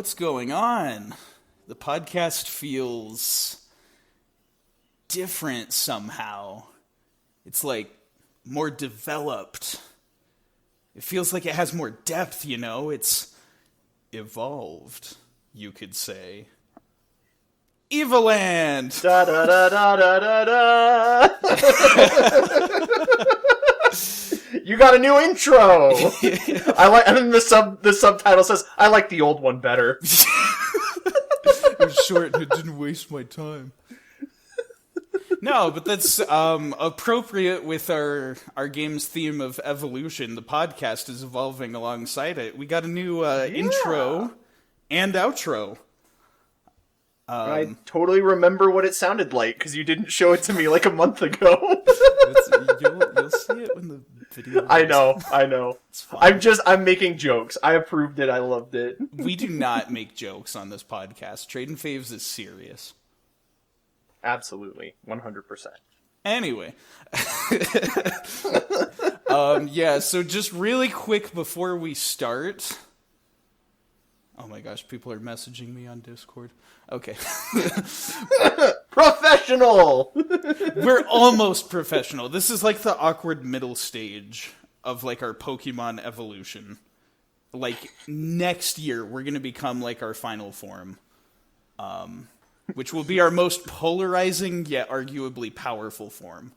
what's going on? The podcast feels different somehow. It's like more developed. It feels like it has more depth, you know? It's evolved, you could say. Evoland! Da da da da da da da! You got a new intro! I like, and then the subtitle says, I like the old one better. It was short and it didn't waste my time. No, but that's appropriate with our game's theme of evolution. The podcast is evolving alongside it. We got a new intro and outro. I totally remember what it sounded like, because you didn't show it to me like a month ago. You'll see it when the video I know. It's fine. I'm making jokes. I approved it. I loved it. We do not make jokes on this podcast. Tradin Faves is serious. Absolutely. 100%. Anyway. So just really quick before we start. Oh my gosh, people are messaging me on Discord. Okay. Professional! We're almost professional. This is like the awkward middle stage of like our Pokemon evolution. Like next year, we're going to become like our final form. Which will be our most polarizing yet arguably powerful form.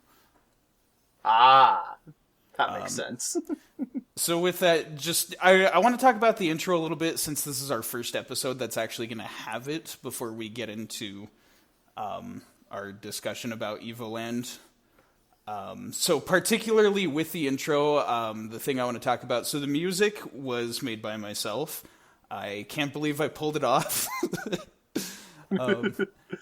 Ah, that makes sense. So with that, I want to talk about the intro a little bit, since this is our first episode that's actually going to have it, before we get into our discussion about Evoland. So particularly with the intro, the thing I want to talk about, so the music was made by myself. I can't believe I pulled it off.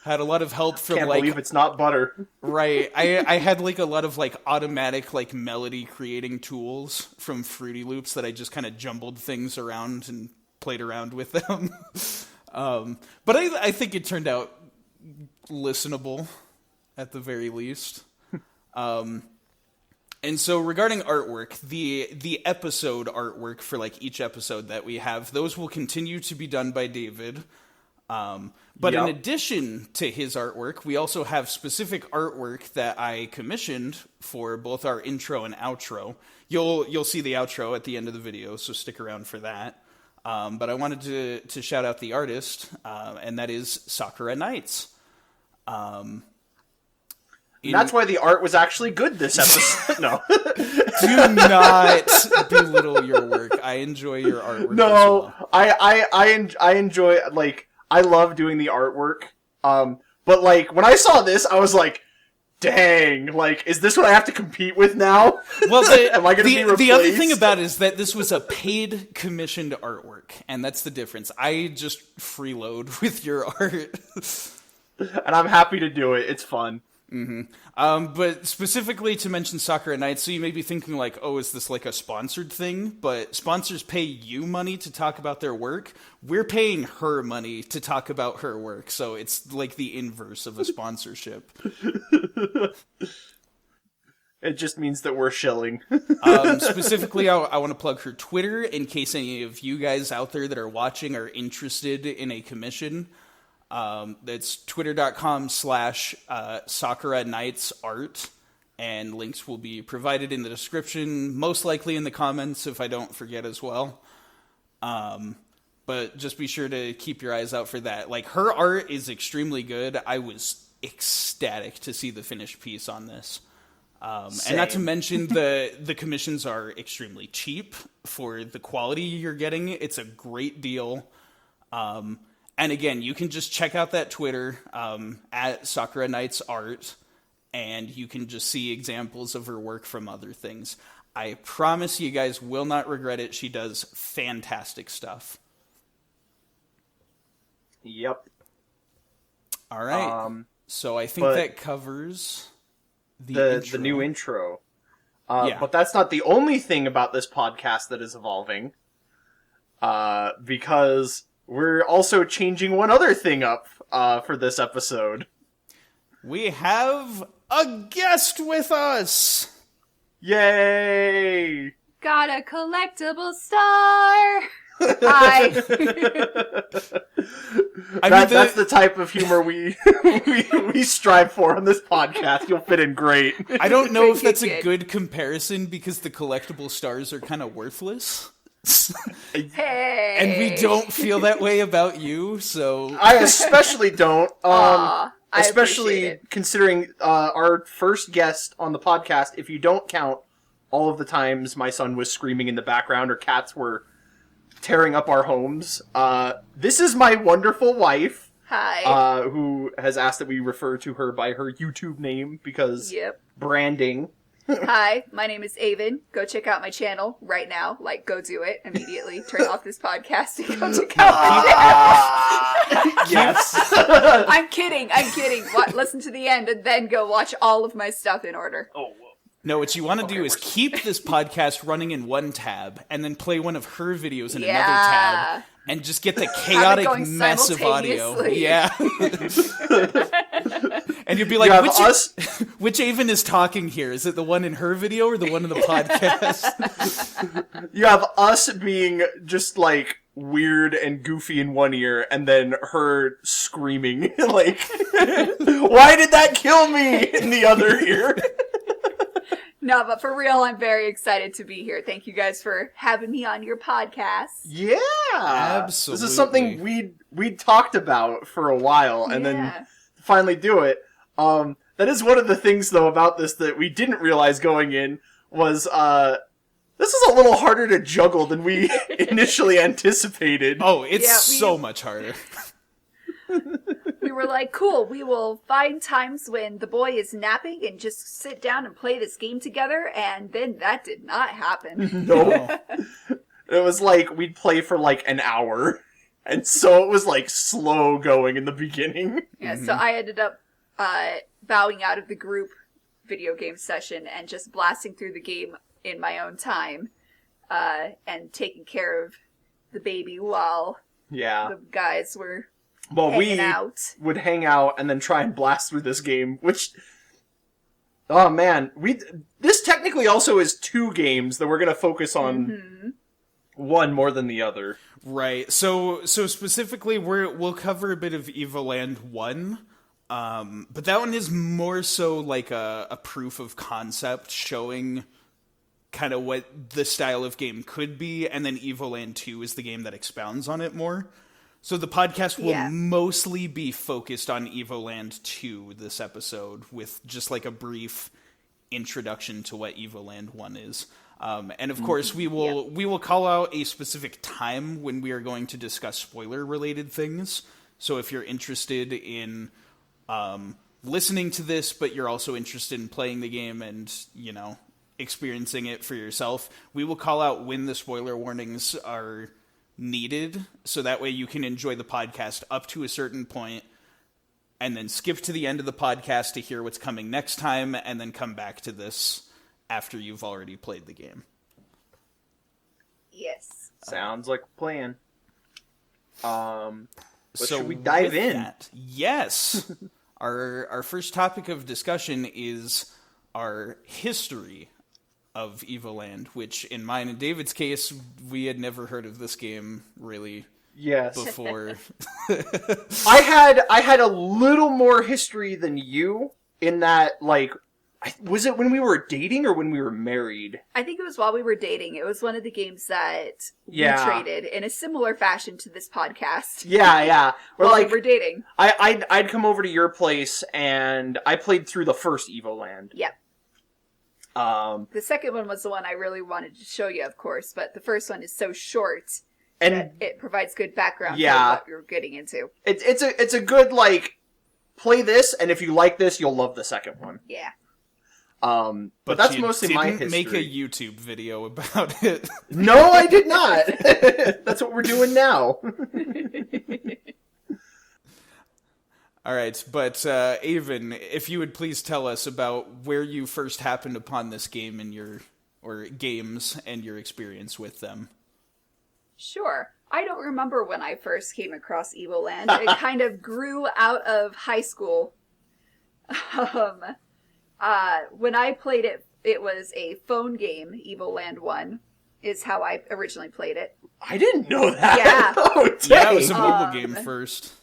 Had a lot of help from Can't believe it's not butter. Right. I had like a lot of like automatic like melody creating tools from Fruity Loops that I just kind of jumbled things around and played around with them. But I think it turned out listenable at the very least. And so regarding artwork, the episode artwork for like each episode that we have, those will continue to be done by David. But in addition to his artwork, we also have specific artwork that I commissioned for both our intro and outro. You'll see the outro at the end of the video, so stick around for that. But I wanted to shout out the artist, and that is SakuraNights. That's why the art was actually good this episode. No. Do not belittle your work. I enjoy your artwork. No, as well. I enjoy, like, I love doing the artwork, but, like, when I saw this, I was like, dang, like, is this what I have to compete with now? Well, am I going to be replaced? The other thing about it is that this was a paid, commissioned artwork, and that's the difference. I just freeload with your art. And I'm happy to do it. It's fun. Mm-hmm. But specifically to mention SakuraNights, so you may be thinking like, oh, is this like a sponsored thing? But sponsors pay you money to talk about their work. We're paying her money to talk about her work. So it's like the inverse of a sponsorship. It just means that we're shilling. Specifically, I want to plug her Twitter in case any of you guys out there that are watching are interested in a commission. That's twitter.com/SakuraNightsArt, and links will be provided in the description, most likely in the comments if I don't forget as well. But just be sure to keep your eyes out for that. Like, her art is extremely good. I was ecstatic to see the finished piece on this. And not to mention the commissions are extremely cheap for the quality you're getting. It's a great deal. And again, you can just check out that Twitter at SakuraNightsArt, and you can just see examples of her work from other things. I promise you guys will not regret it. She does fantastic stuff. Yep. All right. So I think that covers the new intro. But that's not the only thing about this podcast that is evolving. Because we're also changing one other thing up for this episode. We have a guest with us! Yay! Got a collectible star! Hi. That's the type of humor we strive for on this podcast. You'll fit in great. I don't know if that's a good comparison because the collectible stars are kind of worthless. Hey. And we don't feel that way about you, so... I especially don't. I especially considering our first guest on the podcast, if you don't count all of the times my son was screaming in the background or cats were tearing up our homes. This is my wonderful wife. Hi. Who has asked that we refer to her by her YouTube name because branding. Hi, my name is Avyn. Go check out my channel right now. Like, go do it immediately. Turn off this podcast and go check out my channel. Yes. I'm kidding. Listen to the end and then go watch all of my stuff in order. Oh, no, what you want to do is keep this podcast running in one tab and then play one of her videos in another tab and just get the chaotic mess of audio. Yeah. And you'll be like, which Avyn is talking here? Is it the one in her video or the one in the podcast? You have us being just like weird and goofy in one ear and then her screaming like, why did that kill me in the other ear? No, but for real, I'm very excited to be here. Thank you guys for having me on your podcast. Yeah, absolutely. This is something we'd talked about for a while, and then finally do it. That is one of the things, though, about this that we didn't realize going in was this is a little harder to juggle than we initially anticipated. Oh, it's so much harder. We were like, cool, we will find times when the boy is napping and just sit down and play this game together, and then that did not happen. No. It was like, we'd play for like an hour, and so it was like slow going in the beginning. Yeah, so I ended up bowing out of the group video game session and just blasting through the game in my own time, and taking care of the baby while the guys were... Well, we would hang out and then try and blast through this game, which... Oh, man. This technically also is 2 games that we're going to focus on one more than the other. Right. So specifically, we'll cover a bit of Evoland 1, but that one is more so like a proof of concept showing kind of what the style of game could be, and then Evoland 2 is the game that expounds on it more. So the podcast will mostly be focused on Evoland 2 this episode, with just like a brief introduction to what Evoland 1 is. And of course, we will call out a specific time when we are going to discuss spoiler-related things. So if you're interested in listening to this, but you're also interested in playing the game and, you know, experiencing it for yourself, we will call out when the spoiler warnings are needed, so that way you can enjoy the podcast up to a certain point and then skip to the end of the podcast to hear what's coming next time, and then come back to this after you've already played the game. Yes. Sounds like a plan. Should we dive in? Yes. Our first topic of discussion is our history of Evoland, which in mine and David's case, we had never heard of this game really before. I had a little more history than you in that, like, was it when we were dating or when we were married? I think it was while we were dating. It was one of the games that we traded in a similar fashion to this podcast. Yeah. While we were dating. I'd come over to your place and I played through the first Evoland. Yep. The second one was the one I really wanted to show you, of course, but the first one is so short that it provides good background for what you're getting into. It's a good, like, play this, and if you like this, you'll love the second one. Yeah. But that's mostly my history. Make a YouTube video about it. No, I did not. That's what we're doing now. All right, but Avyn, if you would please tell us about where you first happened upon this game and games and your experience with them. Sure. I don't remember when I first came across Evoland. It kind of grew out of high school. When I played it, it was a phone game, Evoland 1. is how I originally played it. I didn't know that. Yeah. Oh, dang. Yeah, it was a mobile game first.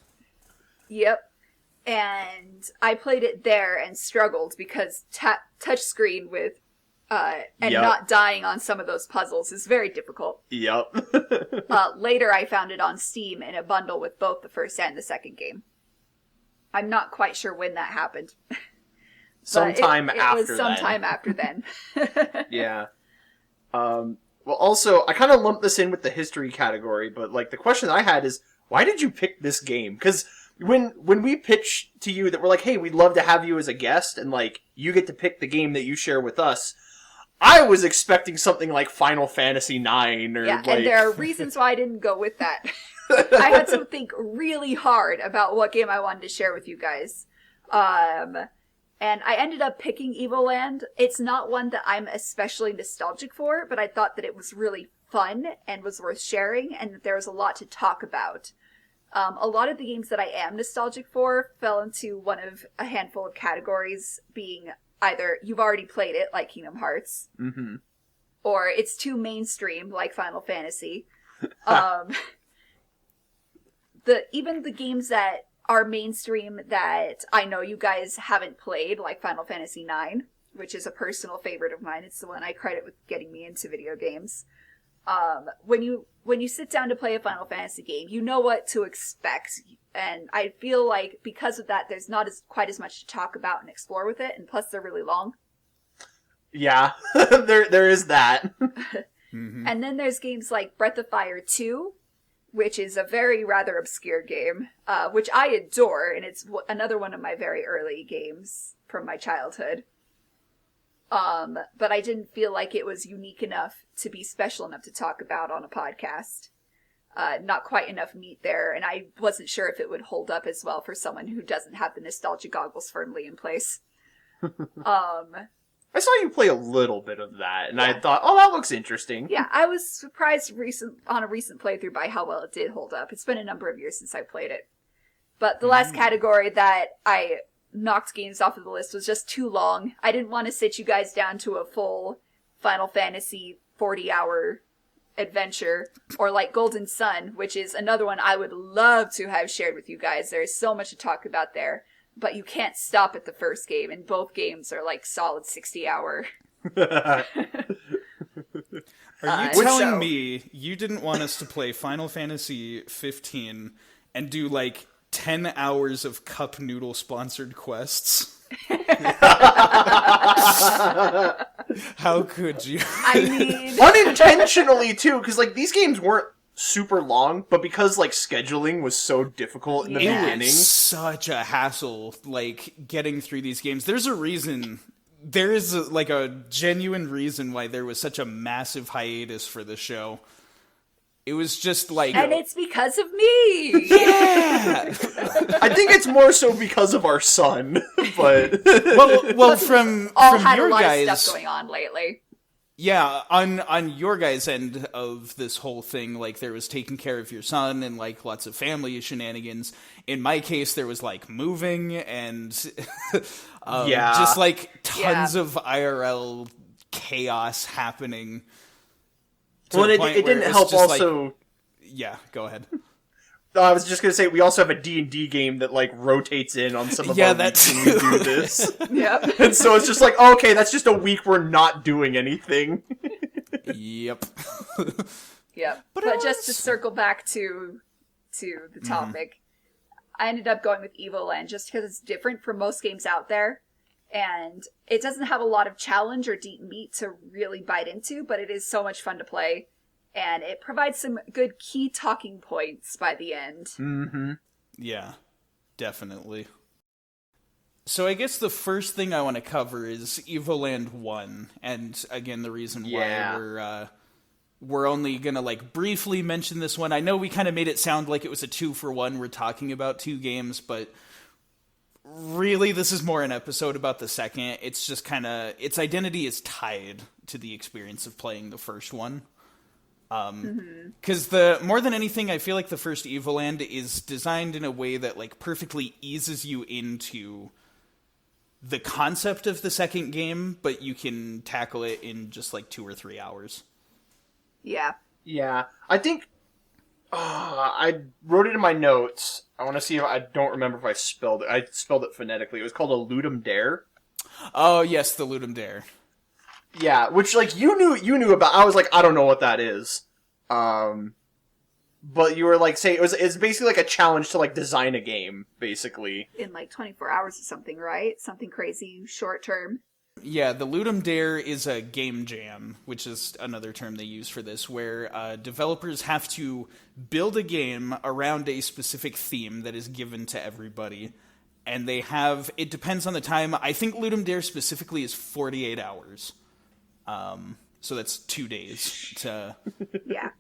Yep. And I played it there and struggled because touchscreen with and not dying on some of those puzzles is very difficult. Yep. Later, I found it on Steam in a bundle with both the first and the second game. I'm not quite sure when that happened. Sometime it after was sometime after then. Yeah. Well, also, I kind of lumped this in with the history category, but, like, the question I had is, why did you pick this game? Because when we pitched to you that we're like, hey, we'd love to have you as a guest, and, like, you get to pick the game that you share with us, I was expecting something like Final Fantasy IX, or, yeah, and there are reasons why I didn't go with that. I had to think really hard about what game I wanted to share with you guys. And I ended up picking Evoland. It's not one that I'm especially nostalgic for, but I thought that it was really fun and was worth sharing, and that there was a lot to talk about. A lot of the games that I am nostalgic for fell into one of a handful of categories, being either you've already played it, like Kingdom Hearts, or it's too mainstream, like Final Fantasy. Even the games that are mainstream that I know you guys haven't played, like Final Fantasy IX, which is a personal favorite of mine. It's the one I credit with getting me into video games. When you sit down to play a Final Fantasy game, you know what to expect. And I feel like because of that, there's not quite as much to talk about and explore with it. And plus, they're really long. Yeah, there is that. And then there's games like Breath of Fire 2, which is a very rather obscure game, which I adore, and it's another one of my very early games from my childhood. But I didn't feel like it was unique enough to be special enough to talk about on a podcast. Not quite enough meat there, and I wasn't sure if it would hold up as well for someone who doesn't have the nostalgia goggles firmly in place. I saw you play a little bit of that, and I thought, oh, that looks interesting. Yeah, I was surprised on a recent playthrough by how well it did hold up. It's been a number of years since I played it. But the last category that I knocked games off of the list was just too long. I didn't want to sit you guys down to a full Final Fantasy 40-hour adventure, or like Golden Sun, which is another one I would love to have shared with you guys. There's so much to talk about there. But you can't stop at the first game, and both games are like solid 60-hour. Are you telling me you didn't want us to play Final Fantasy 15 and do like 10 hours of cup noodle sponsored quests? How could you? I mean, unintentionally too, because like these games weren't super long, but because like scheduling was so difficult in the beginning, such a hassle like getting through these games. There's a reason. There is a genuine reason why there was such a massive hiatus for the show. It was just like, and it's because of me. Yeah. I think it's more so because of our son, but well, from had your a lot guys, of stuff going on lately. Yeah, on your guys' end of this whole thing, like, there was taking care of your son and, like, lots of family shenanigans. In my case, there was, like, moving and just, like, tons of IRL chaos happening. Well, it didn't help also... Like, yeah, go ahead. I was just going to say, we also have a D&D game that, like, rotates in on some of our weeks when we do this. Yep. And so it's just like, oh, okay, that's just a week we're not doing anything. Yep. Yep. But just to circle back to the topic, I ended up going with Evoland just because it's different from most games out there. And it doesn't have a lot of challenge or deep meat to really bite into, but it is so much fun to play. And it provides some good key talking points by the end. Mm-hmm. Yeah, definitely. So I guess the first thing I want to cover is Evoland 1. And again, the reason why we're only going to like briefly mention this one. I know we kind of made it sound like it was a 2-for-1. We're talking about 2 games, but really this is more an episode about the second. It's just kind of, its identity is tied to the experience of playing the first one. Because more than anything, I feel like the first Evoland is designed in a way that like perfectly eases you into the concept of the second game, but you can tackle it in just like 2 or 3 hours. Yeah. Yeah, I think I wrote it in my notes. I want to see if I don't remember if I spelled it. I spelled it phonetically. It was called a Ludum Dare. Oh yes, the Ludum Dare. Yeah, which like you knew about. I was like, I don't know what that is. But you were like, say it's basically like a challenge to like design a game, basically. In like 24 hours or something, right? Something crazy short term. Yeah, the Ludum Dare is a game jam, which is another term they use for this, where developers have to build a game around a specific theme that is given to everybody. And they have, it depends on the time, I think Ludum Dare specifically is 48 hours. So that's 2 days to Yeah.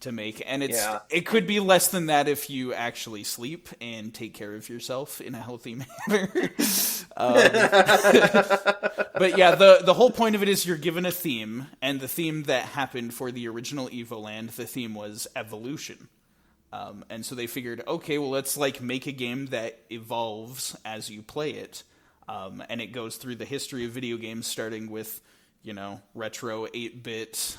to make. And it could be less than that if you actually sleep and take care of yourself in a healthy manner. But yeah, the whole point of it is you're given a theme, and the theme that happened for the original Evoland, the theme was evolution. And so they figured, okay, well, let's like make a game that evolves as you play it. And it goes through the history of video games, starting with, retro 8-bit,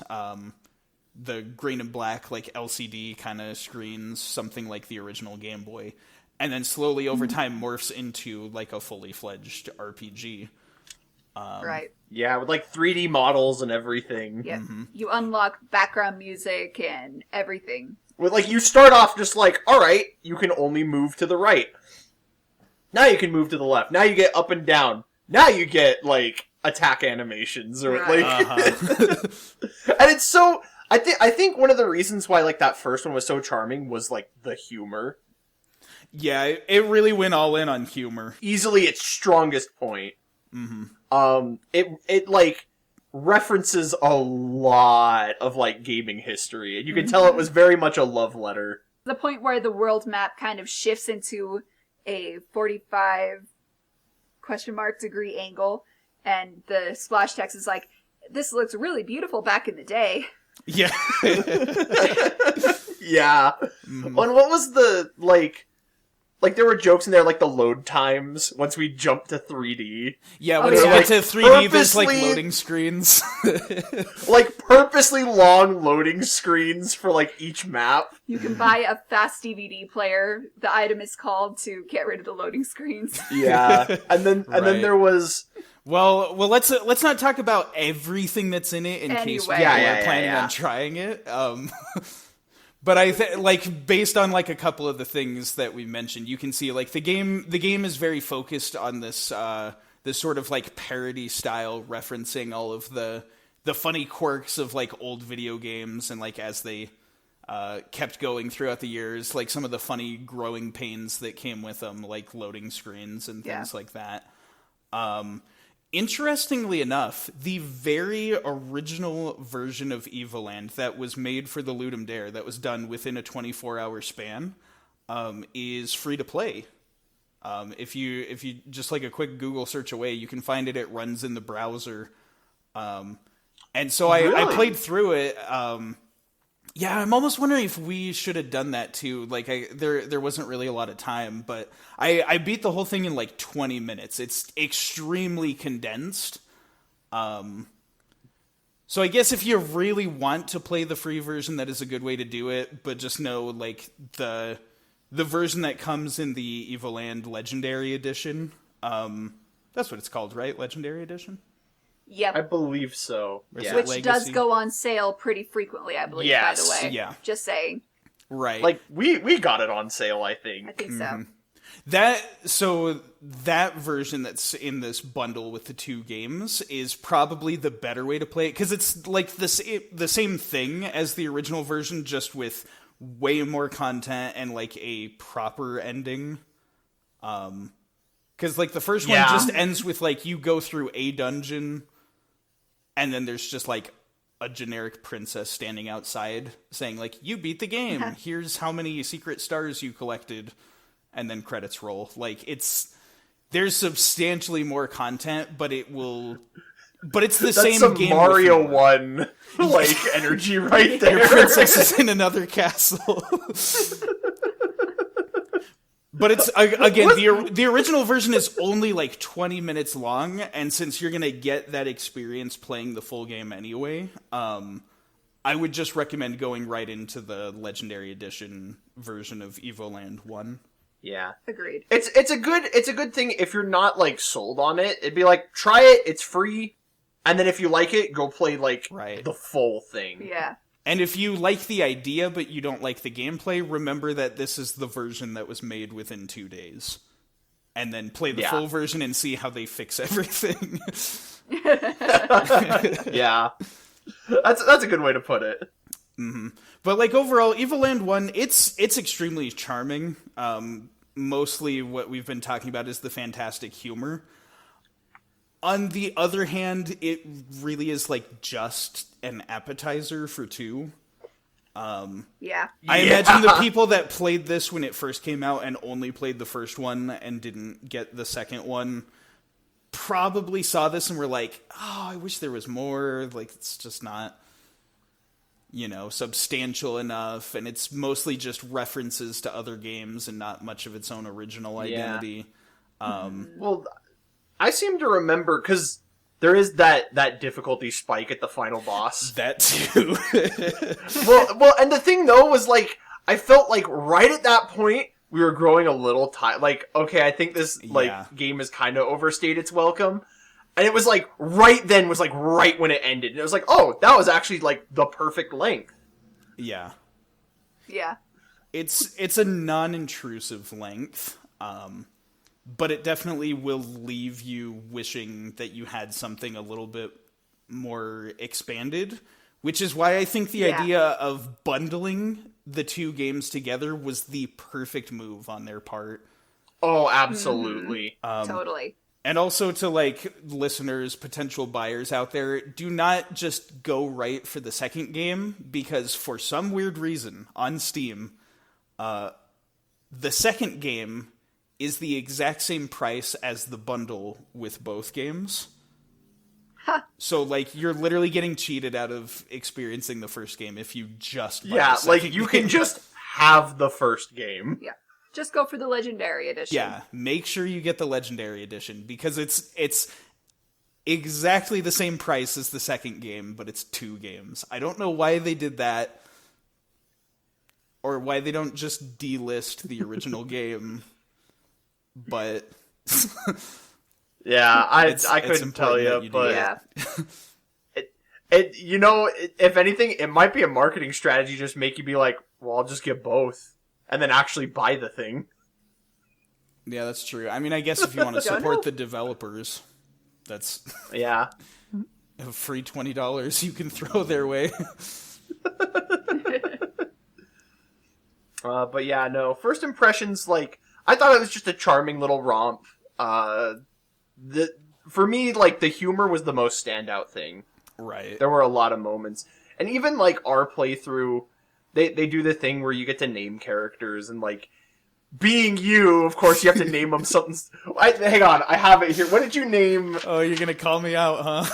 the green and black, like LCD kind of screens, something like the original Game Boy. And then slowly over time morphs into like a fully fledged RPG. Right. Yeah, with like 3D models and everything. Yeah. You unlock background music and everything. With like you start off just like, all right, you can only move to the right. Now you can move to the left. Now you get up and down. Now you get like attack animations or Right. and it's so. I think one of the reasons why like that first one was so charming was like the humor. Yeah, it really went all in on humor. Easily its strongest point. It like references a lot of like gaming history, and you can tell it was very much a love letter. The point where the world map kind of shifts into a 45 ? Degree angle, and the splash text is like, "This looks really beautiful back in the day." Yeah. Yeah. And what was the like there were jokes in there like the load times once we jumped to 3D. Yeah, Oh, when you yeah. get to 3D, there's like Purposely- loading screens. Like purposely long loading screens for like each map. You can buy a fast DVD player. The item is called to get rid of the loading screens. Yeah. And then Right. there was Well, let's not talk about everything that's in it in case Anyway. people Yeah, are planning yeah. on trying it. But I like based on like a couple of the things that we mentioned, you can see like the game is very focused on this this sort of like parody style, referencing all of the funny quirks of like old video games, and like as they kept going throughout the years, like some of the funny growing pains that came with them, like loading screens and things like that. Interestingly enough, the very original version of Evoland that was made for the Ludum Dare, that was done within a 24-hour span, is free to play. If you just like a quick Google search away, you can find it. It runs in the browser, and so I Really? played through it. Yeah, I'm almost wondering if we should have done that too. Like, there wasn't really a lot of time, but I beat the whole thing in like 20 minutes. It's extremely condensed. So I guess if you really want to play the free version, that is a good way to do it. But just know, like, the version that comes in the Evoland Legendary Edition. That's what it's called, right? Legendary Edition? Yep. I believe so. Or is Yeah. it Which Legacy? does go on sale pretty frequently, I believe, Yes. by the way. Yeah. Just saying. Right. Like we got it on sale, I I think. think so. That version that's in this bundle with the two games is probably the better way to play it, because it's like the same thing as the original version, just with way more content and like a proper ending. Because like the first one just ends with like you go through a dungeon, and then there's just like a generic princess standing outside saying like, "You beat the game. Here's how many secret stars you collected." And then credits roll. Like, there's substantially more content, but it's the That's same some game. Mario with more. 1 like energy right there. Your princess is in another castle. But it's, again, the original version is only like 20 minutes long, and since you're going to get that experience playing the full game anyway, I would just recommend going right into the Legendary Edition version of Evoland 1. Yeah. Agreed. It's a good thing if you're not, like, sold on it. It'd be like, try it, it's free, and then if you like it, go play, like, the full thing. Yeah. And if you like the idea but you don't like the gameplay, remember that this is the version that was made within 2 days. And then play the full version and see how they fix everything. Yeah. That's a good way to put it. Mm-hmm. But, like, overall, Evoland 1, it's extremely charming. Mostly what we've been talking about is the fantastic humor. On the other hand, it really is, like, just an appetizer for 2. Yeah. I imagine the people that played this when it first came out and only played the first one and didn't get the second one probably saw this and were like, oh, I wish there was more. Like, it's just not, substantial enough. And it's mostly just references to other games and not much of its own original identity. Well, I seem to remember, because there is that difficulty spike at the final boss. That too. well, and the thing, though, was, like, I felt like right at that point, we were growing a little tired. Like, okay, I think this, game has kind of overstayed its welcome. And it was, like, right then was, like, right when it ended. And it was like, oh, that was actually, like, the perfect length. Yeah. Yeah. It's a non-intrusive length, but it definitely will leave you wishing that you had something a little bit more expanded, which is why I think the idea of bundling the 2 games together was the perfect move on their part. Oh, absolutely. Totally. And also to, like, listeners, potential buyers out there, do not just go right for the second game, because for some weird reason, on Steam, the second game is the exact same price as the bundle with both games. Huh. So, like, you're literally getting cheated out of experiencing the first game if you just buy Yeah, the like, second you game. can just have the first game. Yeah. Just go for the Legendary Edition. Yeah, make sure you get the Legendary Edition, because it's exactly the same price as the second game, but it's 2 games. I don't know why they did that, or why they don't just delist the original game, but... Yeah, I couldn't tell you, but... Yeah. If anything, it might be a marketing strategy, just make you be like, well, I'll just get both. And then actually buy the thing. Yeah, that's true. I mean, I guess if you want to support the developers, that's a free $20 you can throw their way. But yeah, no. First impressions, like, I thought it was just a charming little romp. For me, like, the humor was the most standout thing. Right. There were a lot of moments. And even, like, our playthrough, they do the thing where you get to name characters, and, like, being you, of course, you have to name them something. Hang on, I have it here. What did you name? Oh, you're gonna call me out, huh?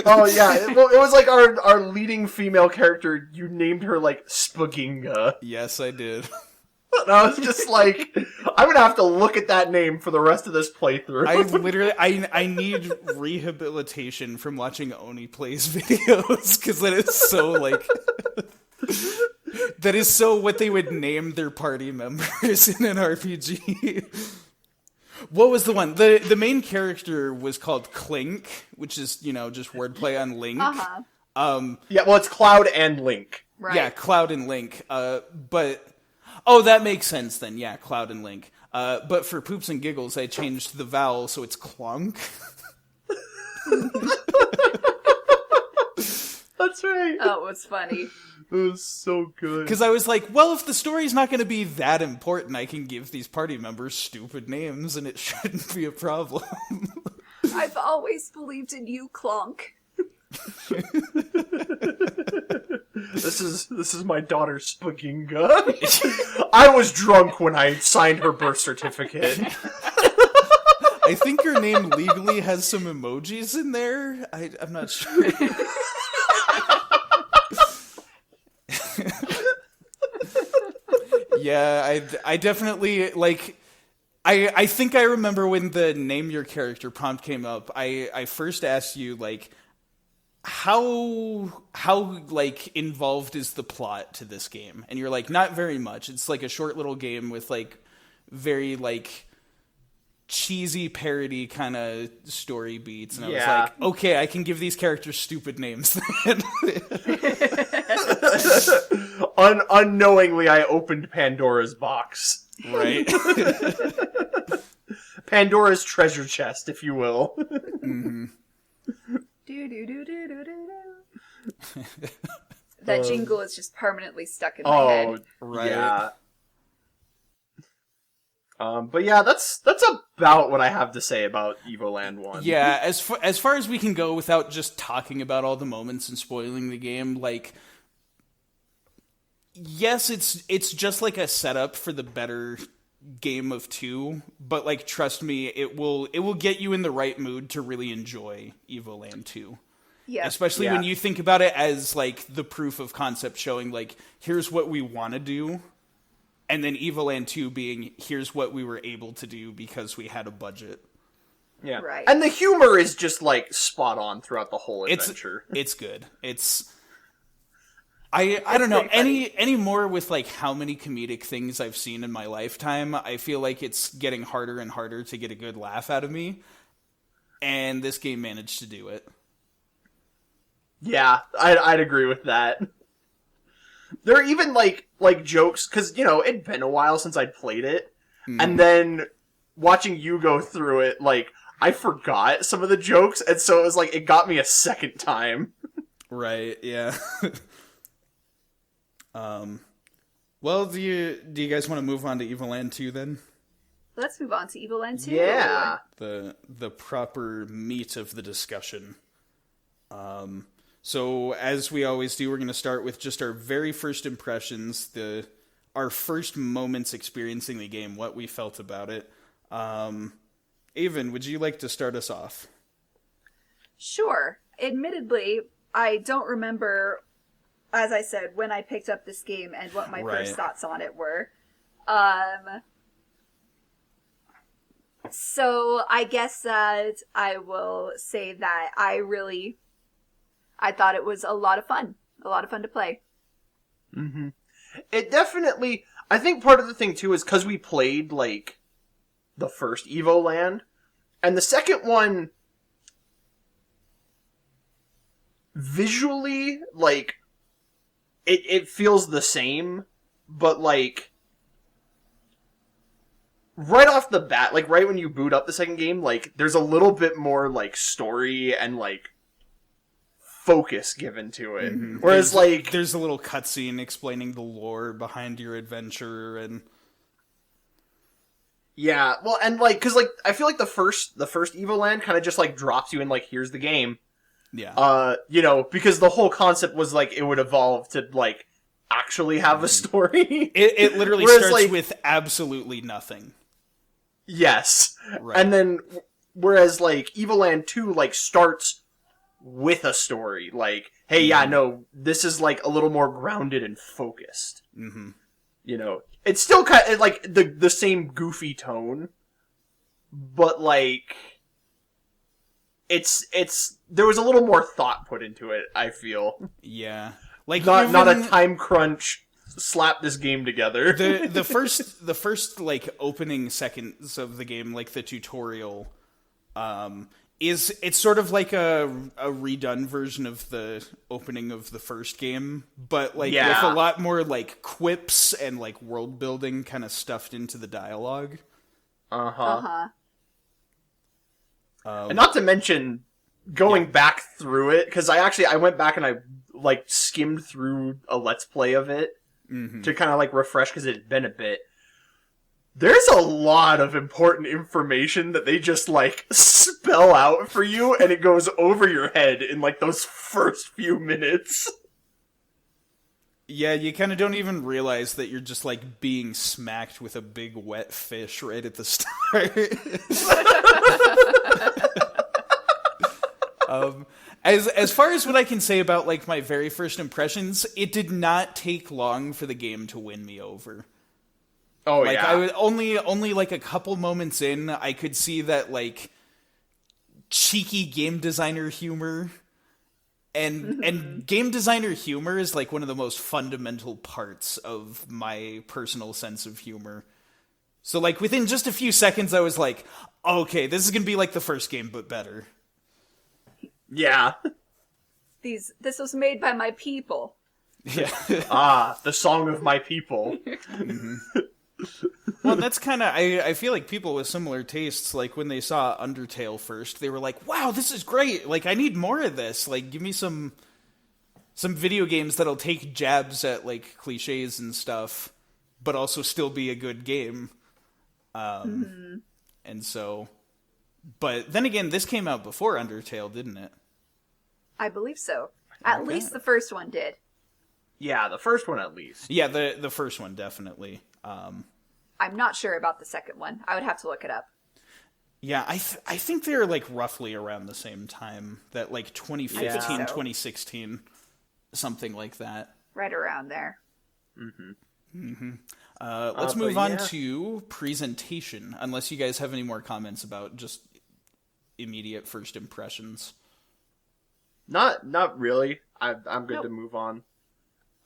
Oh, yeah. Well, it was like our leading female character, you named her, like, Spaginga. Yes, I did. And I was just like, I'm gonna have to look at that name for the rest of this playthrough. I need rehabilitation from watching Oni Plays videos, because that is so, like... that is so what they would name their party members in an RPG. What was the one? The main character was called Clink, which is, just wordplay on Link. Uh-huh. Yeah, well, it's Cloud and Link. Right. Yeah, Cloud and Link. But... Oh, that makes sense then. Yeah, Cloud and Link. But for poops and giggles, I changed the vowel so it's clunk. That's right. Oh, it was funny. It was so good. Because I was like, well, if the story's not going to be that important, I can give these party members stupid names and it shouldn't be a problem. I've always believed in you, Clonk. This is my daughter Spaginga. I was drunk when I signed her birth certificate. I think your name legally has some emojis in there. I'm not sure. Yeah, I definitely, like, I think I remember when the name your character prompt came up, I first asked you, like, how like involved is the plot to this game? And you're like, not very much. It's like a short little game with like very like cheesy parody kind of story beats, and I was like, okay, I can give these characters stupid names then. Unknowingly, I opened Pandora's box. Right. Pandora's treasure chest, if you will. Mm-hmm. That jingle is just permanently stuck in my head. Right. Yeah. But yeah, that's about what I have to say about Evoland 1. Yeah, as far as we can go without just talking about all the moments and spoiling the game, like, yes, it's just like a setup for the better game of 2, but like, trust me, it will get you in the right mood to really enjoy Evoland 2. Yeah. Especially when you think about it as like the proof of concept showing like, here's what we want to do. And then Evoland 2 being, here's what we were able to do because we had a budget. Yeah. Right. And the humor is just, like, spot on throughout the whole adventure. It's good. I don't know, any more with, like, how many comedic things I've seen in my lifetime, I feel like it's getting harder and harder to get a good laugh out of me. And this game managed to do it. Yeah, I'd agree with that. There are even, like jokes, because, you know, it'd been a while since I'd played it, and then watching you go through it, like, I forgot some of the jokes, and so it was like, it got me a second time. Right, yeah. Well, do you guys want to move on to Evoland 2 then? Let's move on to Evoland 2. Yeah. The proper meat of the discussion. So, as we always do, we're going to start with just our very first impressions, our first moments experiencing the game, what we felt about it. Avyn, would you like to start us off? Sure. Admittedly, I don't remember, as I said, when I picked up this game and what my first thoughts on it were. So, I guess that I will say that I thought it was a lot of fun to play. Mm-hmm. It definitely, I think part of the thing too is because we played, like, the first Evoland, and the second one, visually, like, it feels the same, but, like, right off the bat, like, right when you boot up the second game, like, there's a little bit more, like, story and, like, focus given to it. Mm-hmm. Whereas, there's a little cutscene explaining the lore behind your adventure, and yeah, well, and like, cause like, I feel like the first Evoland kind of just like drops you in, like, here's the game. Yeah. You know, because the whole concept was like it would evolve to like actually have a story. It literally starts like, with absolutely nothing. Yes. Right. And then, whereas like Evoland 2 like starts with a story, like, hey, yeah, no, this is like a little more grounded and focused. Mm-hmm. You know, it's still kind of like the same goofy tone, but like, it's there was a little more thought put into it, I feel. Yeah, like not a time crunch. Slap this game together. the first like opening seconds of the game, like the tutorial, it's sort of like a redone version of the opening of the first game, but like with a lot more like quips and like world building kind of stuffed into the dialogue. And not to mention going back through it, because I went back and I like skimmed through a Let's Play of it to kind of like refresh because it had been a bit. There's a lot of important information that they just, like, spell out for you, and it goes over your head in, like, those first few minutes. Yeah, you kind of don't even realize that you're just, like, being smacked with a big wet fish right at the start. As far as what I can say about, like, my very first impressions, it did not take long for the game to win me over. Oh, like, yeah. I would only like a couple moments in, I could see that like cheeky game designer humor, And game designer humor is like one of the most fundamental parts of my personal sense of humor. So like within just a few seconds I was like, okay, this is going to be like the first game but better. Yeah. This was made by my people. Yeah. The song of my people. Well, that's kind of, I feel like people with similar tastes, like when they saw Undertale first, they were like, wow, this is great. Like, I need more of this. Like, give me some video games that'll take jabs at, like, cliches and stuff, but also still be a good game. And so, but then again, this came out before Undertale, didn't it? I believe so. At least the first one did. Yeah, the first one at least. Yeah, the first one, definitely. I'm not sure about the second one. I would have to look it up. Yeah, I think they're like roughly around the same time. That like 2015, so. 2016, something like that. Right around there. Let's move on to presentation. Unless you guys have any more comments about just immediate first impressions. Not really. I'm good Nope. to move on.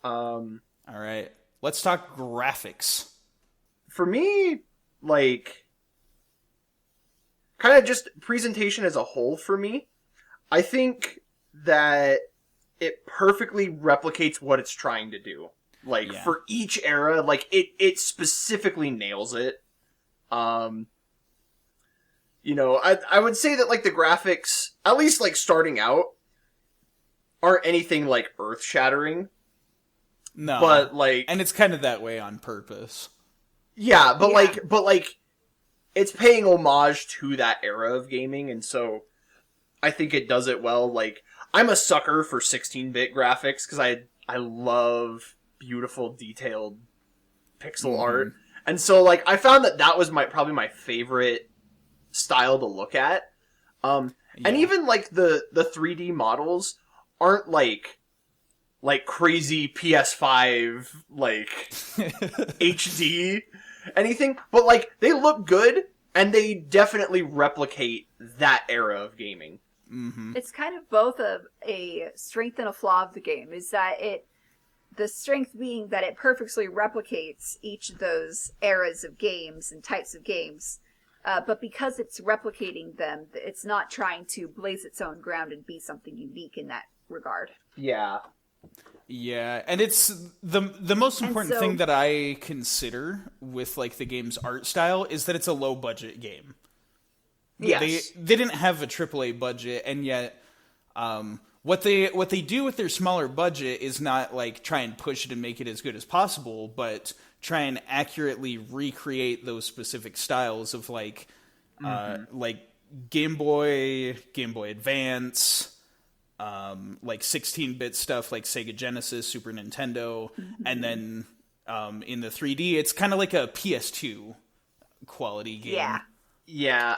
All right, let's talk graphics. For me, like, kind of just presentation as a whole for me, I think that it perfectly replicates what it's trying to do. Like, for each era, like, it specifically nails it. You know, I would say that, like, the graphics, at least, like, starting out, aren't anything, like, earth-shattering. No, But, like... and it's kind of that way on purpose. Yeah, but like, it's paying homage to that era of gaming, and so I think it does it well. Like, I'm a sucker for 16-bit graphics, because I love beautiful, detailed pixel art. And so, like, I found that was probably my favorite style to look at. And even, like, the 3D models aren't, like crazy PS5, like, HD anything, but, like, they look good, and they definitely replicate that era of gaming. It's kind of both a strength and a flaw of the game, is that the strength being that it perfectly replicates each of those eras of games and types of games, but because it's replicating them, it's not trying to blaze its own ground and be something unique in that regard. Yeah. Yeah, and it's the most important thing that I consider with like the game's art style is that it's a low budget game. Yes. They didn't have a AAA budget, and yet what they do with their smaller budget is not like try and push it and make it as good as possible, but try and accurately recreate those specific styles of like Game Boy Advance, like 16-bit stuff like Sega Genesis, Super Nintendo, and then in the 3D, it's kind of like a PS2 quality game. Yeah.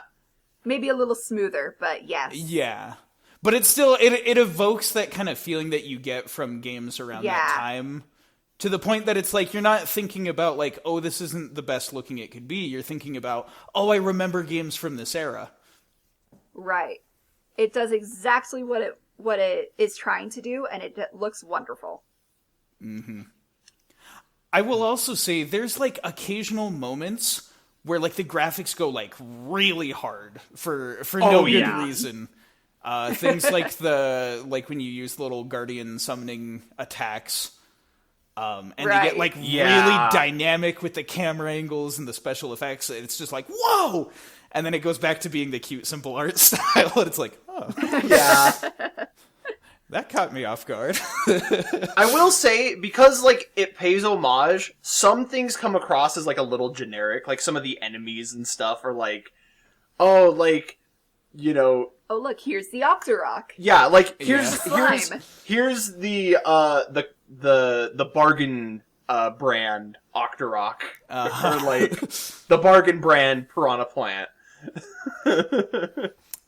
Maybe a little smoother, but yes. Yeah. But it's still, it evokes that kind of feeling that you get from games around that time, to the point that it's like, you're not thinking about like, oh, this isn't the best looking it could be. You're thinking about, oh, I remember games from this era. Right. It does exactly what it is trying to do, and it looks wonderful. I will also say there's like occasional moments where like the graphics go like really hard for no good reason. Things like when you use little guardian summoning attacks, and they get like really dynamic with the camera angles and the special effects. It's just like, whoa! And then it goes back to being the cute, simple art style, and it's like, oh. Yeah. That caught me off guard. I will say, because, like, it pays homage, some things come across as, like, a little generic. Like, some of the enemies and stuff are like, oh, like, you know... Oh, look, here's the Octorok. Yeah, like, here's the bargain brand Octorok. Or, like, the bargain brand Piranha Plant.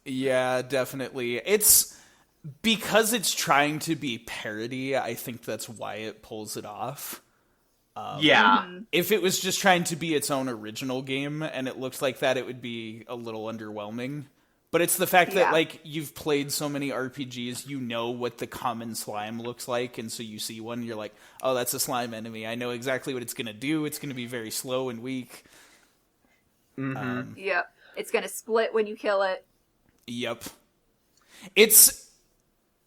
Yeah, definitely. It's... Because it's trying to be parody, I think that's why it pulls it off. If it was just trying to be its own original game and it looked like that, it would be a little underwhelming. But it's the fact that, Yeah. like, you've played so many RPGs, you know what the common slime looks like, and so you see one, and you're like, oh, that's a slime enemy. I know exactly what it's going to do. It's going to be very slow and weak. Yep. It's gonna split when you kill it. Yep. It's...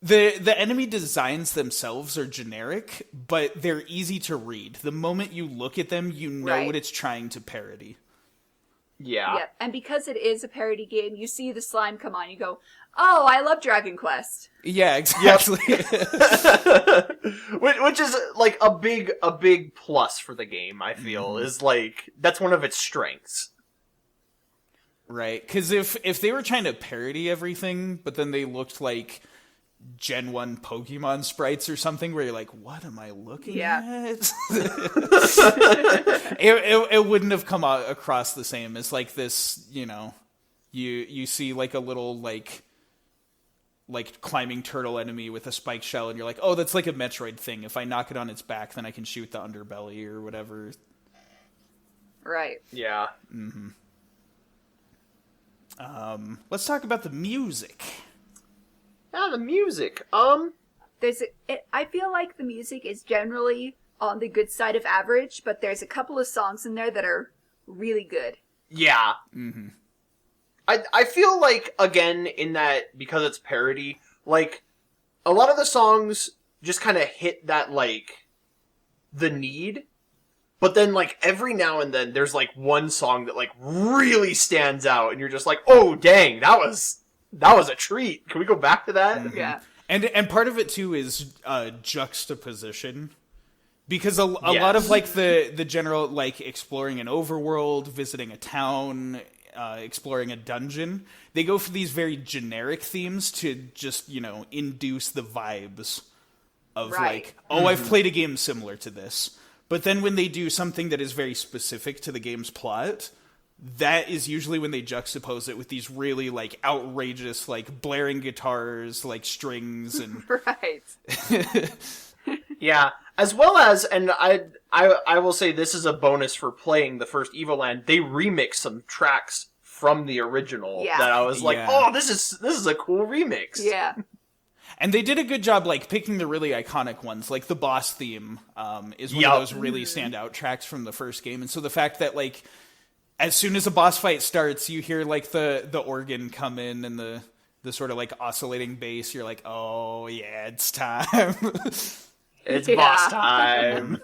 The enemy designs themselves are generic, but they're easy to read. The moment you look at them, you know Right. what it's trying to parody. Yeah. Yep. And because it is a parody game, you see the slime come on, you go, oh, I love Dragon Quest. Yeah, exactly. Which is like a big plus for the game, I feel, is like that's one of its strengths. Right, because if they were trying to parody everything, but then they looked like Gen 1 Pokemon sprites or something, where you're like, what am I looking at? it wouldn't have come out across the same as like this, you know, you see like a little like climbing turtle enemy with a spike shell, and you're like, oh, that's like a Metroid thing. If I knock it on its back, then I can shoot the underbelly or whatever. Right. Yeah. Let's talk about the music. Ah, the music. I feel like the music is generally on the good side of average, but there's a couple of songs in there that are really good. Yeah. I feel like, again, in that, because it's parody, like, a lot of the songs just kind of hit that, like, the need, but then, like, every now and then there's, like, one song that, like, really stands out, and you're just like, oh, dang, that was a treat. Can we go back to that? Yeah. And part of it too is juxtaposition, because a lot of like the general like exploring an overworld, visiting a town, exploring a dungeon, they go for these very generic themes to just, you know, induce the vibes of like, oh, I've played a game similar to this. But then when they do something that is very specific to the game's plot, that is usually when they juxtapose it with these really like outrageous like blaring guitars, like strings and Right. Yeah, as well as, and I will say this is a bonus for playing the first Evoland, they remixed some tracks from the original that I was like, oh, this is a cool remix. Yeah. And they did a good job, like, picking the really iconic ones. Like, the boss theme is one of those really standout tracks from the first game. And so the fact that, like, as soon as a boss fight starts, you hear, like, the organ come in and the sort of, like, oscillating bass. You're like, oh, yeah, it's time. It's boss time.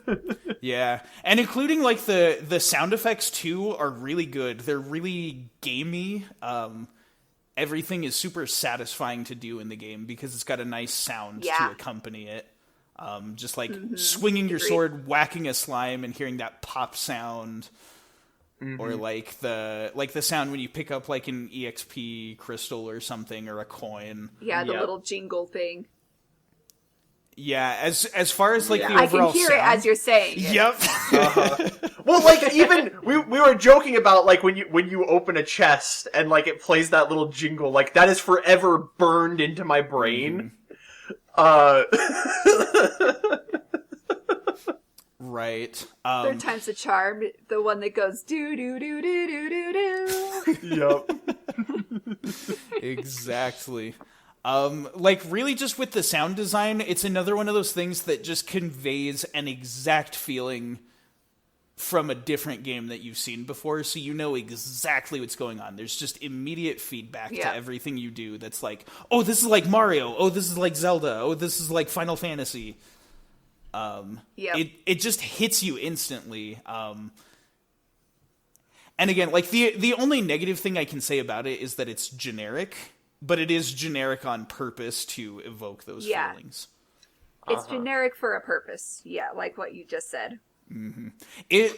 Yeah. And including, like, the sound effects, too, are really good. They're really gamey. Everything is super satisfying to do in the game because it's got a nice sound to accompany it. Just like swinging your sword, whacking a slime, and hearing that pop sound, or like the sound when you pick up like an EXP crystal or something, or a coin. Yeah, the little jingle thing. Yeah, as far as like the I overall can hear sound, it as you're saying it. Yep. Well, like, even we were joking about like when you open a chest and like it plays that little jingle, like that is forever burned into my brain. Right. Third time's the charm, the one that goes do do do do do do do. Yep. Exactly. Like, really just with the sound design, it's another one of those things that just conveys an exact feeling from a different game that you've seen before, so you know exactly what's going on. There's just immediate feedback to everything you do that's like, oh, this is like Mario, oh, this is like Zelda, oh, this is like Final Fantasy. It just hits you instantly. And again, like, the only negative thing I can say about it is that it's generic. But it is generic on purpose to evoke those feelings. It's generic for a purpose. Yeah, like what you just said. There's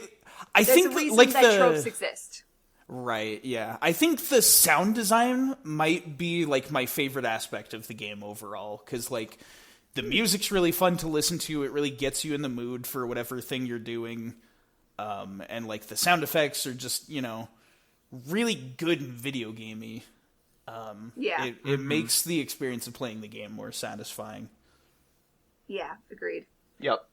a reason that tropes exist. Right, yeah. I think the sound design might be, like, my favorite aspect of the game overall. Because, like, the music's really fun to listen to. It really gets you in the mood for whatever thing you're doing. And, like, the sound effects are just, you know, really good and video gamey. It makes the experience of playing the game more satisfying. Yeah, agreed. Yep.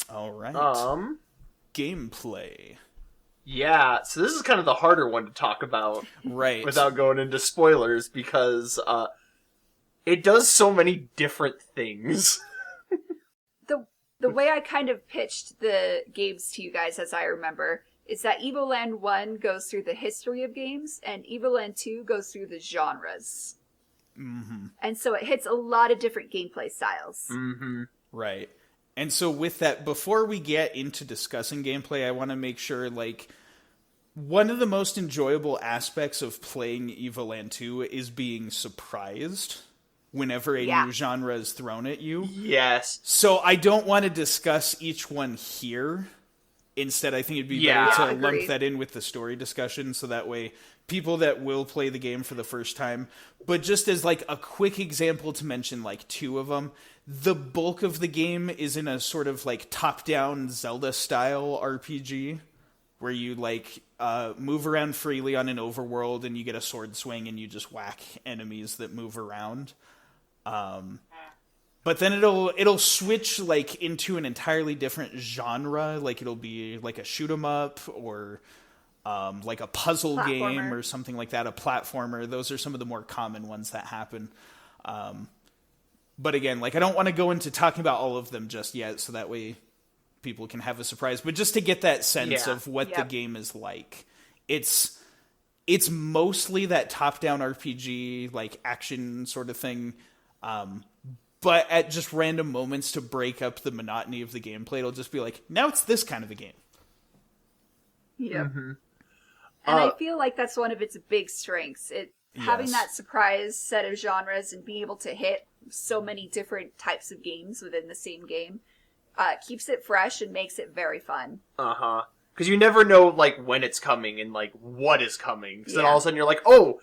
All right. Gameplay. Yeah, so this is kind of the harder one to talk about. Right. Without going into spoilers, because it does so many different things. The way I kind of pitched the games to you guys, as I remember, is that Evoland 1 goes through the history of games, and Evoland 2 goes through the genres. Mm-hmm. And so it hits a lot of different gameplay styles. Mm-hmm. Right. And so with that, before we get into discussing gameplay, I want to make sure, like, one of the most enjoyable aspects of playing Evoland 2 is being surprised whenever a new genre is thrown at you. Yes. So I don't want to discuss each one here. Instead, I think it'd be better to lump that in with the story discussion, so that way people that will play the game for the first time. But just as like a quick example to mention like two of them, the bulk of the game is in a sort of like top-down Zelda-style RPG, where you like move around freely on an overworld and you get a sword swing and you just whack enemies that move around. But then it'll switch like into an entirely different genre. Like it'll be like a shoot 'em up or like a puzzle game or something like that, a platformer. Those are some of the more common ones that happen. But again, like I don't want to go into talking about all of them just yet, so that way people can have a surprise. But just to get that sense of what the game is like, it's mostly that top-down RPG, like action sort of thing. But at just random moments to break up the monotony of the gameplay, it'll just be like, now it's this kind of a game. Yep. Mm-hmm. And I feel like that's one of its big strengths. Having that surprise set of genres and being able to hit so many different types of games within the same game keeps it fresh and makes it very fun. Uh-huh. Because you never know, like, when it's coming and, like, what is coming. Because then all of a sudden you're like, oh,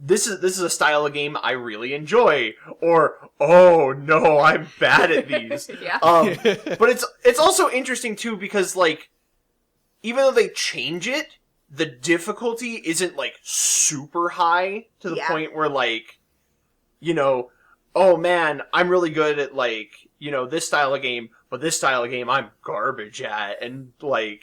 this is a style of game I really enjoy, or oh no, I'm bad at these. But it's also interesting too because like even though they change it, the difficulty isn't like super high to the point where like, you know, oh man, I'm really good at like, you know, this style of game, but this style of game I'm garbage at, and like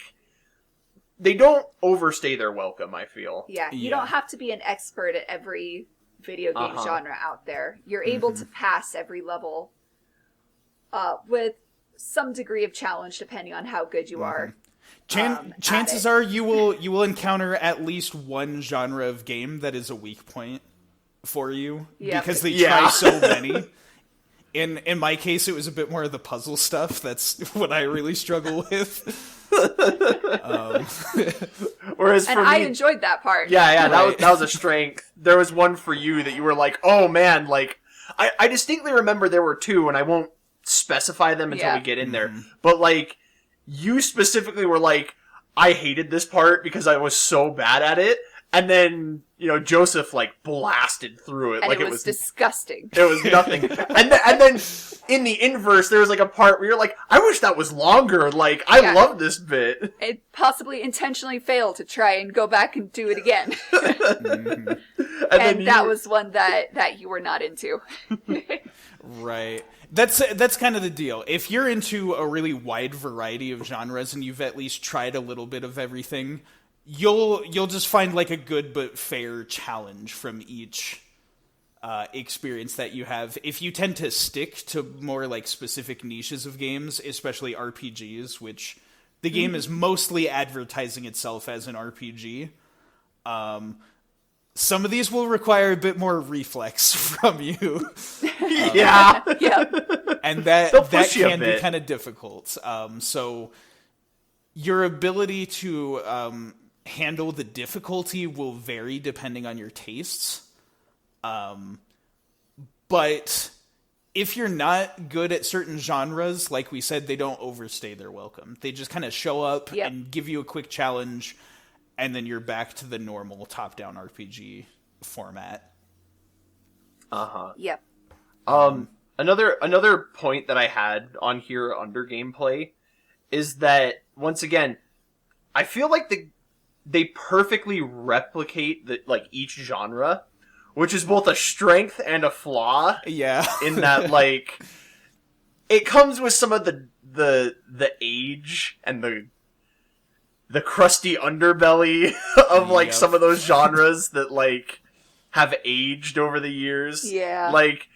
they don't overstay their welcome, I feel. Yeah, you don't have to be an expert at every video game genre out there. You're able to pass every level with some degree of challenge depending on how good you are. Chances are you will encounter at least one genre of game that is a weak point for you because they try so many. In my case, it was a bit more of the puzzle stuff. That's what I really struggle with. Whereas for me, I enjoyed that part. That was a strength. There was one for you that you were like, oh man, like I distinctly remember there were two, and I won't specify them until we get in there. But like you specifically were like, I hated this part because I was so bad at it. And then, you know, Joseph, like, blasted through it. And like it was disgusting. It was nothing. and then, in the inverse, there was, like, a part where you're like, I wish that was longer. Like, I love this bit. It possibly intentionally failed to try and go back and do it again. And that was one that you were not into. Right. That's kind of the deal. If you're into a really wide variety of genres and you've at least tried a little bit of everything, you'll just find like a good but fair challenge from each experience that you have. If you tend to stick to more like specific niches of games, especially RPGs, which the game is mostly advertising itself as an RPG, some of these will require a bit more reflex from you. And that can be kind of difficult. So your ability to handle the difficulty will vary depending on your tastes. But if you're not good at certain genres, like we said, they don't overstay their welcome. They just kind of show up and give you a quick challenge, and then you're back to the normal top-down RPG format. Yep. Another point that I had on here under gameplay is that, once again, I feel like they perfectly replicate each genre, which is both a strength and a flaw. Yeah. In that, like, it comes with some of the age and the crusty underbelly of like some of those genres that like have aged over the years. Yeah. Like,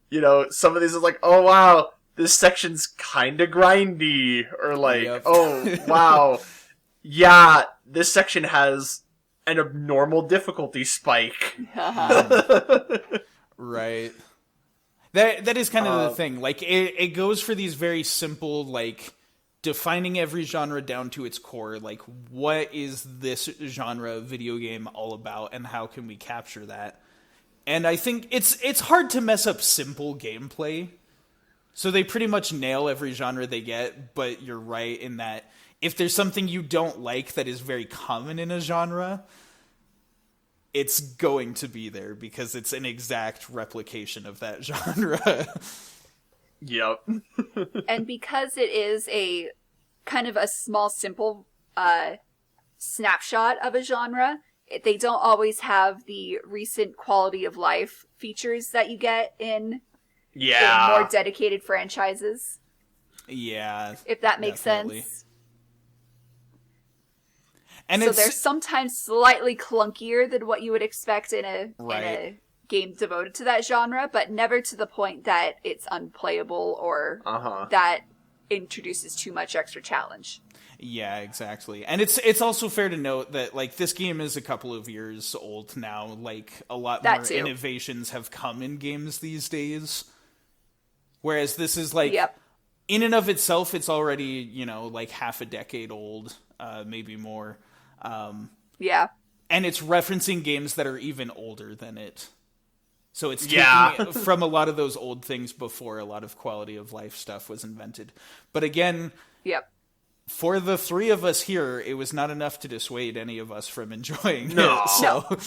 you know, some of these is like, oh wow, this section's kinda grindy, or like, oh wow, yeah, this section has an abnormal difficulty spike. Right. That is kind of the thing. Like, it goes for these very simple, like, defining every genre down to its core. Like, what is this genre of video game all about, and how can we capture that? And I think it's hard to mess up simple gameplay. So they pretty much nail every genre they get, but you're right in that if there's something you don't like that is very common in a genre, it's going to be there because it's an exact replication of that genre. Yep. And because it is a kind of a small, simple snapshot of a genre, they don't always have the recent quality of life features that you get in more dedicated franchises. Yeah. If that makes sense. And so they're sometimes slightly clunkier than what you would expect in a game devoted to that genre, but never to the point that it's unplayable or that introduces too much extra challenge. Yeah, exactly. And it's also fair to note that, like, this game is a couple of years old now. Like, a lot more innovations have come in games these days. Whereas this is, like, in and of itself, it's already, you know, like half a decade old, maybe more. And it's referencing games that are even older than it. So it's taking from a lot of those old things before a lot of quality of life stuff was invented. But again, for the three of us here, it was not enough to dissuade any of us from enjoying it. So. No,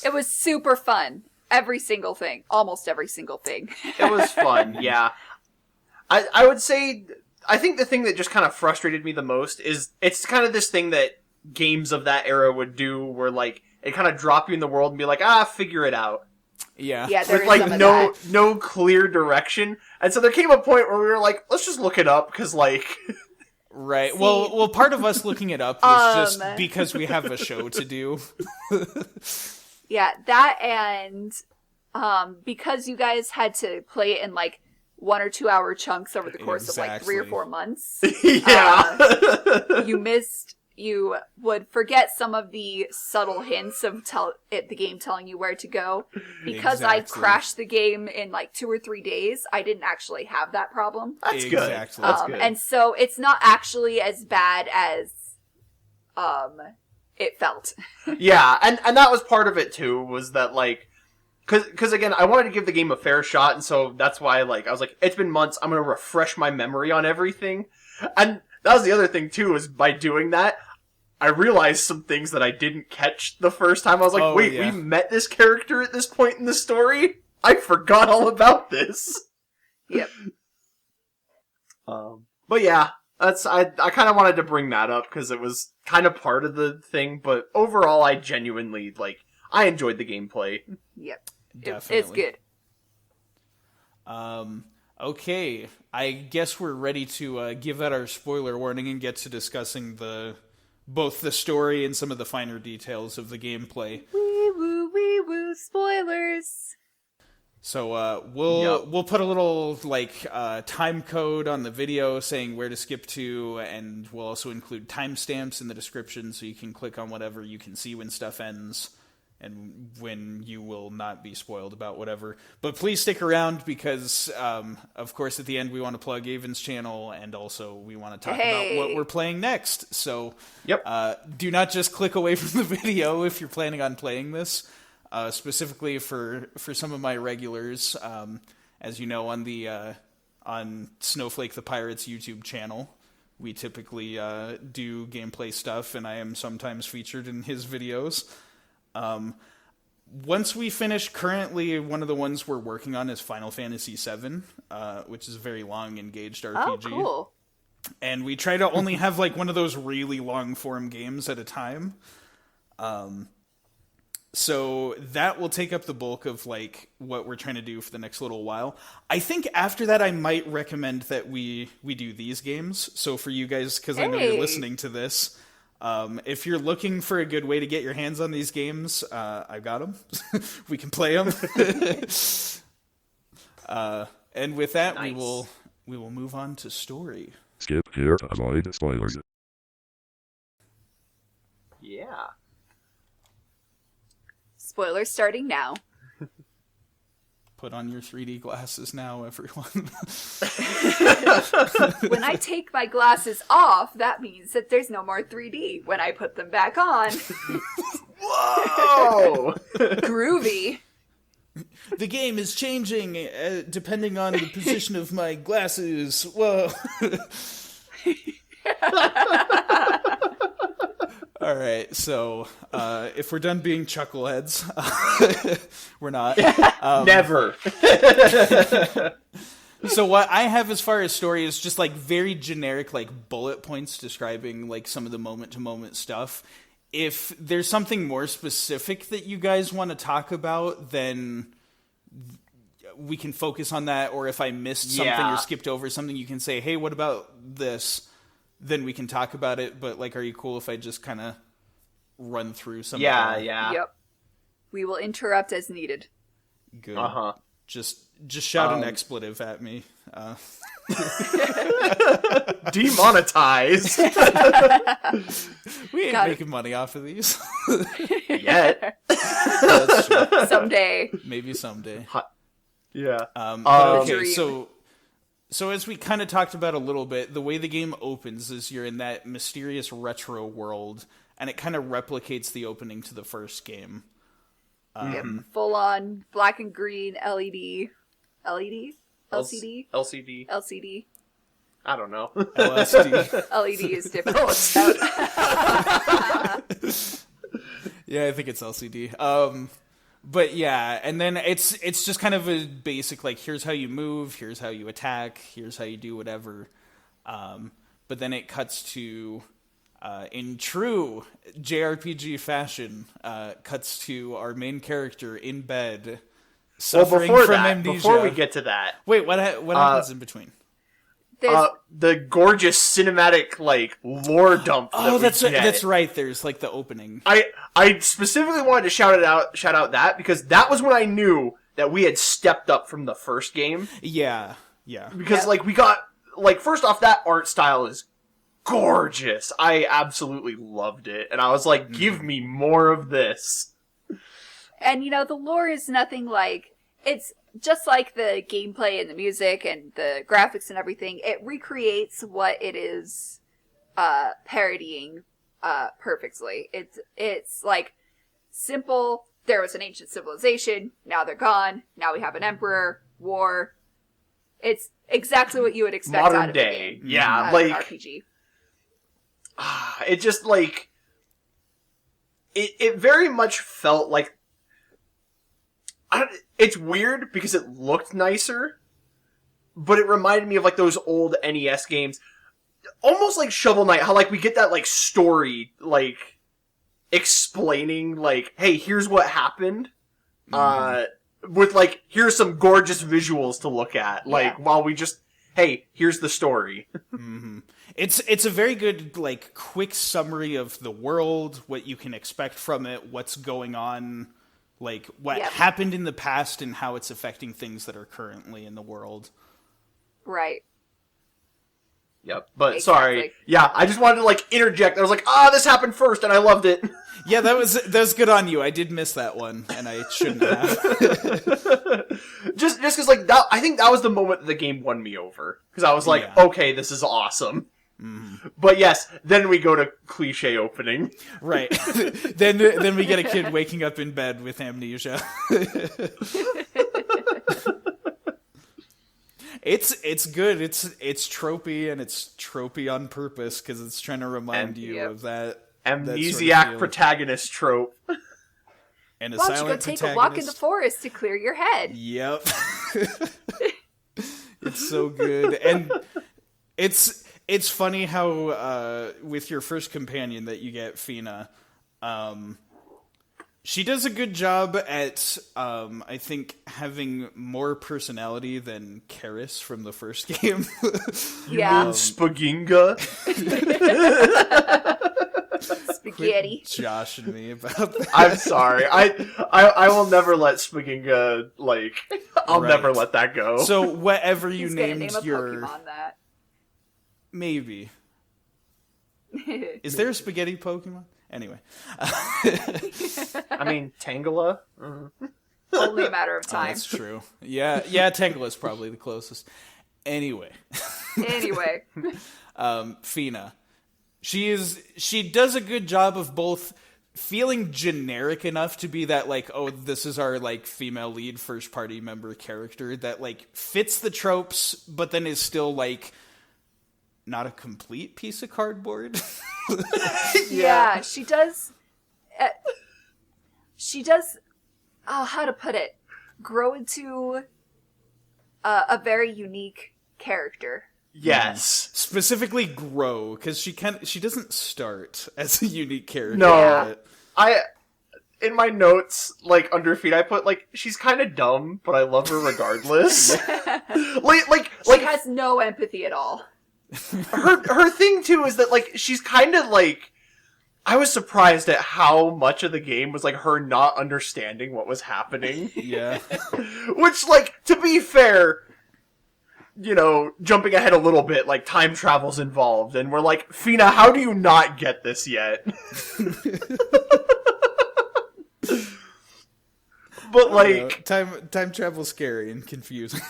it was super fun. Every single thing. Almost every single thing. It was fun, yeah. I would say, I think the thing that just kind of frustrated me the most is it's kind of this thing that games of that era would do where, like, it kind of drop you in the world and be like, figure it out. Yeah. With, like, no clear direction. And so there came a point where we were like, let's just look it up, because, like... Right. Well, part of us looking it up was just because we have a show to do. Yeah, that and because you guys had to play it in, like, 1 or 2 hour chunks over the course of, like, 3 or 4 months. You would forget some of the subtle hints of the game telling you where to go. Because I crashed the game in like 2 or 3 days, I didn't actually have that problem. That's good. That's good. And so it's not actually as bad as it felt. Yeah, and that was part of it too, was that, like, because again, I wanted to give the game a fair shot, and so that's why, like, I was like, it's been months, I'm going to refresh my memory on everything. And that was the other thing too, is by doing that, I realized some things that I didn't catch the first time. I was like, we met this character at this point in the story? I forgot all about this. Yep. But yeah, I kind of wanted to bring that up because it was kind of part of the thing, but overall I genuinely, like, I enjoyed the gameplay. Yep. Definitely. It's good. Okay, I guess we're ready to give that our spoiler warning and get to discussing both the story and some of the finer details of the gameplay. Wee woo, spoilers. So we'll put a little, like, time code on the video saying where to skip to, and we'll also include timestamps in the description so you can click on whatever you can see when stuff ends and when you will not be spoiled about whatever. But please stick around because, of course, at the end we want to plug Avyn's channel, and also we want to talk about what we're playing next. So do not just click away from the video if you're planning on playing this. Specifically for some of my regulars, as you know, on Snowflake the Pirate's YouTube channel, we typically do gameplay stuff, and I am sometimes featured in his videos. Once we finish, currently one of the ones we're working on is Final Fantasy VII, which is a very long engaged RPG. Oh, cool. And we try to only have, like, one of those really long form games at a time. So that will take up the bulk of, like, what we're trying to do for the next little while. I think after that I might recommend that we do these games. So for you guys, because I know you're listening to this, If you're looking for a good way to get your hands on these games, I've got them. We can play them. And with that, Nice. we will move on to story. Skip here to avoid spoilers. Yeah. Spoilers starting now. Put on your 3D glasses now, everyone. When I take my glasses off, that means that there's no more 3D. When I put them back on, Whoa! groovy. The game is changing depending on the position of my glasses. Whoa. All right, so if we're done being chuckleheads, we're not. Never. So what I have as far as story is just like very generic, like bullet points describing like some of the moment-to-moment stuff. If there's something more specific that you guys want to talk about, then we can focus on that. Or if I missed something or skipped over something, you can say, hey, what about this? Then we can talk about it. But like, are you cool if I just kind of run through some of the... Yep. We will interrupt as needed. Good. Uh-huh. Just shout an expletive at me. Demonetized. We ain't making money off of these. Yet. That's true. Someday. Maybe someday. Yeah. Okay, Dream. so as we kind of talked about a little bit, the way the game opens is you're in that mysterious retro world, and it kind of replicates the opening to the first game. Full on black and green LED. LED? LCD? LCD. I don't know. LSD. LED is different. Yeah, I think it's LCD. But yeah, and then it's just kind of a basic, like, here's how you move, here's how you attack, here's how you do whatever. But then it cuts to, in true JRPG fashion, cuts to our main character in bed, suffering from amnesia. Before we get to that... Wait, what happens in between? The gorgeous cinematic, like, lore dump. That's right. There's like the opening. I specifically wanted to shout out that because that was when I knew that we had stepped up from the first game. Yeah. Because like we got first off, that art style is gorgeous. I absolutely loved it, and I was like, give me more of this. And the lore is nothing like, it's just like the gameplay and the music and the graphics and everything. It recreates what it is parodying perfectly. It's like simple. There was an ancient civilization. Now they're gone. Now we have an emperor. War. It's exactly what you would expect Modern out of day. a game. Yeah, Out like of an RPG. It just like it very much felt like it's weird because it looked nicer, but it reminded me of like those old NES games, almost like Shovel Knight. How like we get that like story, like explaining like, hey, here's what happened, with like here's some gorgeous visuals to look at, like while we just, hey, here's the story. It's a very good like quick summary of the world, what you can expect from it, what's going on. Like, what happened in the past and how it's affecting things that are currently in the world. Right. Yep. But sorry. Yeah, I just wanted to like interject. I was like, this happened first and I loved it. Yeah, that was good on you. I did miss that one and I shouldn't have. just cuz like that, I think that was the moment that the game won me over, cuz I was like, okay, this is awesome. But yes, then we go to cliche opening. Right. Then we get a kid waking up in bed with amnesia. It's good. It's tropey, and it's tropey on purpose because it's trying to remind you of that amnesiac that sort of protagonist trope. And why don't you go take a walk in the forest to clear your head? Yep. It's so good, and it's funny how with your first companion that you get, Fina, she does a good job at, I think, having more personality than Karis from the first game. Yeah. Spaginga? Spaghetti. Josh and me about that. I'm sorry. I will never let Spagginga, I'll never let that go. So whatever you He's gonna named name a your... Pokemon that. Maybe. Is there a spaghetti Pokemon? Anyway. I mean, Tangela? Only a matter of Oh, time. that's true. Yeah, Tangela's probably the closest. Anyway. Anyway. Fina. She does a good job of both feeling generic enough to be that, this is our, female lead first party member character that, fits the tropes, but then is still, not a complete piece of cardboard. Yeah, she does. How to put it? Grow into a very unique character. Yes. Specifically grow, because she doesn't start as a unique character. No. But... In my notes, under feet, I put, she's kind of dumb, but I love her regardless. She has no empathy at all. Her thing, too, is that, she's kind of, I was surprised at how much of the game was, her not understanding what was happening. Yeah. Which, to be fair, jumping ahead a little bit, time travel's involved, and we're like, Fina, how do you not get this yet? But, time travel's scary and confusing.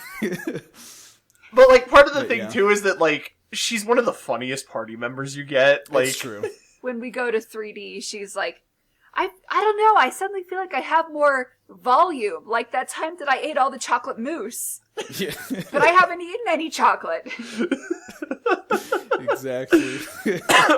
But, part of the But, thing, yeah. too, is that, she's one of the funniest party members you get. That's true. When we go to 3D, she's like, I don't know, I suddenly feel like I have more volume, like that time that I ate all the chocolate mousse. Yeah. But I haven't eaten any chocolate. Exactly.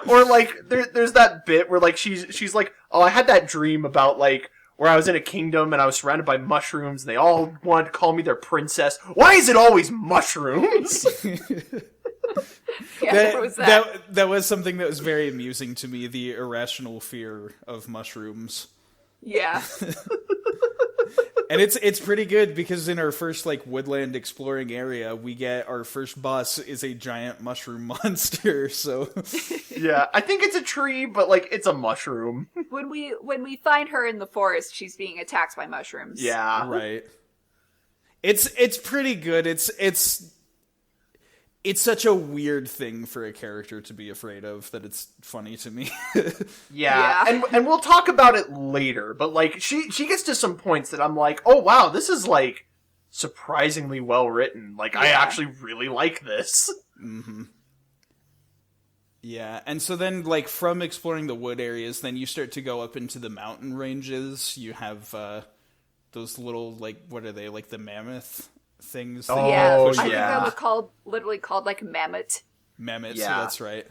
Or, there's that bit where, she's like, oh, I had that dream about, where I was in a kingdom and I was surrounded by mushrooms and they all wanted to call me their princess. Why is it always mushrooms? Yeah, there was that. That was something that was very amusing to me, the irrational fear of mushrooms. Yeah. And it's pretty good because in our first woodland exploring area, we get our first boss is a giant mushroom monster. So Yeah, I think it's a tree, but it's a mushroom. When we find her in the forest, she's being attacked by mushrooms. Yeah, right. It's pretty good. It's such a weird thing for a character to be afraid of that it's funny to me. Yeah. And we'll talk about it later, but she gets to some points that I'm like, oh wow, this is surprisingly well written. I actually really like this. Mm-hmm. Yeah, and so then from exploring the wood areas, then you start to go up into the mountain ranges. You have those little what are they, the mammoth things? Oh, Yeah, I yeah. think that was literally called mammoth. Mammoths, Yeah. that's right.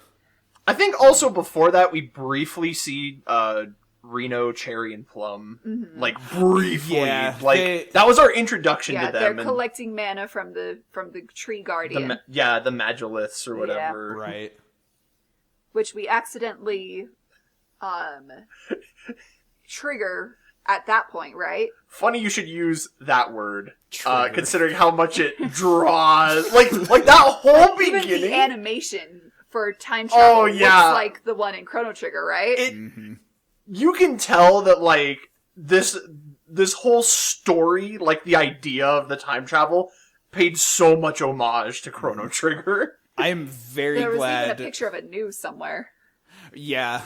I think also before that we briefly see Reno, Cherry, and Plum. Mm-hmm. Briefly. Yeah, that was our introduction Yeah, to them. they're and collecting mana from the tree guardian, the Magiliths or whatever. Right. which we accidentally trigger at that point, right? Funny you should use that word, Trigger. considering how much it draws. Like that whole Even beginning. the animation for time travel Oh, yeah. looks like the one in Chrono Trigger, right? Mm-hmm. You can tell that this whole story, the idea of the time travel, paid so much homage to Chrono Trigger. I am very there was glad. even a picture of it new somewhere. Yeah.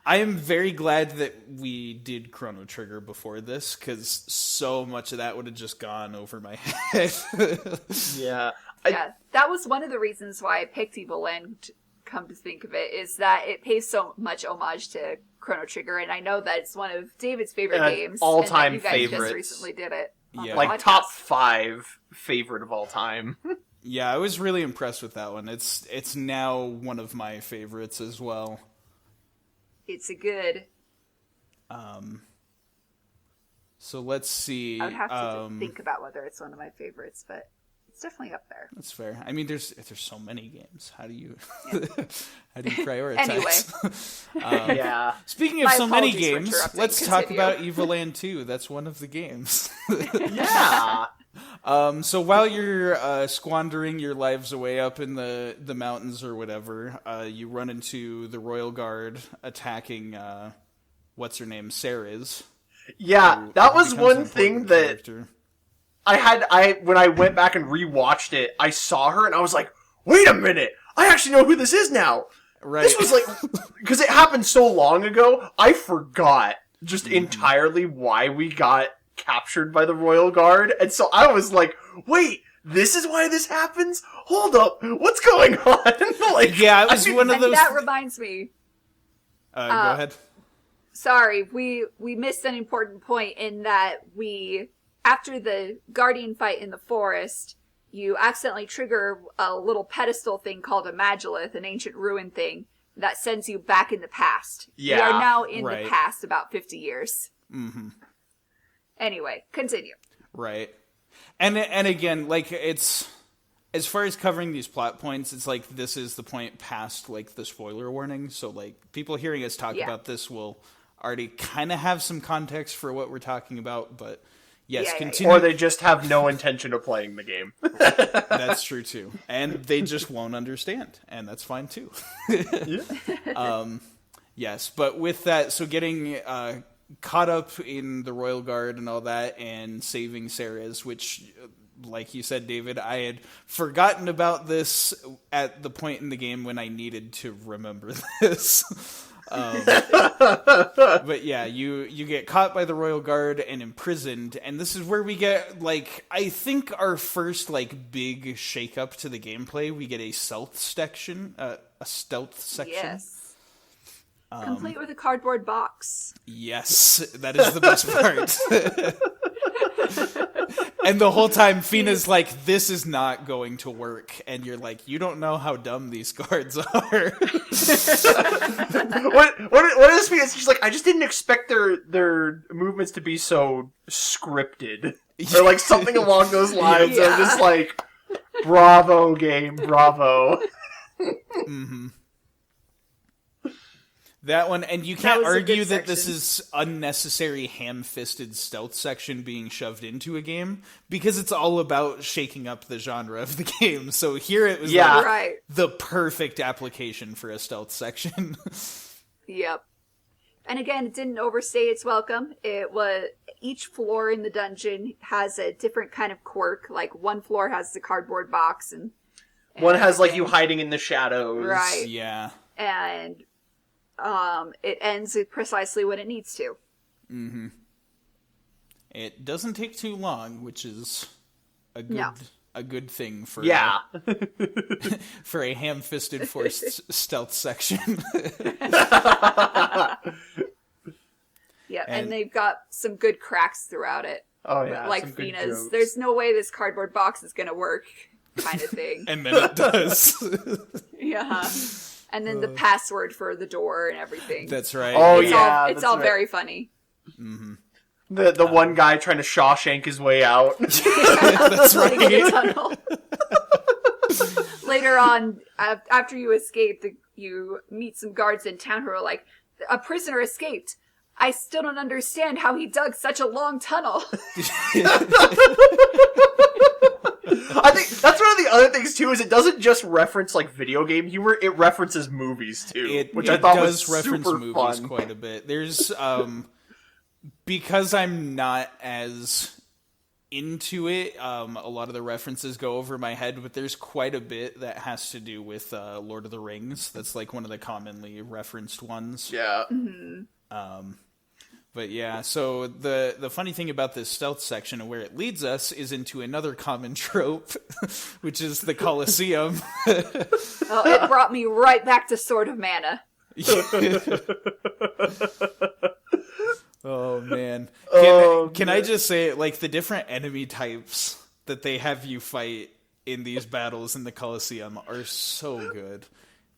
I am very glad that we did Chrono Trigger before this, because so much of that would have just gone over my head. Yeah. Yeah, that was one of the reasons why I picked Evoland, come to think of it, is that it pays so much homage to Chrono Trigger, and I know that it's one of David's favorite games. all-time and that you guys favorites. just recently did it. On Yeah. the podcast. Top 5 favorite of all time. Yeah, I was really impressed with that one. It's now one of my favorites as well. It's a good... So let's see. I would have to think about whether it's one of my favorites, but It's definitely up there. That's fair. I mean, there's so many games. How do you how do you prioritize? Anyway. Yeah. Speaking of My so many apologies for games, interrupting. let's talk Continue. about Evoland 2. That's one of the games. Yeah. So while you're squandering your lives away up in the mountains or whatever, you run into the Royal Guard attacking what's her name, Ceres. Yeah, that was becomes an one thing important that character. when I went back and rewatched it, I saw her and I was like, wait a minute, I actually know who this is now. Right. This was like, because it happened so long ago, I forgot just entirely why we got captured by the Royal Guard, and so I was like, wait, this is why this happens? Hold up, what's going on? Like, Yeah, it was one of And those. that reminds me. Go ahead. Sorry, we missed an important point in that after the Guardian fight in the forest, you accidentally trigger a little pedestal thing called a Magilith, an ancient ruin thing, that sends you back in the past. Yeah, we are now in right. the past about 50 years. Mm-hmm. Anyway, continue. Right. And again, like, it's, as far as covering these plot points, it's like this is the point past, like, the spoiler warning. So, like, people hearing us talk about this will already kind of have some context for what we're talking about, but yes, continue. Or they just have no intention of playing the game. That's true, too. And they just won't understand, and that's fine, too. Yes, but with that, so getting caught up in the Royal Guard and all that, and saving Ceres, which, like you said, David, I had forgotten about this at the point in the game when I needed to remember this. But yeah, you get caught by the Royal Guard and imprisoned, and this is where we get, like, I think our first, like, big shake-up to the gameplay. We get a stealth section. Yes. Complete with a cardboard box. Yes, that is the best part. And the whole time, Fina's like, this is not going to work. And you're like, you don't know how dumb these guards are. What is Fina? She's like, I just didn't expect their movements to be so scripted. Or like something along those lines. Yeah. I'm just like, bravo, game, bravo. Mm-hmm. That one, and you That can't was a argue good that this section. is unnecessary ham-fisted stealth section being shoved into a game, because it's all about shaking up the genre of the game. So here it was like Right. the perfect application for a stealth section. Yep. And again, it didn't overstay its welcome. It was each floor in the dungeon has a different kind of quirk. Like one floor has the cardboard box, and One has like you hiding in the shadows. Right. Yeah. and it ends precisely when it needs to. Mm-hmm. It doesn't take too long, which is a good thing for for a ham-fisted forced stealth section. Yeah, and they've got some good cracks throughout it. Oh yeah, Like some good Fina's, jokes. there's no way this cardboard box is gonna work, kind of thing. And then it does. Yeah. And then the password for the door and everything. That's right. Oh It's yeah, all, it's that's all right. very funny. Mm-hmm. The one guy trying to Shawshank his way out. That's Like in a right. tunnel. Later on, after you escape, you meet some guards in town who are like, a prisoner escaped. I still don't understand how he dug such a long tunnel. I think that's one of the other things too. Is it doesn't just reference like video game humor; it references movies too, which I thought was reference super movies fun. quite a bit. There's because I'm not as into it, a lot of the references go over my head, but there's quite a bit that has to do with Lord of the Rings. That's like one of the commonly referenced ones. Yeah. But yeah, so the funny thing about this stealth section and where it leads us is into another common trope, which is the Colosseum. Oh, it brought me right back to Sword of Mana. Oh man. Oh, Can I just say, like, the different enemy types that they have you fight in these battles in the Colosseum are so good.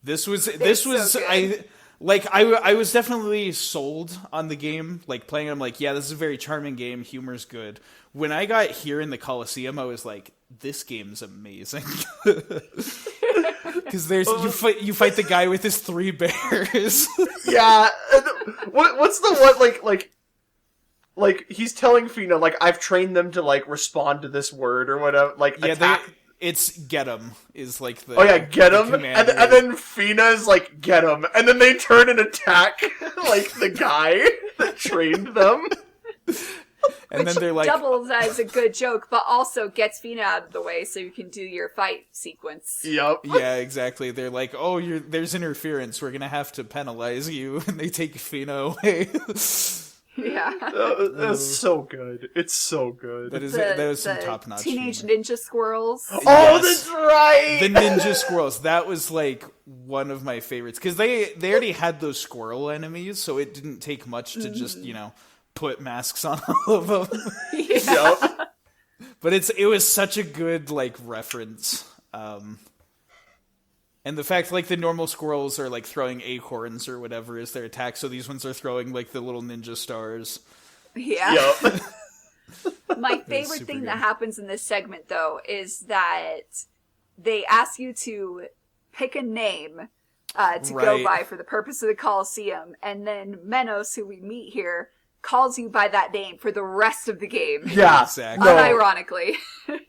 This was so good. Like, I was definitely sold on the game. Like, playing it, I'm like, yeah, this is a very charming game. Humor's good. When I got here in the Coliseum, I was like, this game's amazing. Because you fight the guy with his 3 bears. Yeah. What's the one, like, he's telling Fina, like, I've trained them to, like, respond to this word or whatever. Like, yeah, attack. It's get 'em is like the get 'em, and then Fina's like get 'em, and then they turn and attack like the guy that trained them. And then they're like doubles as a good joke, but also gets Fina out of the way so you can do your fight sequence. Yep. Yeah, exactly. They're like, oh, there's interference. We're gonna have to penalize you, and they take Fina away. Yeah. That's so good. It's so good. That is some top-notch Teenage humor. Ninja Squirrels. Oh, Yes. that's right! The Ninja Squirrels. That was, like, one of my favorites. Because they already had those squirrel enemies, so it didn't take much to just, put masks on all of them. Yeah. Yep. But it was such a good, like, reference. And the fact, like, the normal squirrels are, like, throwing acorns or whatever as their attack, so these ones are throwing, like, the little ninja stars. Yeah. Yep. My favorite super thing good. that happens in this segment, though, is that they ask you to pick a name to go Right. by for the purpose of the Coliseum, and then Menos, who we meet here, calls you by that name for the rest of the game. Yeah. Exactly. No. Unironically.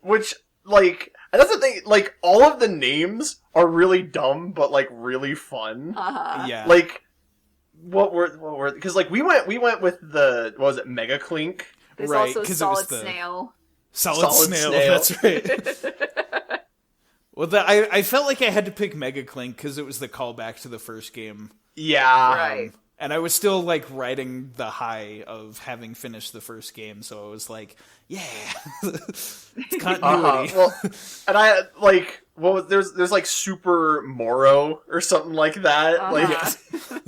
Which, like, and that's the thing, like, all of the names are really dumb, but, like, really fun. Uh-huh. Yeah. Like, what were, because, like, we went with the, what was it, Mega Clink? There's Right, also 'cause it was Solid the- Snail. Solid snail, that's right. Well, I felt like I had to pick Mega Clink because it was the callback to the first game. Yeah. Right. And I was still, like, riding the high of having finished the first game, so I was like, yeah, it's continuity. Well, and I, like, there's like Super Moro or something like that. Uh-huh. Like,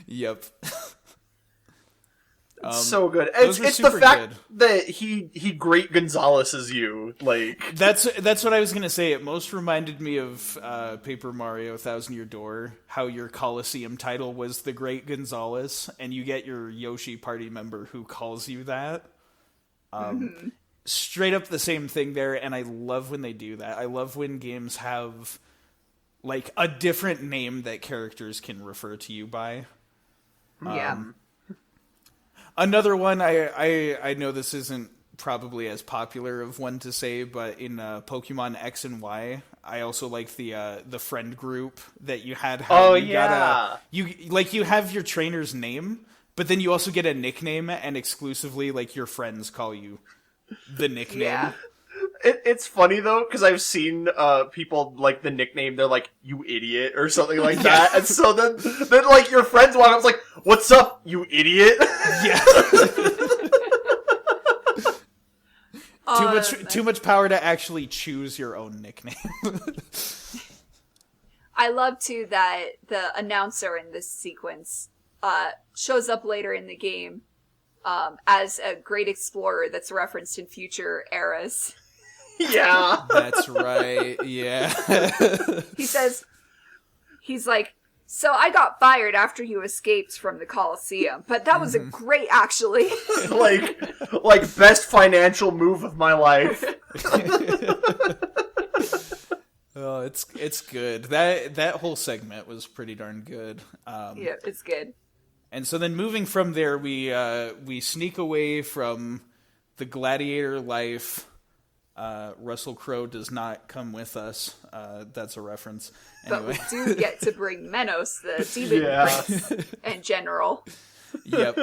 Yep. so good. those It's were it's the super fact good. that he Great Gonzalez you. Like, That's what I was gonna say. It most reminded me of Paper Mario: Thousand Year Door. How your Coliseum title was the Great Gonzalez, and you get your Yoshi party member who calls you that. Straight up the same thing there, and I love when they do that. I love when games have like a different name that characters can refer to you by. Yeah. Another one, I know this isn't probably as popular of one to say, but in Pokemon X and Y, I also like the friend group that you had. How you have your trainer's name, but then you also get a nickname, and exclusively like your friends call you the nickname. Yeah. it's funny though because I've seen people like the nickname. They're like, "You idiot" or something like that, and so then like your friends walk up, like, "What's up, you idiot?" Yeah. Too much power to actually choose your own nickname. I love too that the announcer in this sequence shows up later in the game as a great explorer that's referenced in future eras. Yeah. That's right. Yeah. He says, he's like, "So I got fired after you escaped from the Coliseum, but that was a great, actually." like best financial move of my life. Oh, it's good. That whole segment was pretty darn good. Yeah, it's good. And so then moving from there, we sneak away from the gladiator life. Russell Crowe does not come with us. That's a reference. Anyway. But we do get to bring Menos, the demon prince and general. Yep.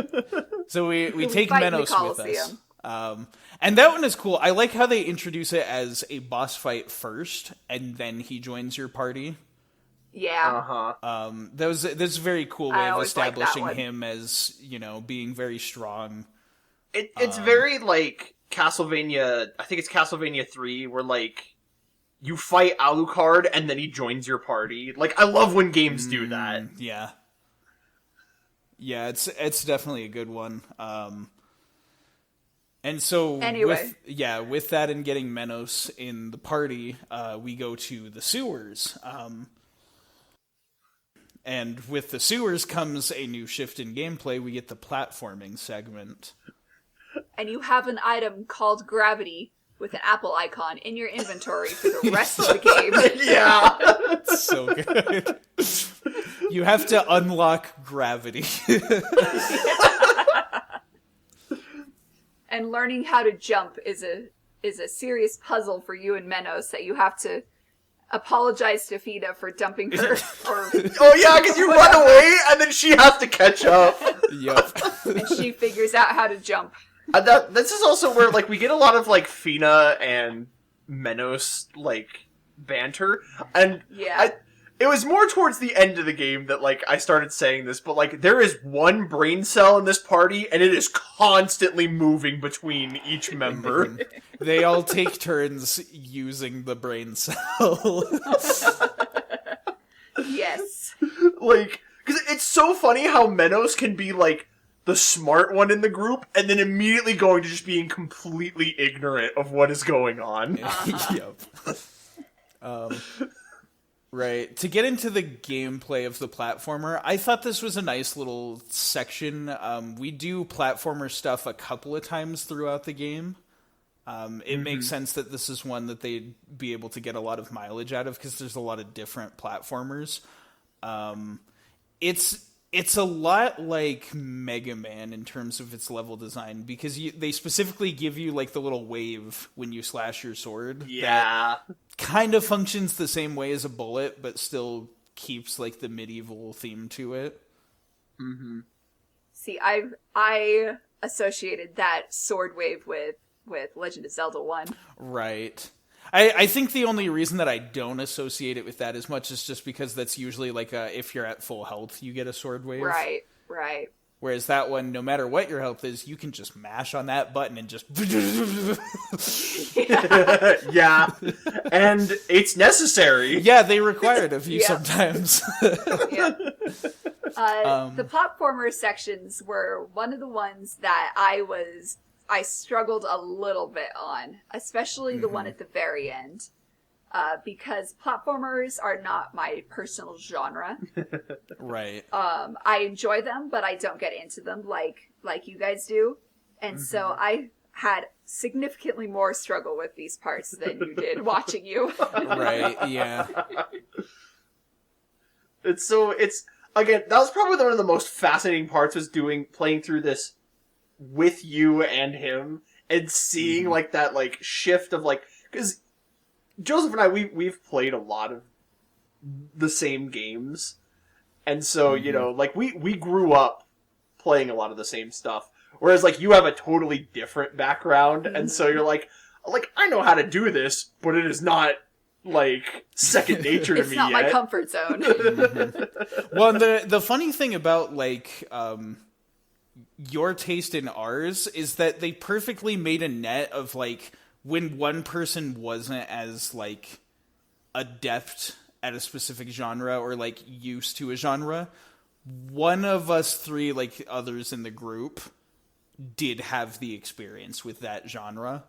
So we take fight in the Menos with us. And that one is cool. I like how they introduce it as a boss fight first, and then he joins your party. Yeah. That was a very cool way of always liked that establishing one. him as, being very strong. It's very like Castlevania. I think it's Castlevania 3, where like you fight Alucard and then he joins your party. Like, I love when games do that. Yeah. Yeah, it's definitely a good one. And so Anyway. with that and getting Menos in the party, we go to the sewers. And with the sewers comes a new shift in gameplay. We get the platforming segment. And you have an item called Gravity with an apple icon in your inventory for the rest of the game. Yeah. It's so good. You have to unlock Gravity. And learning how to jump is a serious puzzle for you and Menos that you have to apologize to Fida for dumping her. Or Oh yeah, because you run away and then she has to catch up. Yep. and she figures out how to jump. This is also where like we get a lot of like Fina and Menos like banter, and Yeah. it was more towards the end of the game that like I started saying this, but like there is one brain cell in this party, and it is constantly moving between each member. They all take turns using the brain cell. Yes. Like, because it's so funny how Menos can be like the smart one in the group, and then immediately going to just being completely ignorant of what is going on. Yep. Right. To get into the gameplay of the platformer, I thought this was a nice little section. We do platformer stuff a couple of times throughout the game. It makes sense that this is one that they'd be able to get a lot of mileage out of because there's a lot of different platformers. It's a lot like Mega Man in terms of its level design because they specifically give you like the little wave when you slash your sword. Yeah. That kind of functions the same way as a bullet, but still keeps like the medieval theme to it. Mm-hmm. See, I associated that sword wave with Legend of Zelda 1. Right. I think the only reason that I don't associate it with that as much is just because that's usually like if you're at full health, you get a sword wave. Right. Whereas that one, no matter what your health is, you can just mash on that button and just... Yeah. And it's necessary. Yeah, they require it of you Yeah. sometimes. Yeah. The platformer sections were one of the ones that I struggled a little bit on, especially the one at the very end, because platformers are not my personal genre. Right. I enjoy them, but I don't get into them like you guys do, and so I had significantly more struggle with these parts than you did watching you. Right, yeah. It's again, that was probably one of the most fascinating parts was playing through this with you and him and seeing like that like shift of like, because Joseph and I we've played a lot of the same games, and so you know like we grew up playing a lot of the same stuff, whereas like you have a totally different background, and so you're like I know how to do this, but it is not like second nature to It's me not yet. my comfort zone. Well, the funny thing about like your taste in ours is that they perfectly made a net of like when one person wasn't as like adept at a specific genre or like used to a genre, one of us three, like others in the group, did have the experience with that genre.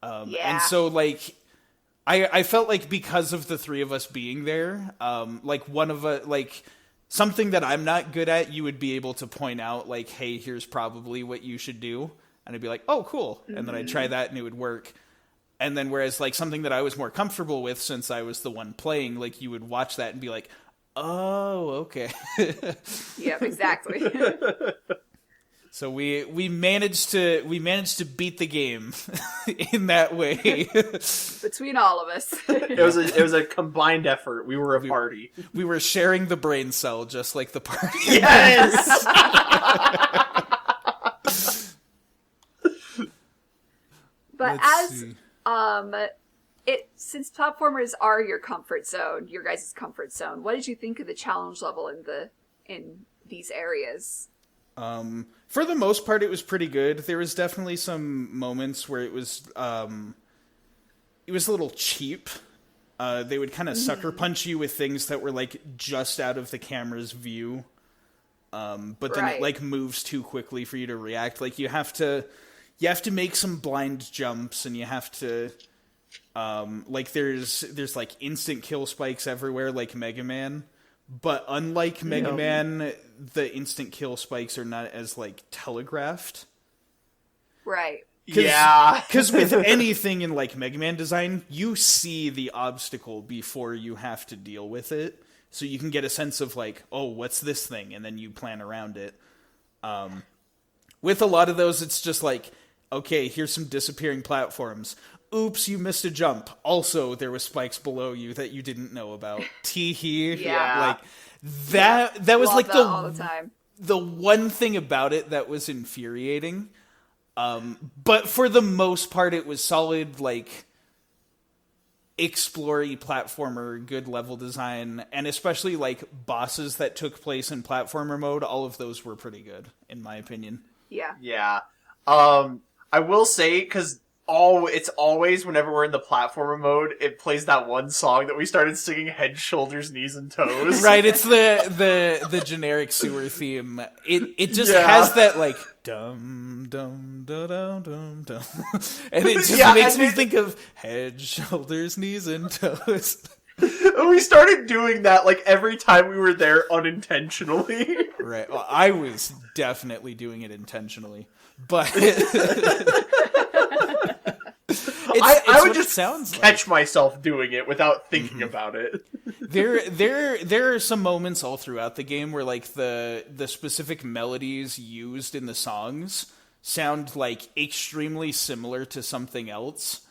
And so like I felt like because of the three of us being there, like one of us, like something that I'm not good at, you would be able to point out, like, hey, here's probably what you should do. And I'd be like, oh, cool. And then I'd try that and it would work. And then whereas, like, something that I was more comfortable with since I was the one playing, like, you would watch that and be like, oh, okay. Yep, exactly. So we managed to beat the game in that way. Between all of us. It was a combined effort. We were a party. We were sharing the brain cell just like the party. Yes. But since platformers are your comfort zone, your guys' comfort zone, what did you think of the challenge level in these areas? For the most part, it was pretty good. There was definitely some moments where it was a little cheap. They would kind of sucker punch you with things that were like just out of the camera's view. But then it like moves too quickly for you to react. Like you have to make some blind jumps, and you have to like there's like instant kill spikes everywhere, like Mega Man. But unlike Mega Man, the instant kill spikes are not as, like, telegraphed. Right. Because with anything in, like, Mega Man design, you see the obstacle before you have to deal with it. So you can get a sense of, like, oh, what's this thing? And then you plan around it. With a lot of those, it's just like, okay, here's some disappearing platforms. Oops, you missed a jump. Also, there was spikes below you that you didn't know about. Tee-hee. Yeah. Like, that was, like, all the time. The one thing about it that was infuriating. But for the most part, it was solid, like, explore-y platformer, good level design, and especially, like, bosses that took place in platformer mode, all of those were pretty good, in my opinion. Yeah. Yeah. I will say, because it's always, whenever we're in the platformer mode, it plays that one song that we started singing, Head, Shoulders, Knees, and Toes. Right, it's the generic sewer theme. It just has that, like, dum dum da dum dum dum, and it just makes me think of head, shoulders, knees, and toes. We started doing that, like, every time we were there unintentionally. Right, well, I was definitely doing it intentionally, but I would just sounds catch myself doing it without thinking about it. There are some moments all throughout the game where, like, the specific melodies used in the songs sound, like, extremely similar to something else.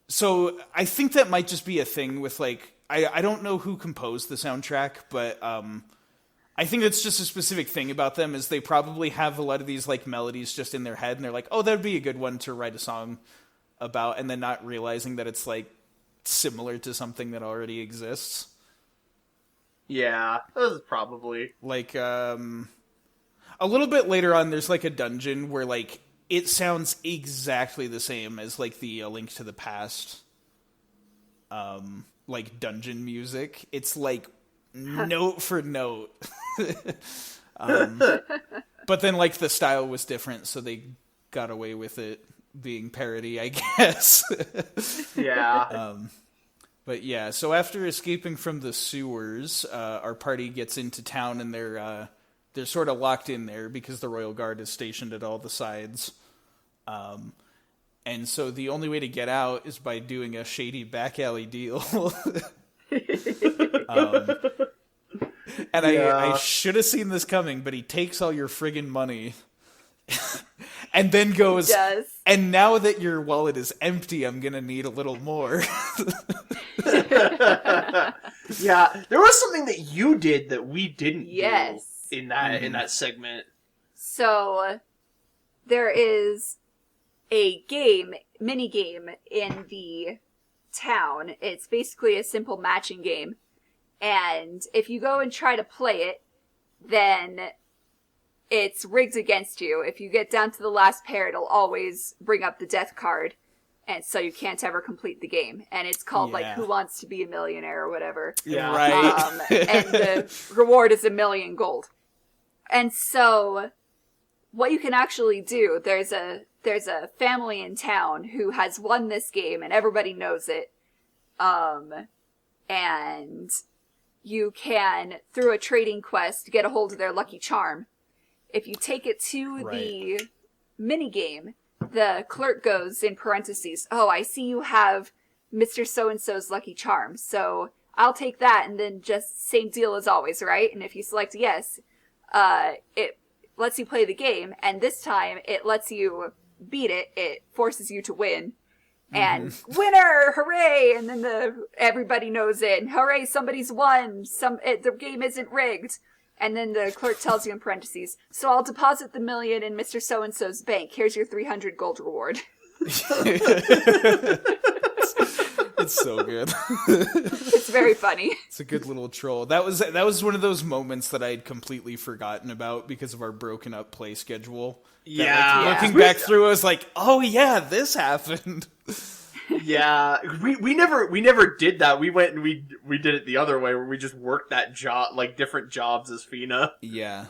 So I think that might just be a thing with, like, I don't know who composed the soundtrack, but I think it's just a specific thing about them is they probably have a lot of these, like, melodies just in their head, and they're like, oh, that would be a good one to write a song about, and then not realizing that it's, like, similar to something that already exists. Yeah, that was probably. Like, a little bit later on, there's, like, a dungeon where, like, it sounds exactly the same as, like, the Link to the Past, like, dungeon music. It's, like, note for note. But then, like, the style was different, so they got away with it being parody, I guess. Yeah. But yeah, so after escaping from the sewers, our party gets into town, and they're sort of locked in there because the Royal Guard is stationed at all the sides. And so the only way to get out is by doing a shady back alley deal. I should have seen this coming, but he takes all your friggin' money and then goes, and now that your wallet is empty, I'm gonna need a little more. Yeah, there was something that you did that we didn't do in that segment. So there is a mini game in the town. It's basically a simple matching game. And if you go and try to play it, then it's rigged against you. If you get down to the last pair, it'll always bring up the death card. And so you can't ever complete the game. And it's called, like, Who Wants to Be a Millionaire or whatever. Yeah. Right. And the reward is 1 million gold. And so what you can actually do, there's a family in town who has won this game and everybody knows it. And you can, through a trading quest, get a hold of their lucky charm. If you take it to the minigame, the clerk goes in parentheses, oh, I see you have Mr. So-and-so's lucky charm, so I'll take that, and then just same deal as always, right? And if you select yes, it lets you play the game, and this time it lets you beat it. It forces you to win. And winner, hooray! And then everybody knows it. And hooray, somebody's won. The game isn't rigged. And then the clerk tells you in parentheses, so I'll deposit the 1 million in Mr. So-and-so's bank. Here's your 300 gold reward. It's so good. It's very funny. It's a good little troll. That was one of those moments that I had completely forgotten about because of our broken up play schedule. Yeah. Looking back through, I was like, oh yeah, this happened. Yeah, we never did that. We went and we did it the other way, where we just worked that job, like different jobs as Fina. Yeah.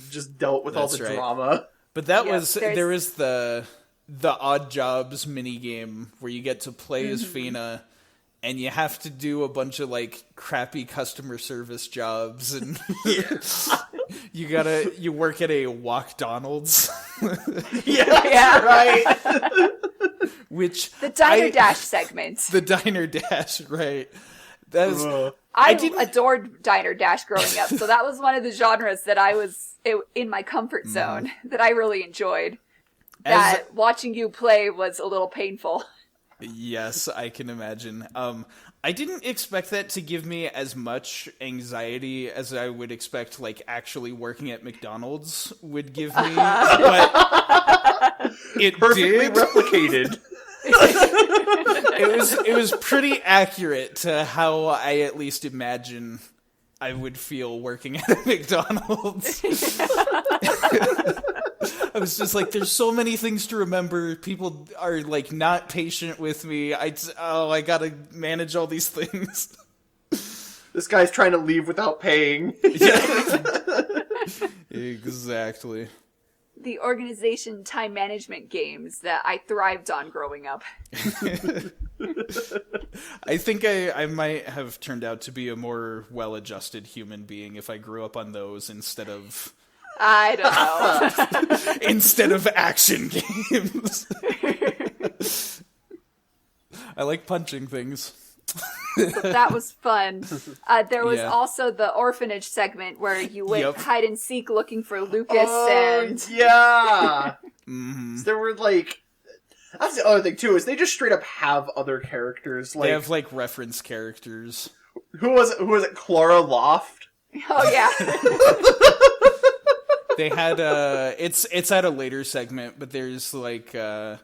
Just dealt with all the drama. But that there was the odd jobs mini game where you get to play as Fina, and you have to do a bunch of like crappy customer service jobs, and you work at a Walkdonald's. Yeah, right. Which the Diner Dash segment. The Diner Dash, right? That was. I adored Diner Dash growing up, so that was one of the genres that I was in my comfort zone that I really enjoyed. That watching you play was a little painful. Yes, I can imagine. I didn't expect that to give me as much anxiety as I would expect, like, actually working at McDonald's would give me, but it Perfectly did. replicated. It was pretty accurate to how I at least imagine I would feel working at a McDonald's. I was just like, there's so many things to remember. People are like not patient with me. I gotta manage all these things. This guy's trying to leave without paying. Yeah. Exactly. The organization time management games that I thrived on growing up. I think I might have turned out to be a more well-adjusted human being if I grew up on those instead of... I don't know. Instead of action games. I like punching things. That was fun. There was also the orphanage segment where you went hide and seek looking for Lucas and... yeah! So there were, like... That's the other thing, too, is they just straight up have other characters. Like, they have, like, reference characters. Who was it? Clara Loft? Oh, yeah. They had, it's at a later segment, but there's like a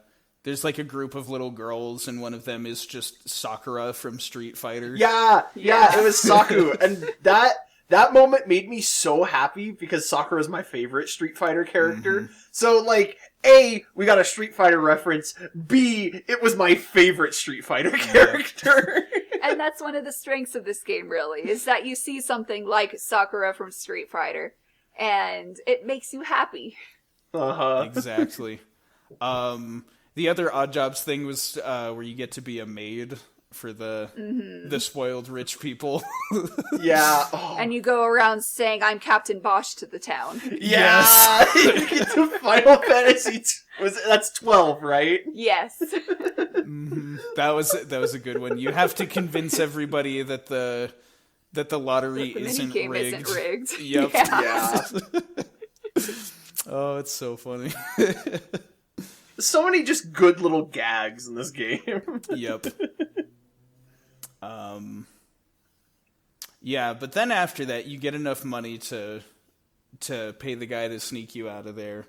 group of little girls, and one of them is just Sakura from Street Fighter. Yeah, it was Saku, and that moment made me so happy because Sakura is my favorite Street Fighter character. Mm-hmm. So, like, A, we got a Street Fighter reference, B, it was my favorite Street Fighter character. And that's one of the strengths of this game, really, is that you see something like Sakura from Street Fighter, and it makes you happy. Uh-huh. Exactly. The other Odd Jobs thing was where you get to be a maid for the spoiled rich people. Yeah. Oh. And you go around saying, I'm Captain Bosch to the town. Yes! You get to Final Fantasy... That's 12, right? Yes. Mm-hmm. That was a good one. You have to convince everybody that the lottery isn't rigged. Yep. Yeah. Oh, it's so funny. So many just good little gags in this game. Yep. Yeah, but then after that, you get enough money to pay the guy to sneak you out of there.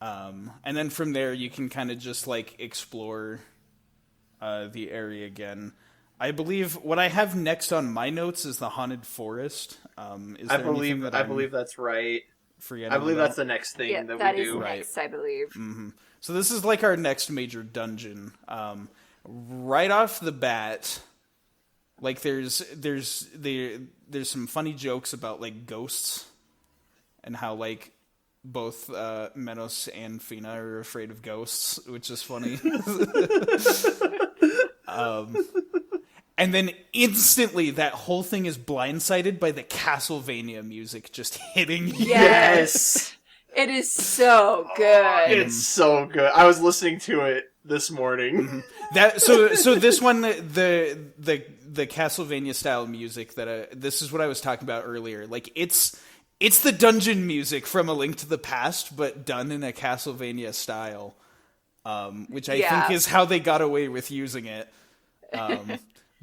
And then from there, you can kind of just, like, explore the area again. I believe what I have next on my notes is the Haunted Forest. I believe that's right. I believe that's the next thing that we do. That is next, I believe. Mm-hmm. So this is like our next major dungeon. Right off the bat, like there's some funny jokes about like ghosts and how like both Menos and Fina are afraid of ghosts, which is funny. And then instantly that whole thing is blindsided by the Castlevania music just hitting you. Yes! It is so good. It's so good. I was listening to it this morning. Mm-hmm. So this one, the Castlevania style music this is what I was talking about earlier. Like it's the dungeon music from A Link to the Past, but done in a Castlevania style, which I think is how they got away with using it.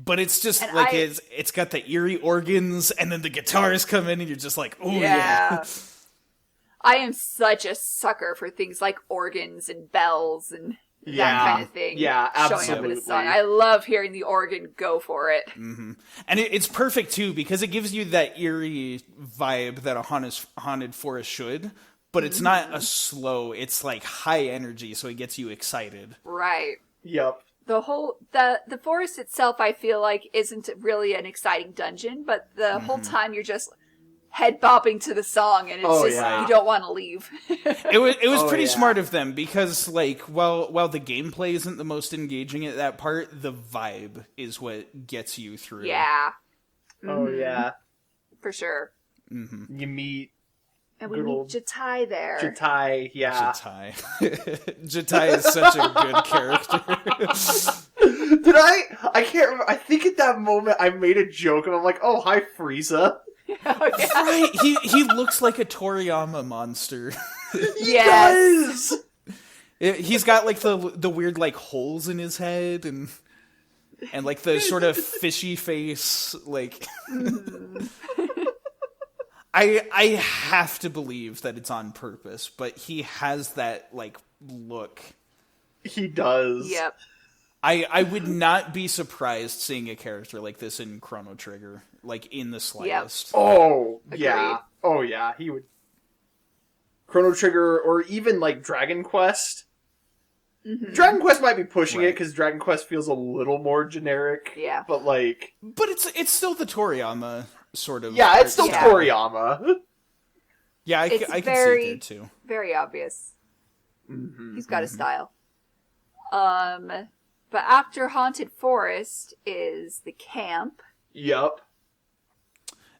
But it's just it's got the eerie organs, and then the guitars come in, and you're just like, oh yeah. I am such a sucker for things like organs and bells and that kind of thing. Yeah, absolutely. Showing up in a song. I love hearing the organ go for it. Mm-hmm. And it's perfect too because it gives you that eerie vibe that a haunted forest should, but it's not a slow. It's like high energy, so it gets you excited. Right. Yep. The forest itself, I feel like, isn't really an exciting dungeon, but the whole time you're just head bopping to the song, and it's you don't want to leave. It was pretty smart of them, because like while the gameplay isn't the most engaging at that part, the vibe is what gets you through. Yeah. Oh yeah, for sure. Mm-hmm. You meet. And we meet Jatai there. Jatai, yeah. Jatai. Jatai is such a good character. Did I can't remember. I think at that moment I made a joke and I'm like, oh, hi, Frieza. Oh, yeah. Right, he looks like a Toriyama monster. Yes. He's got like the weird like holes in his head and like the sort of fishy face, like... I have to believe that it's on purpose, but he has that, like, look. He does. Yep. I would not be surprised seeing a character like this in Chrono Trigger, like, in the slightest. Yep. Oh, Agreed. yeah. Oh, yeah, he would... Chrono Trigger, or even, like, Dragon Quest. Mm-hmm. Dragon Quest might be pushing it, because Dragon Quest feels a little more generic. Yeah. But, like... But it's still the Toriyama... sort of. Yeah, it's still Toriyama. Yeah, I can see it there too. Very obvious. Mm-hmm, He's got a style. But after Haunted Forest is the camp. Yup.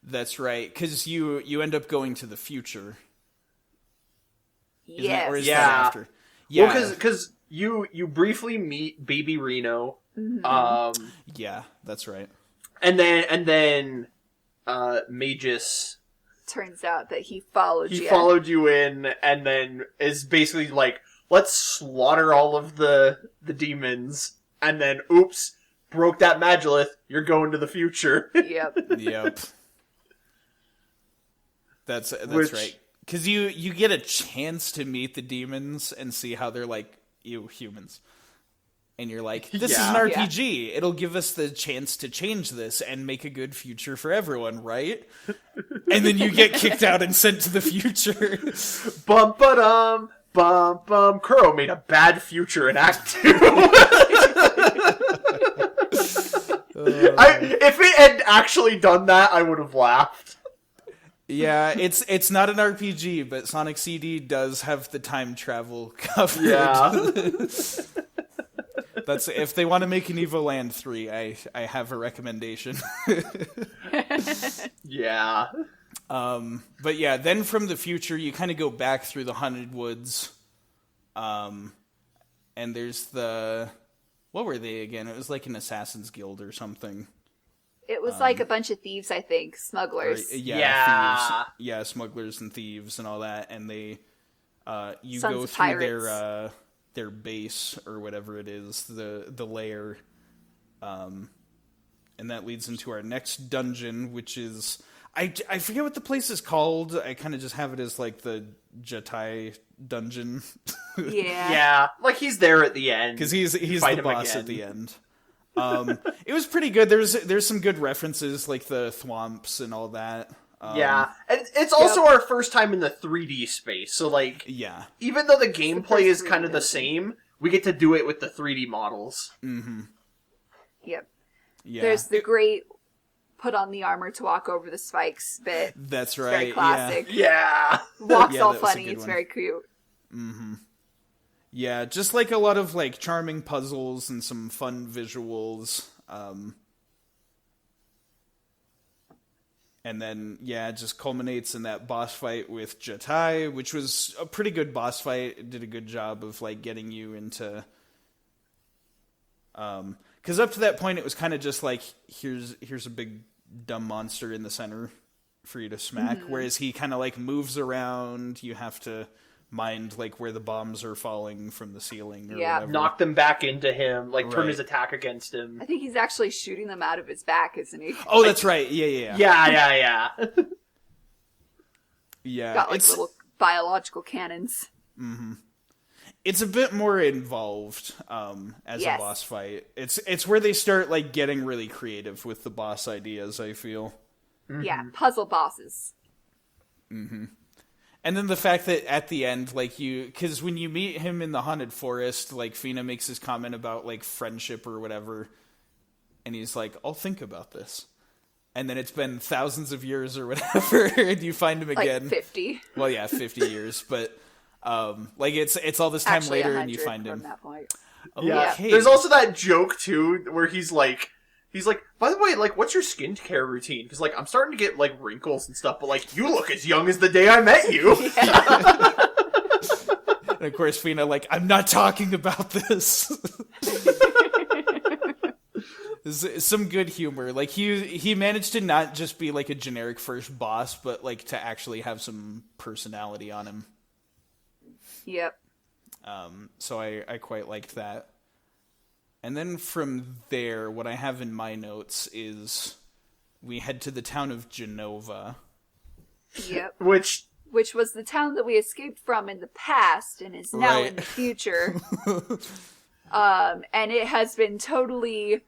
That's right, because you end up going to the future. Yes. Or is that after? Yeah. Well, because you briefly meet Baby Reno. Mm-hmm. Yeah, that's right. And then Magus, turns out that he followed you. He followed you in, and then is basically like, let's slaughter all of the demons, and then, oops, broke that Magilith, you're going to the future. Yep. That's right. Because you get a chance to meet the demons and see how they're like, you humans. And you're like, this is an RPG. Yeah. It'll give us the chance to change this and make a good future for everyone, right? And then you get kicked out and sent to the future. Bum-ba-dum, bum-bum. Kuro made a bad future in Act 2. If it had actually done that, I would have laughed. Yeah, it's not an RPG, but Sonic CD does have the time travel covered. Yeah. That's if they want to make an Evoland 3, I have a recommendation. Yeah. But yeah, then from the future you kind of go back through the Haunted Woods. And there's what were they again? It was like an Assassin's Guild or something. It was like a bunch of thieves, I think, smugglers. Thieves. Yeah, smugglers and thieves and all that, and they you Sons go of through pirates. their base or whatever it is, the lair, and that leads into our next dungeon, which is I forget what the place is called. I kind of just have it as like the Jatai dungeon. Yeah, like he's there at the end because he's the boss at the end. It was pretty good. There's some good references like the thwomps and all that. Yeah, and it's also our first time in the 3D space, so like, even though the gameplay is kind of the same, we get to do it with the 3D models. Mm-hmm. Yep. Yeah. There's the great put on the armor to walk over the spikes bit. That's right. Very classic. Yeah. Walks all funny. It's very cute. Mm-hmm. Yeah, just like a lot of like charming puzzles and some fun visuals. And then, it just culminates in that boss fight with Jatai, which was a pretty good boss fight. It did a good job of, like, getting you into... Because up to that point, it was kind of just like, here's a big dumb monster in the center for you to smack. Mm-hmm. Whereas he kind of, like, moves around. You have to mind, like, where the bombs are falling from the ceiling or whatever. Knock them back into him, like, turn his attack against him. I think he's actually shooting them out of his back, isn't he? Oh, that's right. Yeah. Yeah. Yeah. Got, like, little biological cannons. Mm-hmm. It's a bit more involved as a boss fight. It's where they start, like, getting really creative with the boss ideas, I feel. Mm-hmm. Yeah, puzzle bosses. Mm-hmm. And then the fact that at the end, like, because when you meet him in the Haunted Forest, like, Fina makes his comment about, like, friendship or whatever, and he's like, I'll think about this. and then it's been thousands of years or whatever, and you find him again. 50. Well, yeah, 50 years, but like it's all this time Actually, later, and you find from him. that point. Yeah. Okay. There's also that joke too where he's like, by the way, like, what's your skincare routine? Because, like, I'm starting to get, like, wrinkles and stuff, but, like, you look as young as the day I met you. And of course, Fina, like, I'm not talking about this. Some good humor. Like, he managed to not just be, like, a generic first boss, but, like, to actually have some personality on him. Yep. So I quite liked that. And then from there, what I have in my notes is we head to the town of Genova. Yep. Which was the town that we escaped from in the past and is now in the future. And it has been totally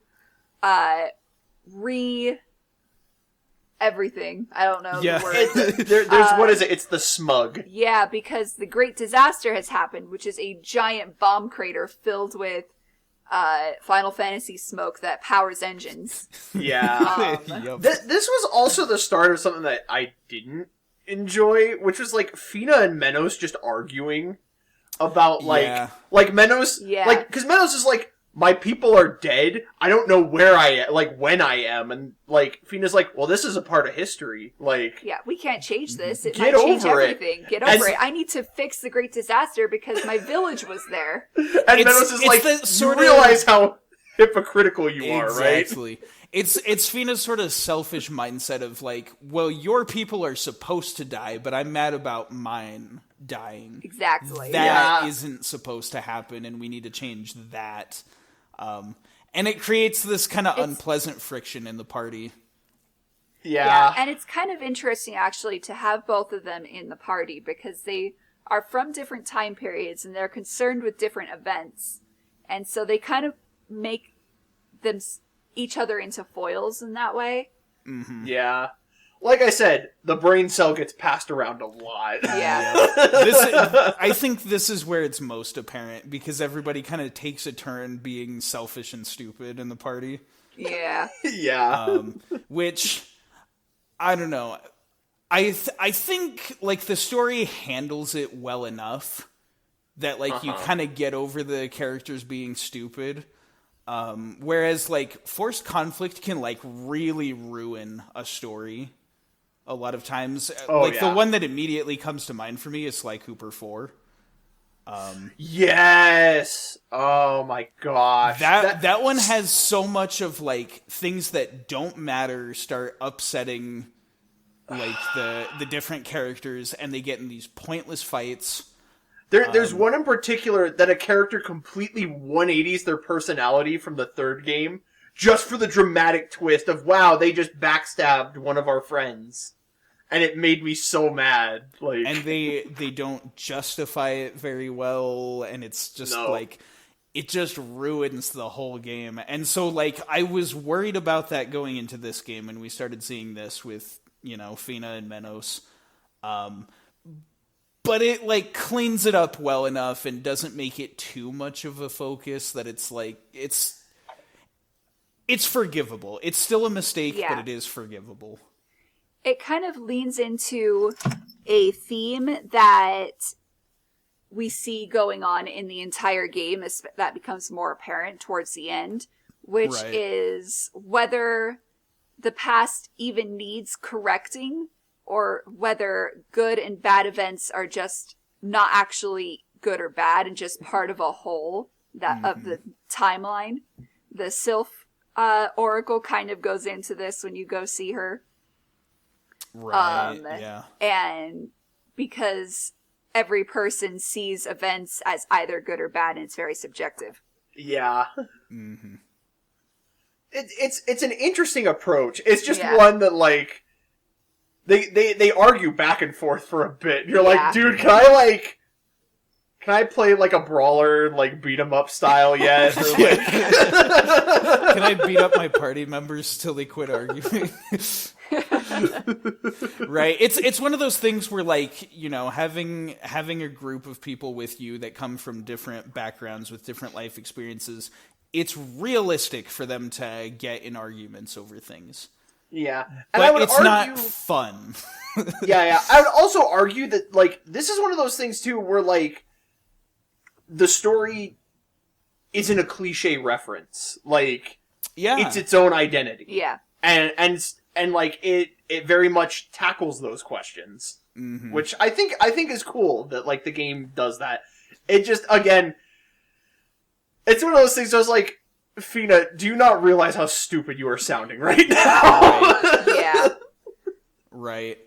everything. I don't know the word. There's what is it? It's the smug. Yeah, because the great disaster has happened, which is a giant bomb crater filled with Final Fantasy smoke that powers engines. Yeah. Yep. This was also the start of something that I didn't enjoy, which was like Fina and Menos just arguing about like Menos, because Menos is like, my people are dead. I don't know where I am, like when I am, and like Fina's like, well, this is a part of history. Like, yeah, we can't change this. It get might change over everything. Get over it. I need to fix the great disaster because my village was there. And Menos is like, you realize how hypocritical you are, right? Exactly. It's Fina's sort of selfish mindset of like, well, your people are supposed to die, but I'm mad about mine dying. Exactly. That isn't supposed to happen, and we need to change that. And it creates this kind of unpleasant friction in the party. Yeah, and it's kind of interesting, actually, to have both of them in the party, because they are from different time periods, and they're concerned with different events. And so they kind of make them each other into foils in that way. Mm-hmm. Yeah. Like I said, the brain cell gets passed around a lot. Yeah. I think this is where it's most apparent, because everybody kind of takes a turn being selfish and stupid in the party. Yeah. Yeah. Which, I don't know. I think, like, the story handles it well enough that, like, you kind of get over the characters being stupid. Whereas, like, forced conflict can, like, really ruin a story. A lot of times. The one that immediately comes to mind for me is Sly Cooper 4. Yes! Oh my gosh. That one has so much of, like, things that don't matter start upsetting, like, the different characters, and they get in these pointless fights. There's one in particular that a character completely 180s their personality from the third game, just for the dramatic twist of, wow, they just backstabbed one of our friends. And it made me so mad. Like, and they don't justify it very well, and it's just like, it just ruins the whole game. And so, like, I was worried about that going into this game, and we started seeing this with, you know, Fina and Menos. But it, like, cleans it up well enough and doesn't make it too much of a focus that it's, like, it's forgivable. It's still a mistake, but it is forgivable. It kind of leans into a theme that we see going on in the entire game that becomes more apparent towards the end, which is whether the past even needs correcting, or whether good and bad events are just not actually good or bad and just part of a whole of the timeline. The Sylph Oracle kind of goes into this when you go see her. Right, yeah. And because every person sees events as either good or bad, and it's very subjective. Yeah. Mm-hmm. It's an interesting approach. It's just one that, like, they argue back and forth for a bit. You're like, dude, can I play, like, a brawler, like, beat-em-up style yet? Or, like... Can I beat up my party members till they quit arguing? Right. It's one of those things where, like, you know, having a group of people with you that come from different backgrounds with different life experiences, it's realistic for them to get in arguments over things. Yeah. And but I would it's argue, not fun. yeah. I would also argue that, like, this is one of those things, too, where, like, the story isn't a cliche reference. Like, it's its own identity. Yeah. And like, it very much tackles those questions. Mm-hmm. Which I think is cool that, like, the game does that. It just, again, it's one of those things where I was like, Fina, do you not realize how stupid you are sounding right now? Right. Yeah. Right.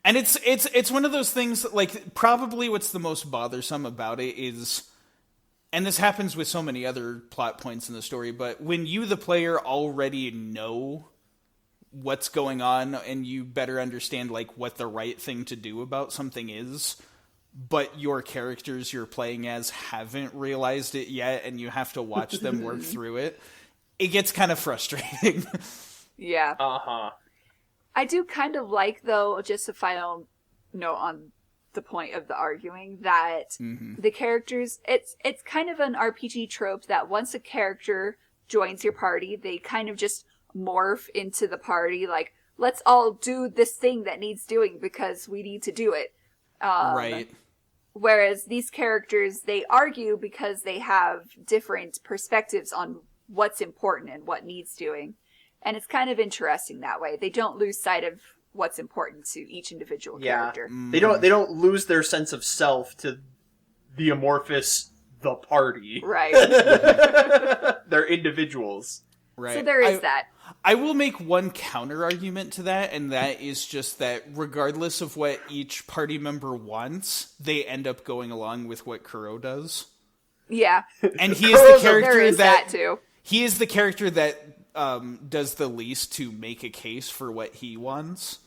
And it's one of those things, like, probably what's the most bothersome about it is, and this happens with so many other plot points in the story, but when you, the player, already know what's going on and you better understand, like, what the right thing to do about something is, but your characters you're playing as haven't realized it yet and you have to watch them work through it, it gets kind of frustrating. Yeah. Uh-huh. I do kind of like, though, just a final note on the point of the arguing, that the characters, it's kind of an RPG trope that once a character joins your party, they kind of just morph into the party, like, let's all do this thing that needs doing because we need to do it. Right. Whereas these characters, they argue because they have different perspectives on what's important and what needs doing. And it's kind of interesting that way. They don't lose sight of what's important to each individual character. They don't lose their sense of self to the amorphous the party. Right. They're individuals. Right. So there is that. I will make one counter argument to that, and that is just that regardless of what each party member wants, they end up going along with what Kuro does. Yeah. And he is the character there is that too. He is the character that does the least to make a case for what he wants.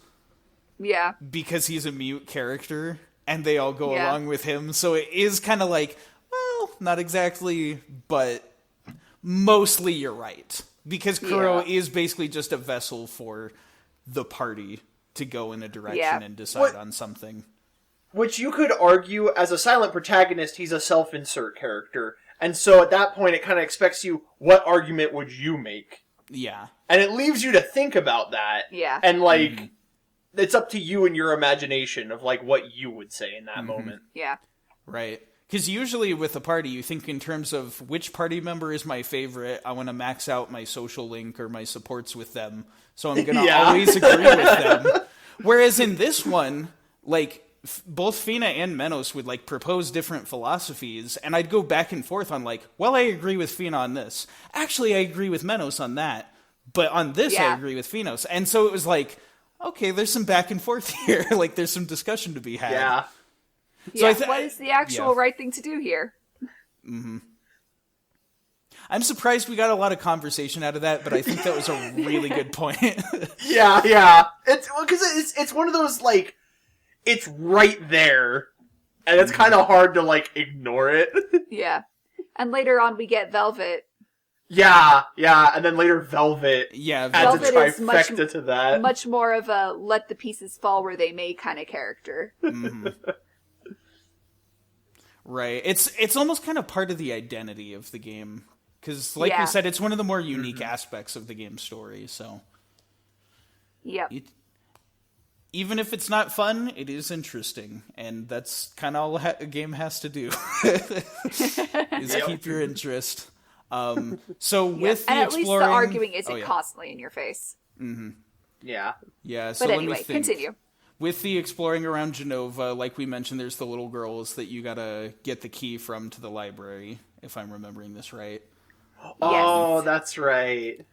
Yeah. Because he's a mute character, and they all go along with him. So it is kind of like, well, not exactly, but mostly you're right. Because Kuro is basically just a vessel for the party to go in a direction and decide on something. Which you could argue, as a silent protagonist, he's a self-insert character. And so at that point, it kind of expects you, what argument would you make? Yeah. And it leaves you to think about that. Yeah. And, like, it's up to you and your imagination of, like, what you would say in that moment. Yeah. Right. Because usually with a party, you think in terms of which party member is my favorite. I want to max out my social link or my supports with them. So I'm going to always agree with them. Whereas in this one, like, both Fina and Menos would, like, propose different philosophies. And I'd go back and forth on, like, well, I agree with Fina on this. Actually, I agree with Menos on that. But on this, I agree with Finos. And so it was like, okay, there's some back and forth here. Like, there's some discussion to be had. Yeah. So what is the actual right thing to do here? Mm-hmm. I'm surprised we got a lot of conversation out of that, but I think that was a really good point. Yeah. It's because it's one of those, like, it's right there, and it's kind of hard to, like, ignore it. Yeah. And later on, we get Velvet. Yeah, and then later Velvet adds Velvet a trifecta to that. Much more of a let the pieces fall where they may kind of character. Mm-hmm. Right. It's almost kind of part of the identity of the game. Because, like you said, it's one of the more unique aspects of the game's story, so... Yep. Even if it's not fun, it is interesting. And that's kind of all a game has to do. Is keep your interest. So with the and at exploring... least the arguing isn't constantly in your face. Mm-hmm. Yeah. Yeah, so but let anyway, me think. continue. With the exploring around Genova, like we mentioned, there's the little girls that you gotta get the key from to the library, if I'm remembering this right. Oh, that's right.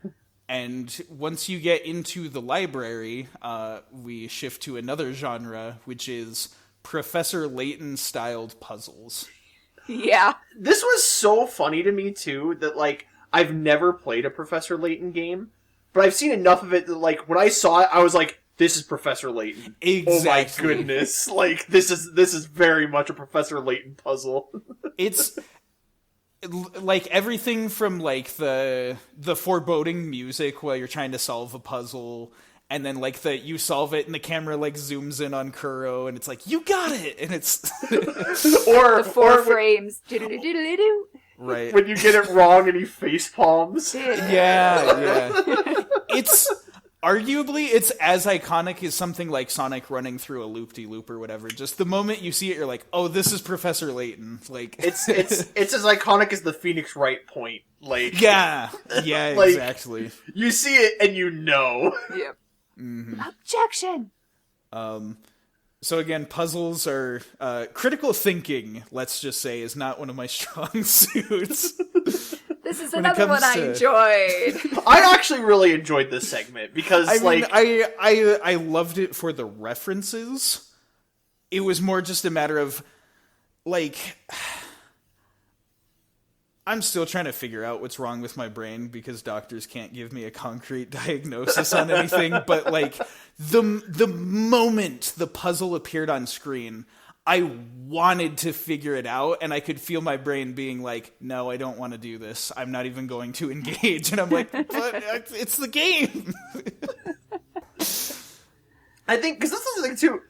And once you get into the library, we shift to another genre, which is Professor Layton-styled puzzles. Yeah. This was so funny to me, too, that, like, I've never played a Professor Layton game, but I've seen enough of it that, like, when I saw it, I was like, this is Professor Layton. Exactly. Oh my goodness. Like, this is very much a Professor Layton puzzle. It's... like everything from like the foreboding music while you're trying to solve a puzzle, and then like you solve it and the camera like zooms in on Kuro and it's like, you got it, and it's or the four frames. Right. When you get it wrong and he face palms. Yeah. Arguably, it's as iconic as something like Sonic running through a loop-de-loop or whatever. Just the moment you see it, you're like, "Oh, this is Professor Layton." Like, it's as iconic as the Phoenix Wright point. Like, yeah, like, exactly. You see it and you know. Yep. Mm-hmm. Objection. So again, puzzles are critical thinking. Let's just say is not one of my strong suits. This is another one I enjoyed. I actually really enjoyed this segment because, I loved it for the references. It was more just a matter of, like, I'm still trying to figure out what's wrong with my brain because doctors can't give me a concrete diagnosis on anything. But like the moment the puzzle appeared on screen, I wanted to figure it out, and I could feel my brain being like, no, I don't want to do this. I'm not even going to engage. And I'm like, but it's the game. I think, because this is the thing, too,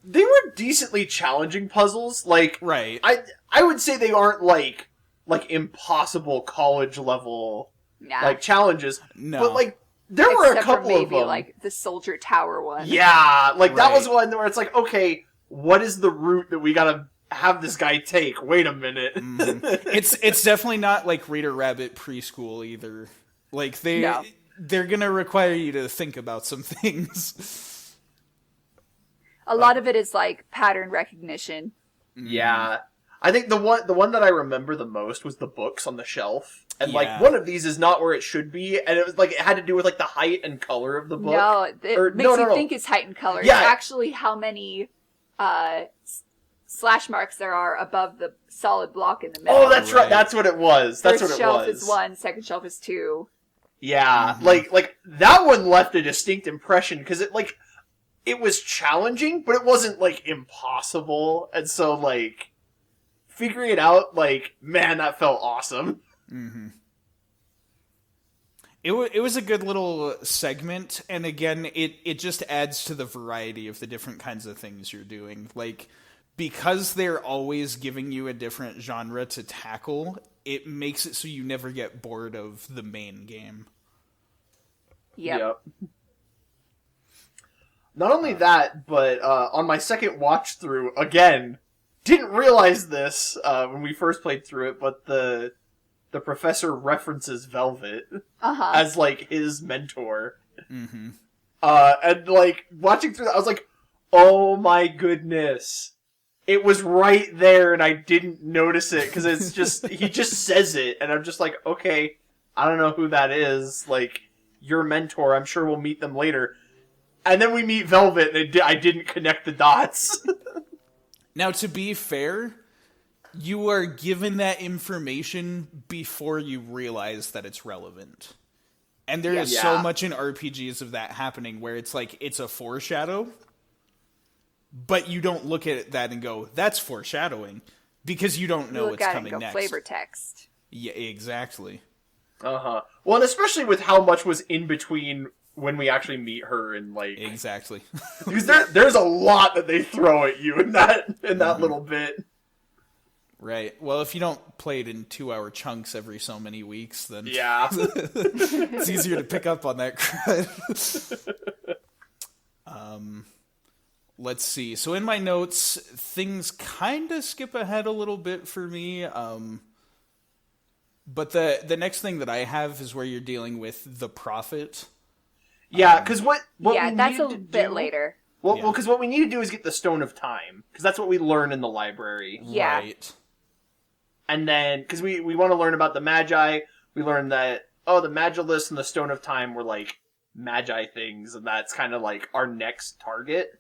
they were decently challenging puzzles. Like, right. I would say they aren't, like impossible college-level, challenges. No. But, like, there were a couple maybe, of them. like, the Soldier Tower one. Yeah, like, that Right. was one where it's like, okay, what is the route that we gotta have this guy take? Wait a minute. Mm-hmm. It's definitely not like Reader Rabbit preschool either. Like they're gonna require you to think about some things. A lot of it is like pattern recognition. Yeah. I think the one that I remember the most was the books on the shelf. And, Yeah. like, one of these is not where it should be, and it was, like, it had to do with, like, the height and color of the book. No, it makes you think it's height and color. Yeah. It's actually how many slash marks there are above the solid block in the middle. Oh, that's right. That's what it was. That's First what it shelf was. is 1, second shelf is 2. Yeah. Like, that one left a distinct impression, because it was challenging, but it wasn't, like, impossible. And so, like, figuring it out, like, man, that felt awesome. Mm-hmm. It was a good little segment, and again, it just adds to the variety of the different kinds of things you're doing. Like, because they're always giving you a different genre to tackle, it makes it so you never get bored of the main game. Yep. Not only that, but on my second watch through, again, didn't realize this when we first played through it, but the professor references Velvet as, like, his mentor. Mm-hmm. And, like, watching through that, I was like, oh my goodness. It was right there, and I didn't notice it, because it's just, he just says it, and I'm just like, okay, I don't know who that is. Like, your mentor, I'm sure we'll meet them later. And then we meet Velvet, and I didn't connect the dots. Now, to be fair, you are given that information before you realize that it's relevant. And there is so much in RPGs of that happening where it's like, it's a foreshadow, but you don't look at that and go, that's foreshadowing, because you don't know what's coming next. Flavor text. Yeah, exactly. Well, and especially with how much was in between when we actually meet her and, like... Exactly. Because there's a lot that they throw at you in that little bit. Right. Well, if you don't play it in 2-hour chunks every so many weeks, then Yeah. it's easier to pick up on that crud. Let's see. So in my notes, things kind of skip ahead a little bit for me. But the next thing that I have is where you're dealing with the prophet. Yeah, because what that's a bit later. Well, because what we need to do is get the Stone of Time, because that's what we learn in the library. Yeah. Right. And then, because we want to learn about the Magi, we learn that, the Magilus and the Stone of Time were, like, Magi things, and that's kind of, like, our next target.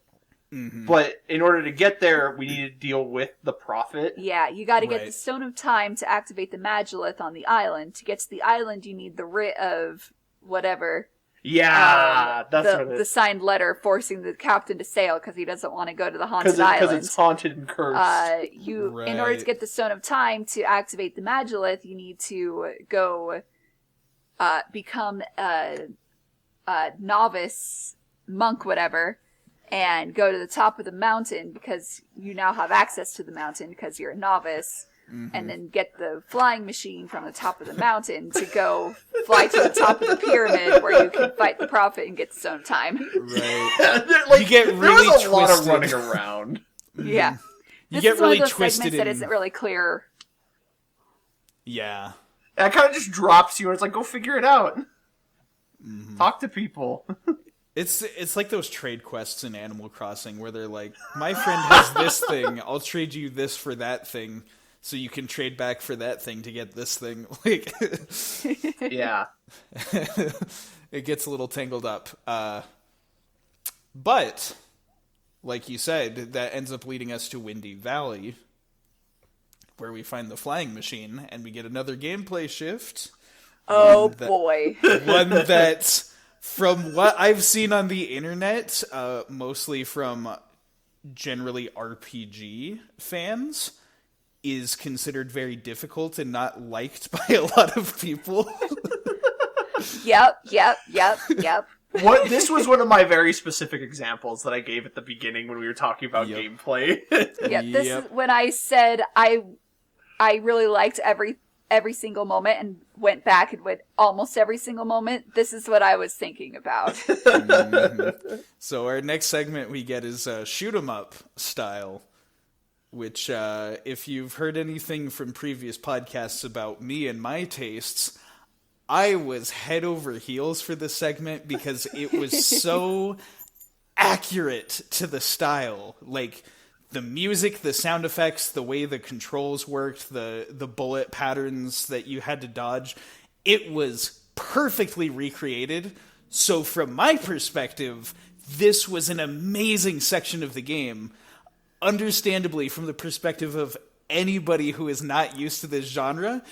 Mm-hmm. But in order to get there, we need to deal with the prophet. Yeah, you gotta get the Stone of Time to activate the Magilith on the island. To get to the island, you need the writ of whatever. Yeah, that's what it is. The signed letter forcing the captain to sail because he doesn't want to go to the haunted island. Because it's haunted and cursed. In order to get the Stone of Time to activate the Magilith, you need to go become a novice monk, whatever, and go to the top of the mountain because you now have access to the mountain because you're a novice. Mm-hmm. And then get the flying machine from the top of the mountain to go fly to the top of the pyramid where you can fight the prophet and get stone time. Right. Like, You get there really was a lot of twisted. running around. Yeah. You This get is one really of those twisted segments that in- isn't really clear. Yeah. And it kind of just drops you, and it's like, go figure it out. Talk to people. It's like those trade quests in Animal Crossing where they're like, my friend has this thing, I'll trade you this for that thing, so you can trade back for that thing to get this thing. Like, Yeah. it gets a little tangled up. But, like you said, that ends up leading us to Windy Valley, where we find the flying machine, and we get another gameplay shift. Oh That- boy. One that, from what I've seen on the internet, mostly from generally RPG fans, is considered very difficult and not liked by a lot of people. Yep. This was one of my very specific examples that I gave at the beginning when we were talking about Yep. gameplay. Yeah, this Yep. is when I said I really liked every single moment and went back and went almost every single moment. This is what I was thinking about. So our next segment we get is shoot 'em up style, which if you've heard anything from previous podcasts about me and my tastes, I was head over heels for this segment because it was so accurate to the style. Like, the music, the sound effects, the way the controls worked, the bullet patterns that you had to dodge, it was perfectly recreated. So from my perspective, this was an amazing section of the game. Understandably, from the perspective of anybody who is not used to this genre,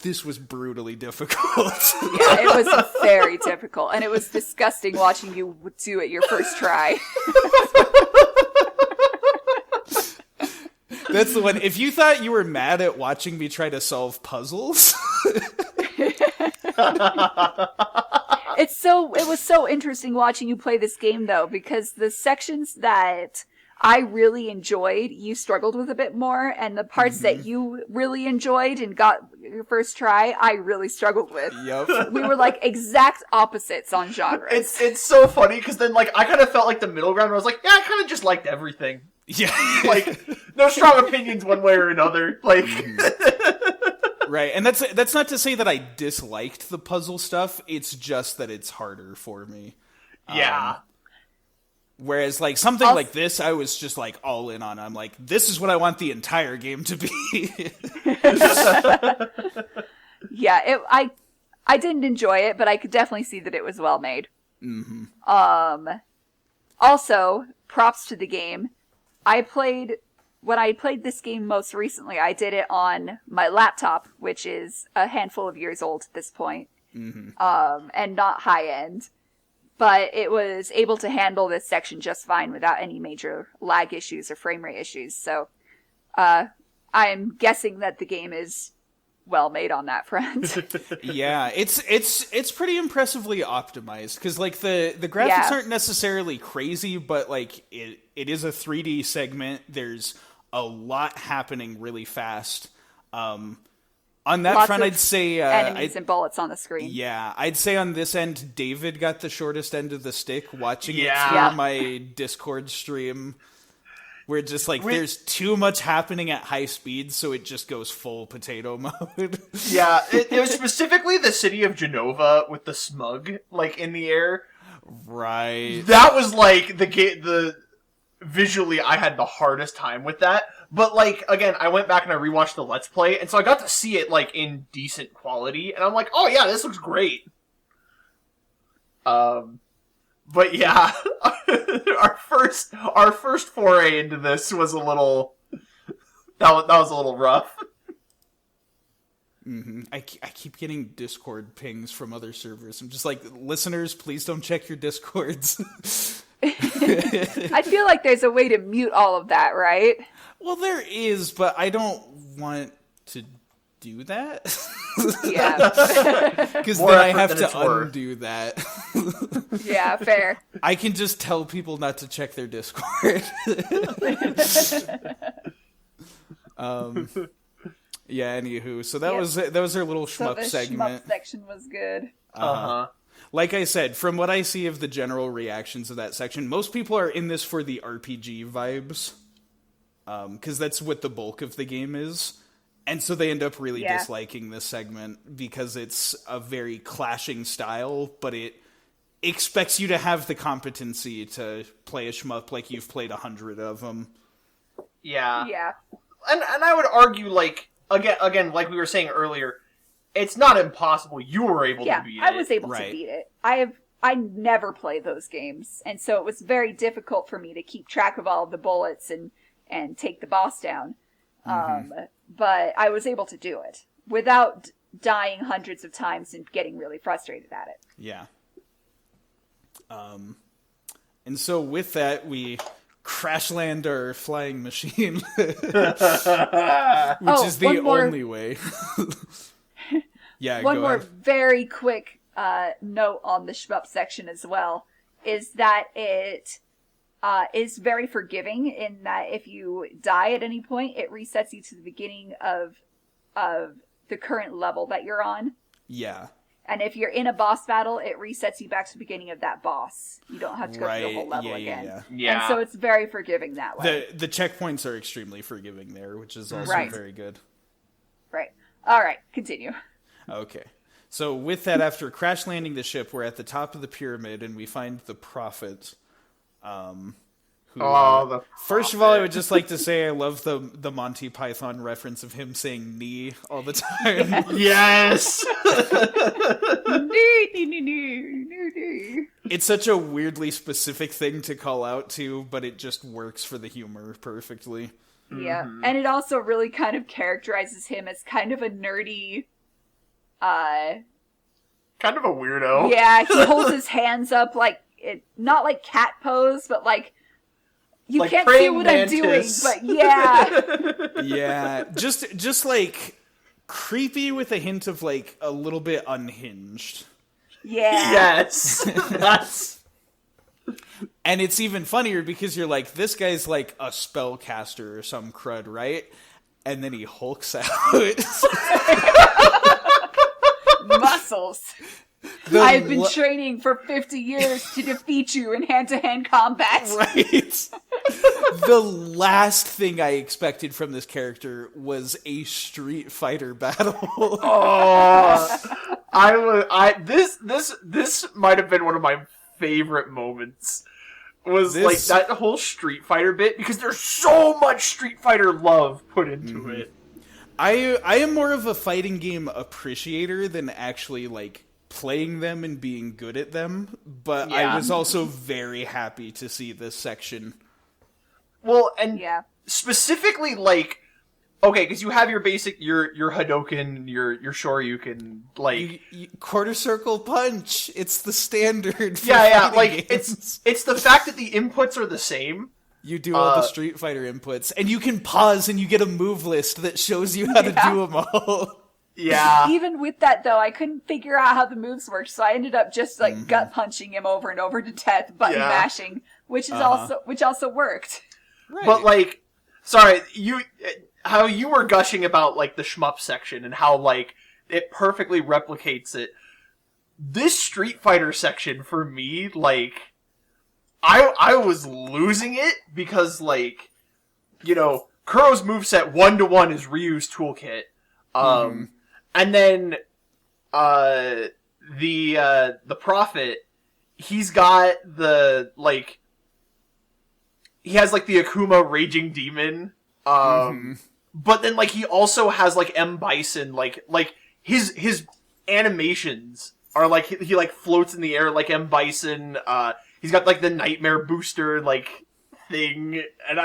this was brutally difficult. Yeah, it was very difficult, and it was disgusting watching you do it your first try. That's the one. If you thought you were mad at watching me try to solve puzzles, It was so interesting watching you play this game, though, because the sections that I really enjoyed, you struggled with a bit more, and the parts that you really enjoyed and got your first try, I really struggled with. yep. We were like exact opposites on genres. It's so funny, because then, like, I kind of felt like the middle ground where I was like, yeah, I kind of just liked everything. Yeah. Like, no strong opinions one way or another. Like, Right, and that's not to say that I disliked the puzzle stuff, it's just that it's harder for me. yeah. Whereas, like, something like this, I was just, like, all in on. I'm like, this is what I want the entire game to be. Yeah, I didn't enjoy it, but I could definitely see that it was well made. Mm-hmm. Also, props to the game. When I played this game most recently, I did it on my laptop, which is a handful of years old at this point, and not high end. But it was able to handle this section just fine without any major lag issues or frame rate issues. So, I'm guessing that the game is well made on that front. Yeah, it's pretty impressively optimized, because, like, the graphics Yeah. aren't necessarily crazy, but, like, it is a 3D segment. There's a lot happening really fast. On that Lots front, of I'd say enemies and bullets on the screen. yeah, I'd say on this end, David got the shortest end of the stick watching it Yeah. through my Discord stream, where just, like, there's too much happening at high speed, so it just goes full potato mode. Yeah, it was specifically the city of Genova with the smug, like, in the air. Right. That was, like, the visually, I had the hardest time with that. But, like, again, I went back and I rewatched the Let's Play, and so I got to see it, like, in decent quality, and I'm like, oh yeah, this looks great. But yeah, our first foray into this was a little, that was a little rough. I keep getting Discord pings from other servers. I'm just like, listeners, please don't check your Discords. I feel like there's a way to mute all of that, right? Well, there is, but I don't want to do that. Yeah. Because More then I effort have than to it's worth. undo that. Yeah, fair. I can just tell people not to check their Discord. Yeah, anywho. So that was our little So shmup the segment. shmup section was good. Like I said, from what I see of the general reactions of that section, most people are in this for the RPG vibes. Because that's what the bulk of the game is. And so they end up really disliking this segment because it's a very clashing style, but it expects you to have the competency to play a shmup like you've played 100 of them. Yeah. Yeah. And I would argue, like, again, like we were saying earlier, it's not impossible. You were able to beat it. I was able to beat it. I never played those games, and so it was very difficult for me to keep track of all of the bullets and take the boss down. But I was able to do it without dying hundreds of times and getting really frustrated at it. Yeah. And so with that, we crash land our flying machine, which is the only way. Yeah, one more very quick note on the shmup section as well is that it is very forgiving in that if you die at any point, it resets you to the beginning of the current level that you're on. Yeah. And if you're in a boss battle, it resets you back to the beginning of that boss. You don't have to go through the whole level again. Yeah. And so it's very forgiving that way. The checkpoints are extremely forgiving there, which is also very good. Right. All right, continue. Okay. So with that, after crash landing the ship, we're at the top of the pyramid, and we find the Prophet. First of all, I would just like to say I love the Monty Python reference of him saying "knee" all the time. Yes! It's such a weirdly specific thing to call out to, but it just works for the humor perfectly. Yeah, and it also really kind of characterizes him as kind of a nerdy... kind of a weirdo. Yeah, he holds his hands up like... not like cat pose, but like... You like can't see what mantis. I'm doing, but yeah. Yeah, just like creepy with a hint of like a little bit unhinged. Yeah. Yes. That's... And it's even funnier because you're like, this guy's like a spellcaster or some crud, right? And then he hulks out. Muscles. I've been training for 50 years to defeat you in hand-to-hand combat. Right. The last thing I expected from this character was a Street Fighter battle. This might have been one of my favorite moments. Like that whole Street Fighter bit, because there's so much Street Fighter love put into it. I am more of a fighting game appreciator than actually like playing them and being good at them, but I was also very happy to see this section. Well, and specifically, like, okay, because you have your basic, your Hadoken, your Shoryuken, like... quarter circle punch! It's the standard for like, games. It's the fact that the inputs are the same. You do all the Street Fighter inputs, and you can pause and you get a move list that shows you how to do them all. Yeah. Even with that, though, I couldn't figure out how the moves worked, so I ended up just like gut punching him over and over to death, button mashing, which also worked. Right. But like, sorry, how you were gushing about like the shmup section and how like it perfectly replicates it. This Street Fighter section for me, like, I was losing it because like, you know, Kuro's moveset 1-to-1 is Ryu's toolkit. And then, the Prophet, he's got the, like, he has, like, the Akuma Raging Demon, but then, like, he also has, like, M. Bison, like, his animations are, like, he, like, floats in the air like M. Bison, he's got, like, the Nightmare Booster, like, thing, and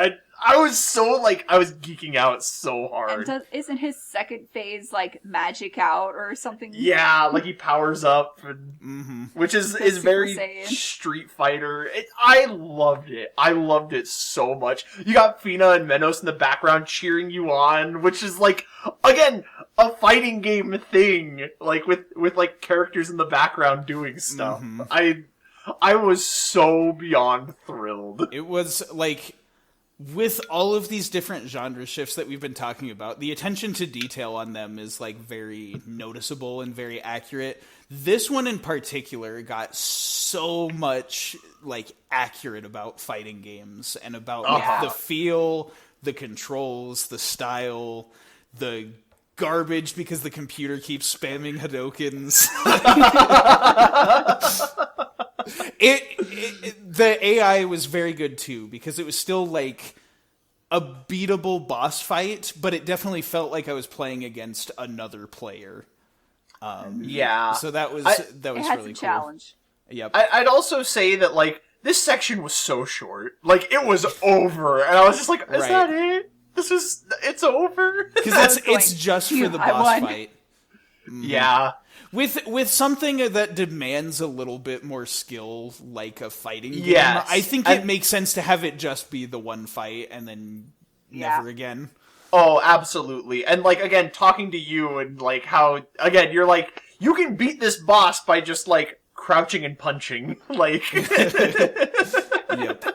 I was so, like, I was geeking out so hard. And isn't his second phase, like, magic out or something? Yeah, like he powers up, and, which is very Saiyan. Street Fighter. I loved it. I loved it so much. You got Fina and Menos in the background cheering you on, which is, like, again, a fighting game thing, like, with like, characters in the background doing stuff. I was so beyond thrilled. It was, like... with all of these different genre shifts that we've been talking about, the attention to detail on them is like very noticeable and very accurate. This one in particular got so much like accurate about fighting games and about like, the feel, the controls, the style, the garbage because the computer keeps spamming Hadokens. The AI was very good too because it was still like a beatable boss fight, but it definitely felt like I was playing against another player. So that was really cool. Challenge. Yep. I'd also say that like this section was so short, like it was over, and I was just like, "Is that it? It's over?" Because it's just for the boss fight. Yeah. With something that demands a little bit more skill, like a fighting game, yes. I think it makes sense to have it just be the one fight and then never again. Oh, absolutely. And like again, talking to you and like how again you're like you can beat this boss by just like crouching and punching, like. Yep.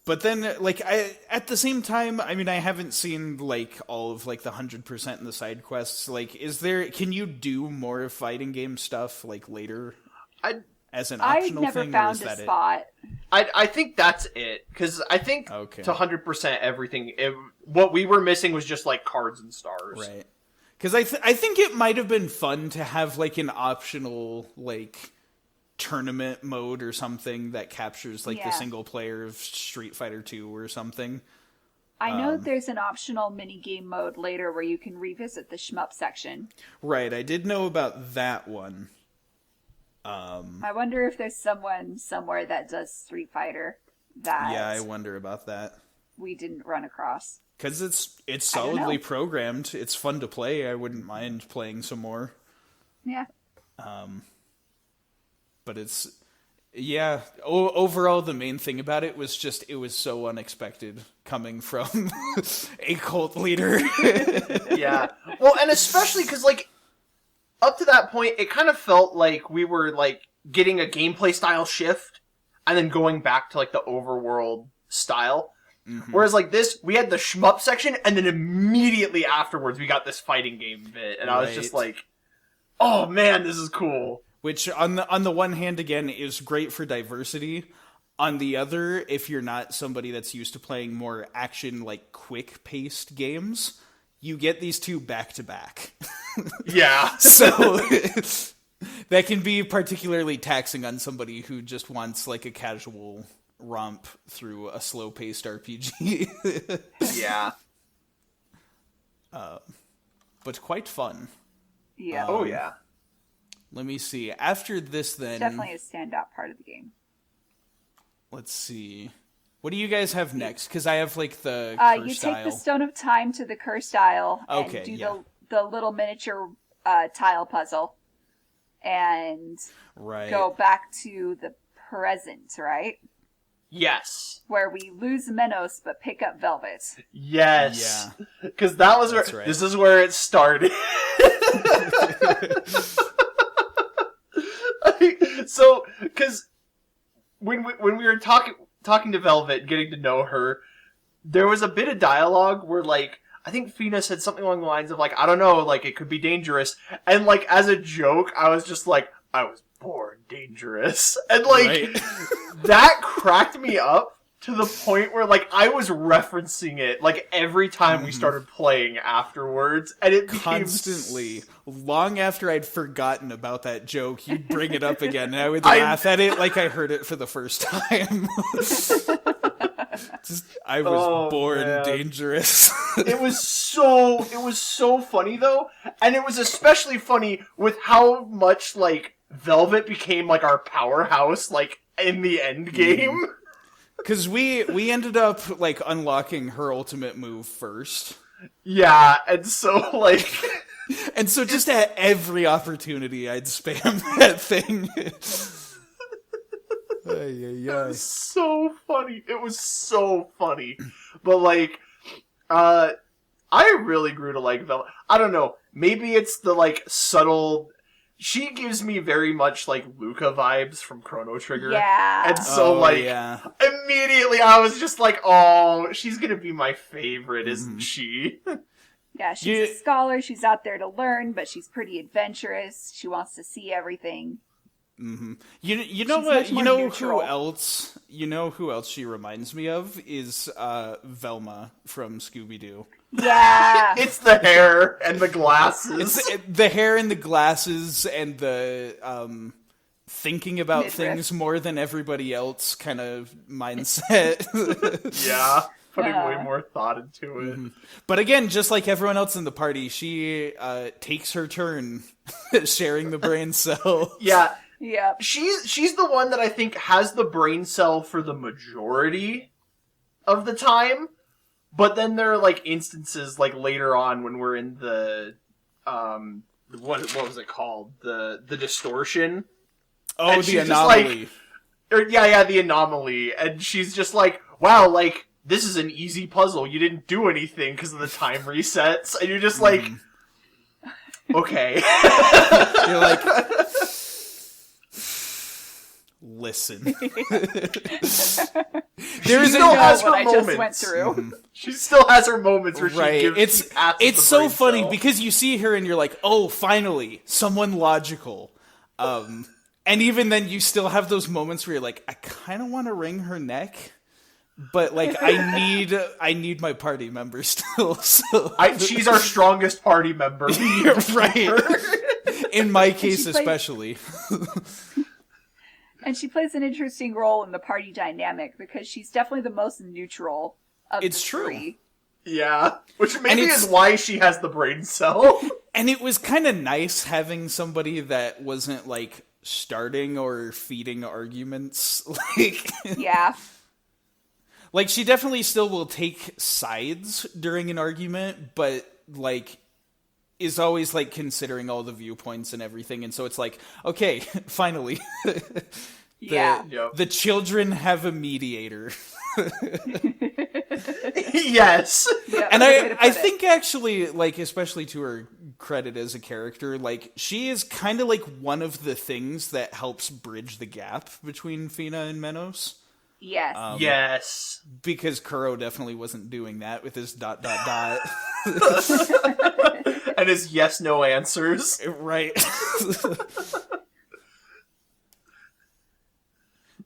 But then, like, at the same time, I mean, I haven't seen, like, all of, like, the 100% in the side quests. Like, can you do more fighting game stuff, like, later as an optional I've never thing? found a spot. I think that's it. Because I think to 100% everything, what we were missing was just, like, cards and stars. Right. Because I think it might have been fun to have, like, an optional, like, tournament mode or something that captures like the single player of Street Fighter 2 or something. I know there's an optional mini game mode later where you can revisit the shmup section. Right, I did know about that one. I wonder if there's someone somewhere that does Street Fighter that I wonder about that. We didn't run across. Because it's solidly programmed. It's fun to play. I wouldn't mind playing some more. Yeah. But it's, overall the main thing about it was just, it was so unexpected coming from a cult leader. Yeah. Well, and especially because, like, up to that point, it kind of felt like we were, like, getting a gameplay style shift and then going back to, like, the overworld style. Mm-hmm. Whereas, like, this, we had the shmup section and then immediately afterwards we got this fighting game bit. And I was just like, oh, man, this is cool. Which, on the one hand, again, is great for diversity. On the other, if you're not somebody that's used to playing more action, like, quick-paced games, you get these two back-to-back. Yeah. So, that can be particularly taxing on somebody who just wants, like, a casual romp through a slow-paced RPG. Yeah. But quite fun. Yeah. Oh, yeah. Let me see. After this, then... Definitely a standout part of the game. Let's see. What do you guys have next? Because I have, like, the Cursed You Isle. take the Stone of Time to the Cursed Isle and do the little miniature tile puzzle. And go back to the present, right? Yes. Where we lose Menos but pick up Velvet. Yes. Yeah. Because that was where... This is where it started. So, because when we were talking to Velvet, getting to know her, there was a bit of dialogue where, like, I think Fina said something along the lines of, like, I don't know, like, it could be dangerous. And, like, as a joke, I was just like, I was born dangerous. And, like, that cracked me up to the point where, like, I was referencing it, like, every time we started playing afterwards. And it constantly, long after I'd forgotten about that joke, you'd bring it up again, and I would laugh at it like I heard it for the first time. I was born dangerous. It was so funny, though. And it was especially funny with how much, like, Velvet became, like, our powerhouse, like, in the end game. Because we ended up, like, unlocking her ultimate move first. Yeah, and so, like... and so just at every opportunity, I'd spam that thing. It was so funny. It was so funny. But, like, I really grew to like Velvet. I don't know. Maybe it's the, like, subtle she gives me very much like Luca vibes from Chrono Trigger. Yeah. And so immediately I was just like, oh, she's gonna be my favorite, isn't she? Yeah, she's a scholar, she's out there to learn, but she's pretty adventurous. She wants to see everything. Mm-hmm. You know what? You know who else? You know who else she reminds me of is Velma from Scooby-Doo. Yeah, it's the hair and the glasses. It's the hair and the glasses and the thinking about things more than everybody else kind of mindset. Yeah, putting way more thought into it. Mm-hmm. But again, just like everyone else in the party, she takes her turn sharing the brain cell. Yeah. Yeah. She's the one that I think has the brain cell for the majority of the time. But then there are like instances like later on when we're in the what was it called? The distortion. Oh, and the anomaly. The anomaly. And she's just like, wow, like this is an easy puzzle. You didn't do anything because of the time resets. And you're just like, okay. You're like, listen. There is still has her moments. I just went through. Mm-hmm. She still has her moments where she gives it's so funny because you see her and you're like, oh, finally, someone logical. And even then, you still have those moments where you're like, I kind of want to wring her neck, but like, I need my party member still. So she's our strongest party member. You're right. In my case, especially. And she plays an interesting role in the party dynamic because she's definitely the most neutral of the three. Yeah, which maybe is why she has the brain cell. And it was kind of nice having somebody that wasn't like starting or feeding arguments. Like, yeah. Like, she definitely still will take sides during an argument, but like is always like considering all the viewpoints and everything, and so it's like, okay, finally. The children have a mediator. Yes. Yeah, and I think actually, like, especially to her credit as a character, like, she is kind of like one of the things that helps bridge the gap between Fina and Menos. Yes. Yes. Because Kuro definitely wasn't doing that with his ... And his yes-no answers. Right.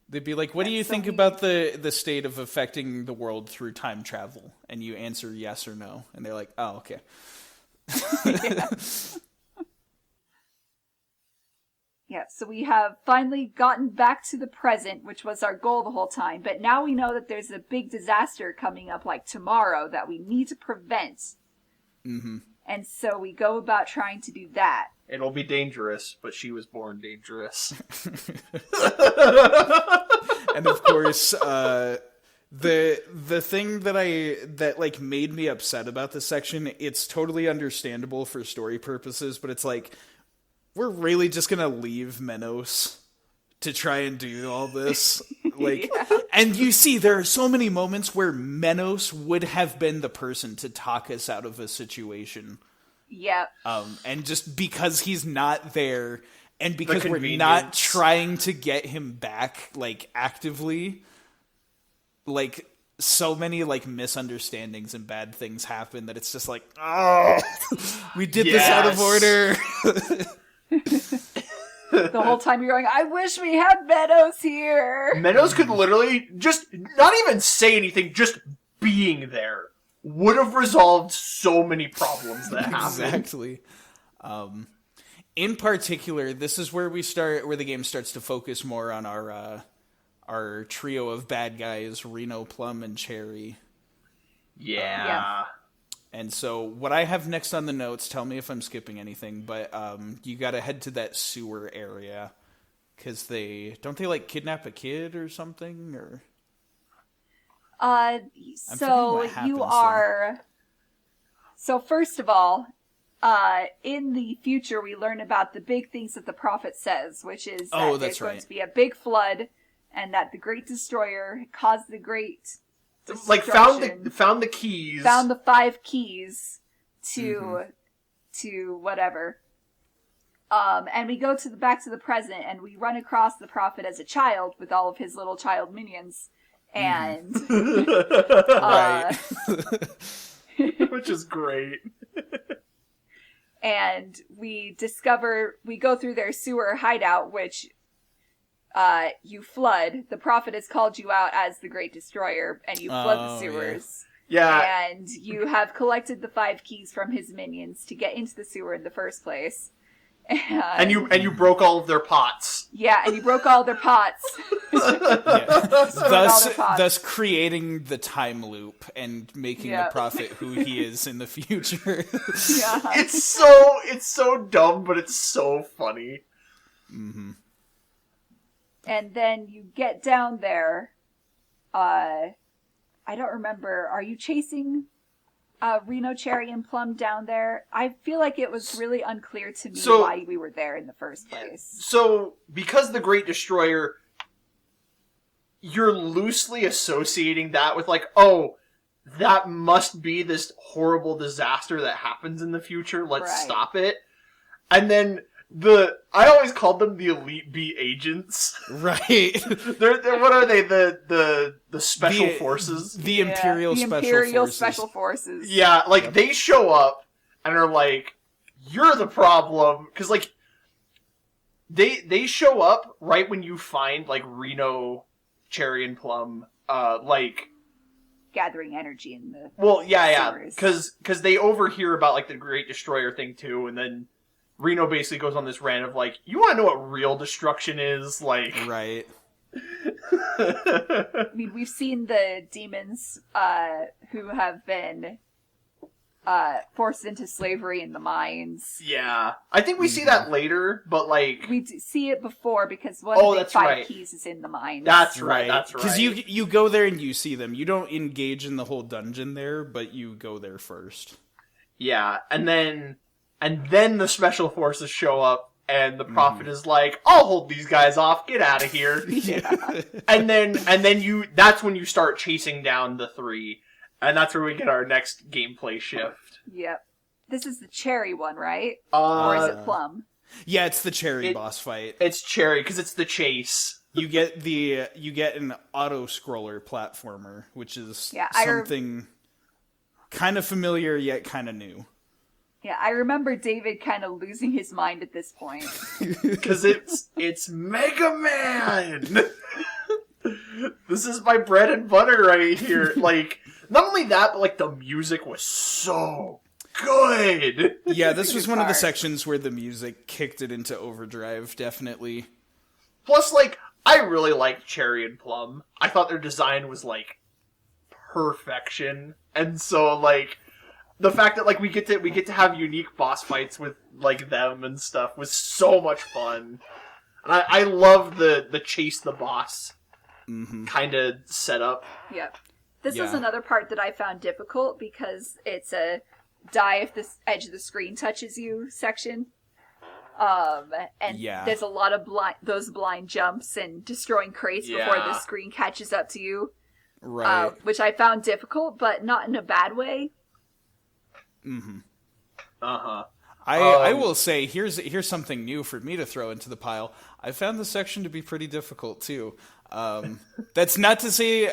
They'd be like, what do you think about the state of affecting the world through time travel? And you answer yes or no. And they're like, oh, okay. Yeah, so we have finally gotten back to the present, which was our goal the whole time. But now we know that there's a big disaster coming up like tomorrow that we need to prevent. Mm-hmm. And so we go about trying to do that. It'll be dangerous, but she was born dangerous. And of course, the thing that like made me upset about this section, it's totally understandable for story purposes, but it's like, we're really just gonna leave Menos to try and do all this. Like, yeah. And you see, there are so many moments where Menos would have been the person to talk us out of a situation. Yeah. And just because he's not there, and because we're not trying to get him back, like, actively, like, so many, like, misunderstandings and bad things happen that it's just like, oh, we did this out of order. The whole time you're going, I wish we had Menos here. Menos could literally just not even say anything, just being there would have resolved so many problems that happened. Exactly. In particular, this is where the game starts to focus more on our trio of bad guys, Reno, Plum, and Cherry. Yeah. And so what I have next on the notes, tell me if I'm skipping anything, but you gotta head to that sewer area, because don't they like kidnap a kid or something, or? So you are. So first of all, in the future, we learn about the big things that the prophet says, which is that there's going to be a big flood, and that the Great Destroyer caused the Great. Like found the keys. Found the 5 keys to whatever. And we go back to the present, and we run across the Prophet as a child with all of his little child minions, and Right. Which is great. And we go through their sewer hideout, which you flood. The Prophet has called you out as the Great Destroyer, and you flood the sewers. Yeah. And you have collected the 5 keys from his minions to get into the sewer in the first place. And you broke all of their pots. Yeah, and you broke all their pots. Thus creating the time loop and making the Prophet who he is in the future. Yeah. It's so dumb, but it's so funny. Mm-hmm. And then you get down there. I don't remember. Are you chasing Reno, Cherry, and Plum down there? I feel like it was really unclear to me why we were there in the first place. So, because the Great Destroyer, you're loosely associating that with, like, oh, that must be this horrible disaster that happens in the future. Let's stop it. And then I always called them the Elite B agents. Right. They're what are they? The special forces? The Imperial Special Forces. Yeah, like, they show up and are like, you're the problem. Because, like, they show up right when you find, like, Reno, Cherry, and Plum, like... gathering energy in the sewers. Because they overhear about, like, the Great Destroyer thing, too, and then Reno basically goes on this rant of, like, you want to know what real destruction is? Like... Right. I mean, we've seen the demons who have been forced into slavery in the mines. Yeah. I think we see that later, but, like... We see it before, because one of the 5 keys is in the mines. That's right. Because you go there and you see them. You don't engage in the whole dungeon there, but you go there first. Yeah, and then the special forces show up, and the Prophet is like, I'll hold these guys off, get out of here. Yeah. and then that's when you start chasing down the 3, and that's where we get our next gameplay shift. Yep. This is the Cherry one, right? Or is it Plum? Yeah, it's the Cherry boss fight. It's Cherry, because it's the chase. You get an auto-scroller platformer, which is something kind of familiar yet kind of new. Yeah, I remember David kind of losing his mind at this point. Because it's Mega Man! This is my bread and butter right here. Like, not only that, but, like, the music was so good! Yeah, this was one of the sections where the music kicked it into overdrive, definitely. Plus, like, I really liked Cherry and Plum. I thought their design was, like, perfection. And so, like... the fact that, like, we get to have unique boss fights with, like, them and stuff was so much fun. And I love the chase the boss kind of setup. Yep. This was another part that I found difficult, because it's a die if the edge of the screen touches you section. And there's a lot of those blind jumps and destroying crates before the screen catches up to you. Right. Which I found difficult, but not in a bad way. Mm-hmm. Uh-huh. I will say, here's something new for me to throw into the pile. I found this section to be pretty difficult too. That's not to say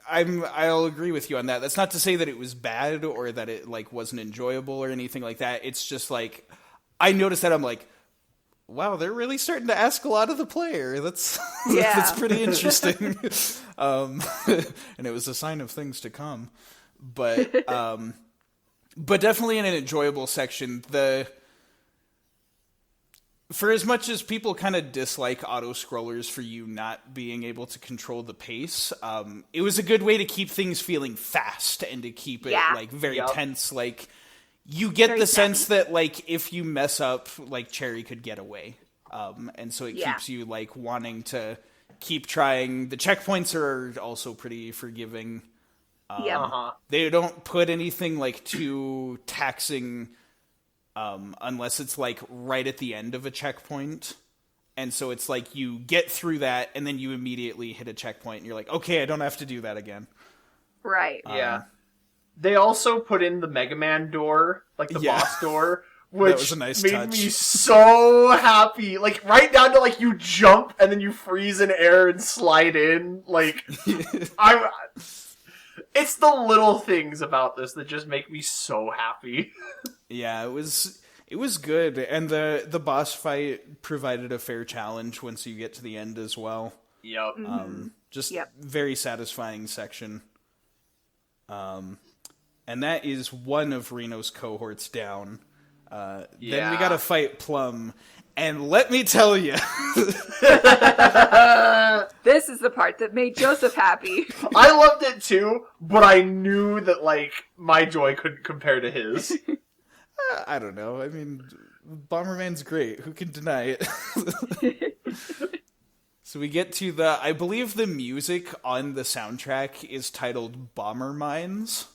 I'll agree with you on that. That's not to say that it was bad or that it, like, wasn't enjoyable or anything like that. It's just, like, I noticed that I'm like, wow, they're really starting to ask a lot of the player. That's pretty interesting. And it was a sign of things to come. But definitely in an enjoyable section. For as much as people kind of dislike auto-scrollers for you not being able to control the pace, it was a good way to keep things feeling fast and to keep it like very tense. Like, you get the sense that, like, if you mess up, like, Cherry could get away. And so it keeps you, like, wanting to keep trying. The checkpoints are also pretty forgiving. They don't put anything, like, too taxing unless it's, like, right at the end of a checkpoint. And so it's like you get through that and then you immediately hit a checkpoint and you're like, okay, I don't have to do that again. Right. Yeah. They also put in the Mega Man door, like the boss door, which was a nice made touch. me so happy. Like, right down to, like, you jump and then you freeze in air and slide in. Like, it's the little things about this that just make me so happy. Yeah, it was good, and the boss fight provided a fair challenge once you get to the end as well. Yep. Very satisfying section. And that is one of Reno's cohorts down. Then we gotta fight Plum, and let me tell you, this is the part that made Joseph happy. I loved it too, but I knew that, like, my joy couldn't compare to his. I don't know. I mean, Bomberman's great. Who can deny it? So we get to I believe the music on the soundtrack is titled Bomber Mines,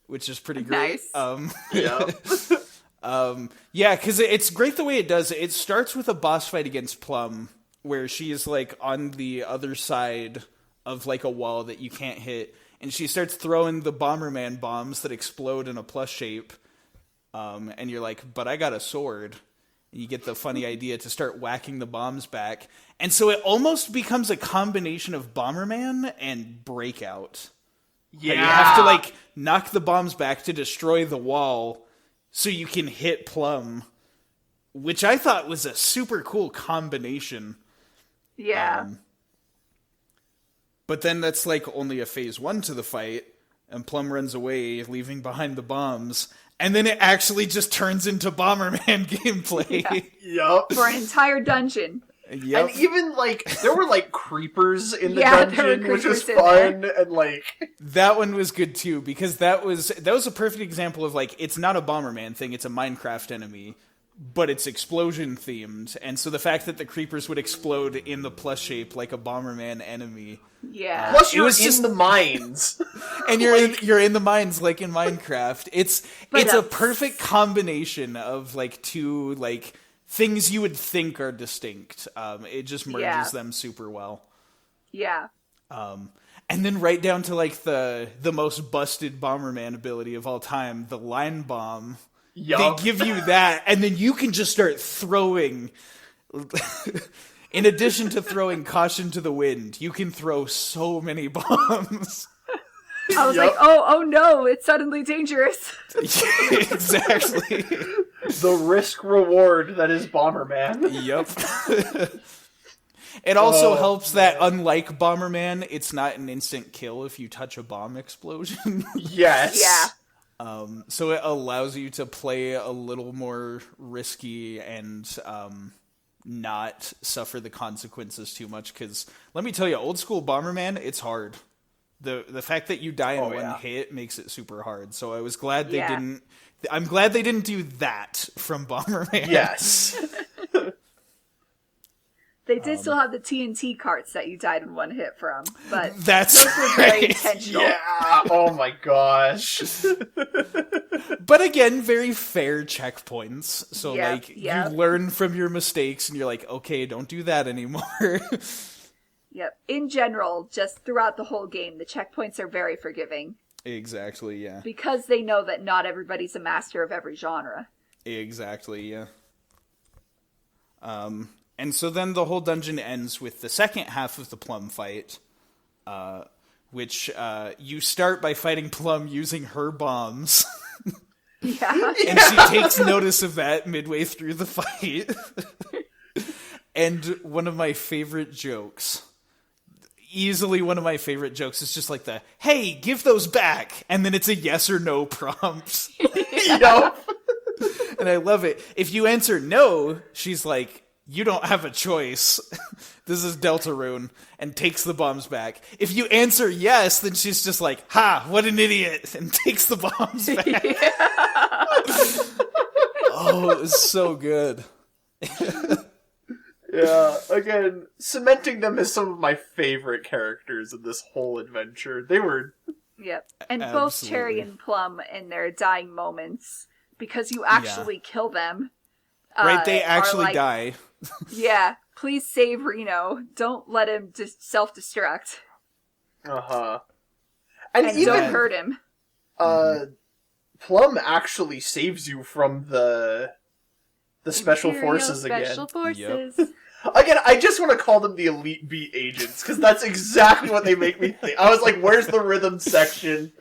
which is pretty great. Nice. Yeah, because it's great the way it does it. It starts with a boss fight against Plum, where she is, like, on the other side of, like, a wall that you can't hit, and she starts throwing the Bomberman bombs that explode in a plus shape, and you're like, but I got a sword. And you get the funny idea to start whacking the bombs back. And so it almost becomes a combination of Bomberman and Breakout. Yeah. You have to, like, knock the bombs back to destroy the wall so you can hit Plum, which I thought was a super cool combination. Yeah. But then that's, like, only a phase 1 to the fight, and Plum runs away, leaving behind the bombs. And then it actually just turns into Bomberman gameplay. Yep. For an entire dungeon. Yep. And even, like, there were, like, creepers in the Yeah, there were dungeon, which was creepers in fun, and, like... That one was good, too, because that was a perfect example of, like, it's not a Bomberman thing, it's a Minecraft enemy, but it's explosion-themed, and so the fact that the creepers would explode in the plus shape like a Bomberman enemy... Yeah. Plus, you're was in just- the mines. And you're in the mines like in Minecraft. It's a perfect combination of, like, two, like, things you would think are distinct. It just merges them super well. Yeah. And then right down to, like, the most busted Bomberman ability of all time, the line bomb. Yup. They give you that, and then you can just start throwing. In addition to throwing caution to the wind, you can throw so many bombs. I was like, oh no, it's suddenly dangerous. Exactly. The risk reward that is Bomberman. Yep. It also helps that, unlike Bomberman, it's not an instant kill if you touch a bomb explosion. Yes. Yeah. So it allows you to play a little more risky and not suffer the consequences too much. Because let me tell you, old school Bomberman, it's hard. The fact that you die in one hit makes it super hard. So I was glad they didn't. I'm glad they didn't do that from Bomberman. Yes. They did still have the TNT carts that you died in one hit from, but That's those were very right. intentional. Yeah. Oh my gosh. But again, very fair checkpoints. So, Yep, you learn from your mistakes and you're like, okay, don't do that anymore. Yep. In general, just throughout the whole game, the checkpoints are very forgiving. Exactly, yeah. Because they know that not everybody's a master of every genre. Exactly, yeah. And so then the whole dungeon ends with the second half of the Plum fight, which you start by fighting Plum using her bombs. Yeah. And she takes notice of that midway through the fight. And one of my favorite jokes, easily one of my favorite jokes, is just like the, hey, give those back! And then it's a yes or no prompt. Yup. And I love it. If you answer no, she's like, you don't have a choice. This is Deltarune, and takes the bombs back. If you answer yes, then she's just like, ha, what an idiot, and takes the bombs back. Oh, it was so good. Yeah, again, cementing them as some of my favorite characters in this whole adventure. They were... Yep. And both Cherry and Plum in their dying moments, because you actually kill them. Right, they actually like, die. Yeah, please save Reno. Don't let him just self-destruct. Uh-huh. And even, don't hurt him. Plum actually saves you from the the Special Imperial Forces Special again. Forces. Again, I just want to call them the Elite Beat Agents, because that's exactly what they make me think. I was like, where's the rhythm section?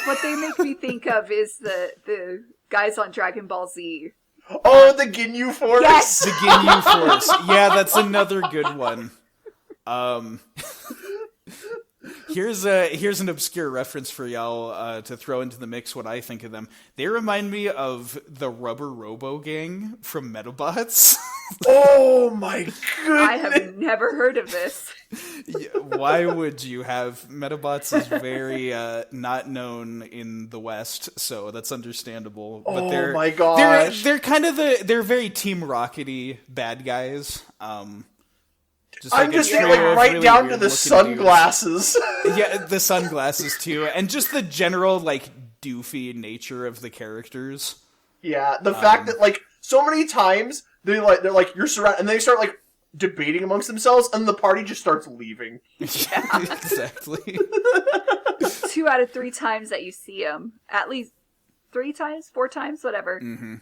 What they make me think of is the guys on Dragon Ball Z. Oh, the Ginyu Force! Yes! The Ginyu Force. Yeah, that's another good one. Here's an obscure reference for y'all to throw into the mix what I think of them. They remind me of the Rubber Robo Gang from Metabots. Oh my goodness! I have never heard of this. Why would you have? Metabots is very not known in the West, so that's understandable. But Oh my gosh! They're kind of they're very Team Rocket-y bad guys. I'm just saying, trio of right really down to weird the looking sunglasses. dudes. Yeah, the sunglasses too, and just the general like doofy nature of the characters. Yeah, the fact that like so many times they're like you're surrounded, and they start like debating amongst themselves, and the party just starts leaving. Yeah, exactly. 2 out of 3 times that you see them, at least 3 times, 4 times, whatever. Mm-hmm.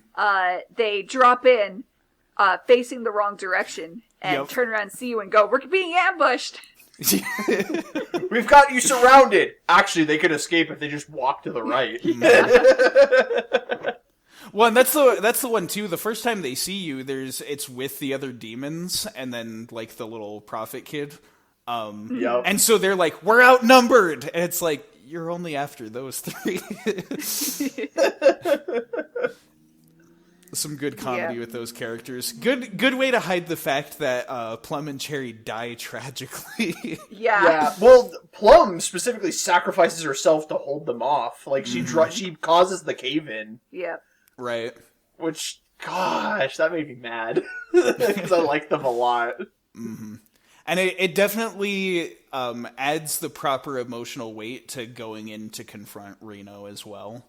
They drop in, facing the wrong direction, and Yep. turn around and see you and go, "We're being ambushed." We've got you surrounded. Actually, they could escape if they just walk to the right. Well, and that's the one too. The first time they see you, it's with the other demons, and then like the little prophet kid. Yep. And so they're like, "We're outnumbered," and it's like you're only after those 3. Some good comedy with those characters. Good way to hide the fact that Plum and Cherry die tragically. Yeah. Well, Plum specifically sacrifices herself to hold them off. Like she causes the cave in. Yeah. Right. Which, gosh, that made me mad because I like them a lot. Mm-hmm. And it definitely adds the proper emotional weight to going in to confront Reno as well.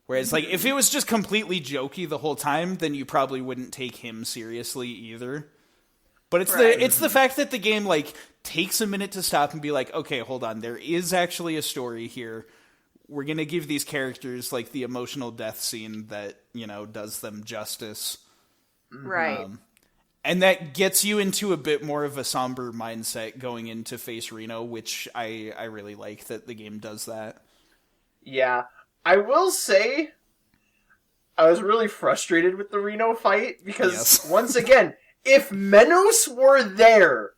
Whereas, like, if it was just completely jokey the whole time, then you probably wouldn't take him seriously either. But it's the fact that the game, like, takes a minute to stop and be like, okay, hold on, there is actually a story here. We're gonna give these characters, like, the emotional death scene that, you know, does them justice. Right. And that gets you into a bit more of a somber mindset going into face Reno, which I really like that the game does that. Yeah. I will say, I was really frustrated with the Reno fight, because, once again, if Menos were there,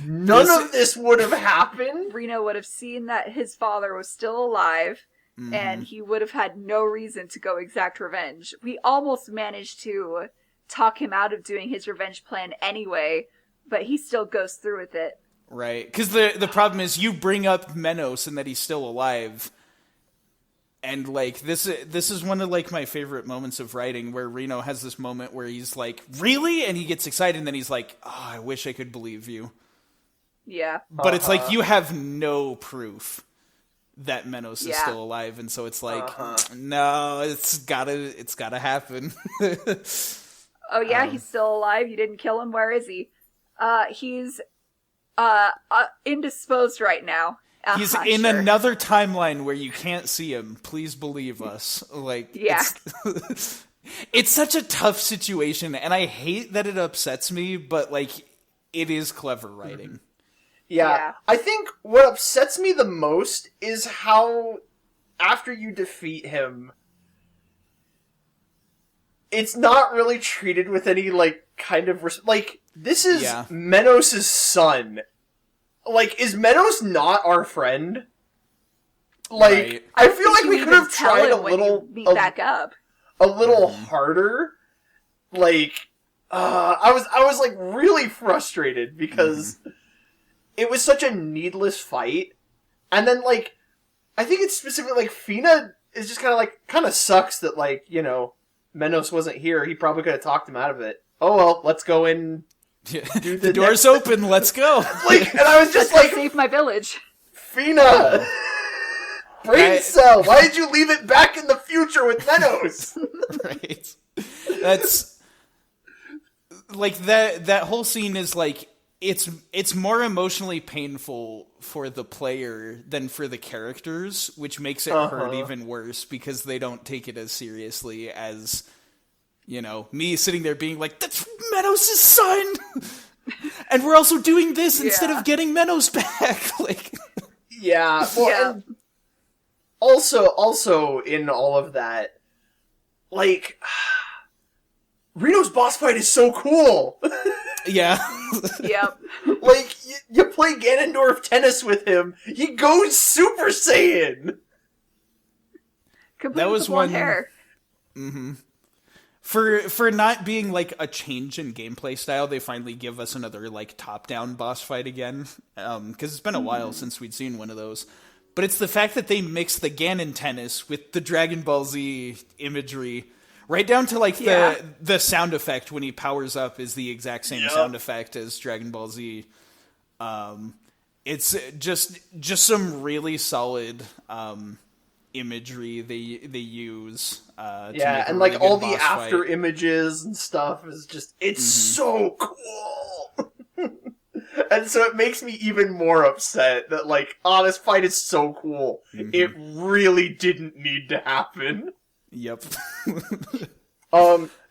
none of this would have happened. Reno would have seen that his father was still alive, and he would have had no reason to go exact revenge. We almost managed to talk him out of doing his revenge plan anyway, but he still goes through with it. Right, because the problem is you bring up Menos and that he's still alive. And, like, this is one of, like, my favorite moments of writing, where Reno has this moment where he's like, really? And he gets excited, and then he's like, oh, I wish I could believe you. Yeah. But it's like, you have no proof that Menos is still alive, and so it's like, no, it's gotta happen. Oh yeah, he's still alive? You didn't kill him? Where is he? He's indisposed right now. He's in another timeline where you can't see him. Please believe us. Like, it's such a tough situation, and I hate that it upsets me, but, like, it is clever writing. Yeah. I think what upsets me the most is how, after you defeat him, it's not really treated with any, like, kind of... like, this is Menos' son. Like, is Menos not our friend? Like, I feel like we could have tried a little... meet back up. A little harder. Like, I was, like, really frustrated because it was such a needless fight. And then, like, I think it's specifically, like, Fina is just kind of sucks that, like, you know, Menos wasn't here. He probably could have talked him out of it. Oh, well, let's go in. The door's open, let's go. Like, and I was just like, save my village. Fina! Brain cell! Why did you leave it back in the future with Menos? Right. That's... like, that whole scene is, like, it's more emotionally painful for the player than for the characters, which makes it hurt even worse, because they don't take it as seriously as You know, me sitting there being like, that's Menos' son! And we're also doing this instead of getting Menos back. Like, yeah. Well, and also in all of that, like, Reno's boss fight is so cool. yeah. Yep. Like, you play Ganondorf tennis with him, he goes Super Saiyan. Complete That with was the blonde one- hair. Mm-hmm. For not being, like, a change in gameplay style, they finally give us another, like, top-down boss fight again. Because it's been a while since we'd seen one of those. But it's the fact that they mix the Ganon tennis with the Dragon Ball Z imagery, right down to, like, the sound effect when he powers up is the exact same sound effect as Dragon Ball Z. It's just some really solid imagery they use. To make a and really like all good the boss after fight. images and stuff is just, it's so cool. And so it makes me even more upset that, like, this fight is so cool. It really didn't need to happen. Yep.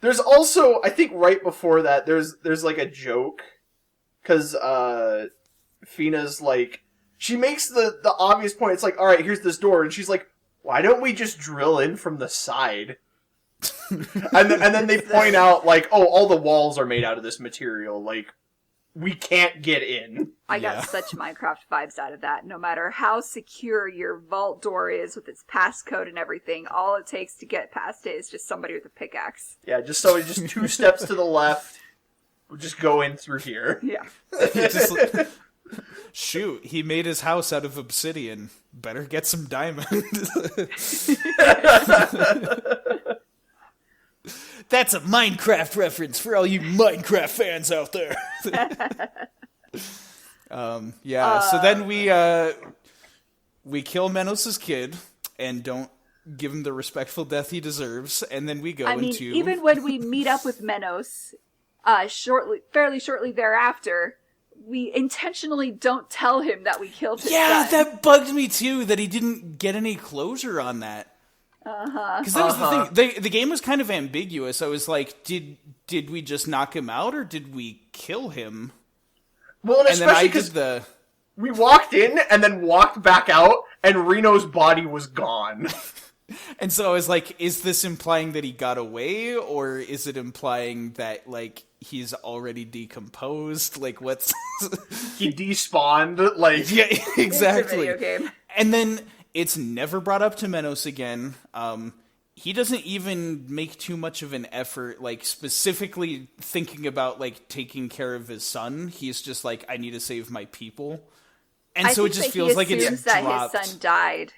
There's also, I think right before that, there's like a joke. Cause, Fina's like, she makes the obvious point, it's like, alright, here's this door, and she's like, why don't we just drill in from the side? and then they point out, like, oh, all the walls are made out of this material, like, we can't get in. I got such Minecraft vibes out of that. No matter how secure your vault door is with its passcode and everything, all it takes to get past it is just somebody with a pickaxe. Yeah, just somebody, just 2 steps to the left, we'll just go in through here. Yeah. Shoot, he made his house out of obsidian. Better get some diamond. That's a Minecraft reference for all you Minecraft fans out there. So then we kill Menos' kid and don't give him the respectful death he deserves, and then we go into... even when we meet up with Menos, fairly shortly thereafter, we intentionally don't tell him that we killed his son. That bugged me too, that he didn't get any closure on that. Because that was the thing. The game was kind of ambiguous. I was like, did we just knock him out, or did we kill him? Well, and especially because we walked in and then walked back out, and Reno's body was gone. And so I was like, is this implying that he got away, or is it implying that, like, he's already decomposed? Like, what's... He despawned, like... Yeah, exactly. It's a video game. And then it's never brought up to Menos again. He doesn't even make too much of an effort, like, specifically thinking about, like, taking care of his son. He's just like, I need to save my people. And so it just feels like it's dropped. That his son died.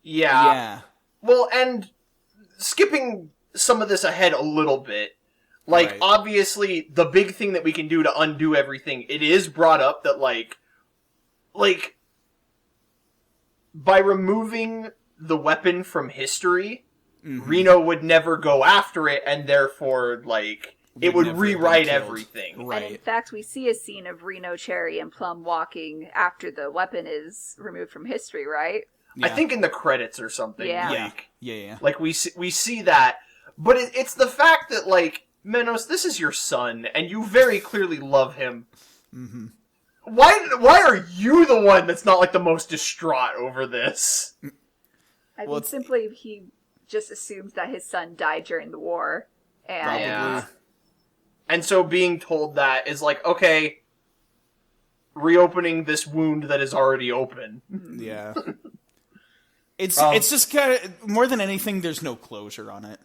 Yeah. Well, and skipping some of this ahead a little bit, like, obviously, the big thing that we can do to undo everything, it is brought up that, like, by removing the weapon from history, Reno would never go after it, and therefore, like, it would rewrite everything. Right. And in fact, we see a scene of Reno, Cherry, and Plum walking after the weapon is removed from history, right? Yeah. I think in the credits or something. Yeah. Yeah. Like, we see that, but it's the fact that, like, Menos, this is your son, and you very clearly love him. Mm-hmm. Why are you the one that's not, like, the most distraught over this? I think simply he just assumes that his son died during the war. And Probably. And so being told that is like, okay, reopening this wound that is already open. Yeah. It's just kind of, more than anything, there's no closure on it.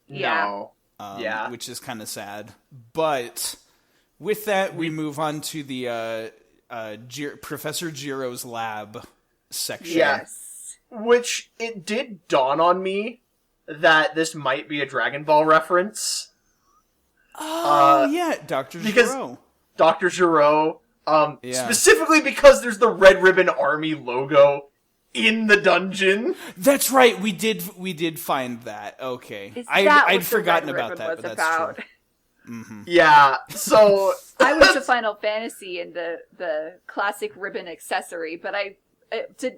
No. Which is kind of sad. But with that, we move on to the Professor Jiro's lab section. Yes. Which, it did dawn on me that this might be a Dragon Ball reference. Oh, yeah, Dr. Giro. Dr. Giro, specifically because there's the Red Ribbon Army logo in the dungeon. That's right, we did find that. Okay. I'd forgotten about that, but that's true. Mm-hmm. Yeah, so... I went to Final Fantasy and the classic ribbon accessory, but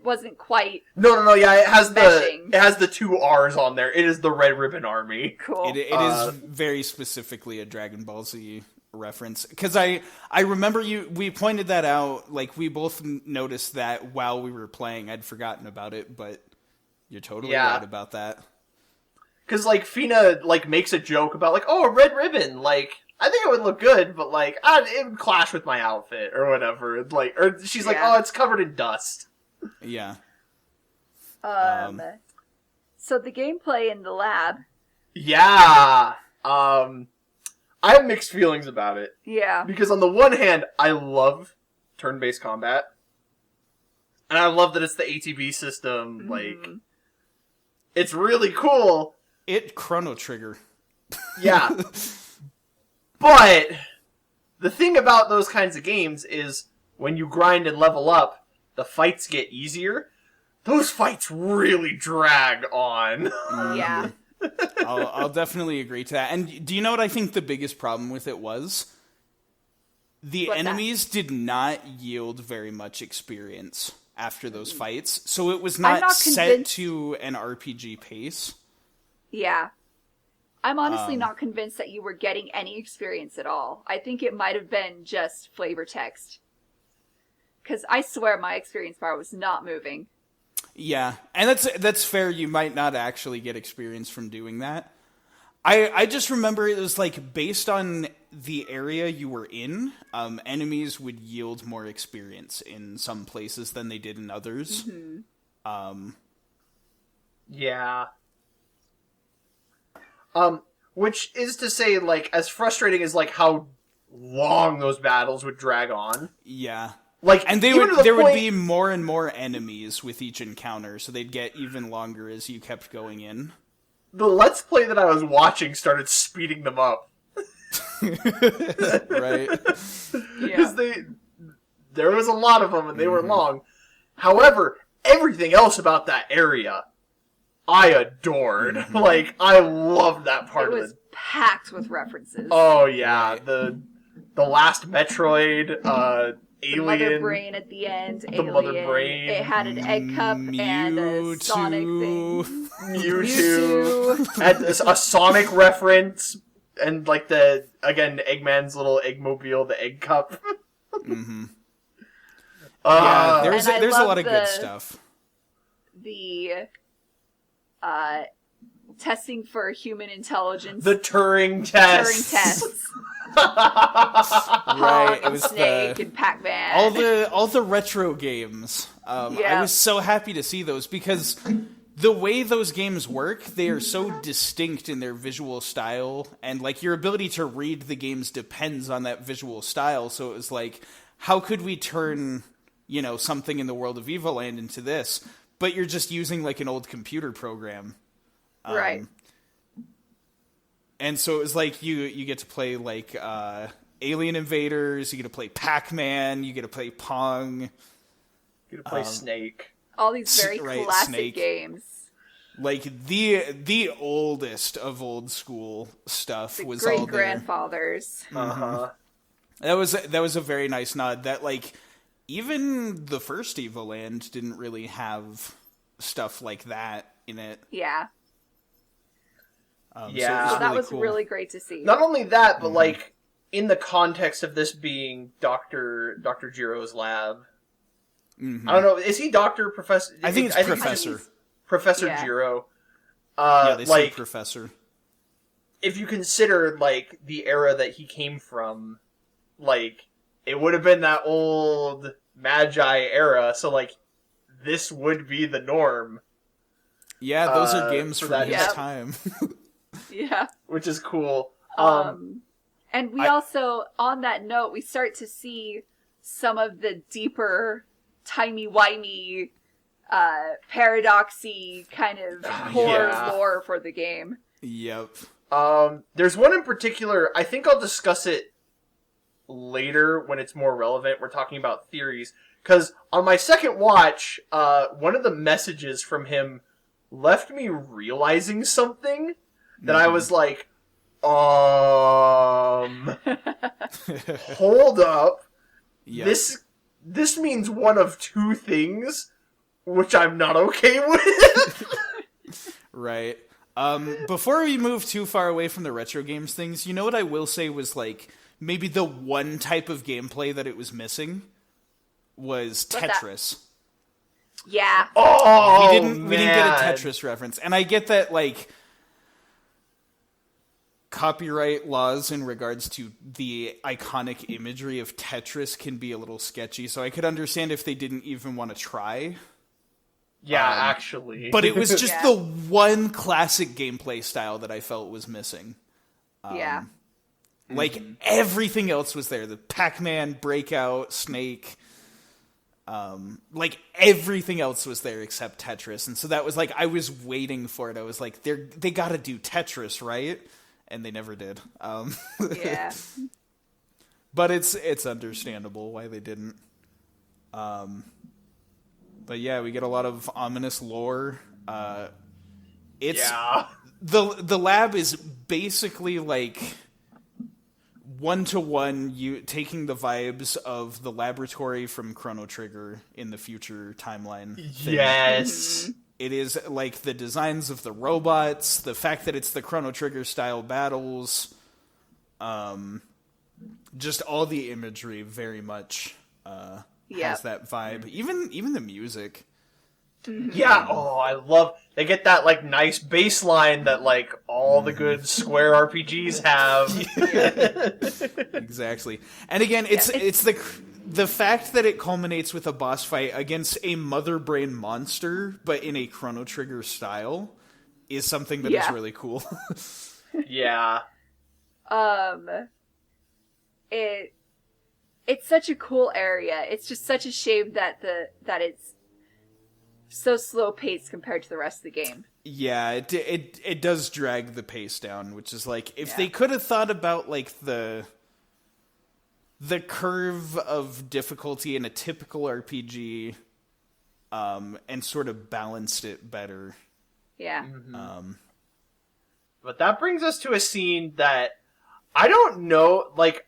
wasn't quite No, yeah, it has meshing. it has the 2 R's on there. It is the Red Ribbon Army. Cool. It is very specifically a Dragon Ball Z reference. Because I remember we pointed that out, like, we both noticed that while we were playing. I'd forgotten about it, but you're totally right about that. Because, like, Fina, like, makes a joke about, like, oh, a red ribbon, like, I think it would look good, but, like, it would clash with my outfit, or whatever. Like, or she's like, oh, it's covered in dust. Yeah. So the gameplay in the lab. Yeah. I have mixed feelings about it. Yeah. Because on the one hand, I love turn-based combat. And I love that it's the ATB system. Mm-hmm. Like, it's really cool. It Chrono Trigger. Yeah. But the thing about those kinds of games is when you grind and level up, the fights get easier. Those fights really drag on. Yeah. I'll definitely agree to that. And do you know what I think the biggest problem with it was? The enemies did not yield very much experience after those fights. So it was not set to an RPG pace. Yeah. I'm honestly not convinced that you were getting any experience at all. I think it might have been just flavor text. Because I swear my experience bar was not moving. Yeah, and that's fair. You might not actually get experience from doing that. I just remember it was like based on the area you were in, enemies would yield more experience in some places than they did in others. Mm-hmm. Yeah. Which is to say, like, as frustrating as, like, how long those battles would drag on. Yeah. Like, and there would be more and more enemies with each encounter, so they'd get even longer as you kept going in. The Let's Play that I was watching started speeding them up. Right. Because there was a lot of them, and they were long. However, everything else about that area, I adored. Mm-hmm. Like, I loved that part of it. It was packed with references. Oh, yeah. Right. The last Metroid, Alien. The Mother Brain at the end. The Mother Brain. It had an egg cup and a Sonic thing. Mewtwo. Had a Sonic reference. And, like, Eggman's little Eggmobile, the egg cup. Mm-hmm. Yeah, there's a lot of good stuff. The testing for human intelligence. The Turing test. Turing tests. Right, it was Snake and Pac-Man. All the retro games. I was so happy to see those because the way those games work, they are so distinct in their visual style, and like your ability to read the games depends on that visual style. So it was like, how could we turn, something in the world of Evoland into this? But you're just using like an old computer program. Right. And so it was like you get to play like Alien Invaders, you get to play Pac-Man, you get to play Pong. You get to play Snake. All these very classic Snake. Games. Like the oldest of old school stuff was all there. Great-grandfathers. Uh-huh. That was a very nice nod. That like even the first Evoland didn't really have stuff like that in it. Yeah. So that was really great to see. Not only that, but like in the context of this being Dr. Jiro's lab. Mm-hmm. I don't know. Is he Doctor Professor? I think it's Professor. Professor Jiro. They say Professor. If you consider like the era that he came from, like it would have been that old Magi era. So like this would be the norm. Yeah, those are games from his time. Yeah. Which is cool. And we also, on that note, we start to see some of the deeper, timey-wimey, paradoxy kind of core lore for the game. Yep. There's one in particular, I think I'll discuss it later when it's more relevant. We're talking about theories. Because on my second watch, one of the messages from him left me realizing something that I was like, hold up. Yep. This means one of two things, which I'm not okay with. Right. Before we move too far away from the retro games things, you know what I will say was, like, maybe the one type of gameplay that it was missing was Tetris. Yeah. Oh, We didn't get a Tetris reference. And I get that, like, copyright laws in regards to the iconic imagery of Tetris can be a little sketchy, so I could understand if they didn't even want to try. Yeah, actually. But it was just the one classic gameplay style that I felt was missing. Yeah. Like, everything else was there. The Pac-Man, Breakout, Snake. Like, everything else was there except Tetris. And so that was like, I was waiting for it. I was like, they gotta do Tetris, right? And they never did. Yeah. But it's understandable why they didn't. But yeah, we get a lot of ominous lore. The lab is basically like one-to-one, you taking the vibes of the laboratory from Chrono Trigger in the future timeline thing. Yes. It is like the designs of the robots, the fact that it's the Chrono Trigger style battles, just all the imagery very much has that vibe. Even the music. Yeah, I love... They get that, like, nice bass line that, like, all the good Square RPGs have. Exactly. And again, it's the fact that it culminates with a boss fight against a mother brain monster, but in a Chrono Trigger style, is something that is really cool. Yeah. It's such a cool area. It's just such a shame that it's so slow paced compared to the rest of the game. Yeah, it does drag the pace down, which is like, if they could have thought about like the curve of difficulty in a typical RPG, and sort of balanced it better. Yeah. But that brings us to a scene that I don't know, like,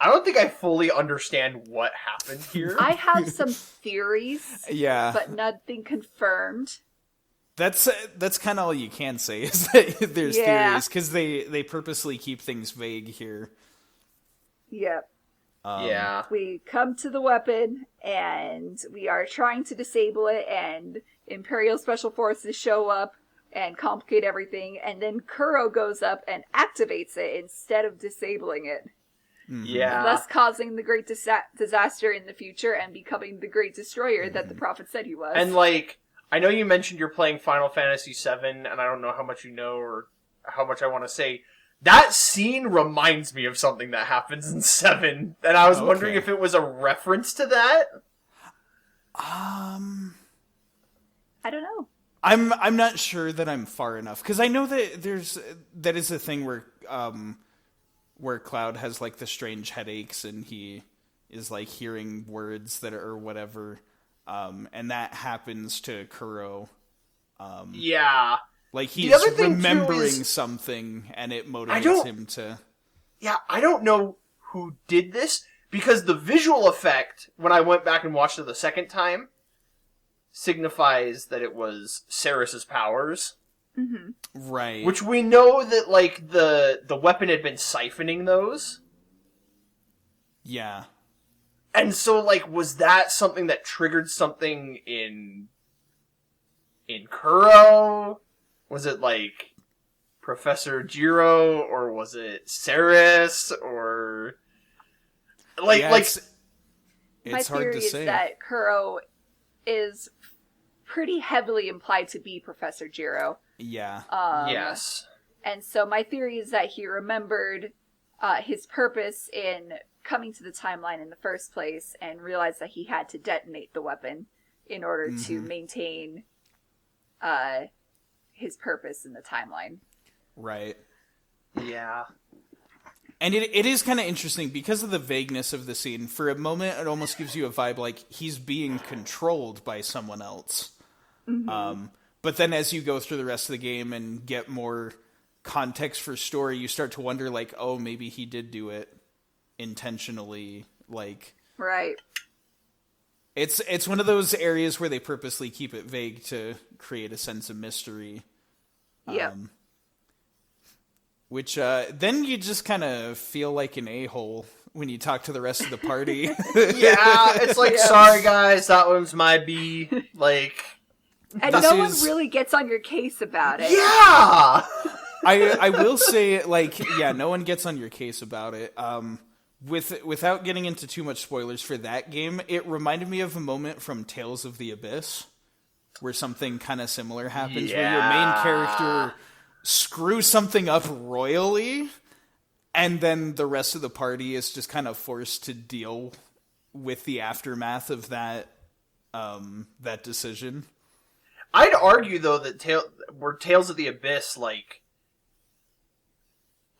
I don't think I fully understand what happened here. I have some theories, Yeah, but nothing confirmed. that's kind of all you can say, is that there's theories, because they purposely keep things vague here. Yep. Yeah. We come to the weapon, and we are trying to disable it, and Imperial Special Forces show up and complicate everything, and then Kuro goes up and activates it instead of disabling it. Yeah. Thus causing the great disaster in the future and becoming the great destroyer that the prophet said he was. And, like, I know you mentioned you're playing Final Fantasy VII, and I don't know how much you know or how much I want to say. That scene reminds me of something that happens in 7, and I was wondering if it was a reference to that. I don't know. I'm not sure that I'm far enough, because I know that that is a thing where Cloud has like the strange headaches and he is like hearing words that are whatever, and that happens to Kuro. Yeah. Like he's remembering something and it motivates him to... Yeah, I don't know who did this, because the visual effect, when I went back and watched it the second time, signifies that it was Ceres's powers. Mm-hmm. Right. Which we know that, like, the weapon had been siphoning those. Yeah. And so, like, was that something that triggered something in Kuro? Was it, like, Professor Jiro, or was it Ceres, or... Like, yeah, like... It's My hard theory to say. is that Kuro is pretty heavily implied to be Professor Jiro. Yeah. Yes. And so my theory is that he remembered his purpose in coming to the timeline in the first place and realized that he had to detonate the weapon in order to maintain his purpose in the timeline. Right. Yeah. And it is kind of interesting because of the vagueness of the scene. For a moment, it almost gives you a vibe like he's being controlled by someone else. Mm-hmm. But then as you go through the rest of the game and get more context for story, you start to wonder, like, oh, maybe he did do it intentionally. Like, Right. It's one of those areas where they purposely keep it vague to create a sense of mystery. Yep. Which then you just kind of feel like an a-hole when you talk to the rest of the party. Yeah, it's like, sorry guys, that one's my B. Like, and no one really gets on your case about it. Yeah! I will say, like, yeah, no one gets on your case about it. Without getting into too much spoilers for that game, it reminded me of a moment from Tales of the Abyss, where something kind of similar happens, where your main character screws something up royally, and then the rest of the party is just kind of forced to deal with the aftermath of that decision. I'd argue, though, that Tales of the Abyss, like,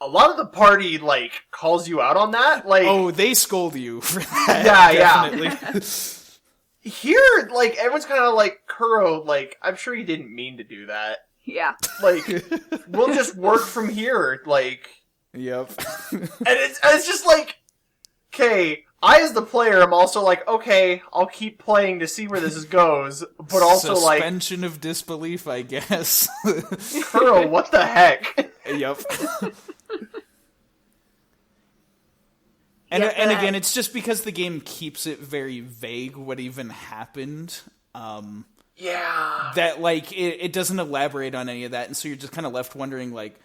a lot of the party, like, calls you out on that. Like, oh, they scold you for that. Yeah. Here, like, everyone's kind of like, Kuro, like, I'm sure he didn't mean to do that. Yeah. Like, we'll just work from here, like... Yep. and it's just like, okay, I as the player am also like, okay, I'll keep playing to see where this goes, but also suspension of disbelief, I guess. Kuro, what the heck? Yep. And again, it's just because the game keeps it very vague what even happened. Yeah. That, like, it doesn't elaborate on any of that, and so you're just kind of left wondering, like,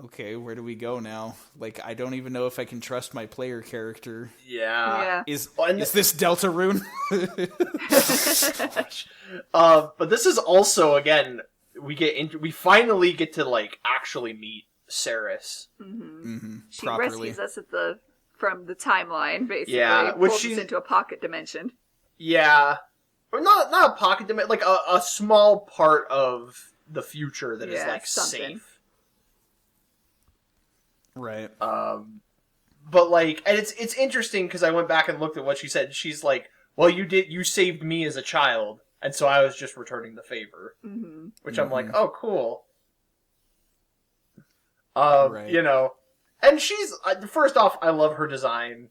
okay, where do we go now? Like, I don't even know if I can trust my player character. Yeah. Is this Deltarune? But this is also, again, we finally get to, like, actually meet Ceres. She properly. rescues us from the timeline, basically. Yeah, which pulls us into a pocket dimension. Yeah. Or not a pocket dimension, like a small part of the future that is, like, something. safe. Right. But, like, and it's interesting because I went back and looked at what she said. She's like, well, you saved me as a child, and so I was just returning the favor. Mm-hmm. Which I'm like, oh, cool. Right. You know, and she's, first off, I love her design.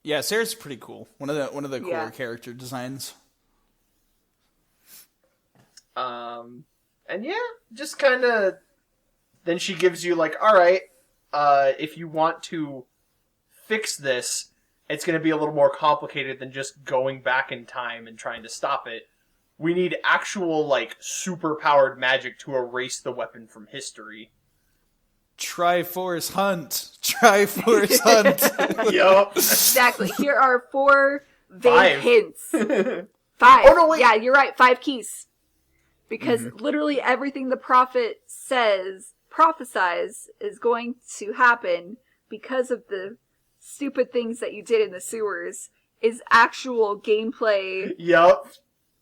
Yeah, Sarah's pretty cool. One of the cooler character designs. And yeah, just kind of, then she gives you, like, alright, if you want to fix this, it's going to be a little more complicated than just going back in time and trying to stop it. We need actual, like, super-powered magic to erase the weapon from history. Triforce Hunt! Triforce Hunt! Yup. Exactly. Here are 4 vague hints. 5. Oh, no, wait. Yeah, you're right. 5 keys. Because literally everything the prophet prophesies is going to happen because of the stupid things that you did in the sewers is actual gameplay. Yup.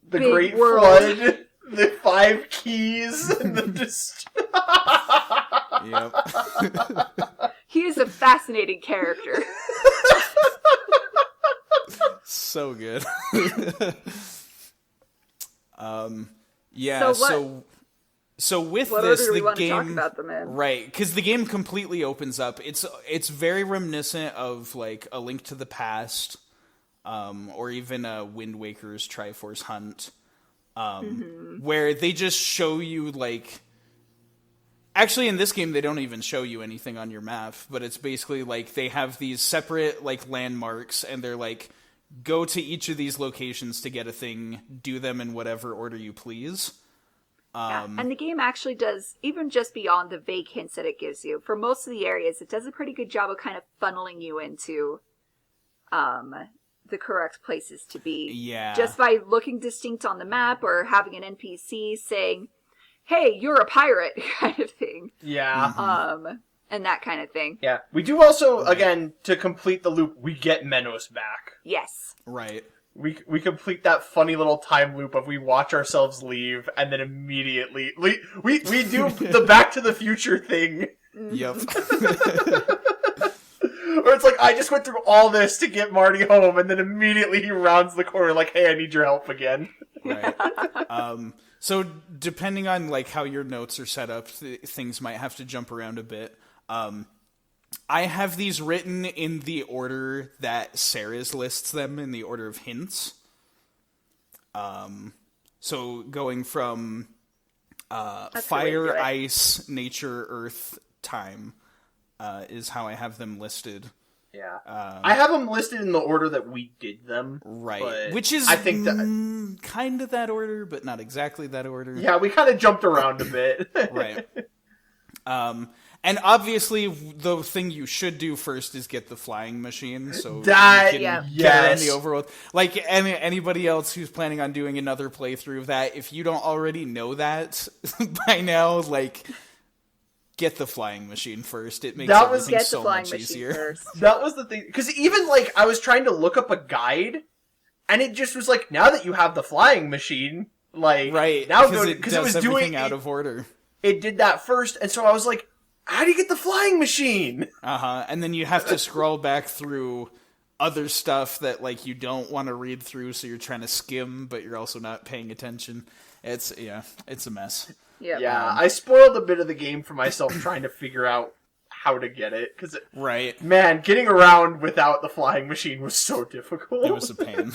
The Great Flood, the 5 keys, and the Yep. He is a fascinating character. So good. Yeah, so with what this, order do we the want to talk game, about them in? right? Because the game completely opens up. It's very reminiscent of, like, A Link to the Past, or even Wind Waker's Triforce Hunt, where they just show you, like. Actually, in this game, they don't even show you anything on your map, but it's basically like they have these separate, like, landmarks, and they're like, go to each of these locations to get a thing, do them in whatever order you please. Yeah. And the game actually does, even just beyond the vague hints that it gives you, for most of the areas, it does a pretty good job of kind of funneling you into the correct places to be. Yeah. Just by looking distinct on the map or having an NPC saying, hey, you're a pirate, kind of thing. Yeah. And that kind of thing. Yeah. We do also, again, to complete the loop, we get Menos back. Yes. Right. We complete that funny little time loop of we watch ourselves leave, and then immediately... We do the Back to the Future thing. Yep. Or it's like, I just went through all this to get Marty home, and then immediately he rounds the corner like, hey, I need your help again. Right. So depending on, like, how your notes are set up, things might have to jump around a bit. I have these written in the order that Sarah's lists them, in the order of hints. So going from fire, ice, nature, earth, time is how I have them listed. Yeah. I have them listed in the order that we did them. Right. Which is, I think, kind of that order, but not exactly that order. Yeah, we kind of jumped around a bit. Right. And obviously, the thing you should do first is get the flying machine, so you can get around the overworld. Like anybody else who's planning on doing another playthrough of that, if you don't already know that by now, get the flying machine first. It makes everything so much easier. That was the thing, because even I was trying to look up a guide, and it just was now that you have the flying machine, right now because it was doing out of order. It did that first, and so I was like, how do you get the flying machine? And then you have to scroll back through other stuff that you don't want to read through, so you're trying to skim, but you're also not paying attention. It's a mess. Yep. Yeah, I spoiled a bit of the game for myself trying to figure out how to get it, because man, getting around without the flying machine was so difficult. It was a pain.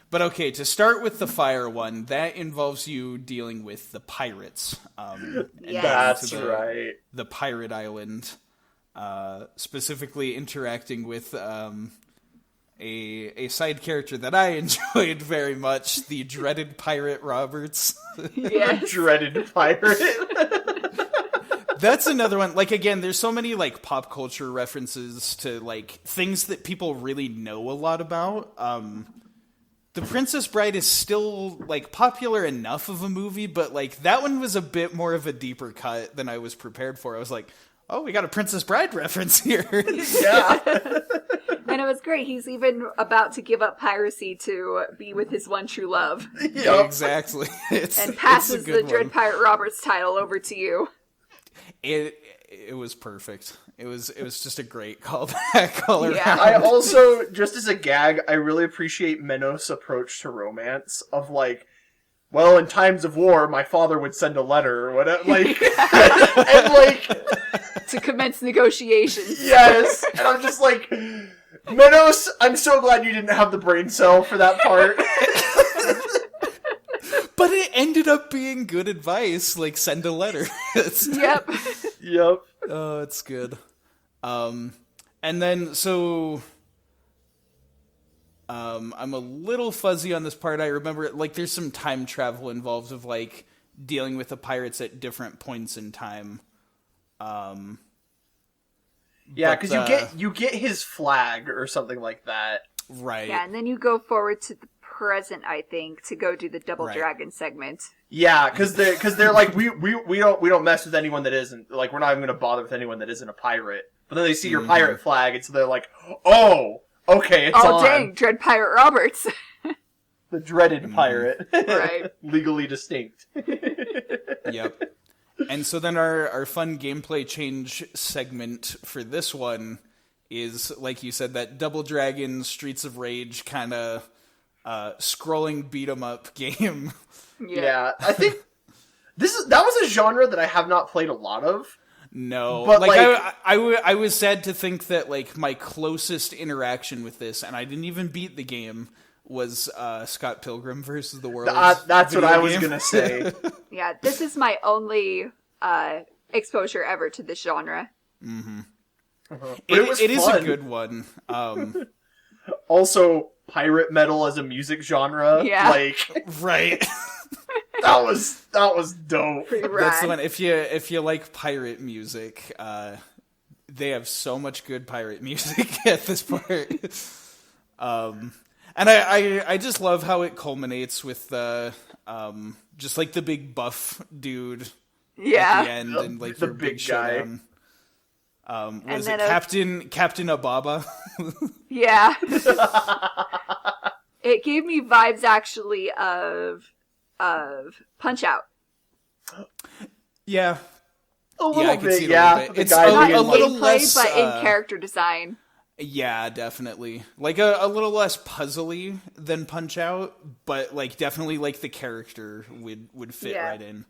But okay, to start with the fire one, that involves you dealing with the pirates. That's right. The pirate island, specifically interacting with a side character that I enjoyed very much, the dreaded pirate Roberts. Yes. Dreaded pirate. That's another one. Again, there's so many pop culture references to things that people really know a lot about. The Princess Bride is still popular enough of a movie, but that one was a bit more of a deeper cut than I was prepared for. I was like, oh, we got a Princess Bride reference here. Yeah. And it was great. He's even about to give up piracy to be with his one true love. Yep. Exactly. And passes the Dread Pirate Roberts title over to you. It was perfect. It was just a great callback all around. Yeah. I also, just as a gag, I really appreciate Menos' approach to romance of well, in times of war, my father would send a letter or whatever, and to commence negotiations. Yes, and I'm just Menos, I'm so glad you didn't have the brain cell for that part. But it ended up being good advice, send a letter. Yep. Yep. Oh, it's good. And then, so... I'm a little fuzzy on this part. I remember, there's some time travel involved of, dealing with the pirates at different points in time. Yeah, because you get his flag or something like that. Right. Yeah, and then you go forward to the present, I think, to go do the Double Dragon segment. Yeah, because they're we don't mess with anyone that isn't, we're not even gonna bother with anyone that isn't a pirate. But then they see your pirate flag, and so they're like, oh, okay, it's on. Oh dang, Dread Pirate Roberts. The dreaded pirate. Right. Legally distinct. Yep. And so then our fun gameplay change segment for this one is, like you said, that Double Dragon Streets of Rage kind of scrolling beat 'em up game. Yeah, I think that was a genre that I have not played a lot of. No, but I was sad to think that my closest interaction with this, and I didn't even beat the game, was Scott Pilgrim versus the World. That's what I was gonna say. Yeah, this is my only exposure ever to this genre. Mm-hmm. Uh-huh. It is a good one. Also, pirate metal as a music genre. Yeah. Right. That was dope. That's the one. If you like pirate music, they have so much good pirate music at this part. And I just love how it culminates with just the big buff dude at the end, and the your big guy. Showdown. Was it Captain Ababa? Yeah. It gave me vibes actually of Punch Out. Yeah. A little I can bit, see it a little bit. It's not in a little gameplay, less, but in character design. Yeah, definitely. A little less puzzly than Punch Out, but definitely the character would fit right in.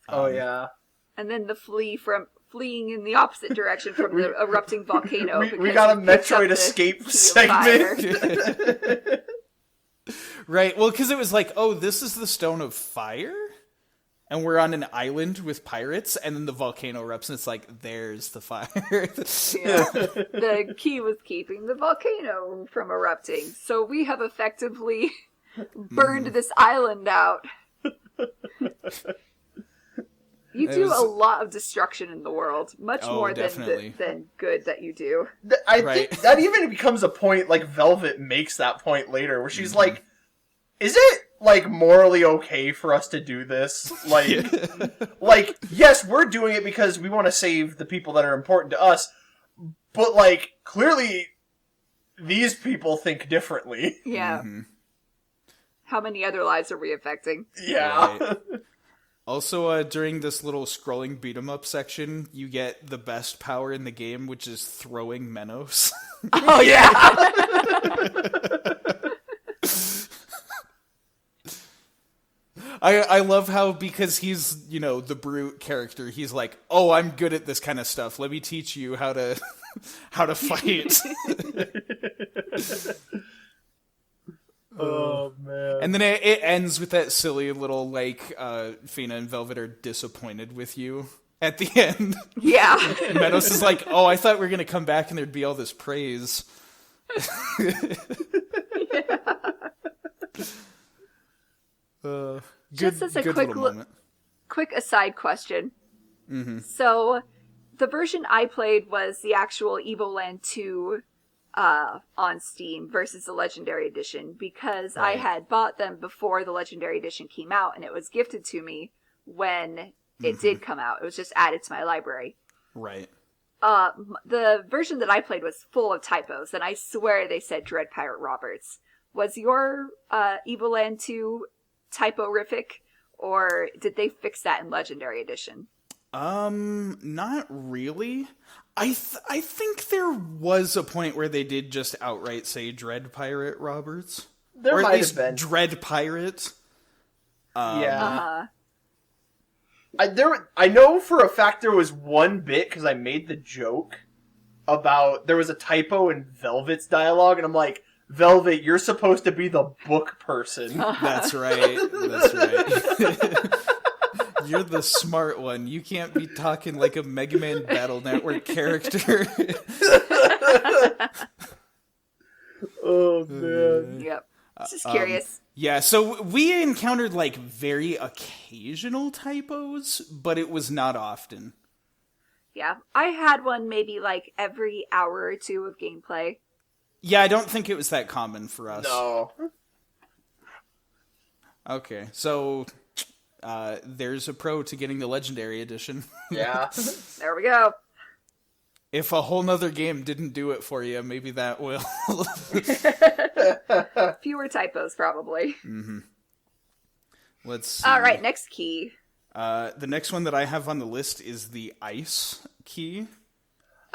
Oh yeah. And then the flea from fleeing in the opposite direction from the erupting volcano. We got a he picked up Metroid the escape key of segment. Right, well, because it was like, oh, this is the Stone of Fire? And we're on an island with pirates, and then the volcano erupts, and it's like, there's the fire. The key was keeping the volcano from erupting. So we have effectively burned this island out. You do a lot of destruction in the world, much more than good that you do. I think that even becomes a point, like, Velvet makes that point later, where she's like, is it, like, morally okay for us to do this? Like, yes, we're doing it because we want to save the people that are important to us, but, like, clearly these people think differently. Yeah. How many other lives are we affecting? Yeah. Right. Also, during this little scrolling beat-em-up section, you get the best power in the game, which is throwing Menos. Oh, yeah! I love how, because he's, you know, the brute character, he's like, oh, I'm good at this kind of stuff. Let me teach you how to fight. Oh, man. And then it ends with that silly little, like, Fina and Velvet are disappointed with you at the end. Yeah. Menos is like, oh, I thought we were going to come back and there'd be all this praise. Just as a quick aside question. Mm-hmm. So, the version I played was the actual Evoland 2 on Steam versus the Legendary Edition, because I had bought them before the Legendary Edition came out, and it was gifted to me when it did come out. It was just added to my library. Right. The version that I played was full of typos, and I swear they said Dread Pirate Roberts. Was your Evoland 2 typorific, or did they fix that in Legendary Edition? Not really. I think there was a point where they did just outright say Dread Pirate Roberts. There or might at least have been. Dread Pirate. Yeah. I know for a fact there was one bit, because I made the joke about, there was a typo in Velvet's dialogue, and I'm like, Velvet, you're supposed to be the book person. That's right. That's right. You're the smart one. You can't be talking like a Mega Man Battle Network character. Oh, man. Yep. Just curious. Yeah, so we encountered, like, very occasional typos, but it was not often. Yeah. I had one maybe, like, every hour or two of gameplay. Yeah, I don't think it was that common for us. No. Okay, so there's a pro to getting the Legendary Edition. Yeah. There we go. If a whole nother game didn't do it for you, maybe that will. Fewer typos, probably. Mm-hmm. Let's see. All right, next key. The next one that I have on the list is the Ice key.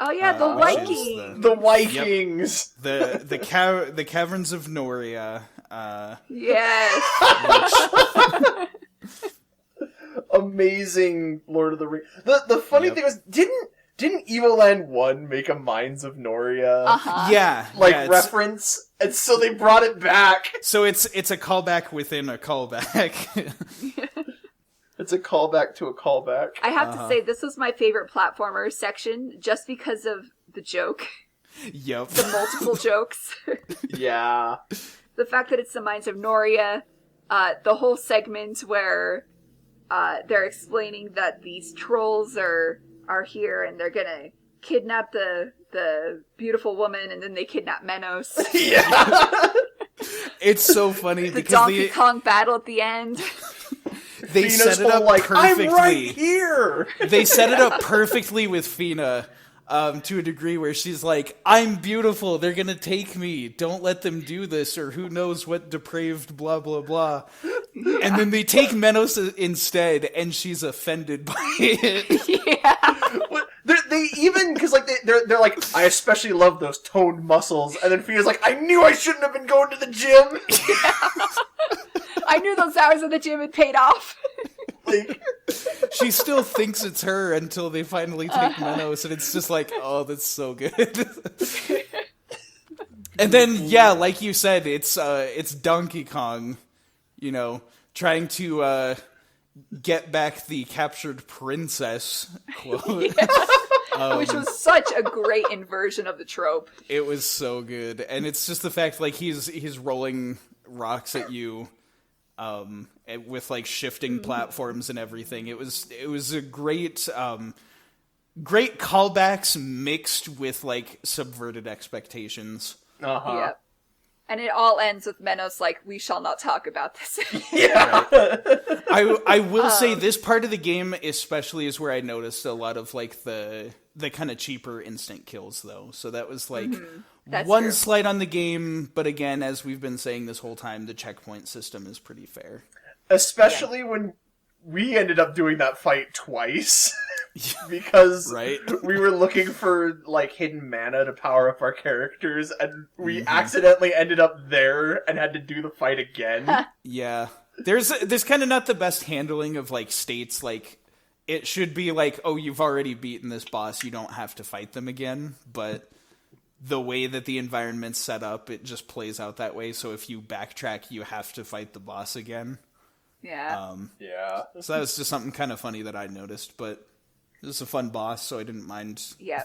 Oh yeah, the Viking. The Vikings. Yep. The Caverns of Noria. Yes. Amazing Lord of the Rings. The funny thing was, didn't Evoland 1 make a Mines of Noria Yeah, reference? And so they brought it back. So it's a callback within a callback. It's a callback to a callback. I have to say, this was my favorite platformer section, just because of the joke. Yep. The multiple jokes. Yeah. The fact that it's the Mines of Noria, the whole segment where they're explaining that these trolls are here and they're gonna kidnap the beautiful woman, and then they kidnap Menos. Yeah. It's so funny The because Donkey Kong battle at the end. they Fina's set it up like, perfectly. I'm right here. They set it up perfectly with Fina. To a degree where she's like, I'm beautiful, they're gonna take me, don't let them do this, or who knows what depraved blah blah blah. Yeah. And then they take Menos instead, and she's offended by it. Yeah. They even, because like they're like, I especially love those toned muscles, and then Fina's like, I knew I shouldn't have been going to the gym. Yeah. I knew those hours at the gym had paid off. Like, she still thinks it's her until they finally take Menos, and it's just like, oh, that's so good. And then, yeah, like you said, it's Donkey Kong, trying to get back the captured princess quote. Which was such a great inversion of the trope. It was so good, and it's just the fact like he's rolling rocks at you, with like shifting platforms and everything. It was a great callbacks mixed with like subverted expectations. uh-huh. Yep. And it all ends with Menos like, we shall not talk about this. Yeah. I will say this part of the game especially is where I noticed a lot of like the kind of cheaper instant kills though. So that was like one true. slight on the game, but again, as we've been saying this whole time, the checkpoint system is pretty fair. Especially when we ended up doing that fight twice. Because Right? we were looking for like hidden mana to power up our characters, and we accidentally ended up there and had to do the fight again. Yeah. There's kind of not the best handling of like states. Like it should be like, oh, you've already beaten this boss, you don't have to fight them again. But the way that the environment's set up, it just plays out that way. So if you backtrack, you have to fight the boss again. Yeah. Yeah. So that was just something kind of funny that I noticed, but it was a fun boss, so I didn't mind. Yeah.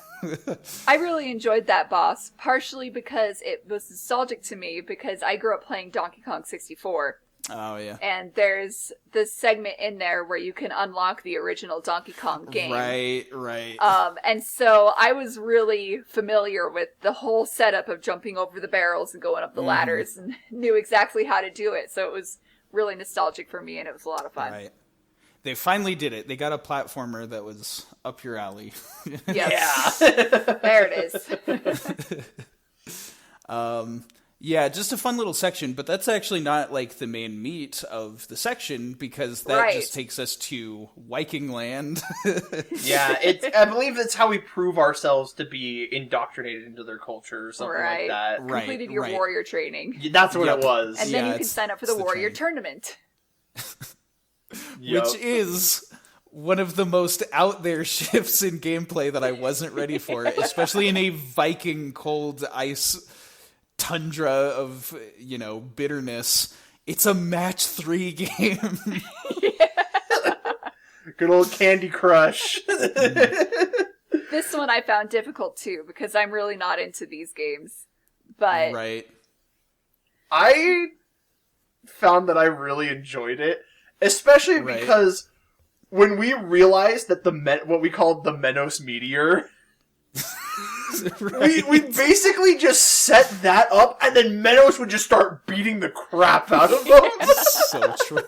I really enjoyed that boss, partially because it was nostalgic to me, because I grew up playing Donkey Kong 64. Oh, yeah. And there's this segment in there where you can unlock the original Donkey Kong game. Right. And so I was really familiar with the whole setup of jumping over the barrels and going up the ladders, and knew exactly how to do it. So it was really nostalgic for me, and it was a lot of fun. Right. They finally did it. They got a platformer that was up your alley. Yep. Yeah. There it is. Yeah, just a fun little section, but that's actually not like the main meat of the section, because that just takes us to Viking land. Yeah, I believe that's how we prove ourselves to be indoctrinated into their culture or something like that. Right. Completed your warrior training. That's what it was. And then you can sign up for the it's the warrior training. tournament. Which is one of the most out there shifts in gameplay that I wasn't ready for, especially in a Viking cold ice tundra of, bitterness. It's a match 3 game. Good old Candy Crush. This one I found difficult too, because I'm really not into these games. But Right. I found that I really enjoyed it, especially because when we realized that what we called the Menos Meteor, we basically just set that up, and then Menos would just start beating the crap out of them. So true.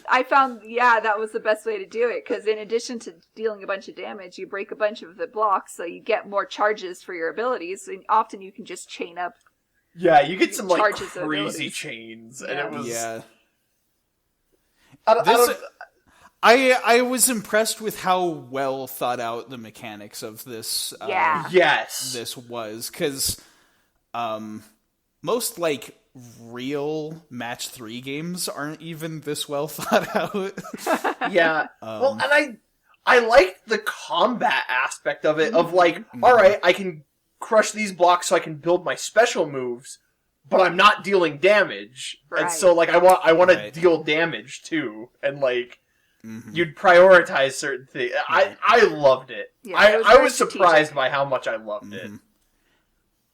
I found, that was the best way to do it, because in addition to dealing a bunch of damage, you break a bunch of the blocks, so you get more charges for your abilities, and often you can just chain up. Yeah, you get some like Charges of crazy abilities. chains, and it was. Yeah. I I was impressed with how well thought out the mechanics of this. Yes. This was, because most like real match 3 games aren't even this well thought out. Yeah. Well, and I liked the combat aspect of it. Of like, all right, I can crush these blocks so I can build my special moves, but I'm not dealing damage, and so like I want to deal damage too, and like. You'd prioritize certain things. I loved it. Yeah, I was surprised by how much I loved it.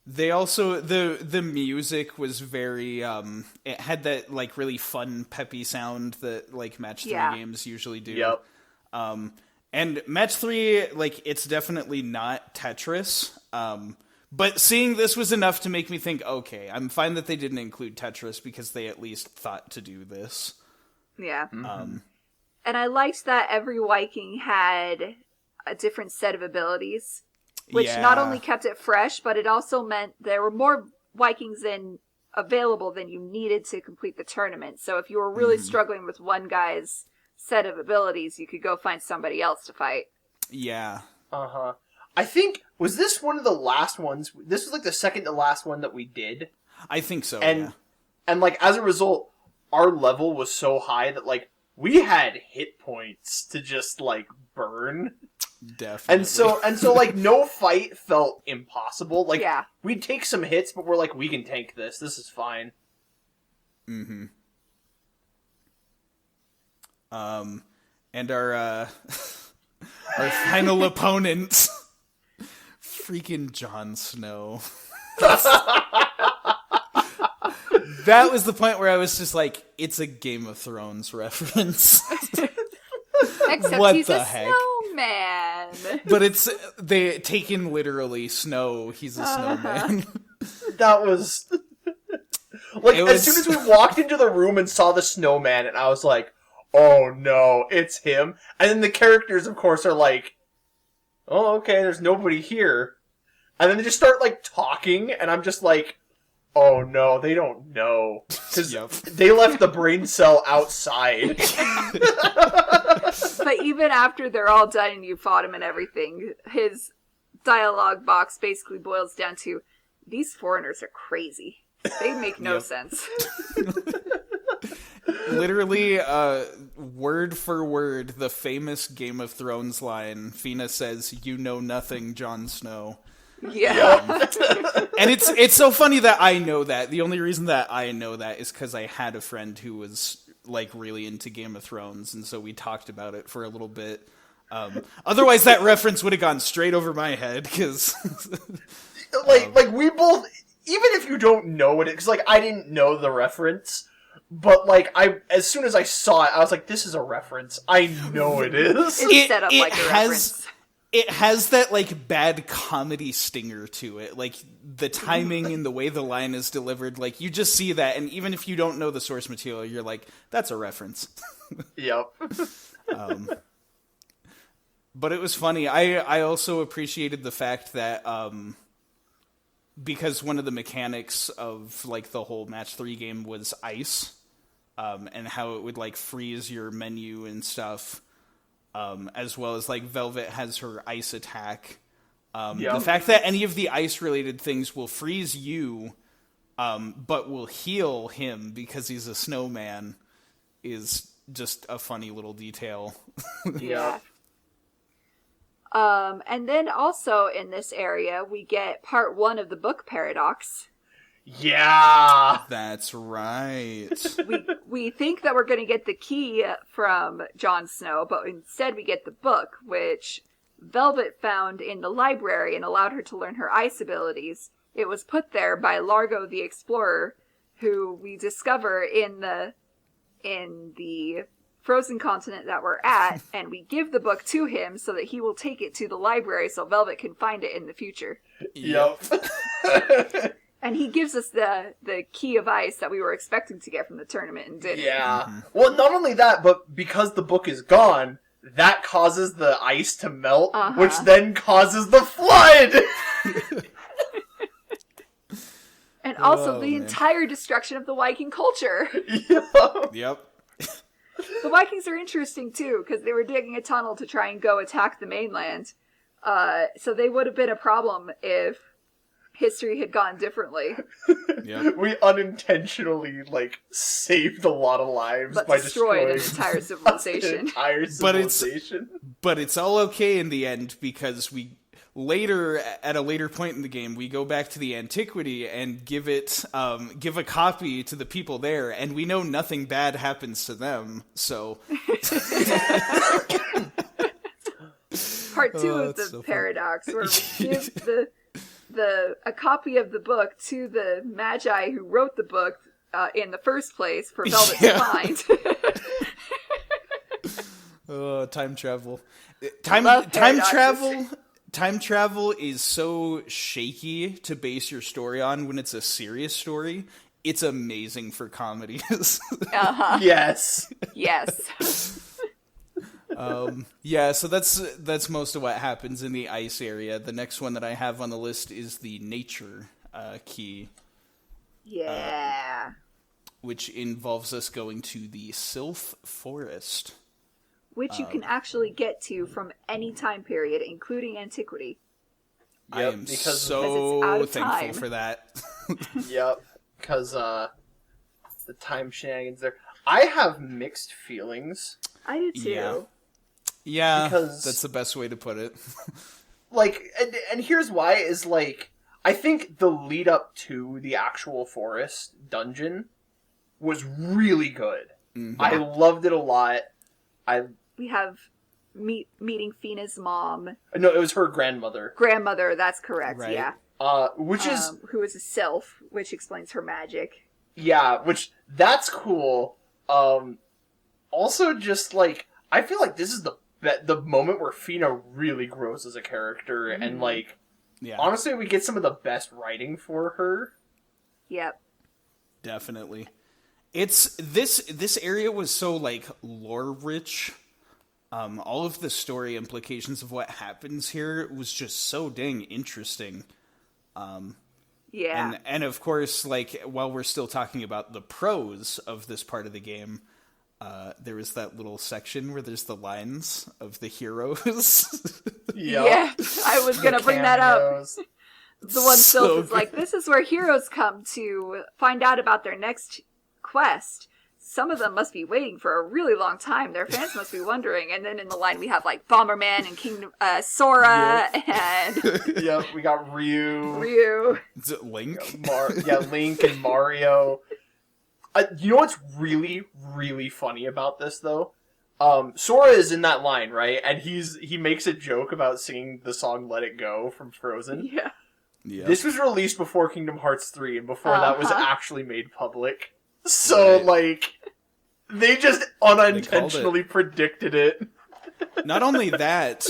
They also the music was very it had that like really fun peppy sound that like match 3 games usually do. Yep. And match 3, like, it's definitely not Tetris. But seeing this was enough to make me think, okay, I'm fine that they didn't include Tetris because they at least thought to do this. Yeah. And I liked that every Viking had a different set of abilities, which not only kept it fresh, but it also meant there were more Vikings available than you needed to complete the tournament. So if you were really struggling with one guy's set of abilities, you could go find somebody else to fight. Yeah. Uh-huh. I think, was this one of the last ones? This was like the second to last one that we did. I think so, and like, as a result, our level was so high that like, we had hit points to just, like, burn. Definitely. And so, like, no fight felt impossible. Like, Yeah. we'd take some hits, but we're like, we can tank this. This is fine. Mm-hmm. And our our final opponent, freaking Jon Snow. That was the point where I was just like, it's a Game of Thrones reference. Except What he's the a heck? snowman. But it's, they taken literally snow, he's a snowman. That was... like, It as was- soon as we walked into the room and saw the snowman, and I was like, oh no, it's him. And then the characters, of course, are like, oh, okay, there's nobody here. And then they just start, like, talking, and I'm just like, oh no, they don't know. Because Yep. they left the brain cell outside. But even after they're all done and you fought him and everything, his dialogue box basically boils down to, these foreigners are crazy. They make no Yep. sense. Literally, word for word, the famous Game of Thrones line, Fina says, "You know nothing, Jon Snow." Yeah. And it's so funny that I know that. The only reason that I know that is because I had a friend who was, like, really into Game of Thrones, and so we talked about it for a little bit. Otherwise, that reference would have gone straight over my head, because... like, we both... Even if you don't know it, because, like, I didn't know the reference, but, like, as soon as I saw it, I was like, this is a reference. I know it is. It's set up like a reference. It has that, like, bad comedy stinger to it. Like, the timing and the way the line is delivered, like, you just see that, and even if you don't know the source material, you're like, that's a reference. Yep. But it was funny. I also appreciated the fact that, because one of the mechanics of, like, the whole Match 3 game was ice, and how it would, like, freeze your menu and stuff, as well as, like, Velvet has her ice attack. The fact that any of the ice-related things will freeze you, but will heal him because he's a snowman is just a funny little detail. Yeah. And then also in this area, we get part 1 of the book paradox. Yeah. That's right. We think that we're going to get the key from Jon Snow, but instead we get the book, which Velvet found in the library and allowed her to learn her ice abilities. It was put there by Largo the Explorer, who we discover in the frozen continent that we're at, and we give the book to him so that he will take it to the library so Velvet can find it in the future. Yep. And he gives us the key of ice that we were expecting to get from the tournament and didn't. Yeah. Well, not only that, but because the book is gone, that causes the ice to melt, which then causes the flood! And also Oh, the man. entire destruction of the Viking culture. Yep. The Vikings are interesting, too, because they were digging a tunnel to try and go attack the mainland. So they would have been a problem if history had gone differently. Yep. We unintentionally, like, saved a lot of lives But by destroyed an destroying entire civilization. an entire But it's- civilization. But it's all okay in the end because at a later point in the game, we go back to the antiquity and give a copy to the people there, and we know nothing bad happens to them. So Part 2 of that's the so fun. paradox, where we give a copy of the book to the magi who wrote the book in the first place for Velvet to find. time travel. Love Time paradoxes. travel is so shaky to base your story on when it's a serious story. It's amazing for comedies. Yes. Yes. Yeah, so that's most of what happens in the ice area. The next one that I have on the list is the nature key, Yeah. which involves us going to the Sylph Forest. Which you can actually get to from any time period, including antiquity. I am because it's so out of thankful time. for that. Yep. Because, the time shenanigans there. I have mixed feelings. I do too. Yeah, Because, that's the best way to put it. like, and here's why, is, like, I think the lead up to the actual forest dungeon was really good. Mm-hmm. I loved it a lot. We have meeting Fina's mom. No, it was her grandmother. Grandmother, that's correct, Right. yeah. Which is... Who is a sylph, which explains her magic. Yeah, that's cool. Also, just, like, I feel like this is the moment where Fina really grows as a character, and, like, honestly, we get some of the best writing for her. Yep. Definitely. It's this area was so like lore rich. All of the story implications of what happens here was just so dang interesting. Yeah. And of course, like, while we're still talking about the pros of this part of the game, there is that little section where there's the lines of the heroes. Yeah, I was gonna bring that up. The one So Sylph is good. like, this is where heroes come to find out about their next quest. Some of them must be waiting for a really long time. Their fans must be wondering. And then in the line we have like Bomberman and King Sora and Yep, we got Ryu. Is it Link? Link and Mario. You know what's really, really funny about this, though? Sora is in that line, right? And he makes a joke about singing the song Let It Go from Frozen. Yeah. Yeah. This was released before Kingdom Hearts 3 and before that was actually made public. So, Right. like, they just unintentionally predicted it. Not only that,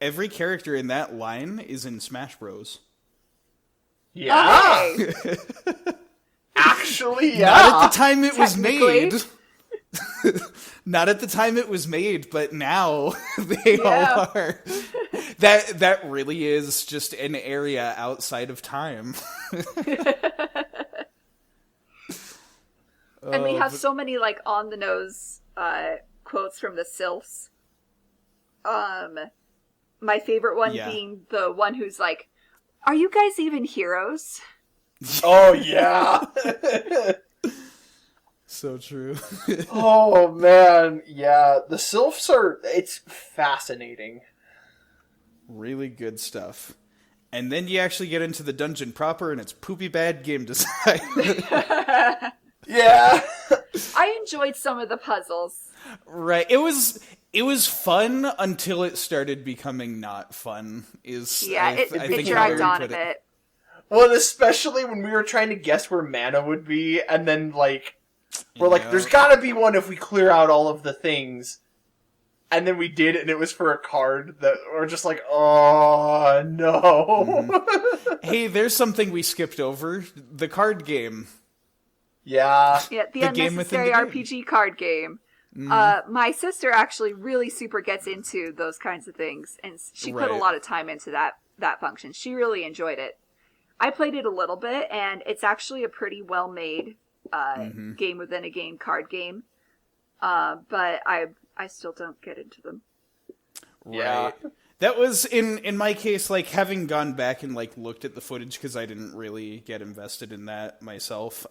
every character in that line is in Smash Bros. Yeah. Okay. Actually, yeah. Not at the time it was Technically. made. Not at the time it was made, but now they Yeah. all are. That really is just an area outside of time. And we have so many like on the nose quotes from the Sylphs. My favorite one being the one who's like, "Are you guys even heroes?" Oh, yeah. So true. Oh, man. Yeah, the Sylphs it's fascinating. Really good stuff. And then you actually get into the dungeon proper, and it's poopy bad game design. Yeah. I enjoyed some of the puzzles. Right. It was fun until it started becoming not fun. Yeah, I think it how dragged I on a would put it. bit. Well, and especially when we were trying to guess where mana would be, and then, like, we're like, Yeah. there's gotta be one if we clear out all of the things. And then we did, and it was for a card that we're just like, oh, no. Hey, there's something we skipped over. The card game. Yeah. Yeah, the The game within unnecessary the game. RPG card game. My sister actually really super gets into those kinds of things, and she put a Right. lot of time into that function. She really enjoyed it. I played it a little bit, and it's actually a pretty well-made game within a game card game. But I still don't get into them. Yeah. Right. That was, in my case, like, having gone back and, like, looked at the footage, because I didn't really get invested in that myself.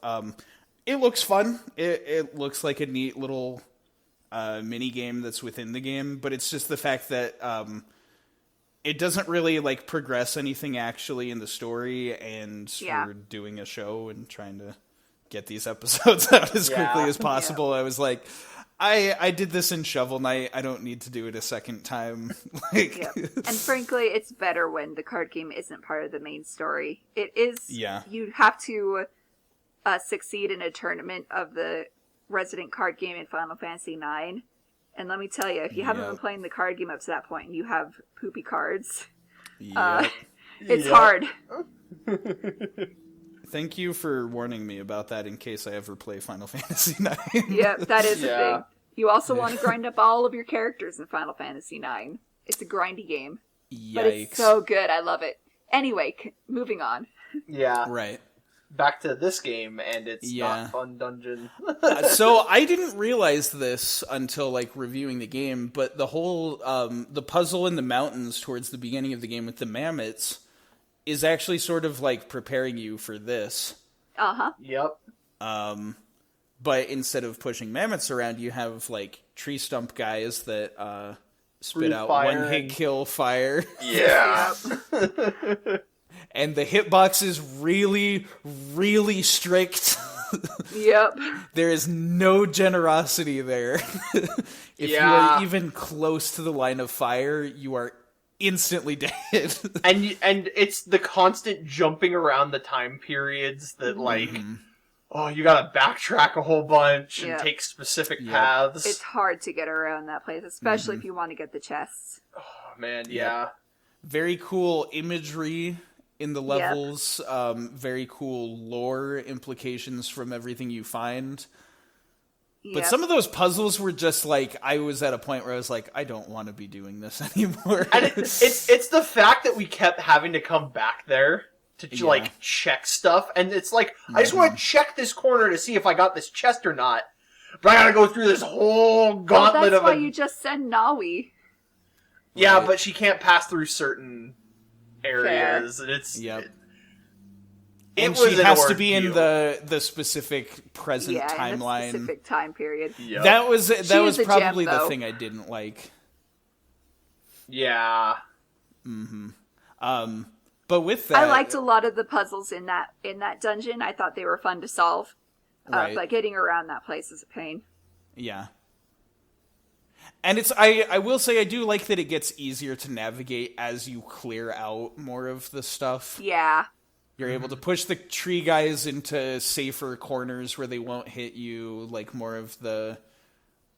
It looks fun. It looks like a neat little mini game that's within the game, but it's just the fact that it doesn't really, like, progress anything actually in the story, and we're doing a show and trying to get these episodes out as quickly as possible. I was like, I did this in Shovel Knight. I don't need to do it a second time. Like, Yeah. And frankly, it's better when the card game isn't part of the main story. It is. Yeah. You have to succeed in a tournament of the resident card game in Final Fantasy IX. And let me tell you, if you haven't been playing the card game up to that point and you have poopy cards, Yep. it's hard. Thank you for warning me about that in case I ever play Final Fantasy IX. Yep, that is a Yeah. thing. You also want to grind up all of your characters in Final Fantasy IX. It's a grindy game. Yikes. But it's so good. I love it. Anyway, moving on. Yeah. Right. Back to this game, and it's Yeah. not fun dungeon. So I didn't realize this until, like, reviewing the game, but the whole, the puzzle in the mountains towards the beginning of the game with the mammoths is actually sort of, like, preparing you for this. Uh-huh. Yep. But instead of pushing mammoths around, you have like tree stump guys that spit Breathe out fire one hit and- kill fire. Yeah. And the hitbox is really, really strict. Yep. There is no generosity there. If you are even close to the line of fire, you are instantly dead. And it's the constant jumping around the time periods that, like, you gotta backtrack a whole bunch and take specific paths. It's hard to get around that place, especially if you want to get the chests. Oh, man, yeah. Very cool imagery in the levels. Very cool lore implications from everything you find. But some of those puzzles were just like, I was at a point where I was like, I don't want to be doing this anymore. And it's the fact that we kept having to come back there to like check stuff, and it's like, I just want to check this corner to see if I got this chest or not, but I gotta go through this whole gauntlet that's why you just send Nawi. Yeah, Right. but she can't pass through certain areas, and it's And was she an has to be in ordeal. the specific present In a timeline. specific time period. Yep. That was She is a probably gem, the though. thing I didn't like. Yeah. But with that, I liked a lot of the puzzles in that dungeon. I thought they were fun to solve. Right. But getting around that place is a pain. Yeah. And I will say I do like that it gets easier to navigate as you clear out more of the stuff. Yeah. You're able to push the tree guys into safer corners where they won't hit you, like more of the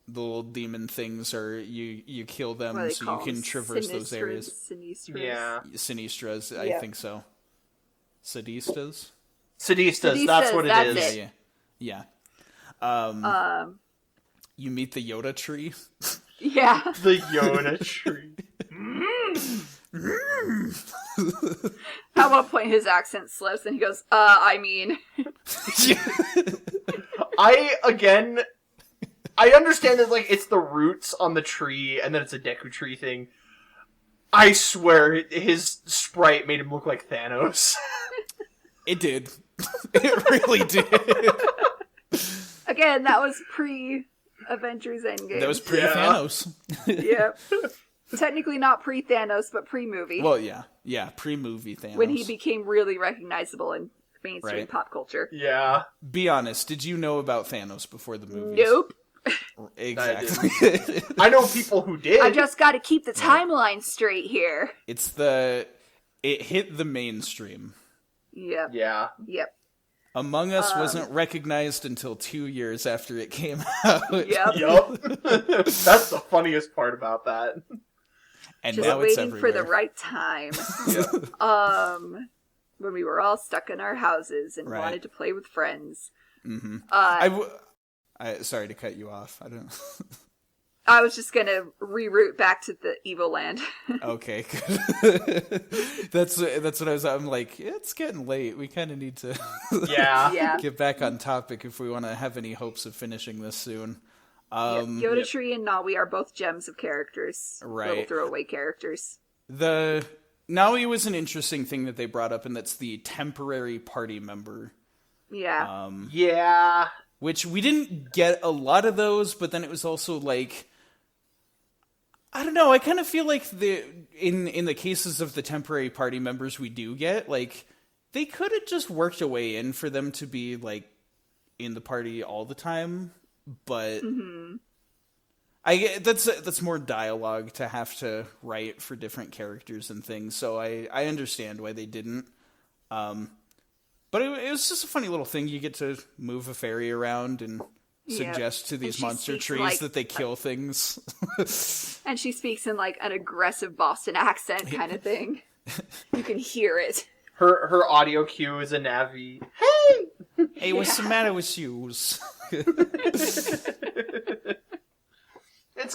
little demon things, or you kill them What do they so call you can them? traverse those areas. Sinistras. Yeah. Sinistras, I Yeah. think so. Sadistas? Sadistas, that's what it that's is. it. Yeah. You meet the Yoda tree. Yeah. The Yoda tree. At one point his accent slips and he goes, I mean. I understand that, like, it's the roots on the tree, and then it's a Deku tree thing. I swear, his sprite made him look like Thanos. It did. It really did. Again, that was pre-Avengers Endgame. That was pre-Thanos. Yep. Technically not pre-Thanos, but pre-movie. Well, yeah. Yeah, pre-movie Thanos. When he became really recognizable in mainstream pop culture. Yeah. Be honest, did you know about Thanos before the movies? Nope. Exactly. I know people who did. I just gotta keep the timeline straight here. It hit the mainstream. Yep. Yeah. Yep. Among Us wasn't recognized until 2 years after it came out. Yep. Yup. That's the funniest part about that. And Just now it's waiting everywhere. for the right time. When we were all stuck in our houses and Right. wanted to play with friends. Sorry to cut you off. I don't. I was just gonna reroute back to the Evoland. Okay, good. That's what I was. I'm like, it's getting late. We kind of need to Yeah. Yeah. get back on topic if we want to have any hopes of finishing this soon. Yoda Tree and Nawi are both gems of characters. Right. Little throwaway characters. The Naui was an interesting thing that they brought up, and that's the temporary party member. Yeah. Yeah. Which we didn't get a lot of those, but then it was also like, I don't know, I kind of feel like in the cases of the temporary party members we do get, like, they could have just worked a way in for them to be, like, in the party all the time, but that's more dialogue to have to write for different characters and things, so I understand why they didn't. But it was just a funny little thing. You get to move a fairy around and suggest to these she monster speaks trees like that they kill things. And she speaks in like an aggressive Boston accent kind of thing. You can hear it. Her audio cue is a Navi. Hey! Hey, what's the matter with shoes? It's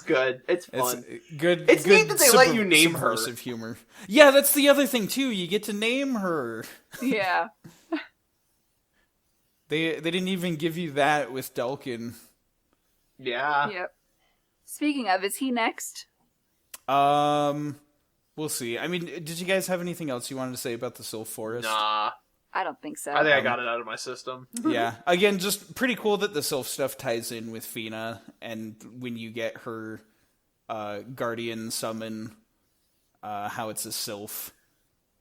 good. It's fun. It's good. It's good neat that they let you name her. subversive humor. Yeah, that's the other thing too. You get to name her. Yeah. They didn't even give you that with Delkin. Yeah. Yep. Speaking of, is he next? We'll see. I mean, did you guys have anything else you wanted to say about the Sylph Forest? Nah. I don't think so. I think I got it out of my system. Yeah. Again, just pretty cool that the sylph stuff ties in with Fina, and when you get her guardian summon, how it's a sylph.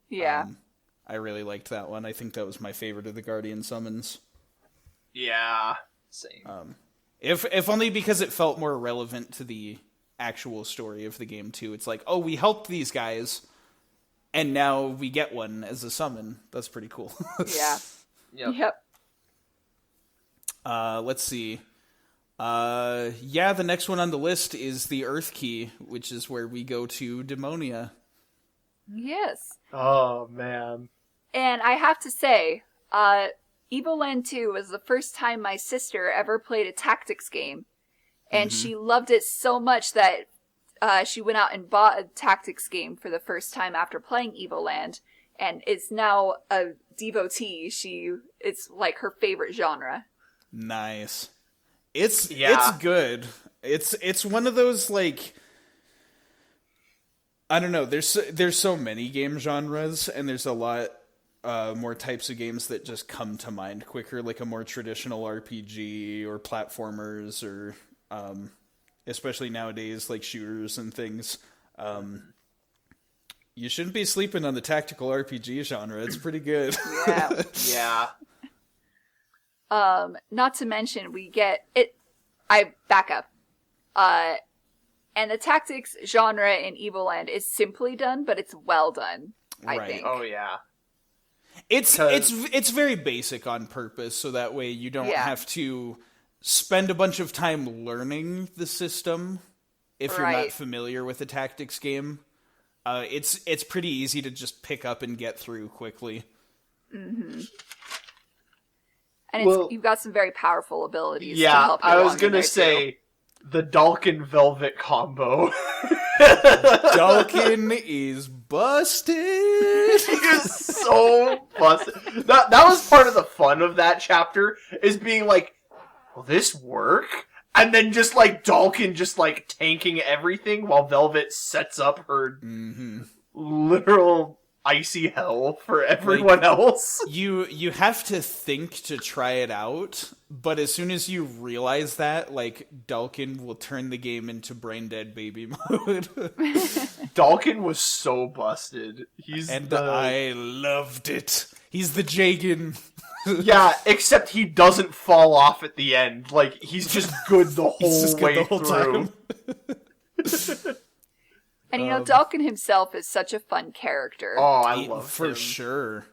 Yeah. I really liked that one. I think that was my favorite of the guardian summons. Yeah, same. If only because it felt more relevant to the actual story of the game, too. It's like, oh, we helped these guys, and now we get one as a summon. That's pretty cool. Yeah. Yep. Let's see. The next one on the list is the Earth Key, which is where we go to Demonia. Yes. Oh, man. And I have to say, Evoland 2 was the first time my sister ever played a tactics game. And she loved it so much that she went out and bought a tactics game for the first time after playing Evoland. And is now a devotee. It's like her favorite genre. Nice. It's good. It's one of those, like, I don't know, there's so many game genres, and there's a lot more types of games that just come to mind quicker, like a more traditional RPG or platformers, or especially nowadays, like shooters and things. You shouldn't be sleeping on the tactical RPG genre. It's pretty good. Yeah. Yeah. Not to mention, we get it. I back up. And the tactics genre in Evoland is simply done, but it's well done. I Right. think. Oh, yeah. It's very basic on purpose, so that way you don't have to spend a bunch of time learning the system if you're not familiar with a tactics game. It's pretty easy to just pick up and get through quickly. Mm-hmm. And you've got some very powerful abilities. Yeah, to help you I was along in gonna there, say too. the Dalkin Velvet combo. Dalkin is busted. He is so busted. That was part of the fun of that chapter, is being like, will this work? And then just like Dalkin just like tanking everything while Velvet sets up her literal icy hell for everyone else. You have to think to try it out, but as soon as you realize that, like, Dalkin will turn the game into brain dead baby mode. Dalkin was so busted. I loved it. He's the Jagan. Yeah, except he doesn't fall off at the end. Like, he's just good the whole way through. And Dalkin himself is such a fun character. Oh, I love him. For sure.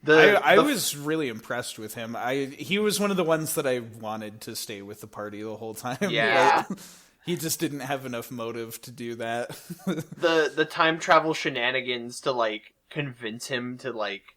I was really impressed with him. He was one of the ones that I wanted to stay with the party the whole time. Yeah. He just didn't have enough motive to do that. The time travel shenanigans to, like, convince him to, like,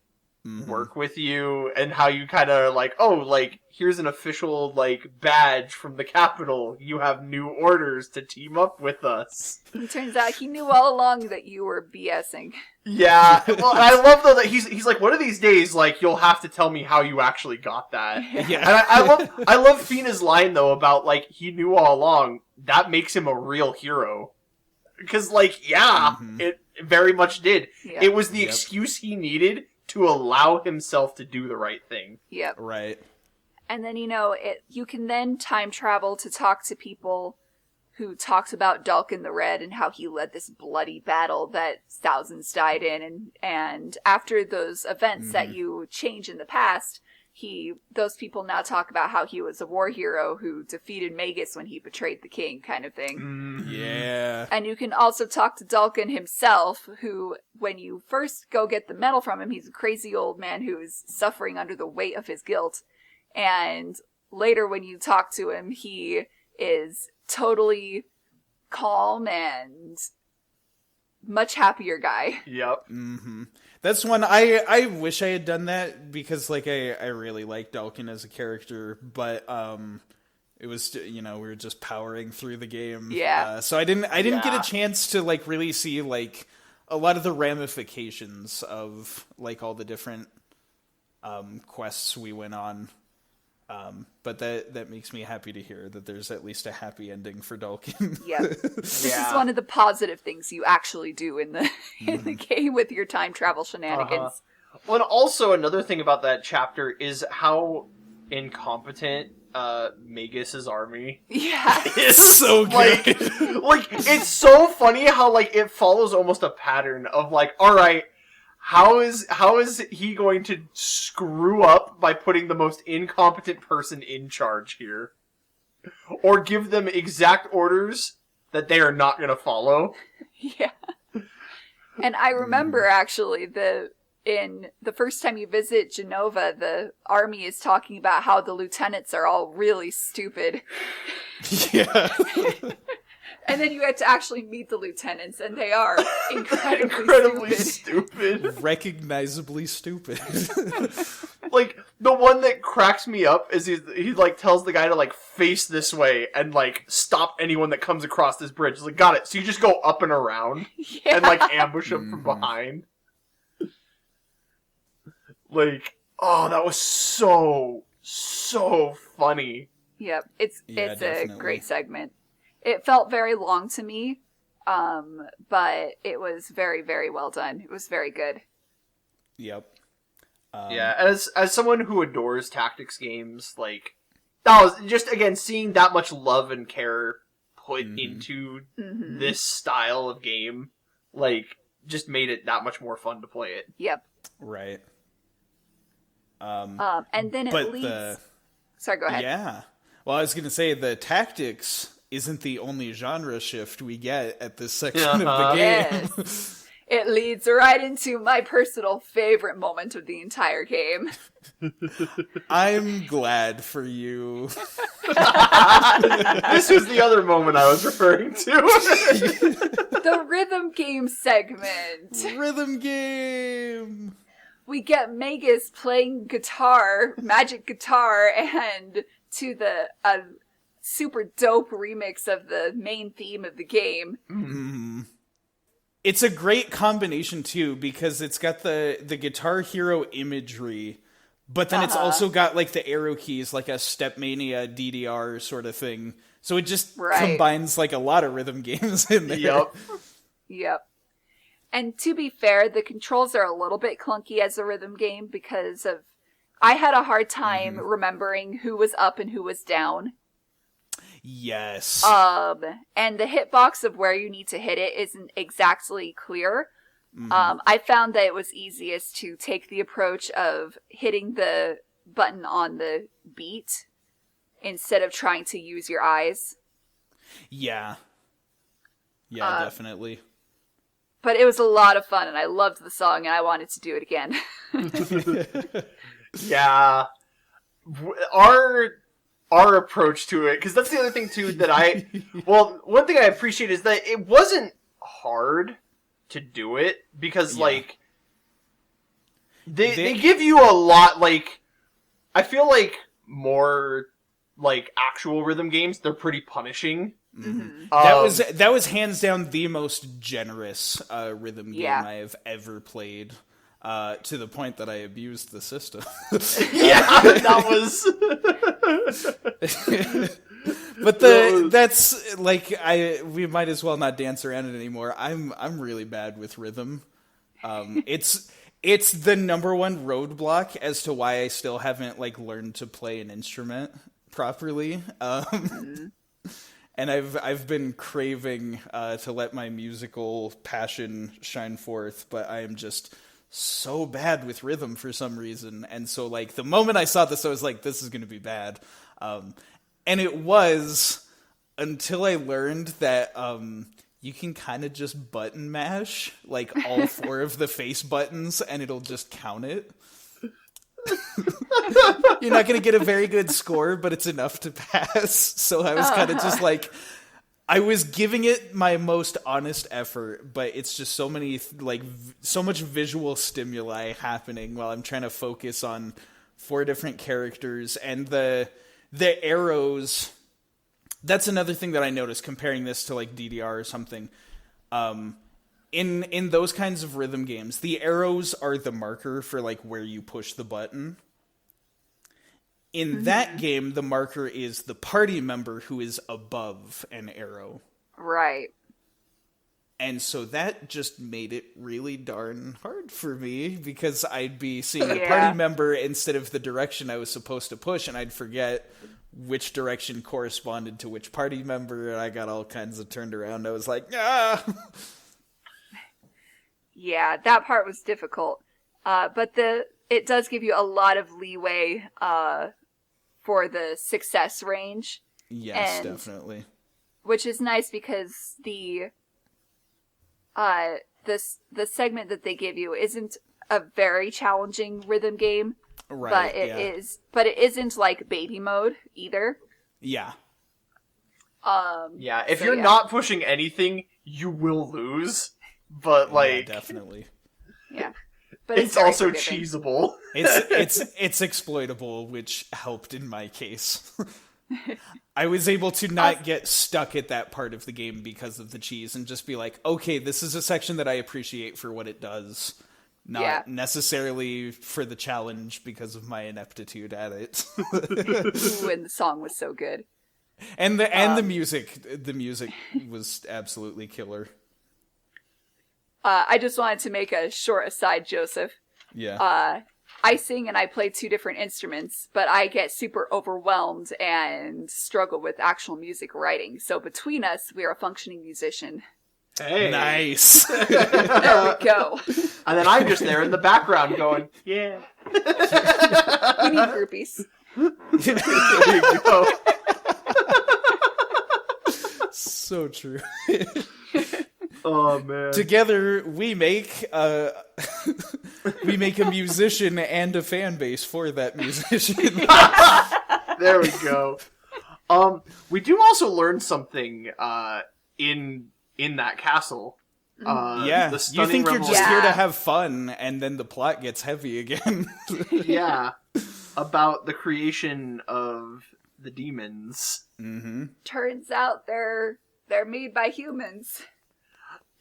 work with you, and how you kind of like, oh, like, here's an official, like, badge from the Capitol. You have new orders to team up with us. It turns out he knew all along that you were BSing. Yeah. Well, I love, though, that he's like, one of these days, like, you'll have to tell me how you actually got that. Yeah. And I love Fina's line, though, about, like, he knew all along. That makes him a real hero. Because, like, it very much did. Yeah. It was the excuse he needed to allow himself to do the right thing. Yep. Right. And then, you can then time travel to talk to people who talked about Dalkin the Red and how he led this bloody battle that thousands died in. And after those events that you change in the past, those people now talk about how he was a war hero who defeated Magus when he betrayed the king, kind of thing. Yeah. And you can also talk to Dalkin himself, who, when you first go get the medal from him, he's a crazy old man who is suffering under the weight of his guilt. And later when you talk to him, he is totally calm and much happier guy. Yep. That's one I wish I had done that, because like I really like Dalkin as a character, but it was, we were just powering through the game. Yeah. So I didn't get a chance to like really see like a lot of the ramifications of like all the different quests we went on. But that makes me happy to hear that there's at least a happy ending for Dalkin. Yeah. This is one of the positive things you actually do in the in the game with your time travel shenanigans. Well, and also another thing about that chapter is how incompetent Magus's army Yeah. is. So good. Like it's so funny how like it follows almost a pattern of like, all right, how is he going to screw up by putting the most incompetent person in charge here, or give them exact orders that they are not going to follow? Yeah. And I remember actually in the first time you visit Genova, the army is talking about how the lieutenants are all really stupid. Yeah. And then you had to actually meet the lieutenants, and they are Incredibly stupid. Recognizably stupid. Like, the one that cracks me up is he like tells the guy to like face this way and like stop anyone that comes across this bridge. He's like, got it. So you just go up and around and like ambush them from behind. Like, oh, that was so funny. Yep, it's definitely. a great segment. It felt very long to me, but it was very, very well done. It was very good. Yep. Yeah, as someone who adores tactics games, like, that was just, again, seeing that much love and care put into this style of game, like, just made it that much more fun to play it. Yep. Right. And then it leads... Sorry, go ahead. Yeah. Well, I was going to say the tactics isn't the only genre shift we get at this section of the game. Yes. It leads right into my personal favorite moment of the entire game. I'm glad for you. This was the other moment I was referring to. The rhythm game segment. Rhythm game. We get Magus playing guitar, magic guitar, and to the super dope remix of the main theme of the game. Mm. It's a great combination too, because it's got the Guitar Hero imagery, but then it's also got like the arrow keys, like a Stepmania DDR sort of thing. So it just combines like a lot of rhythm games in there. Yep. And to be fair, the controls are a little bit clunky as a rhythm game because I had a hard time remembering who was up and who was down. Yes. And the hitbox of where you need to hit it isn't exactly clear. I found that it was easiest to take the approach of hitting the button on the beat instead of trying to use your eyes. Yeah. Yeah, definitely. But it was a lot of fun, and I loved the song, and I wanted to do it again. Yeah. Our approach to it, because that's the other thing too that one thing I appreciate is that it wasn't hard to do it, because like they give you a lot. Like, I feel like more like actual rhythm games, they're pretty punishing. That was hands down the most generous rhythm game I have ever played. To the point that I abused the system. That was. But that's like we might as well not dance around it anymore. I'm really bad with rhythm. It's the number one roadblock as to why I still haven't like learned to play an instrument properly. And I've been craving to let my musical passion shine forth, but I am just so bad with rhythm for some reason. And so like the moment I saw this, I was like, this is going to be bad. And it was until I learned that you can kind of just button mash like all four of the face buttons and it'll just count it. You're not going to get a very good score, but it's enough to pass. So I was kind of just like, I was giving it my most honest effort, but it's just so many, like, so much visual stimuli happening while I'm trying to focus on four different characters. And the arrows, that's another thing that I noticed comparing this to, like, DDR or something. In those kinds of rhythm games, the arrows are the marker for, like, where you push the button. In that game, the marker is the party member who is above an arrow. Right. And so that just made it really darn hard for me, because I'd be seeing a party member instead of the direction I was supposed to push, and I'd forget which direction corresponded to which party member, and I got all kinds of turned around. I was like, ah! Yeah, that part was difficult. But it does give you a lot of leeway for the success range. Yes, definitely. Which is nice, because the segment that they give you isn't a very challenging rhythm game, right? But it isn't like baby mode either. Yeah. If you're not pushing anything, you will lose. But definitely. Yeah. But it's also cheesable. It's exploitable, which helped in my case. I was able to not get stuck at that part of the game because of the cheese, and just be like, okay, this is a section that I appreciate for what it does, not necessarily for the challenge because of my ineptitude at it. Ooh, and the song was so good. And the music was absolutely killer. I just wanted to make a short aside, Joseph. Yeah. I sing and I play 2 different instruments, but I get super overwhelmed and struggle with actual music writing. So between us, we are a functioning musician. Hey. Nice. There we go. And then I'm just there in the background going, yeah. We need groupies. There you go. So true. Oh man! Together we make a musician and a fan base for that musician. There we go. We do also learn something in that castle. Yeah, you think you're just here to have fun, and then the plot gets heavy again. Yeah, about the creation of the demons. Mm-hmm. Turns out they're made by humans.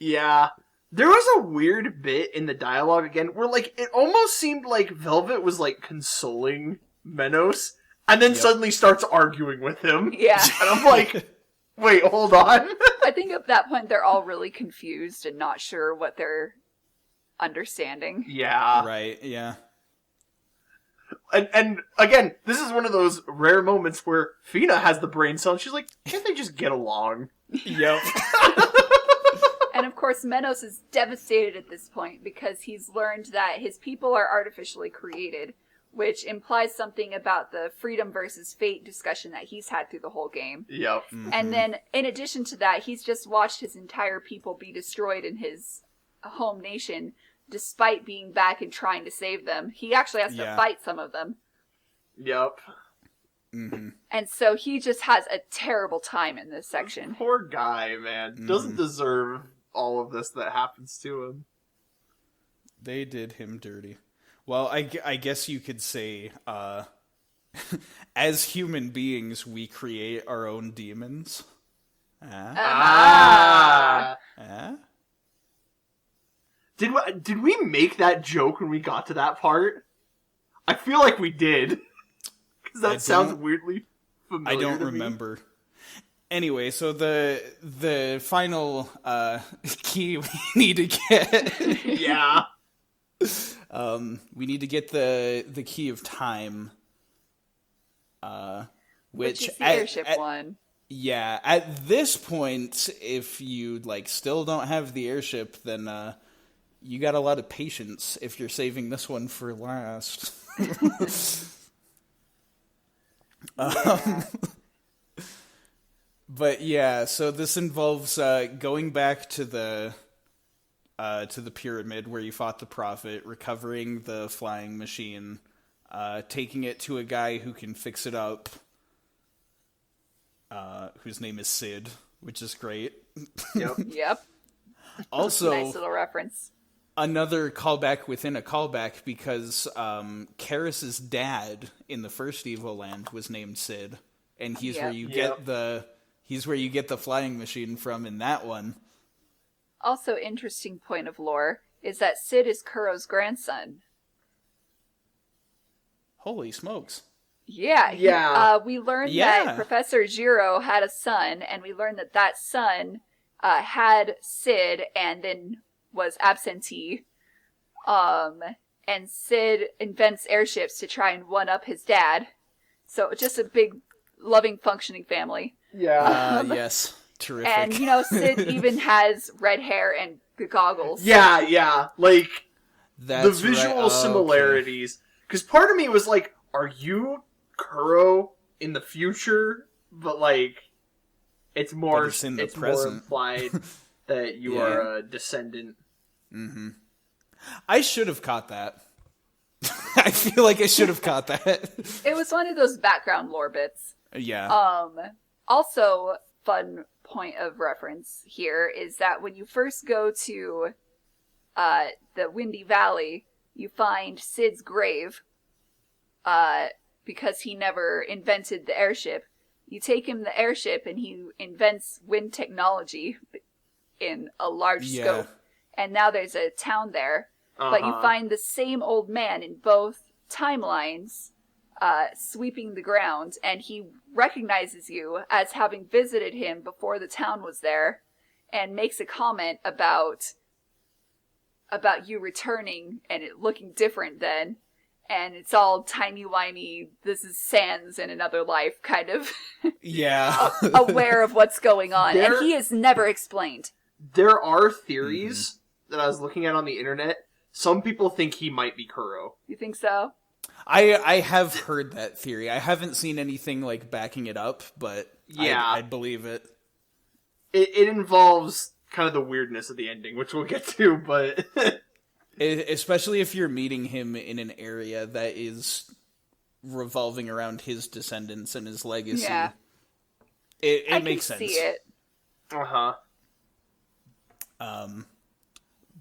Yeah. There was a weird bit in the dialogue again where, like, it almost seemed like Velvet was, like, consoling Menos, and then suddenly starts arguing with him. Yeah. And I'm like, wait, hold on. I think at that point they're all really confused and not sure what they're understanding. Yeah. Right, yeah. And again, this is one of those rare moments where Fina has the brain cell, and she's like, can't they just get along? Yep. And of course, Menos is devastated at this point because he's learned that his people are artificially created, which implies something about the freedom versus fate discussion that he's had through the whole game. Yep. Mm-hmm. And then, in addition to that, he's just watched his entire people be destroyed in his home nation, despite being back and trying to save them. He actually has to fight some of them. Yep. Mm-hmm. And so he just has a terrible time in this section. Poor guy, man. Doesn't deserve all of this that happens to him. They did him dirty. Well, I guess you could say, as human beings, we create our own demons. Did we make that joke when we got to that part? I feel like we did. Because that sounds weirdly familiar. I don't remember. Anyway, so the final key we need to get. Yeah. We need to get the key of time. Which is the airship one. Yeah, at this point, if you still don't have the airship, then you got a lot of patience if you're saving this one for last. But yeah, so this involves going back to the pyramid where you fought the prophet, recovering the flying machine, taking it to a guy who can fix it up, whose name is Sid, which is great. Yep. Also, nice little reference. Another callback within a callback, because Karis's dad in the first Evoland was named Sid, and he's where you get the flying machine from in that one. Also, interesting point of lore is that Sid is Kuro's grandson. Holy smokes. Yeah. We learned that Professor Jiro had a son, and we learned that son had Sid and then was absentee. And Sid invents airships to try and one-up his dad. So just a big, loving, functioning family. Yeah. Yes. Terrific. And, Sid even has red hair and the goggles. Yeah. Like, That's the visual right. similarities. Because part of me was like, are you Kuro in the future? But, like, it's more, it's in the more present. implied that you are a descendant. Mm-hmm. I should have caught that. I feel like I should have caught that. It was one of those background lore bits. Yeah. Also, fun point of reference here is that when you first go to the Windy Valley, you find Sid's grave because he never invented the airship. You take him the airship and he invents wind technology in a large scope. And now there's a town there. But you find the same old man in both timelines sweeping the ground, and he recognizes you as having visited him before the town was there, and makes a comment about you returning and it looking different then, and it's all timey-wimey, this is Sans in another life, kind of aware of what's going on, and he is never explained. There are theories that I was looking at on the internet. Some people think he might be Kuro. You think so? I have heard that theory. I haven't seen anything like backing it up, but yeah, I believe it. It involves kind of the weirdness of the ending, which we'll get to, but especially if you're meeting him in an area that is revolving around his descendants and his legacy. Yeah. It makes sense. I can see it.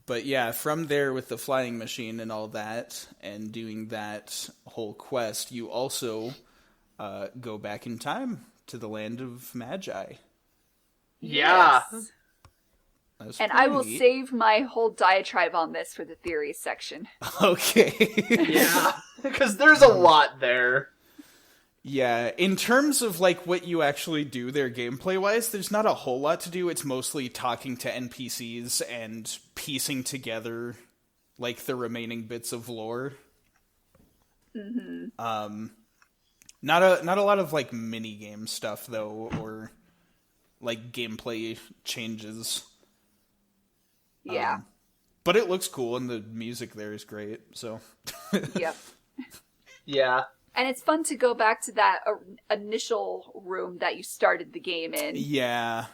But yeah, from there with the flying machine and all that, and doing that whole quest, you also go back in time to the land of Magi. Yeah. Yes. And I will save my whole diatribe on this for the theory section. Okay. Yeah, because there's a lot there. Yeah, in terms of like what you actually do there gameplay-wise, there's not a whole lot to do. It's mostly talking to NPCs and piecing together like the remaining bits of lore. Mm-hmm. Not a lot of like mini game stuff though, or like gameplay changes. Yeah. But it looks cool and the music there is great, so. Yep. Yeah. And it's fun to go back to that initial room that you started the game in. Yeah.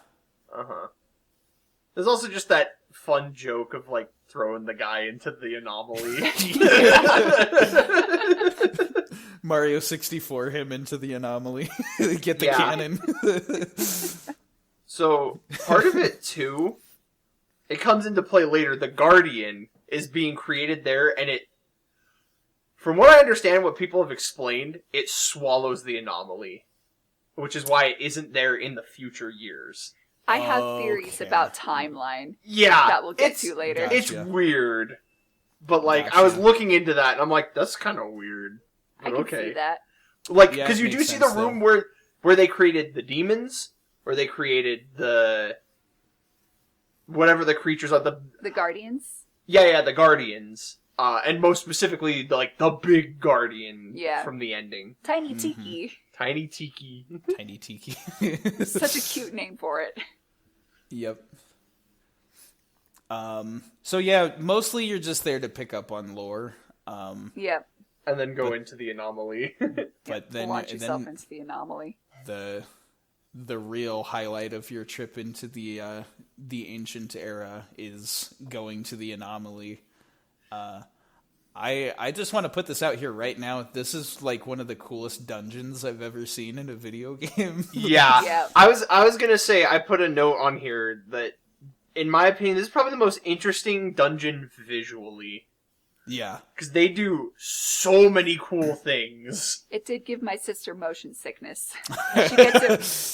There's also just that fun joke of, like, throwing the guy into the anomaly. Mario 64 him into the anomaly. Get the cannon. So, part of it, too, it comes into play later. The Guardian is being created there, and it, from what I understand, what people have explained, it swallows the anomaly, which is why it isn't there in the future years. I have theories about timeline. Yeah. That we'll get to later. It's weird. But, like, I was looking into that, and I'm like, that's kind of weird. But I can see that. Like, because you do see the room where they created the demons, where they created the... whatever the creatures are, the Guardians? Yeah, the Guardians. And most specifically, the big Guardian from the ending. Tiny Tiki. Tiny Tiki. Tiny Tiki. Such a cute name for it. Yep. So yeah, mostly you're just there to pick up on lore. Yep. And then go into the anomaly. But then launch yourself into the anomaly. The real highlight of your trip into the ancient era is going to the anomaly. I just want to put this out here right now. This is like one of the coolest dungeons I've ever seen in a video game. Yeah. I was gonna say, I put a note on here that, in my opinion, this is probably the most interesting dungeon visually. Yeah. Because they do so many cool things. It did give my sister motion sickness.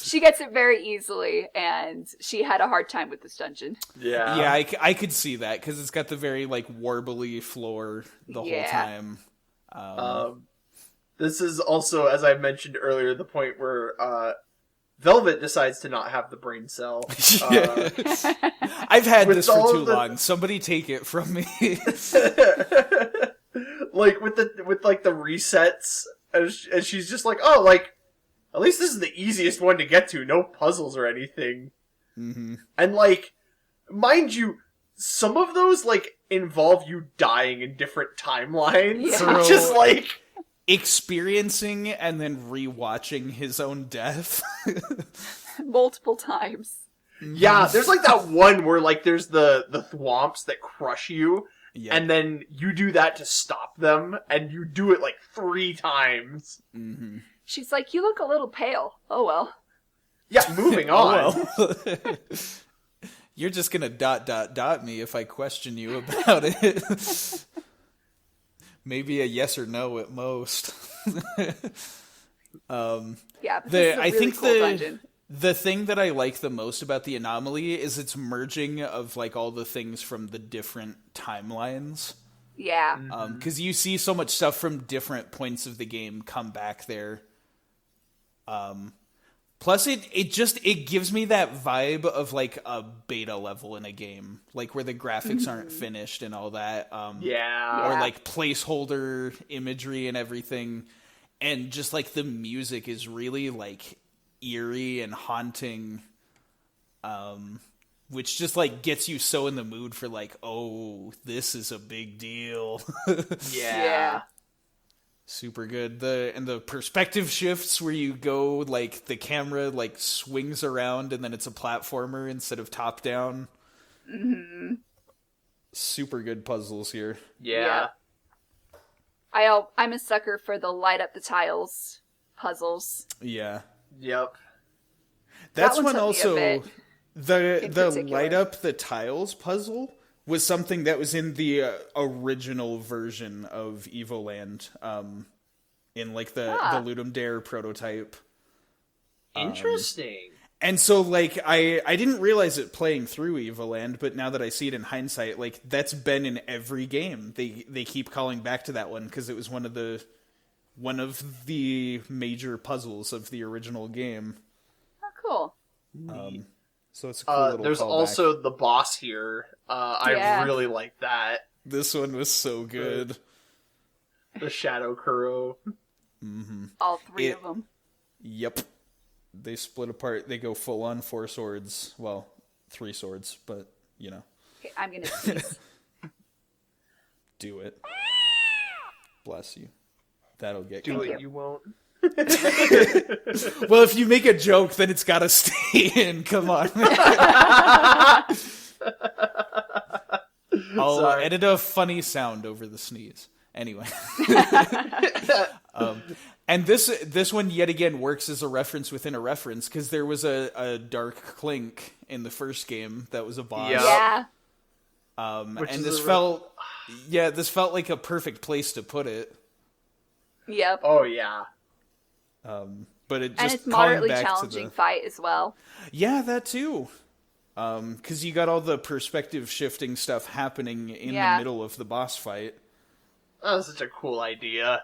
She gets it very easily, and she had a hard time with this dungeon. Yeah. Yeah, I could see that, because it's got the very, like, warbly floor the whole time. This is also, as I mentioned earlier, the point where Velvet decides to not have the brain cell. I've had with this for all too of the- long. Somebody take it from me. Like with the resets, and she's just like, oh, like at least this is the easiest one to get to, no puzzles or anything. Mm-hmm. And like, mind you, some of those like involve you dying in different timelines, Yeah. which is like Experiencing and then rewatching his own death. Multiple times. yeah. There's like that one where like there's the thwomps that crush you. Yeah. And then you do that to stop them, and you do it like 3 times. Mm-hmm. She's like, you look a little pale. Oh well. Yeah, moving on. Oh, well. You're just gonna ... me if I question you about it. Maybe a yes or no at most. Yeah, but this is a I really think cool dungeon. the thing that I like the most about the anomaly is its merging of like all the things from the different timelines. Yeah. Because you see so much stuff from different points of the game come back there. Plus, it gives me that vibe of like a beta level in a game, like where the graphics aren't finished and all that. Yeah. Or like placeholder imagery and everything, and just like the music is really like eerie and haunting, which just like gets you so in the mood for like, oh, this is a big deal. Yeah. Super good. The perspective shifts where you go like the camera like swings around and then it's a platformer instead of top down. Mm-hmm. Super good puzzles here. Yeah. I'm a sucker for the light up the tiles puzzles. Yeah. Yep. That's That one when took me a also bit the particular. light up the tiles puzzle was something that was in the original version of Evoland, in like the Ludum Dare prototype. Interesting. And so like I didn't realize it playing through Evoland, but now that I see it in hindsight, like that's been in every game. They keep calling back to that one because it was one of the major puzzles of the original game. Oh, cool. So it's a cool little There's callback. also the boss here. I Yeah. really like that. This one was so good. The Shadow Kuro. All three of them. Yep. They split apart. They go full on 4 swords. Well, 3 swords, but you know. Okay, I'm gonna sneeze. Do it. Bless you. That'll get Do cut it, out. you won't. Well, if you make a joke, then it's gotta stay in. Come on. I'll Sorry. edit a funny sound over the sneeze. Anyway. And this one yet again works as a reference within a reference, because there was a Dark Clink in the first game that was a boss. Yeah. Yeah. Which And is this felt like a perfect place to put it. Yep. Oh, yeah. But it just And it's calling moderately back challenging to the... fight as well. Yeah, that too. Because you got all the perspective shifting stuff happening in the middle of the boss fight. That was such a cool idea.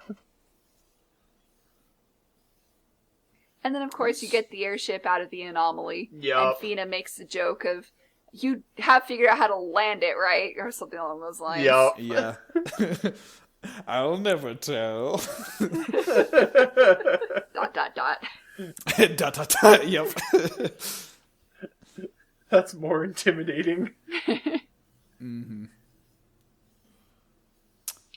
And then, of course, you get the airship out of the anomaly. Yup. And Fina makes the joke of, you have figured out how to land it, right? Or something along those lines. Yup. Yeah. I'll never tell. ... Yep. That's more intimidating.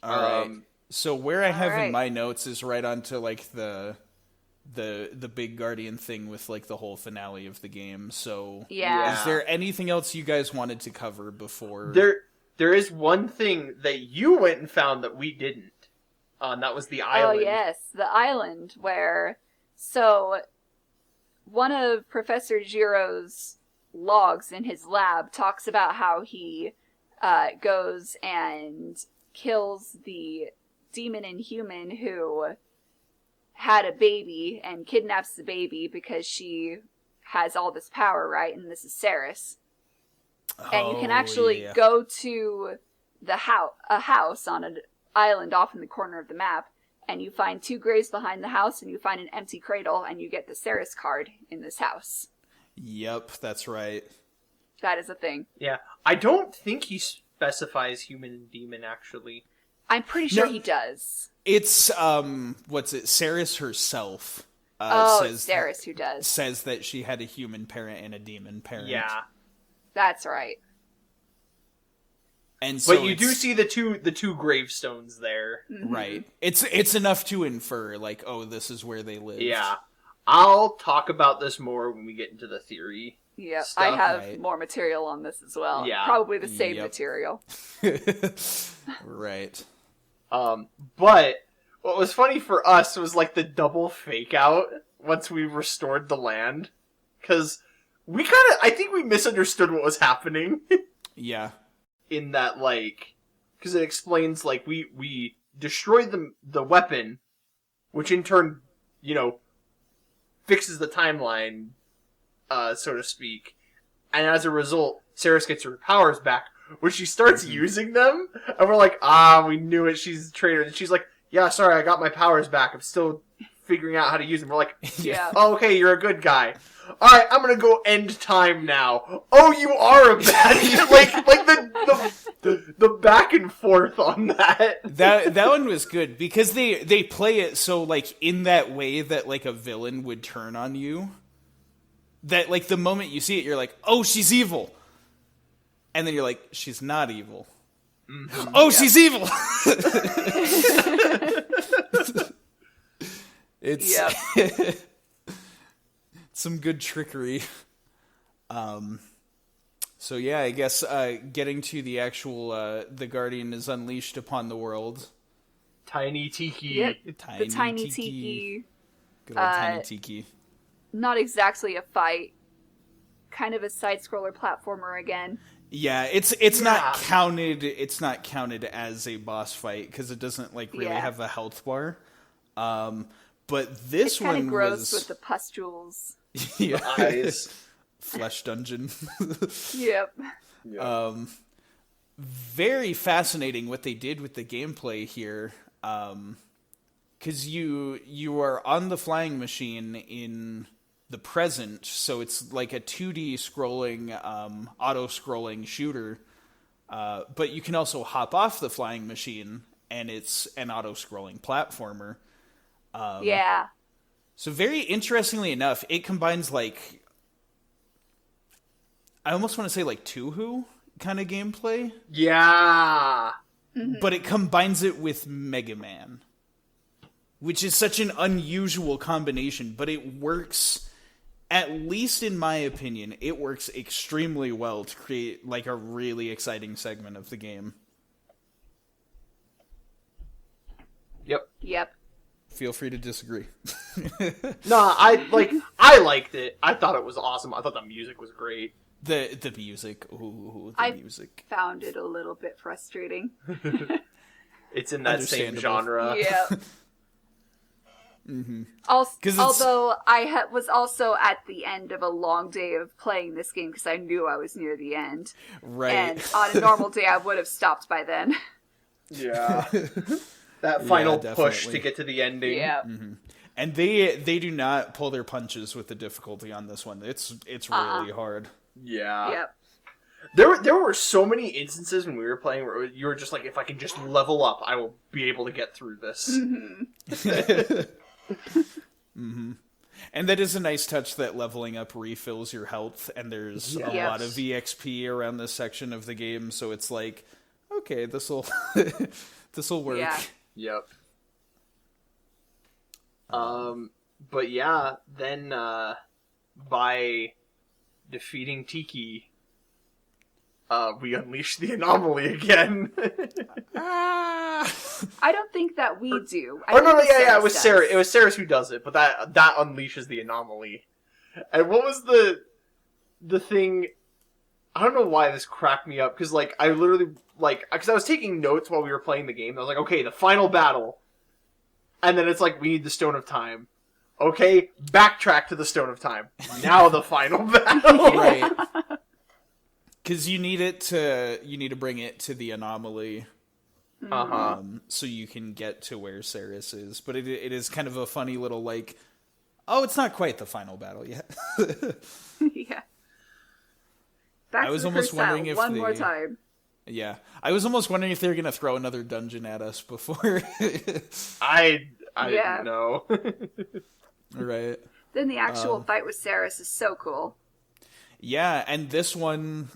All right. So where I have in right. my notes is right onto like the big guardian thing with like the whole finale of the game. So Yeah. is there anything else you guys wanted to cover before? There is one thing that you went and found that we didn't. And that was the island. Oh, yes. The island where... So, one of Professor Jiro's logs in his lab talks about how he goes and kills the demon inhuman who had a baby and kidnaps the baby because she has all this power, right? And this is Ceres. And you can actually go to a house on an island off in the corner of the map and you find 2 graves behind the house, and you find an empty cradle, and you get the Ceres card in this house. Yep, that's right. That is a thing. Yeah. I don't think he specifies human and demon, actually. I'm pretty sure No. he does. It's, Ceres herself. It's Ceres who does. Says that she had a human parent and a demon parent. Yeah. That's right. And so But you do see the two gravestones there. Right. It's enough to infer, like, oh, this is where they lived. Yeah. I'll talk about this more when we get into the theory. Yep, stuff, I have right. more material on this as well. Yeah. Probably the same Yep. material. Right. But what was funny for us was like the double fake out once we restored the land. Because I think we misunderstood what was happening Yeah. in that, like, because it explains, like, we destroyed the weapon, which in turn, fixes the timeline, so to speak. And as a result, Ceres gets her powers back, when she starts using them, and we're like, we knew it, she's a traitor. And she's like, yeah, sorry, I got my powers back, I'm still figuring out how to use them. We're like, Yeah. oh, okay, you're a good guy. Alright, I'm gonna go end time now. Oh, you are a bad like the back and forth on that. That one was good, because they play it so, like, in that way that, like, a villain would turn on you. That, like, the moment you see it, you're like, oh, she's evil. And then you're like, she's not evil. Mm-hmm. Oh, she's evil! It's some good trickery. So yeah, I guess getting to the actual the Guardian is unleashed upon the world. Tiny Tiki. Yep. The tiny tiki. Good old tiny tiki. Not exactly a fight. Kind of a side-scroller platformer again. Yeah, it's not counted. It's not counted as a boss fight because it doesn't like really have a health bar. But this one kind of gross was with the pustules. yeah. Eyes. Flesh dungeon. Yep. Very fascinating what they did with the gameplay here. Because you are on the flying machine in the present, so it's like a 2D scrolling, auto-scrolling shooter. But you can also hop off the flying machine, and it's an auto-scrolling platformer. Yeah. So very interestingly enough, it combines like, I almost want to say like Touhou kind of gameplay. Yeah. But it combines it with Mega Man, which is such an unusual combination, but it works, at least in my opinion, it works extremely well to create like a really exciting segment of the game. Yep. Feel free to disagree. Nah, I liked it. I thought it was awesome. I thought the music was great. The music. Ooh, the music. Found it a little bit frustrating. It's in that same genre. Yeah. Mm-hmm. Although I was also at the end of a long day of playing this game because I knew I was near the end. Right. And on a normal day, I would have stopped by then. Yeah. That final push definitely. to get to the ending. Yeah. Mm-hmm. And they do not pull their punches with the difficulty on this one. It's really hard. Yeah. Yep. There were so many instances when we were playing where you were just like, if I can just level up, I will be able to get through this. Mm-hmm. And that is a nice touch that leveling up refills your health, and there's a lot of EXP around this section of the game, so it's like, okay, this'll work. Yeah. Yep. But yeah, then by defeating Tiki, we unleash the anomaly again. I don't think that we do. It was Sarah. It was Ceres who does it, but that unleashes the anomaly. And what was the thing? I don't know why this cracked me up, because like I literally because I was taking notes while we were playing the game. I was like, okay, the final battle, and then it's like we need the Stone of Time. Okay, backtrack to the Stone of Time. Now the final battle. Right. Because you need to bring it to the anomaly. So you can get to where Ceres is. But it is kind of a funny little, like, oh, it's not quite the final battle yet. Yeah. Back I was to the almost first wondering battle, if one more time. Yeah. I was almost wondering if they were going to throw another dungeon at us before. I didn't know. Right. Then the actual fight with Ceres is so cool. Yeah, and this one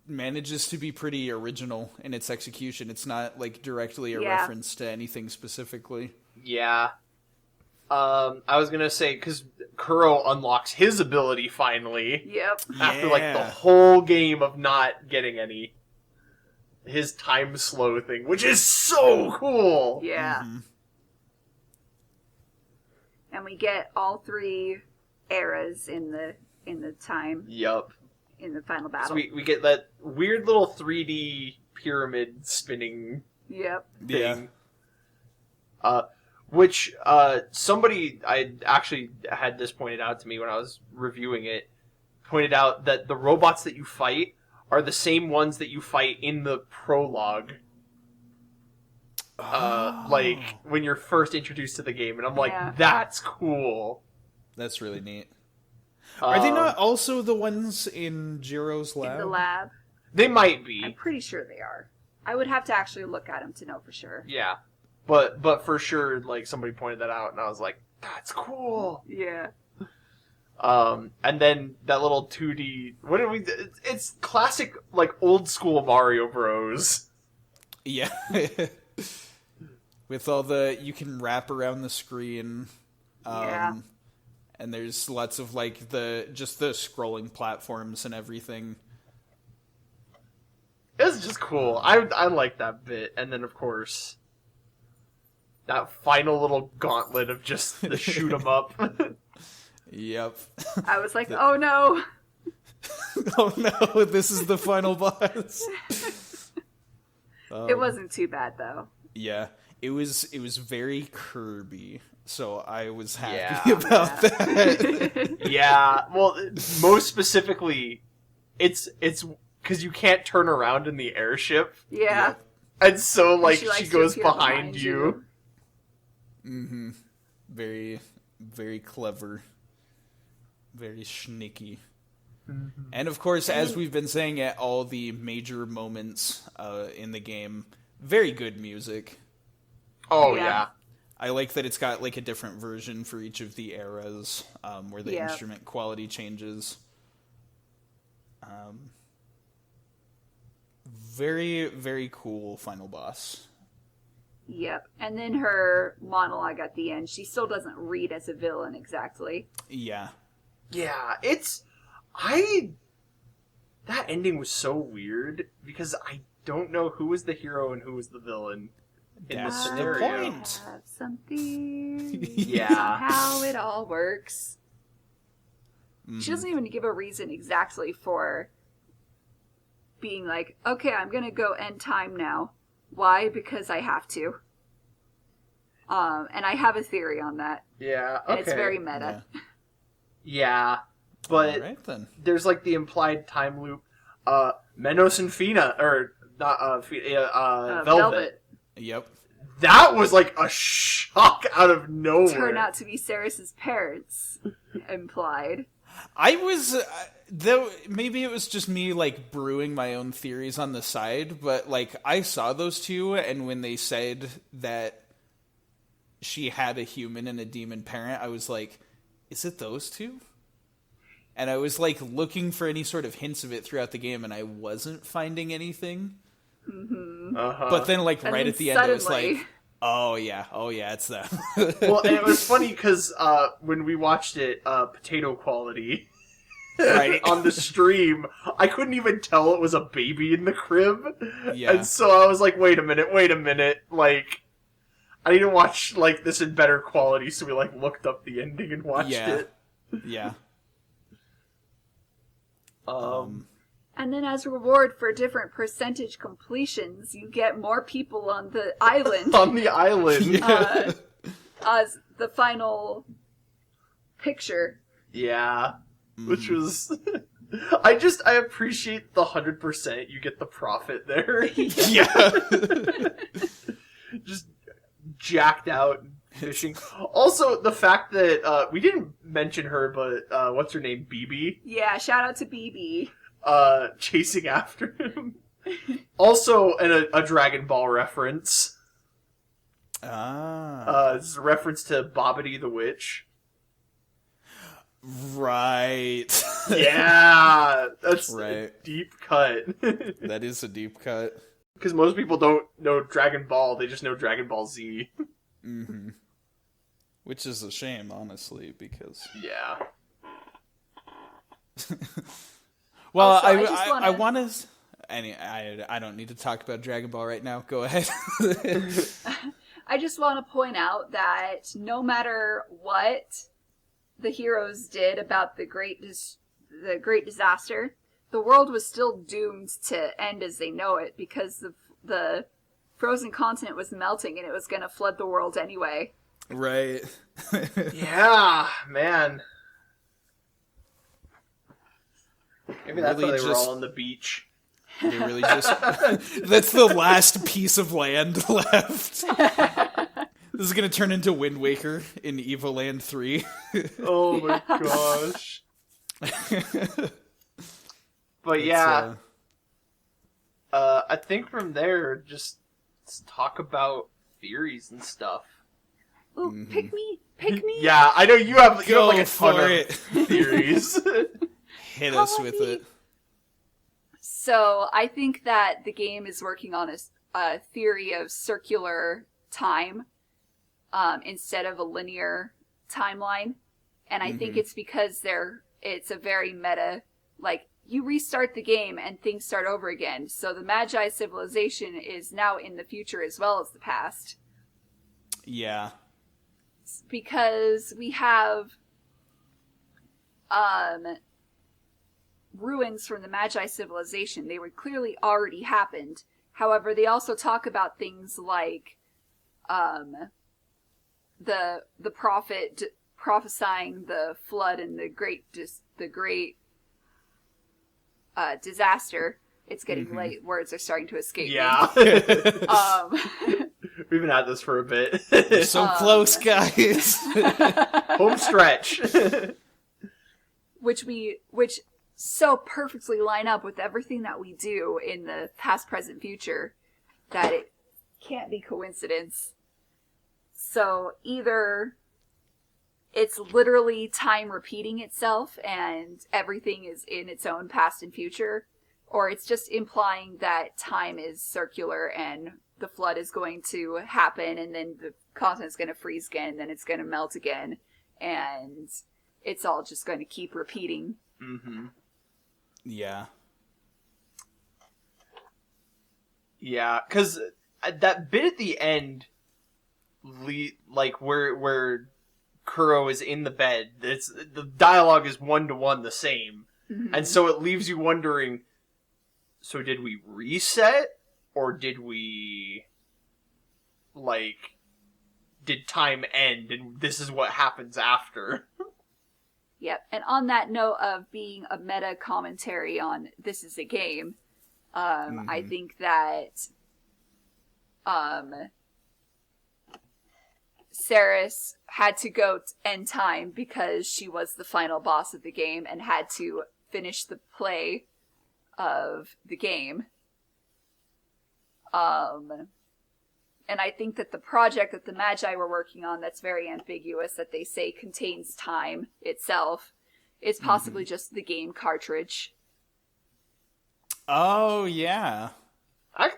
manages to be pretty original in its execution. It's not, like, directly a reference to anything specifically. Yeah. I was gonna say, because Kuro unlocks his ability finally. Yep. After, like, the whole game of not getting any. His time slow thing, which is so cool! Yeah. And we get all 3 eras in the time. Yup. In the final battle. So we get that weird little 3D pyramid spinning Yep. thing. Which, somebody, I actually had this pointed out to me when I was reviewing it, pointed out that the robots that you fight are the same ones that you fight in the prologue. Like, when you're first introduced to the game, and I'm like, that's cool. That's really neat. Are they not also the ones in Jiro's lab? In the lab. They might be. I'm pretty sure they are. I would have to actually look at them to know for sure. Yeah. But for sure, like, somebody pointed that out, and I was like, that's cool! Yeah. And then that little 2D... What did we... It's classic, like, old-school Mario Bros. Yeah. With all the... You can wrap around the screen. And there's lots of, like, just the scrolling platforms and everything. It's just cool. I like that bit. And then, of course... That final little gauntlet of just the shoot 'em up. Yep. I was like, oh no! Oh no, this is the final boss. It wasn't too bad, though. Yeah, it was very Kirby, so I was happy about that. Yeah, well, most specifically, it's because you can't turn around in the airship. Yeah. And so, like, she she goes behind you. Mm-hmm. Very, very clever. Very sneaky. Mm-hmm. And of course, as we've been saying at all the major moments in the game, very good music. Oh, yeah. I like that it's got, like, a different version for each of the eras, where the instrument quality changes. Very, very cool final boss. Yep. And then her monologue at the end, she still doesn't read as a villain exactly. Yeah. Yeah, that ending was so weird, because I don't know who was the hero and who was the villain in this scenario. The point. I have something. Yeah. How it all works. Mm-hmm. She doesn't even give a reason exactly for being like, okay, I'm gonna go end time now. Why? Because I have to. And I have a theory on that. Yeah, okay. And it's very meta. Yeah, but right, then. There's, like, the implied time loop. Menos and Fina, or not, Velvet. Yep. That was, like, a shock out of nowhere. Turned out to be Ceres' parents, implied. I was, though, maybe it was just me, like, brewing my own theories on the side, but, like, I saw those two, and when they said that she had a human and a demon parent, I was like, is it those two? And I was, like, looking for any sort of hints of it throughout the game, and I wasn't finding anything. Mm-hmm. But then, like, right at the end, it was like, oh yeah, it's them. Well, and it was funny because when we watched it, potato quality, right, on the stream, I couldn't even tell it was a baby in the crib. Yeah. And so I was like, wait a minute, like, I need to watch, like, this in better quality, so we, like, looked up the ending and watched it. Yeah. And then as a reward for different percentage completions, you get more people on the island. On the island. As the final picture. Yeah. Which was... I appreciate the 100% you get the profit there. Yeah. Just jacked out fishing. Also, the fact that we didn't mention her, but what's her name? BB? Yeah, shout out to BB. Chasing after him. Also, a Dragon Ball reference. This is a reference to Bobbity the Witch. Right. Yeah, that's right. a deep cut. That is a deep cut. Because most people don't know Dragon Ball, they just know Dragon Ball Z. Mm-hmm. Which is a shame, honestly, because... Yeah. Well, Also, I want to... I don't need to talk about Dragon Ball right now. Go ahead. I just want to point out that no matter what the heroes did about the great disaster, the world was still doomed to end as they know it because the frozen continent was melting and it was going to flood the world anyway. Right. Yeah, man. Maybe that's Really why they were all on the beach. They really just... That's the last piece of land left. This is going to turn into Wind Waker in Evoland 3. Oh my gosh. But yeah. I think from there, just let's talk about theories and stuff. Ooh, Mm-hmm. pick me. Yeah, I know you have like a ton for of it. theories. Hit us with it. So I think that the game is working on a theory of circular time instead of a linear timeline. And I think it's because it's a very meta, like, you restart the game and things start over again. So the Magi civilization is now in the future as well as the past. Yeah. Because we have ruins from the Magi civilization. They would clearly already happened. However, they also talk about things like the prophet prophesying the flood and the great disaster. It's getting late. Words are starting to escape me. Yeah. We've been at this for a bit. We're so close, guys. Home stretch. which so perfectly line up with everything that we do in the past, present, future that it can't be coincidence. So either it's literally time repeating itself and everything is in its own past and future, or it's just implying that time is circular and the flood is going to happen and then the continent's going to freeze again and then it's going to melt again and it's all just going to keep repeating. Mm-hmm. Yeah. Yeah, because that bit at the end, like where Kuro is in the bed, the dialogue is 1-to-1 the same, and so it leaves you wondering. So did we reset, or did we, did time end, and this is what happens after? Yep, and on that note of being a meta commentary on this is a game, I think that Saris had to go end time because she was the final boss of the game and had to finish the play of the game. And I think that the project that the Magi were working on that's very ambiguous, that they say contains time itself, is possibly just the game cartridge. Oh, yeah.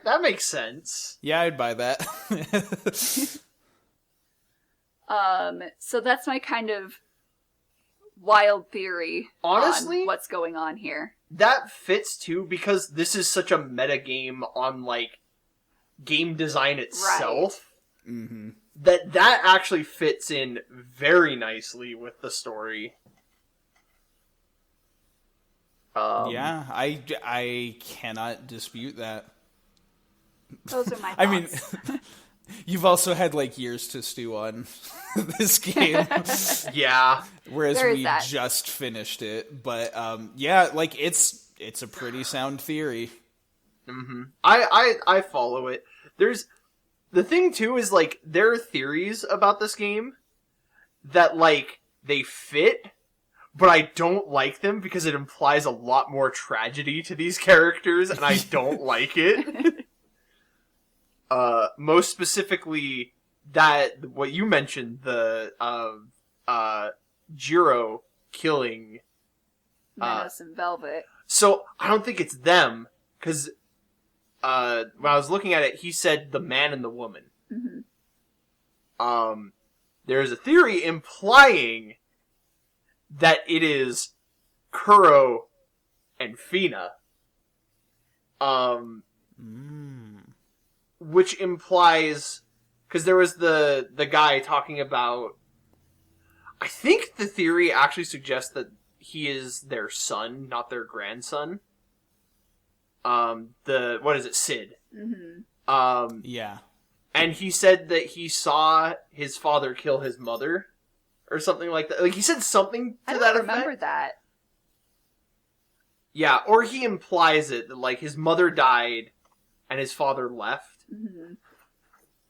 That makes sense. Yeah, I'd buy that. So that's my kind of wild theory Honestly, on what's going on here. That fits too, because this is such a meta game on, game design itself. Right. Mm-hmm. That actually fits in very nicely with the story. Yeah, I cannot dispute that. Those are my thoughts. I mean, You've also had like years to stew on this game. Yeah. Whereas There is we that. just finished it. But yeah, like it's a pretty sound theory. I follow it. There's the thing too is like there are theories about this game that like they fit, but I don't like them because it implies a lot more tragedy to these characters, and I don't like it. Most specifically, that what you mentioned, the Jiro killing Menos and Velvet. So I don't think it's them, because when I was looking at it, he said the man and the woman. Mm-hmm. There's a theory implying that it is Kuro and Fina. Which implies, because there was the guy talking about, I think the theory actually suggests that he is their son, not their grandson. What is it, Sid? Mm-hmm. Yeah. And he said that he saw his father kill his mother, or something like that. Like, he said something to I that don't effect. remember that. Yeah, or he implies it, that, like, his mother died, and his father left. Mm-hmm.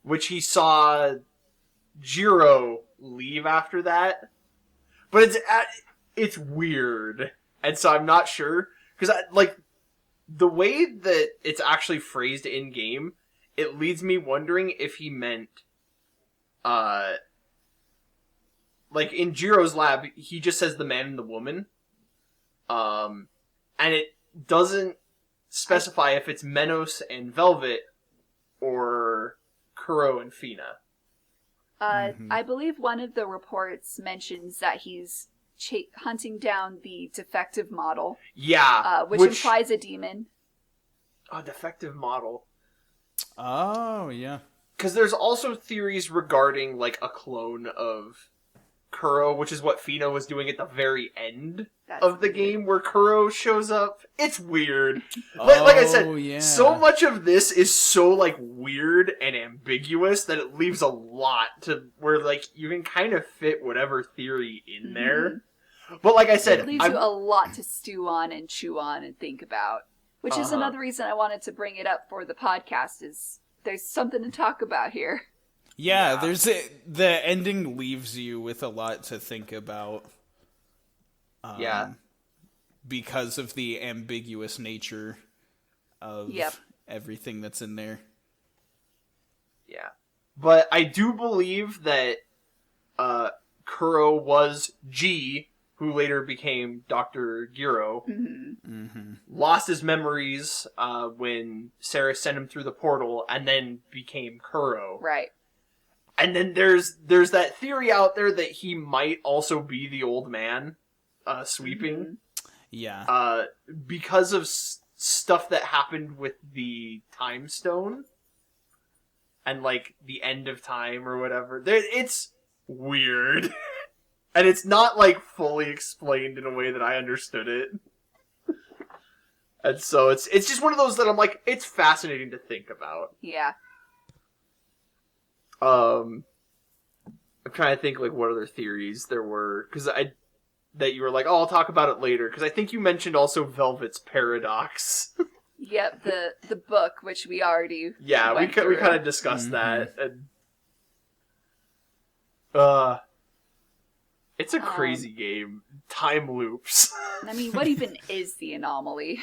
Which he saw Jiro leave after that. But it's weird. And so I'm not sure. Because, like, the way that it's actually phrased in-game, it leads me wondering if he meant, like, in Jiro's lab, he just says the man and the woman. And it doesn't specify if it's Menos and Velvet or Kuro and Fina. I believe one of the reports mentions that he's hunting down the defective model. Yeah. Which implies a demon. A defective model. Oh, yeah. Because there's also theories regarding, like, a clone of Kuro, which is what Fina was doing at the very end of the game, where Kuro shows up. It's weird. Like I said, yeah. so much of this is so, like, weird and ambiguous that it leaves a lot to where, like, you can kind of fit whatever theory in there. But like I said, it leaves you a lot to stew on and chew on and think about. Which is another reason I wanted to bring it up for the podcast, is there's something to talk about here. Yeah, the ending leaves you with a lot to think about. Because of the ambiguous nature of everything that's in there. Yeah. But I do believe that Kuro was G, who later became Dr. Giro, lost his memories when Sarah sent him through the portal, and then became Kuro. Right. And then there's that theory out there that he might also be the old man sweeping. Yeah. Because of stuff that happened with the Time Stone. And, like, the end of time or whatever. It's weird. And it's not, like, fully explained in a way that I understood it. And so it's just one of those that I'm like, it's fascinating to think about. Yeah. I'm trying to think, like, what other theories there were. Because that you were like, oh, I'll talk about it later. Because I think you mentioned also Velvet's Paradox. Yep, the book, which we already yeah, we kind of discussed that. And, it's a crazy game. Time loops. I mean, what even is the anomaly?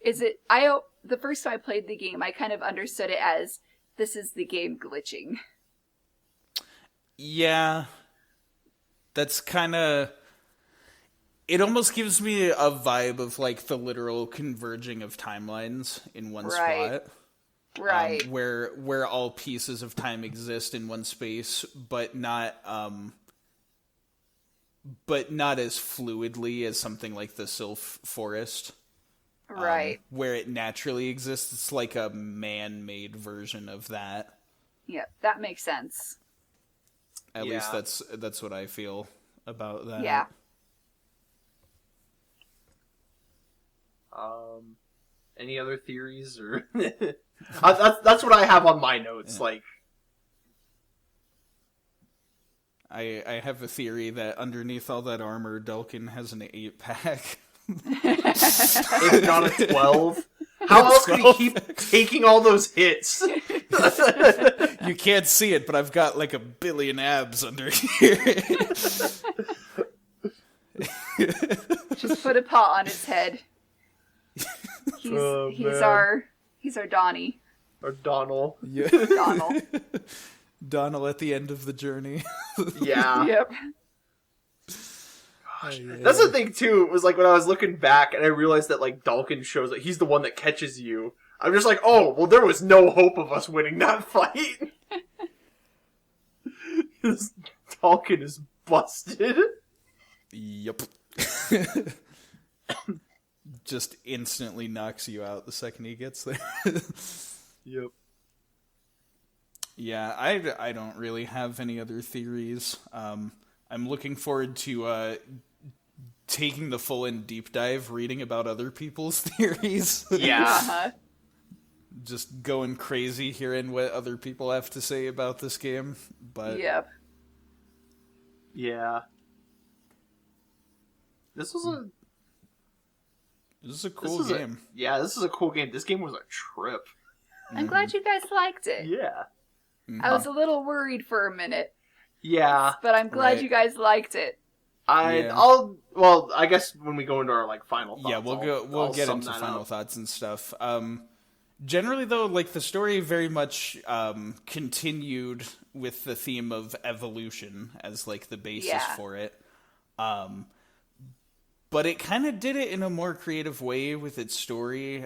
Is it... the first time I played the game, I kind of understood it as, this is the game glitching. Yeah. That's kind of... It almost gives me a vibe of, like, the literal converging of timelines in one spot. Right. Where all pieces of time exist in one space, but not as fluidly as something like the Sylph Forest. Right. Where it naturally exists. It's like a man-made version of that. Yeah, that makes sense. At least that's what I feel about that. Yeah. Any other theories or that's what I have on my notes. Like, I have a theory that underneath all that armor, Dulkin has an 8-pack. If not a 12. How else could he keep taking all those hits? You can't see it, but I've got like 1 billion abs under here. Just put a pot on his head. He's our Donnie. Or Donald. Yeah. Donald. Donald at the end of the journey. Yeah. Yep. Gosh. That's the thing too, was like when I was looking back and I realized that like Dulkin shows that he's the one that catches you. I'm just like, oh, well there was no hope of us winning that fight. Because Dulkin is busted. Yep. Just instantly knocks you out the second he gets there. Yep. Yeah, I don't really have any other theories. I'm looking forward to taking the full-in deep dive, reading about other people's theories. Yeah. Uh-huh. Just going crazy hearing what other people have to say about this game. But Yep. Yeah. This was a cool game. This is a cool game. This game was a trip. I'm glad you guys liked it. Yeah. I was a little worried for a minute, Yeah. but I'm glad Right. you guys liked it. I guess when we go into our like final thoughts. Yeah, we'll get into final thoughts and stuff. Generally, though, like the story very much continued with the theme of evolution as like the basis for it. But it kind of did it in a more creative way with its story,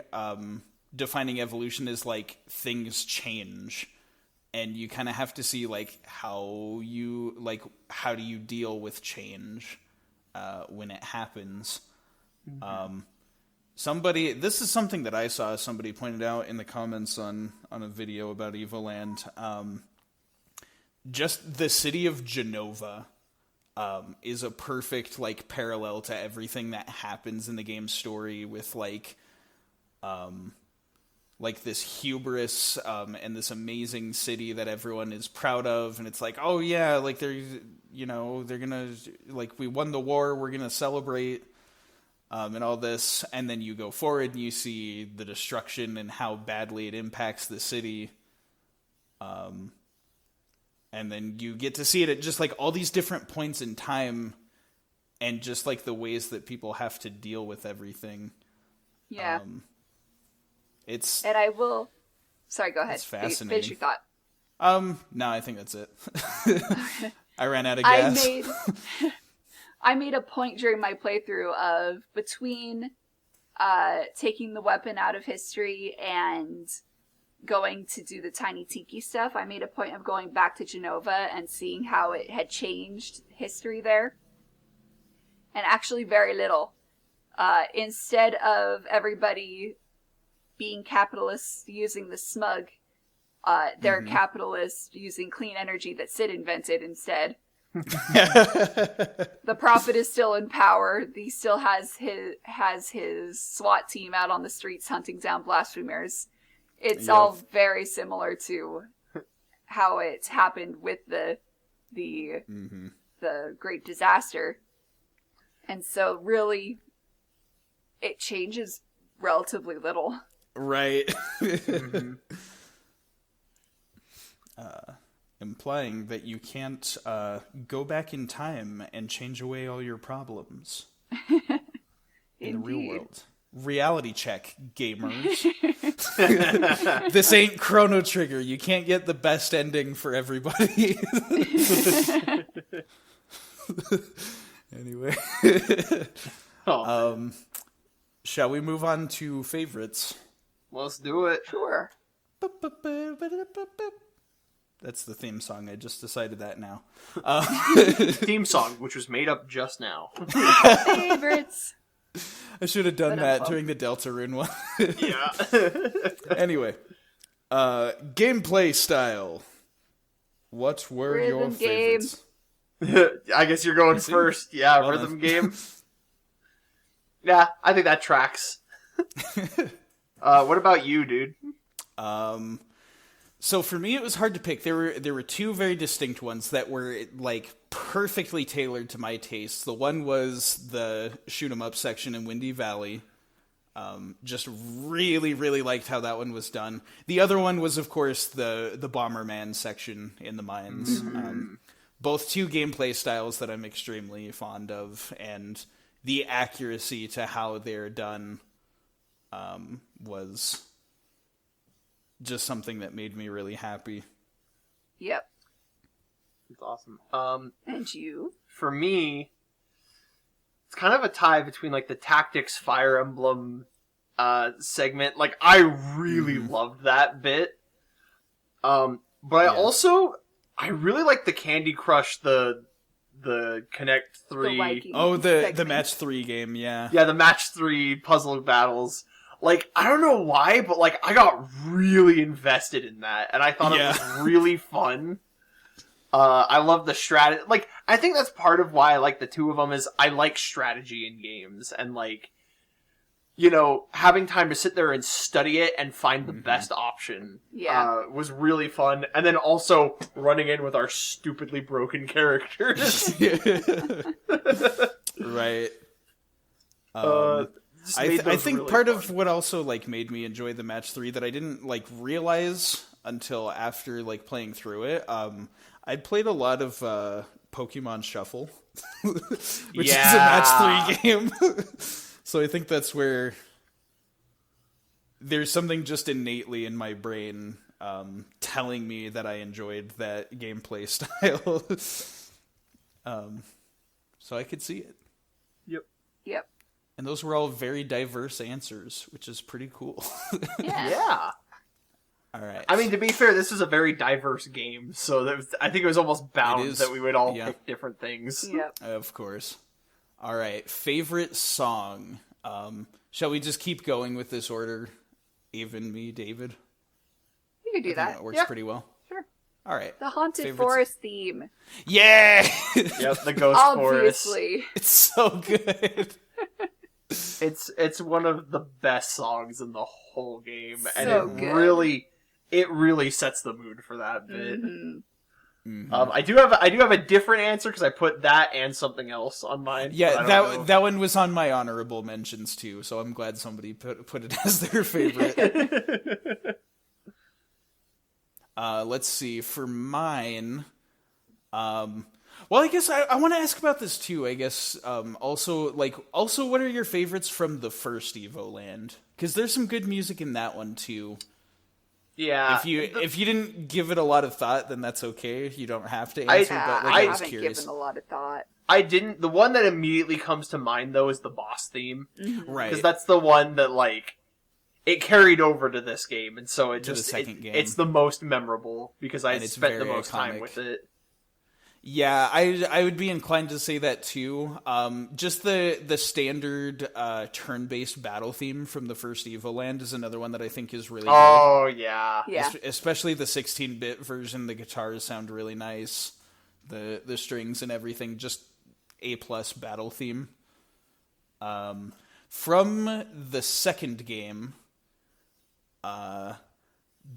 defining evolution as like things change, and you kind of have to see like how do you deal with change when it happens. This is something that I saw somebody pointed out in the comments on a video about Evoland. Just the city of Genova is a perfect like parallel to everything that happens in the game's story, with like this hubris and this amazing city that everyone is proud of, and it's like, oh yeah, like they're gonna, like, we won the war, we're gonna celebrate. And all this, and then you go forward and you see the destruction and how badly it impacts the city. And then you get to see it at just like all these different points in time, and just like the ways that people have to deal with everything. Yeah. And I will... Sorry, go ahead. It's fascinating. Finish your thought. No, I think that's it. I ran out of gas. I made a point during my playthrough of between taking the weapon out of history and going to do the Tiny Tiki stuff, I made a point of going back to Genova and seeing how it had changed history there. And actually very little. Instead of everybody being capitalists using the smug, they're capitalists using clean energy that Sid invented instead. The prophet is still in power. He still has his SWAT team out on the streets hunting down blasphemers. It's all very similar to how it happened with the Great Disaster. And so really it changes relatively little. Right. Implying that you can't go back in time and change away all your problems in the real world. Reality check, gamers. This ain't Chrono Trigger. You can't get the best ending for everybody. Anyway. Shall we move on to favorites? Let's do it. Sure. That's the theme song. I just decided that now. Theme song, which was made up just now. Favorites. I should have done that during the Deltarune one. Yeah. Anyway. Gameplay style. What were your favorites? I guess you're going first. Yeah, well, rhythm game. Yeah, I think that tracks. What about you, dude? So for me, it was hard to pick. There were two very distinct ones that were like perfectly tailored to my taste. The one was the shoot 'em up section in Windy Valley. Just really, really liked how that one was done. The other one was, of course, the Bomberman section in the mines. Both two gameplay styles that I'm extremely fond of, and the accuracy to how they're done was just something that made me really happy. Yep. It's awesome. And you? For me, it's kind of a tie between like the Tactics Fire Emblem segment. Like I really loved that bit. But I really like the Candy Crush the Connect 3. The Match 3 game, yeah. Yeah, the Match 3 puzzle battles. Like, I don't know why, but like I got really invested in that, and I thought it was really fun. I love the strategy. Like, I think that's part of why I like the two of them is I like strategy in games, and like, you know, having time to sit there and study it and find the best option was really fun. And then also running in with our stupidly broken characters. Right. I think really part fun. of what also like made me enjoy the Match 3 that I didn't like realize until after like playing through it, I'd played a lot of Pokemon Shuffle, which is a Match 3 game. So I think that's where there's something just innately in my brain telling me that I enjoyed that gameplay style. So I could see it. Yep. And those were all very diverse answers, which is pretty cool. Yeah. All right. I mean, to be fair, this is a very diverse game, so I think it was almost bound that we would all pick different things. Yep. Of course. All right. Favorite song. Shall we just keep going with this order? Avyn, me, David? You could do that. That works pretty well. Sure. All right. The Haunted Forest theme. Yeah! Yep, the Ghost Forest. Obviously. It's so good. It's one of the best songs in the whole game, and good. it really sets the mood for that bit. Mm-hmm. I do have a different answer because I put that and something else on mine. Yeah, that one was on my honorable mentions too, so I'm glad somebody put it as their favorite. Let's see, for mine, well, I guess I want to ask about this too. I guess also, what are your favorites from the first Evoland? Because there's some good music in that one too. Yeah. If you didn't give it a lot of thought, then that's okay. You don't have to I answer. But I was haven't curious. given a lot of thought. I didn't. The one that immediately comes to mind though is the boss theme, Right? because that's the one that like it carried over to this game, and so it To the just second game. it's the most memorable because I And it's spent the very most time iconic. with it. Yeah, I would be inclined to say that too. Just the standard turn-based battle theme from the first Evoland is another one that I think is really good. Oh yeah. Yeah. Especially the 16-bit version. The guitars sound really nice. The strings and everything, just A+ battle theme. From the second game,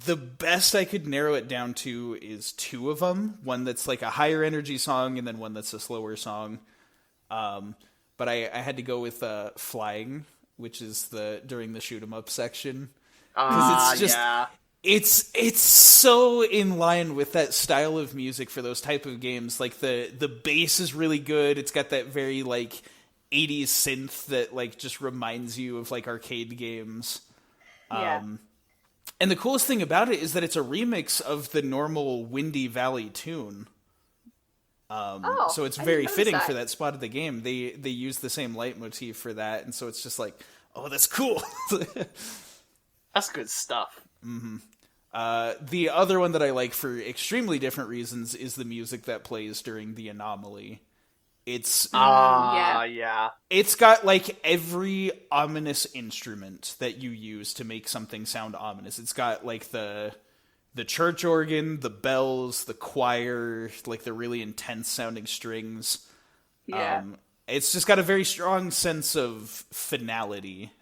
the best I could narrow it down to is two of them. One that's like a higher energy song, and then one that's a slower song. But I had to go with Flying, which is during the shoot 'em up section. Because it's just it's so in line with that style of music for those type of games. Like the bass is really good. It's got that very like 80s synth that like just reminds you of like arcade games. Yeah. And the coolest thing about it is that it's a remix of the normal Windy Valley tune. So it's very fitting for that spot of the game. They use the same leitmotif for that, and so it's just like, oh, that's cool. That's good stuff. The other one that I like for extremely different reasons is the music that plays during the Anomaly. It's It's got like every ominous instrument that you use to make something sound ominous. It's got like the church organ, the bells, the choir, like the really intense sounding strings. Yeah. It's just got a very strong sense of finality,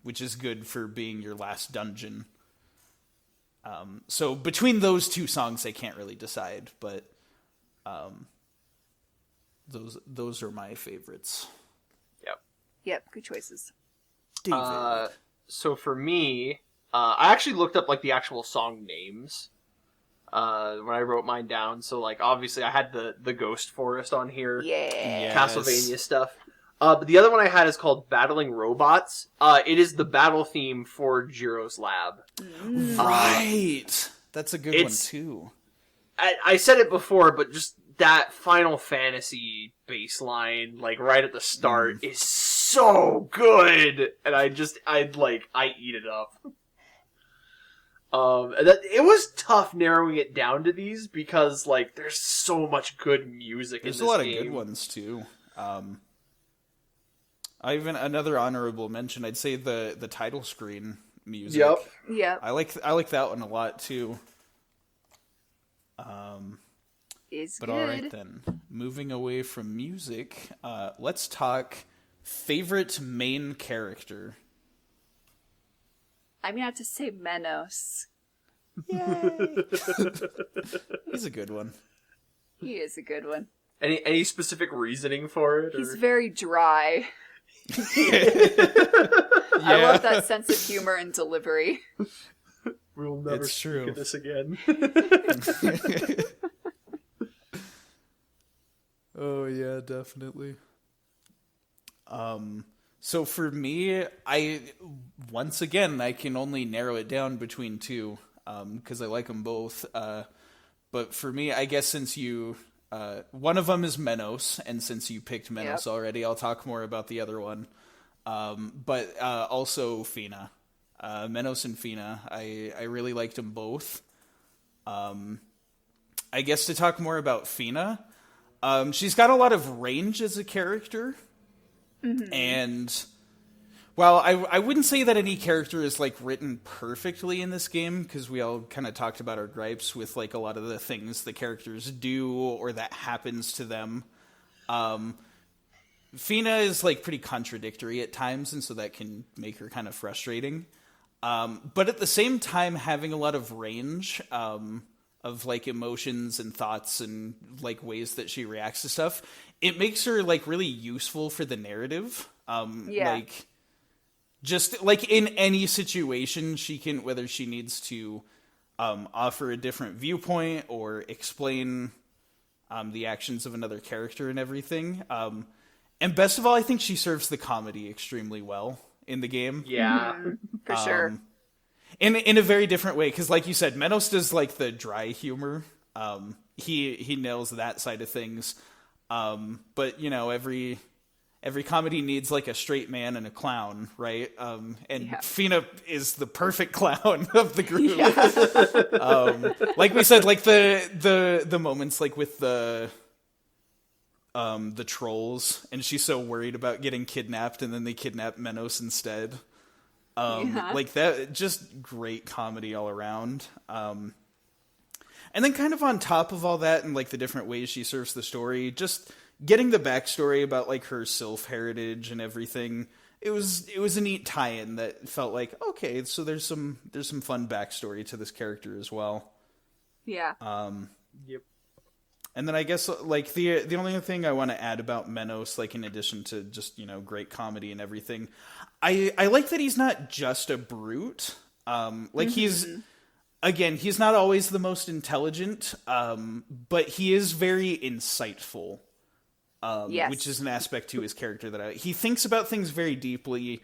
which is good for being your last dungeon. So between those two songs, I can't really decide, but those are my favorites. Yep, good choices. David. So for me, I actually looked up like the actual song names when I wrote mine down. So like obviously I had the Ghost Forest on here, Yeah. Castlevania stuff. But the other one I had is called Battling Robots. It is the battle theme for Jiro's Lab. Right. That's a good one too. I said it before, but just that Final Fantasy bass line, like right at the start, is so good, and I eat it up. It was tough narrowing it down to these because like there's so much good music. There's in this a lot game. of good ones too. Even another honorable mention, I'd say the title screen music. Yep. I like that one a lot too. But all right then, moving away from music, let's talk favorite main character. I'm gonna have to say Menos. Yay! He's a good one. He is a good one. Any specific reasoning for it? He's very dry. Yeah. I love that sense of humor and delivery. We'll never It's speak true. of this again. Oh yeah, definitely. So for me, I can only narrow it down between two, because I like them both. But for me, I guess since you, one of them is Menos, and since you picked Menos already, I'll talk more about the other one. But also Fina, Menos and Fina, I really liked them both. I guess to talk more about Fina. She's got a lot of range as a character, and while I wouldn't say that any character is like written perfectly in this game, because we all kind of talked about our gripes with like a lot of the things the characters do or that happens to them. Fina is like pretty contradictory at times, and so that can make her kind of frustrating. But at the same time, having a lot of range, of like emotions and thoughts and like ways that she reacts to stuff, it makes her like really useful for the narrative. Like just like in any situation she can, whether she needs to offer a different viewpoint or explain the actions of another character and everything. And best of all, I think she serves the comedy extremely well in the game. Yeah. For sure. In a very different way, because like you said, Menos does like the dry humor. He nails that side of things. But you know, every comedy needs like a straight man and a clown, right? And Fina is the perfect clown of the group. Like we said, like the moments like with the trolls, and she's so worried about getting kidnapped, and then they kidnap Menos instead. Like that, just great comedy all around. And then kind of on top of all that, and like the different ways she serves the story, just getting the backstory about like her sylph heritage and everything. It was a neat tie-in that felt like, okay, so there's some fun backstory to this character as well. Yeah. Yep. And then I guess like the only thing I want to add about Menos, like in addition to just, you know, great comedy and everything, I like that he's not just a brute. Like he's not always the most intelligent, but he is very insightful. Which is an aspect to his character that he thinks about things very deeply,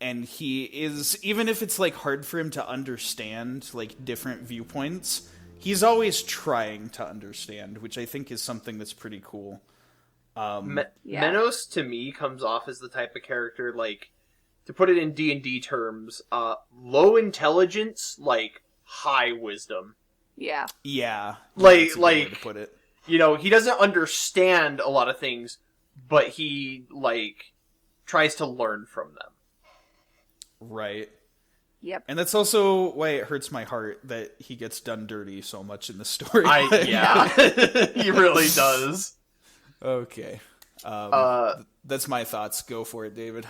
and he is, even if it's like hard for him to understand like different viewpoints, he's always trying to understand, which I think is something that's pretty cool. Menos to me comes off as the type of character, like, to put it in D&D terms, low intelligence, like high wisdom. Yeah. Yeah. Like That's a good way to put it. You know, he doesn't understand a lot of things, but he like tries to learn from them. Right. Yep. And that's also why it hurts my heart that he gets done dirty so much in the story. He really does. Okay. That's my thoughts. Go for it, David.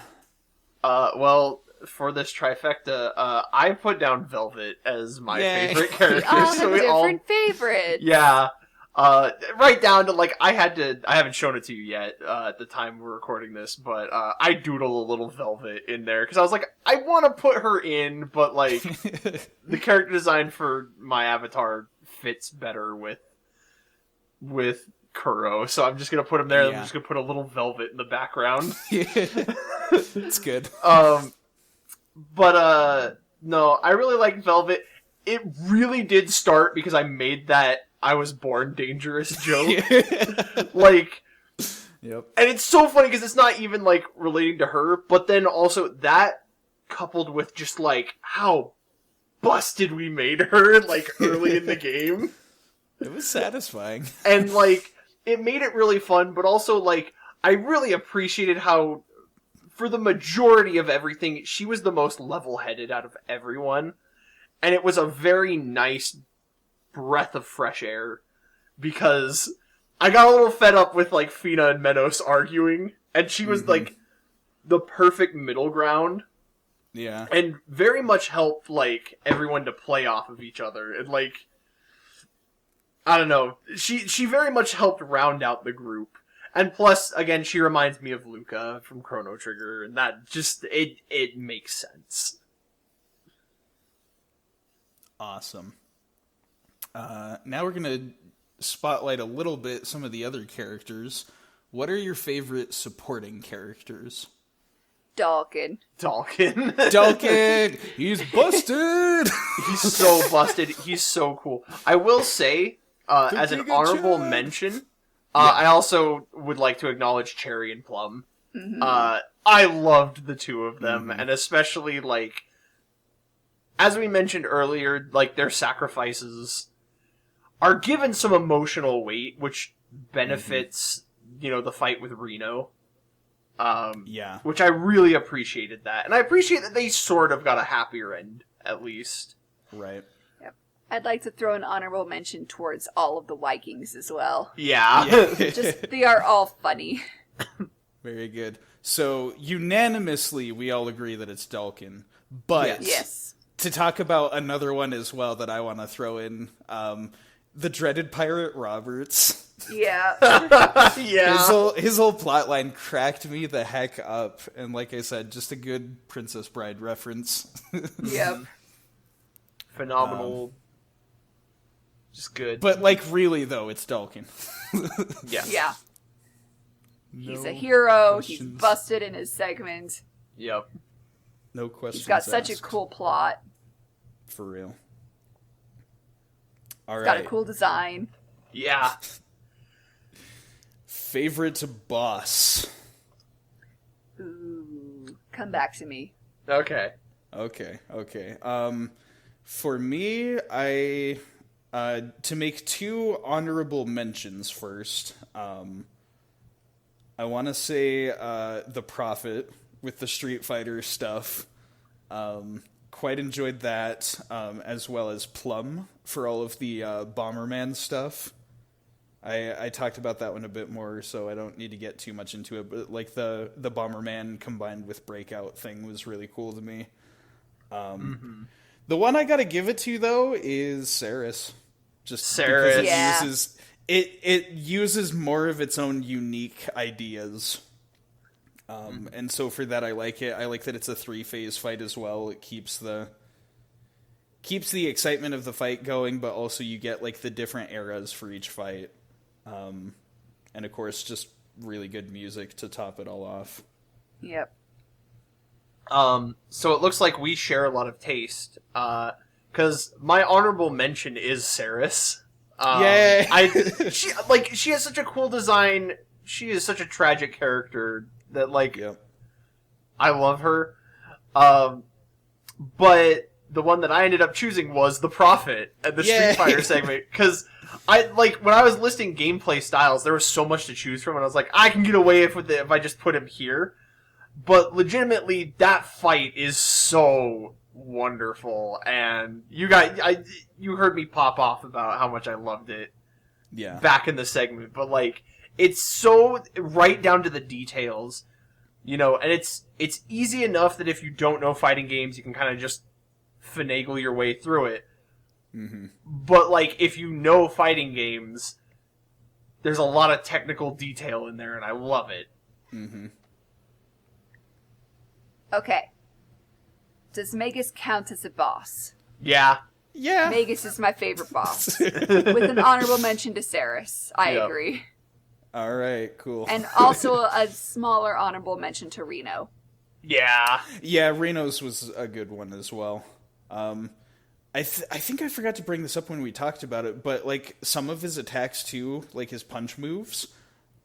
Well, for this trifecta, I put down Velvet as my Yay. favorite character. We all have so we different favorites. Yeah. Right down to, like, I haven't shown it to you yet, at the time we're recording this, but, I doodle a little Velvet in there, because I was like, I want to put her in, but, like, the character design for my avatar fits better with Kuro, so I'm just gonna put him there, Yeah. I'm just gonna put a little Velvet in the background. It's good. But, no, I really like Velvet. It really did start because I made that I was born dangerous joke. Like, Yep. and it's so funny because it's not even, like, relating to her, but then also that coupled with just, like, how busted we made her, like, early in the game. It was satisfying. And, like, it made it really fun, but also, like, I really appreciated how, for the majority of everything, she was the most level-headed out of everyone. And it was a very nice breath of fresh air, because I got a little fed up with, like, Fina and Menos arguing, and she was, like, the perfect middle ground, Yeah. and very much helped, like, everyone to play off of each other, and, like, I don't know, she very much helped round out the group, and plus, again, she reminds me of Luca from Chrono Trigger, and that just, it makes sense. Awesome. Now we're gonna spotlight a little bit some of the other characters. What are your favorite supporting characters? Dalkin. Dalkin! He's busted! He's so busted. He's so cool. I will say, as an Giga honorable Chad. mention, I also would like to acknowledge Cherry and Plum. I loved the two of them, and especially, like, as we mentioned earlier, like, their sacrifices are given some emotional weight, which benefits, you know, the fight with Reno. Yeah. Which I really appreciated that. And I appreciate that they sort of got a happier end, at least. Right. I'd like to throw an honorable mention towards all of the Vikings as well. Yeah. Just, they are all funny. Very good. So, unanimously, we all agree that it's Dalkin. But, Yes. to talk about another one as well that I want to throw in, the dreaded pirate Roberts. Yeah. Yeah. His whole plotline cracked me the heck up, and like I said, just a good Princess Bride reference. Yep. Phenomenal. Just good. But, like, really, though, it's Dalkin. Yeah. Yeah. He's No a hero. He's questions. busted in his segment. Yep. No questions He's got such a asked. cool plot. For real. All He's right. got a cool design. Yeah. Favorite boss. Ooh. Come back to me. Okay. Okay. For me, I to make two honorable mentions first. I want to say the Prophet with the Street Fighter stuff. Quite enjoyed that, as well as Plum for all of the Bomberman stuff. I talked about that one a bit more, so I don't need to get too much into it. But like the Bomberman combined with Breakout thing was really cool to me. The one I got to give it to though is Saris. Just Saris. because it Yeah. uses it uses more of its own unique ideas. And so for that I like it. I like that it's a 3-phase fight as well. It keeps the excitement of the fight going, but also you get like the different eras for each fight. And of course just really good music to top it all off. Yep. So it looks like we share a lot of taste. Because my honorable mention is Saris. Yay! She has such a cool design. She is such a tragic character that, like, Yep. I love her. But the one that I ended up choosing was the Prophet at the Yay! Street Fighter segment. Because when I was listing gameplay styles, there was so much to choose from, and I was like, I can get away with it if I just put him here. But legitimately, that fight is so wonderful, and you heard me pop off about how much I loved it Yeah. back in the segment, but like, it's so right down to the details. You know, and it's easy enough that if you don't know fighting games, you can kind of just finagle your way through it. Mm-hmm. But, like, if you know fighting games, there's a lot of technical detail in there, and I love it. Mm-hmm. Okay. Does Magus count as a boss? Yeah. Yeah. Magus is my favorite boss. With an honorable mention to Ceres. I agree. All right, cool. And also a smaller honorable mention to Reno. Yeah. Yeah, Reno's was a good one as well. I think I forgot to bring this up when we talked about it, but like some of his attacks too, like his punch moves,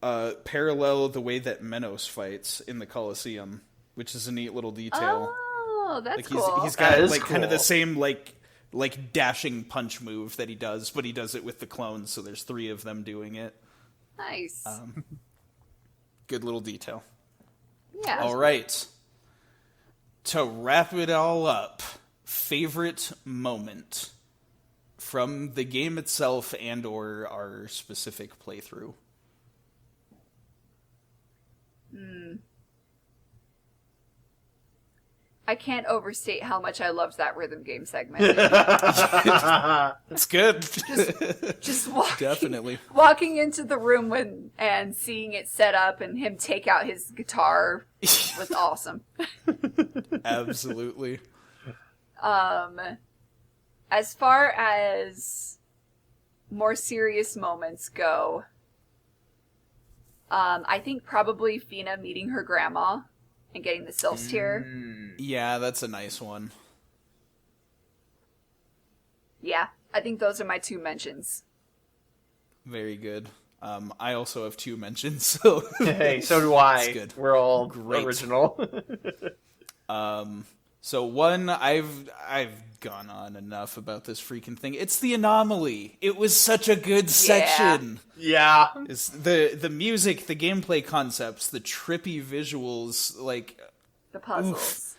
parallel the way that Menos fights in the Colosseum, which is a neat little detail. Oh, that's like cool. he's got like cool. kind of the same like dashing punch move that he does, but he does it with the clones, so there's 3 of them doing it. Nice. Good little detail. Yeah. All right. To wrap it all up, favorite moment from the game itself and or our specific playthrough? I can't overstate how much I loved that rhythm game segment. It's good. Just Definitely. walking into the room and seeing it set up and him take out his guitar was awesome. Absolutely. As far as more serious moments go, I think probably Fina meeting her grandma and getting the Sylphs tier. Yeah, that's a nice one. Yeah, I think those are my 2 mentions. Very good. I also have 2 mentions, so Hey, so do I. That's good. We're all Great. original. So one, I've gone on enough about this freaking thing. It's the anomaly. It was such a good section. Yeah. It's the music, the gameplay concepts, the trippy visuals, like The puzzles.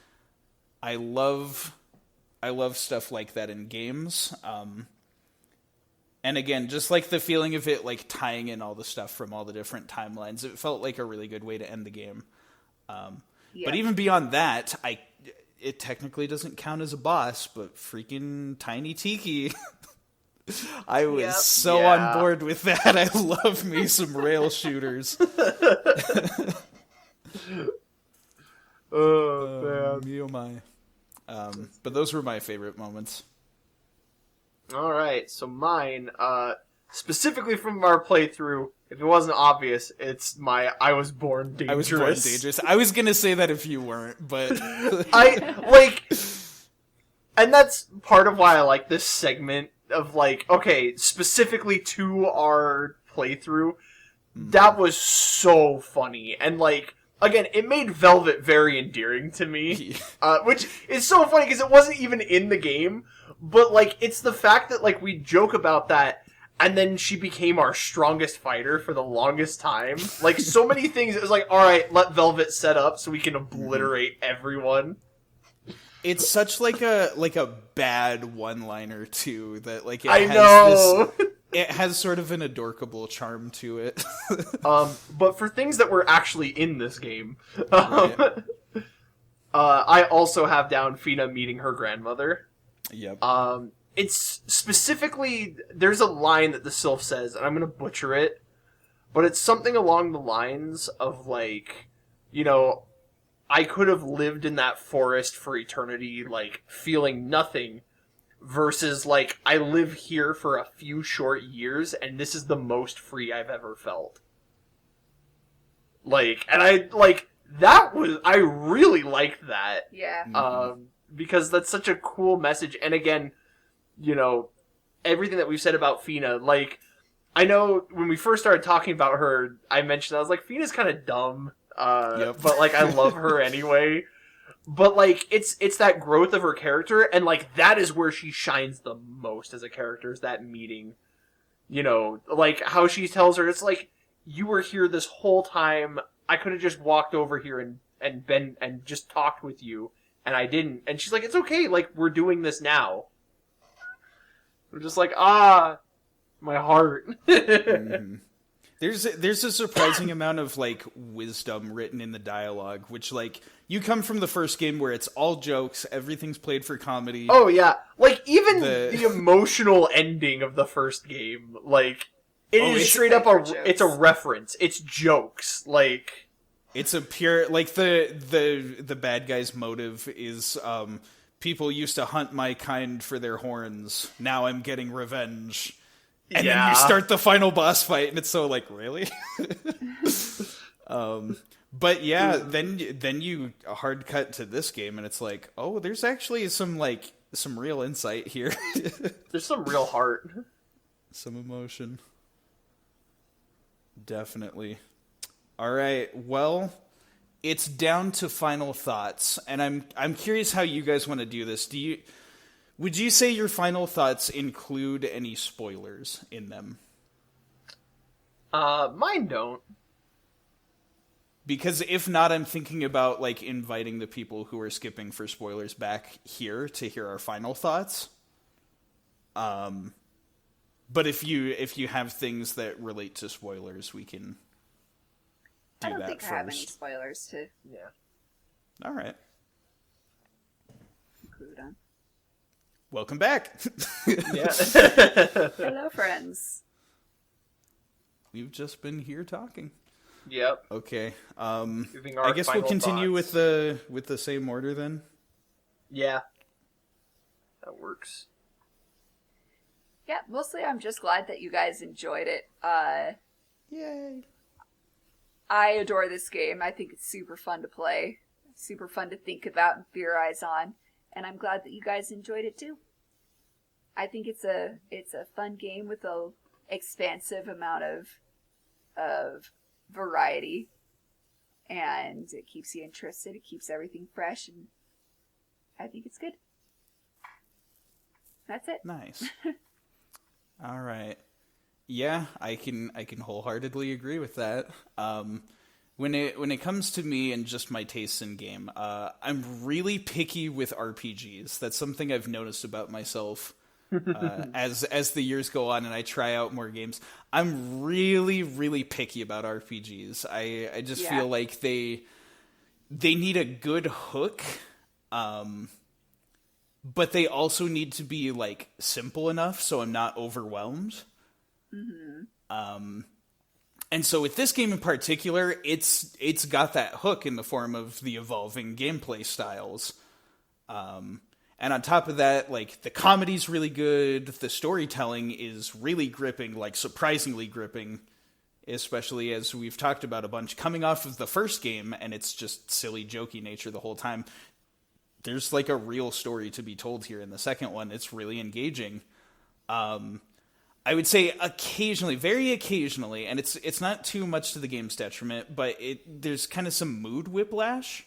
I love stuff like that in games. And again, just like the feeling of it like tying in all the stuff from all the different timelines, it felt like a really good way to end the game. But even beyond that, it technically doesn't count as a boss, but freaking Tiny Tiki. I was so on board with that. I love me some rail shooters. Oh, man. Me oh my. But those were my favorite moments. Alright, so mine, specifically from our playthrough, if it wasn't obvious, it's my I Was Born Dangerous. I was born dangerous. I was gonna say that if you weren't, but... And that's part of why I like this segment of, like, okay, specifically to our playthrough, that was so funny. And, like, again, it made Velvet very endearing to me, which is so funny because it wasn't even in the game, but, like, it's the fact that, like, we joke about that, and then she became our strongest fighter for the longest time. Like, so many things, it was like, alright, let Velvet set up so we can obliterate everyone. It's such like a bad one-liner too that like it has sort of an adorkable charm to it. But for things that were actually in this game, Right. I also have down Fina meeting her grandmother. Yep. It's specifically, there's a line that the Sylph says, and I'm gonna butcher it, but it's something along the lines of, like, you know, I could have lived in that forest for eternity, like, feeling nothing, versus, like, I live here for a few short years, and this is the most free I've ever felt. Like, and I really liked that. Yeah. Because that's such a cool message, and again, you know, everything that we've said about Fina, like, I know when we first started talking about her, I mentioned, I was like, Fina's kind of dumb, but, like, I love her anyway. But, like, it's that growth of her character, and, like, that is where she shines the most as a character, is that meeting. You know, like, how she tells her, it's like, you were here this whole time, I could have just walked over here and just talked with you, and I didn't. And she's like, it's okay, like, we're doing this now. We're just like, my heart. Mm-hmm. There's a surprising amount of like wisdom written in the dialogue, which like you come from the first game where it's all jokes, everything's played for comedy. Oh yeah, like even the emotional ending of the first game, like it is straight up it's a reference. It's jokes, like it's a pure like the bad guy's motive is people used to hunt my kind for their horns. Now I'm getting revenge. And then you start the final boss fight, and it's so like, really? But yeah, then you hard cut to this game, and it's like, oh, there's actually some real insight here. There's some real heart, some emotion, definitely. All right, well, it's down to final thoughts, and I'm curious how you guys want to do this. Would you say your final thoughts include any spoilers in them? Mine don't. Because if not, I'm thinking about like inviting the people who are skipping for spoilers back here to hear our final thoughts. But if you have things that relate to spoilers, we can do that first. I don't think I have any spoilers to. Yeah. All right. Include on. Welcome back. Yeah. Hello, friends. We've just been here talking. Yep. Okay. I guess we'll continue with the same order then. Yeah. That works. Yeah, mostly I'm just glad that you guys enjoyed it. Yay. I adore this game. I think it's super fun to play, super fun to think about and theorize on. And I'm glad that you guys enjoyed it too. I think it's a fun game with a expansive amount of variety, and it keeps you interested. It keeps everything fresh, and I think it's good. That's it. Nice. All right. Yeah, I can wholeheartedly agree with that. When it comes to me and just my tastes in game, I'm really picky with RPGs. That's something I've noticed about myself as the years go on and I try out more games. I'm really, really picky about RPGs. I just feel like they need a good hook, but they also need to be like simple enough so I'm not overwhelmed. Mm-hmm. And so with this game in particular, it's got that hook in the form of the evolving gameplay styles. And on top of that, like, the comedy's really good, the storytelling is really gripping, like, surprisingly gripping, especially as we've talked about a bunch, coming off of the first game, and it's just silly, jokey nature the whole time. There's, like, a real story to be told here in the second one. It's really engaging. I would say occasionally, very occasionally, and it's not too much to the game's detriment, but there's kind of some mood whiplash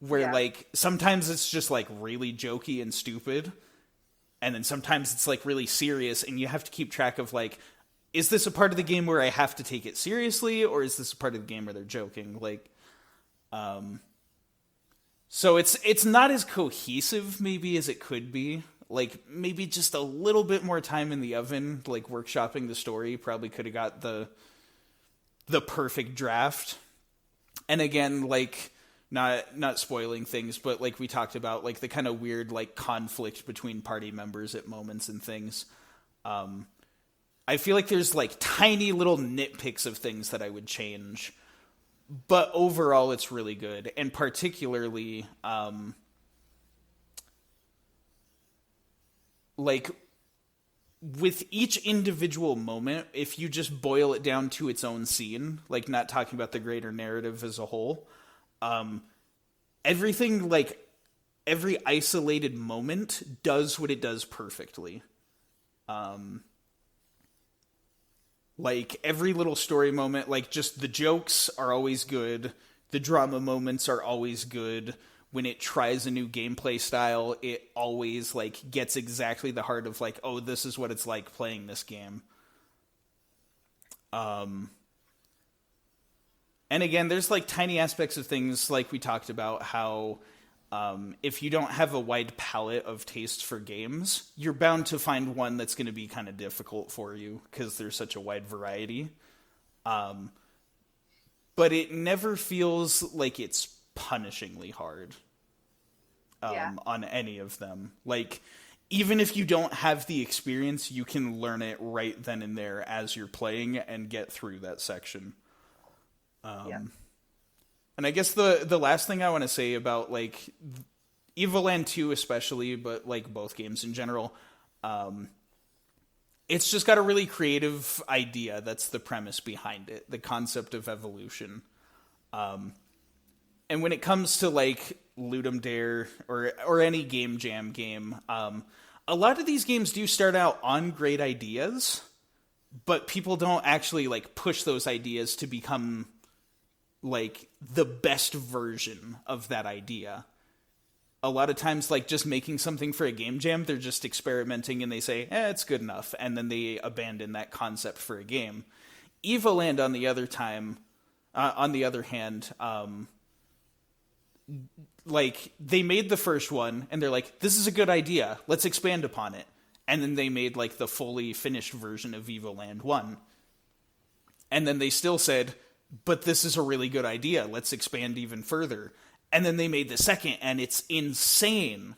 where like sometimes it's just like really jokey and stupid, and then sometimes it's like really serious, and you have to keep track of like, is this a part of the game where I have to take it seriously, or is this a part of the game where they're joking? Like, so it's not as cohesive maybe as it could be. Like, maybe just a little bit more time in the oven, like, workshopping the story probably could have got the perfect draft. And again, like, not spoiling things, but like we talked about, like, the kind of weird, like, conflict between party members at moments and things. I feel like there's, like, tiny little nitpicks of things that I would change. But overall, it's really good. And particularly, like, with each individual moment, if you just boil it down to its own scene, like, not talking about the greater narrative as a whole, everything, like, every isolated moment does what it does perfectly. Like, every little story moment, like, just the jokes are always good, the drama moments are always good. When it tries a new gameplay style, it always, like, gets exactly the heart of, like, oh, this is what it's like playing this game. And again, there's, like, tiny aspects of things, like we talked about, how if you don't have a wide palette of taste for games, you're bound to find one that's going to be kind of difficult for you, because there's such a wide variety. But it never feels like it's punishingly hard on any of them. Like, even if you don't have the experience, you can learn it right then and there as you're playing and get through that section. And I guess the last thing I want to say about, like, Evoland 2 especially, but, like, both games in general, it's just got a really creative idea. That's the premise behind it, the concept of evolution. And when it comes to, like, Ludum Dare or any game jam game, a lot of these games do start out on great ideas, but people don't actually, like, push those ideas to become, like, the best version of that idea. A lot of times, like, just making something for a game jam, they're just experimenting and they say, it's good enough, and then they abandon that concept for a game. Evoland, on the other hand, like, they made the first one, and they're like, this is a good idea, let's expand upon it. And then they made, like, the fully finished version of Evoland 1. And then they still said, but this is a really good idea, let's expand even further. And then they made the second, and it's insane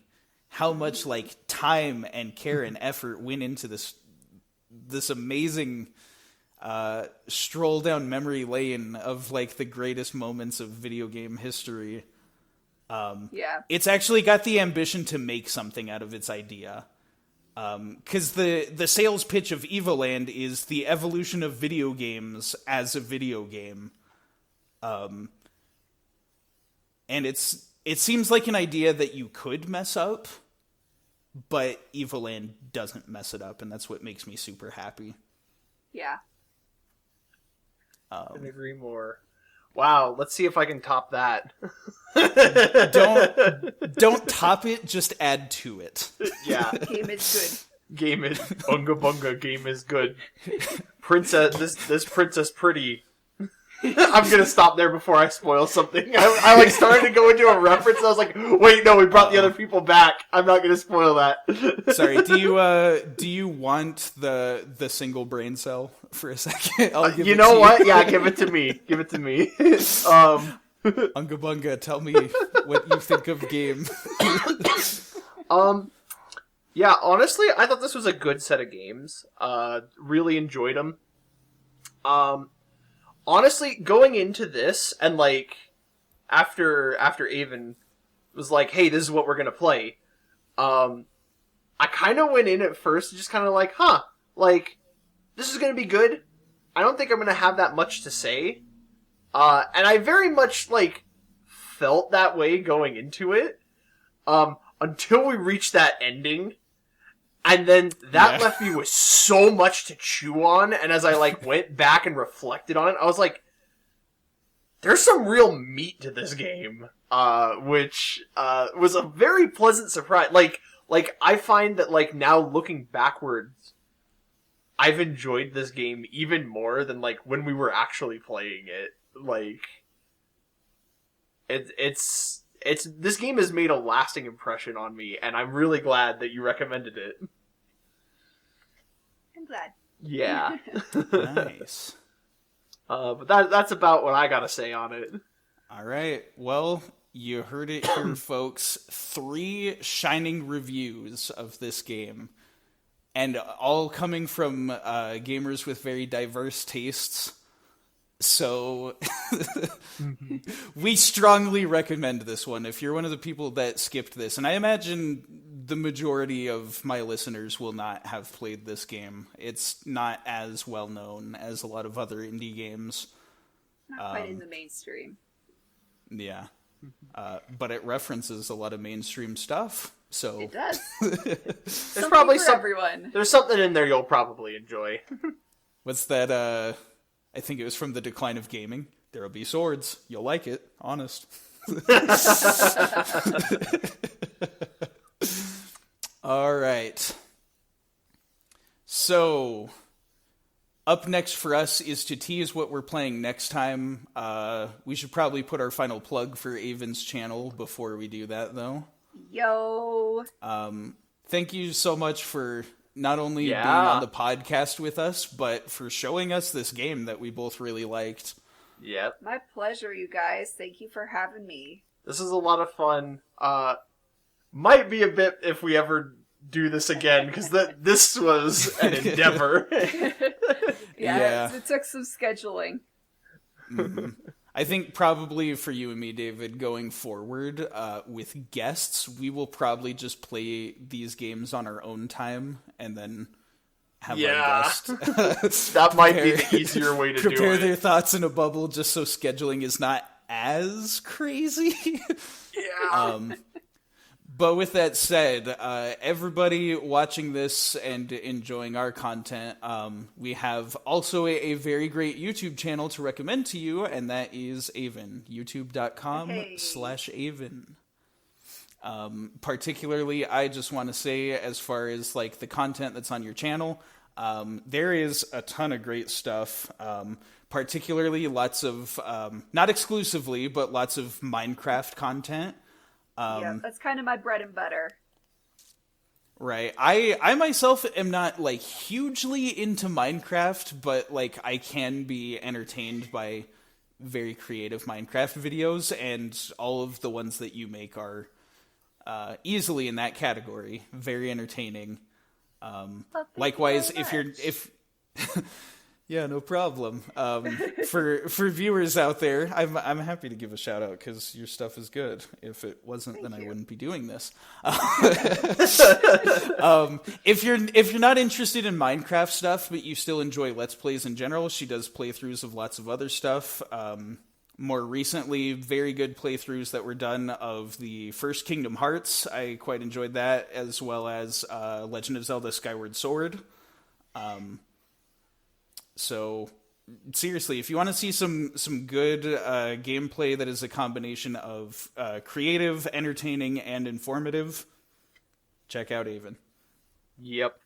how much, like, time and care and effort went into this amazing stroll down memory lane of, like, the greatest moments of video game history. It's actually got the ambition to make something out of its idea. Because the sales pitch of Evoland is the evolution of video games as a video game. And it seems like an idea that you could mess up, but Evoland doesn't mess it up, and that's what makes me super happy. Yeah. Couldn't agree more. Wow, let's see if I can top that. Don't top it, just add to it. Yeah. Game is good. Game is bunga bunga. Game is good. Princess, this princess pretty. I'm gonna stop there before I spoil something. I like started to go into a reference. And I was like, wait, no, we brought the other people back. I'm not gonna spoil that. Sorry. Do you want the single brain cell for a second? You know what? Yeah, give it to me. Give it to me. Unga Bunga, tell me what you think of game. Yeah, honestly, I thought this was a good set of games. Really enjoyed them. Honestly, going into this, and, like, after Avyn was like, hey, this is what we're gonna play, I kind of went in at first just kind of like, like, this is gonna be good. I don't think I'm gonna have that much to say. And I very much, like, felt that way going into it, until we reached that ending. And then that left me with so much to chew on, and as I, like, went back and reflected on it, I was like, there's some real meat to this game, which was a very pleasant surprise. Like, I find that, like, now looking backwards, I've enjoyed this game even more than, like, when we were actually playing it. Like, it's this game has made a lasting impression on me, and I'm really glad that you recommended it. I'm glad. Yeah. Nice. But that's about what I gotta say on it. All right. Well, you heard it here, folks. 3 shining reviews of this game, and all coming from gamers with very diverse tastes. So we strongly recommend this one if you're one of the people that skipped this. And I imagine the majority of my listeners will not have played this game. It's not as well known as a lot of other indie games. Not quite in the mainstream. Yeah. But it references a lot of mainstream stuff. So It does. There's probably everyone. There's something in there you'll probably enjoy. What's that? I think it was from The Decline of Gaming. There'll be swords. You'll like it. Honest. All right. So, up next for us is to tease what we're playing next time. We should probably put our final plug for Avyn's channel before we do that, though. Yo. Thank you so much for not only being on the podcast with us, but for showing us this game that we both really liked. Yep. My pleasure, you guys. Thank you for having me. This is a lot of fun. Might be a bit if we ever do this again, because this was an endeavor. Yeah. It took some scheduling. Mm-hmm. I think probably for you and me, David, going forward with guests, we will probably just play these games on our own time and then have our guest that might be the easier way to do it. Prepare their thoughts in a bubble just so scheduling is not as crazy. Yeah. But with that said, everybody watching this and enjoying our content, we have also a very great YouTube channel to recommend to you, and that is Avyn, youtube.com/Avyn. Particularly, I just want to say, as far as like the content that's on your channel, there is a ton of great stuff. Particularly lots of, not exclusively, but lots of Minecraft content. That's kind of my bread and butter. Right. I myself am not like hugely into Minecraft, but like I can be entertained by very creative Minecraft videos, and all of the ones that you make are easily in that category. Very entertaining. Likewise, if yeah, no problem. For viewers out there, I'm happy to give a shout out because your stuff is good. If it wasn't, then I wouldn't be doing this. If you're not interested in Minecraft stuff, but you still enjoy Let's Plays in general, she does playthroughs of lots of other stuff. More recently, very good playthroughs that were done of the first Kingdom Hearts. I quite enjoyed that, as well as Legend of Zelda Skyward Sword. So, seriously, if you want to see some good gameplay that is a combination of creative, entertaining, and informative, check out Avyn. Yep.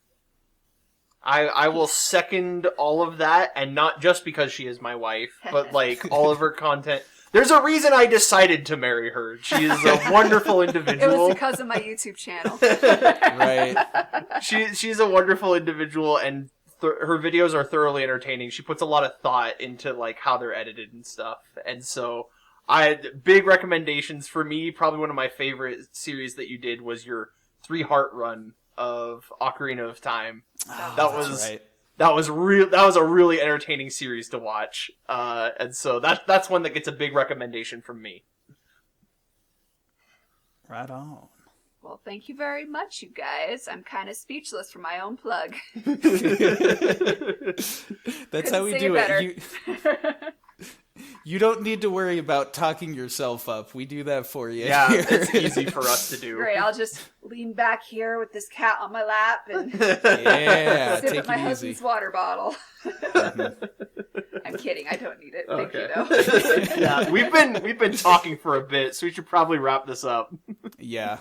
I will second all of that, and not just because she is my wife, but like all of her content. There's a reason I decided to marry her. She is a wonderful individual. It was because of my YouTube channel. Right. She's a wonderful individual, and her videos are thoroughly entertaining. She puts a lot of thought into like how they're edited and stuff. And so big recommendations for me. Probably one of my favorite series that you did was your 3-heart run of Ocarina of Time. Oh, that was a really entertaining series to watch. And so that's one that gets a big recommendation from me. Right on. Well, thank you very much, you guys. I'm kind of speechless for my own plug. That's how we do it. You don't need to worry about talking yourself up. We do that for you. Yeah, it's easy for us to do. Great, I'll just lean back here with this cat on my lap and sip at my husband's water bottle. I'm kidding. I don't need it. Thank you, though. Yeah, we've been talking for a bit, so we should probably wrap this up. Yeah.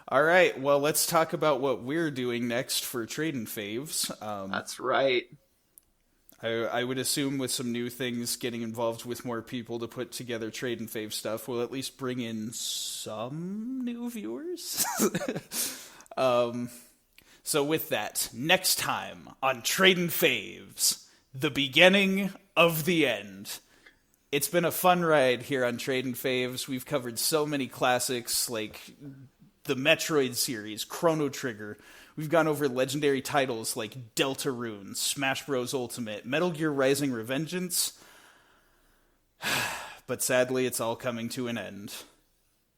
All right, well, let's talk about what we're doing next for Tradin Faves. That's right. I would assume with some new things, getting involved with more people to put together Tradin Fave stuff will at least bring in some new viewers. So with that, next time on Tradin Faves, the beginning of the end. It's been a fun ride here on Tradin Faves. We've covered so many classics like the Metroid series, Chrono Trigger. We've gone over legendary titles like Deltarune, Smash Bros. Ultimate, Metal Gear Rising: Revengeance. But sadly, it's all coming to an end.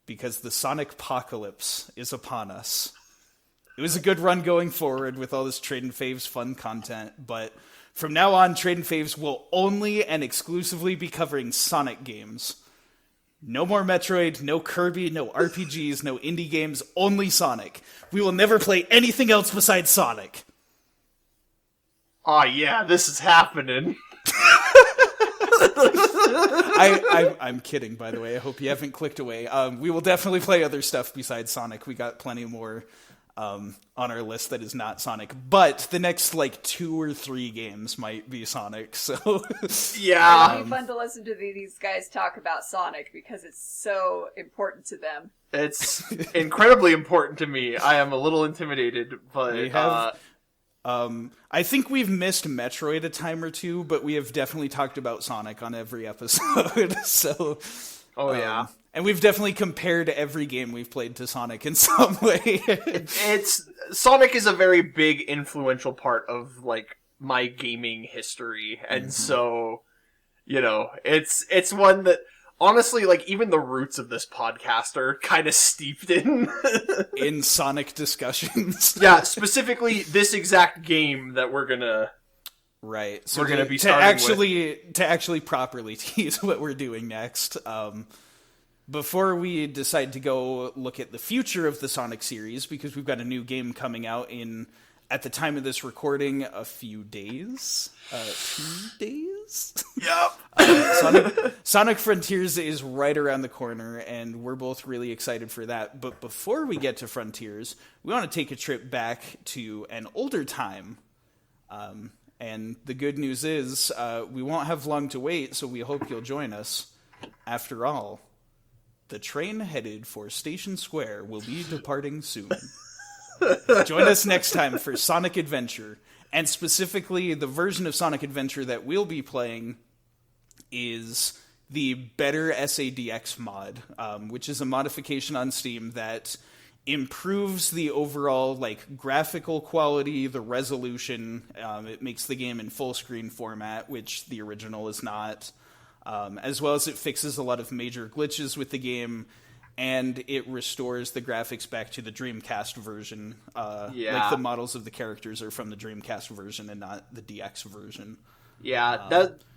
Because the Sonic Apocalypse is upon us. It was a good run going forward with all this Tradin Faves fun content, but from now on, Tradin Faves will only and exclusively be covering Sonic games. No more Metroid, no Kirby, no RPGs, no indie games, only Sonic. We will never play anything else besides Sonic. Oh yeah, this is happening. I'm kidding, by the way. I hope you haven't clicked away. We will definitely play other stuff besides Sonic. We got plenty more on our list that is not Sonic. But the next, 2 or 3 games might be Sonic, so... Yeah. It'll be fun to listen to these guys talk about Sonic, because it's so important to them. It's incredibly important to me. I am a little intimidated, but... I think we've missed Metroid a time or two, but we have definitely talked about Sonic on every episode. So, yeah. And we've definitely compared every game we've played to Sonic in some way. Sonic is a very big influential part of like my gaming history, and so it's one that honestly, like, even the roots of this podcast are kind of steeped in Sonic discussions. Yeah, specifically this exact game that we're gonna right. So we're gonna be starting with. To actually properly tease what we're doing next. Before we decide to go look at the future of the Sonic series, because we've got a new game coming out at the time of this recording, a few days. 2 days? Yep. Sonic Frontiers is right around the corner, and we're both really excited for that. But before we get to Frontiers, we want to take a trip back to an older time. And the good news is, we won't have long to wait, so we hope you'll join us. After all, the train headed for Station Square will be departing soon. Join us next time for Sonic Adventure. And specifically, the version of Sonic Adventure that we'll be playing is the Better SADX mod, which is a modification on Steam that improves the overall graphical quality, the resolution. It makes the game in full screen format, which the original is not. As well as it fixes a lot of major glitches with the game, and it restores the graphics back to the Dreamcast version. Like the models of the characters are from the Dreamcast version and not the DX version. Yeah,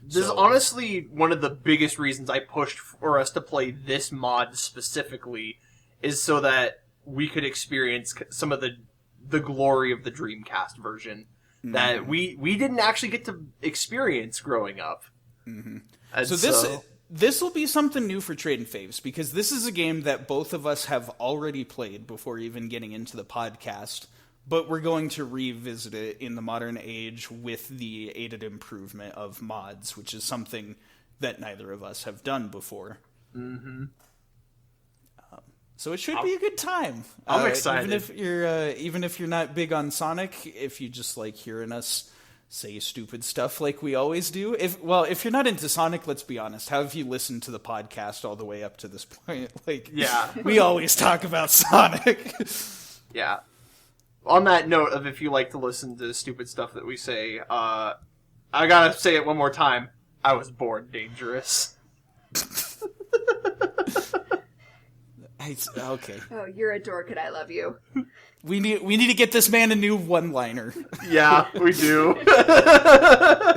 this is honestly one of the biggest reasons I pushed for us to play this mod specifically, is so that we could experience some of the glory of the Dreamcast version that we didn't actually get to experience growing up. Mm-hmm. So this will be something new for Tradin Faves, because this is a game that both of us have already played before even getting into the podcast, but we're going to revisit it in the modern age with the aided improvement of mods, which is something that neither of us have done before. Mm-hmm. So it should be a good time. I'm excited. Even if you're not big on Sonic, if you just like hearing us say stupid stuff like we always do. If you're not into Sonic, let's be honest. How have you listened to the podcast all the way up to this point? We always talk about Sonic. Yeah. On that note of if you like to listen to stupid stuff that we say, I gotta say it one more time. I was born dangerous. Okay. Oh, you're a dork and I love you. We need to get this man a new one-liner. Yeah, we do.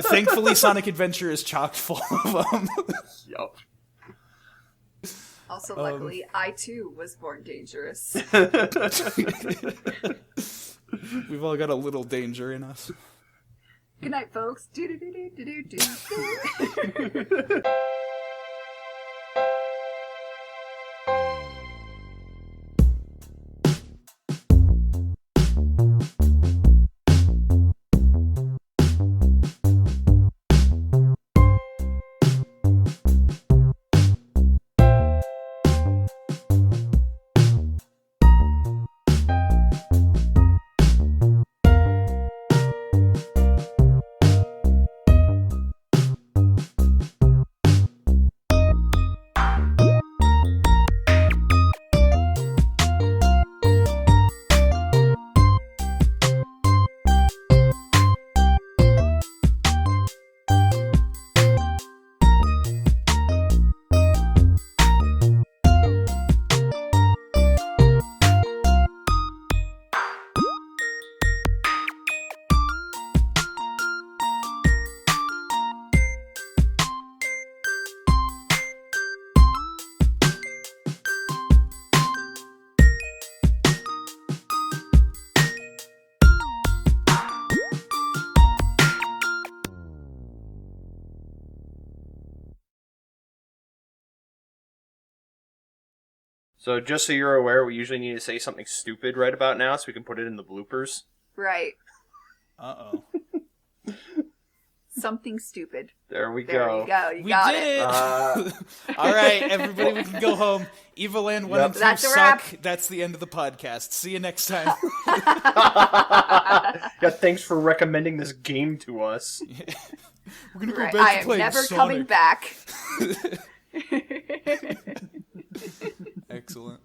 Thankfully, Sonic Adventure is chock full of them. Yup. Also, luckily, I too was born dangerous. We've all got a little danger in us. Good night, folks. Do-do-do-do-do-do-do. So just so you're aware, we usually need to say something stupid right about now so we can put it in the bloopers. Right. Uh-oh. Something stupid. There we There go. you go. You We got did it. it! All right, everybody, we can go home. Evoland 1 and 2 That's a suck. wrap. That's the end of the podcast. See you next time. Yeah, thanks for recommending this game to us. We're gonna go Right, back I to am playing never Sonic. coming back. Excellent.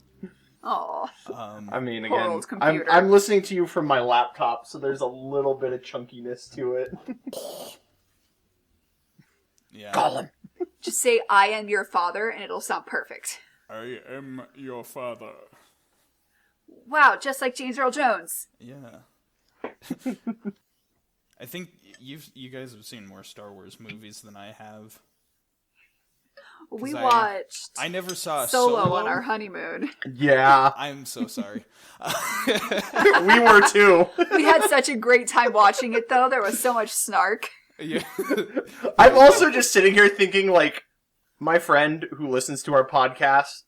Oh, I mean, Poor again, old computer. I'm listening to you from my laptop, so there's a little bit of chunkiness to it. Yeah. Colin. just say I am your father and it'll sound perfect. I am your father. Wow, just like James Earl Jones. Yeah. I think you guys have seen more Star Wars movies than I have. We 'Cause watched I never saw Solo on our honeymoon. Yeah, I'm so sorry. we were too. We had such a great time watching it, though. There was so much snark. Yeah. I'm also just sitting here thinking, like, my friend who listens to our podcast,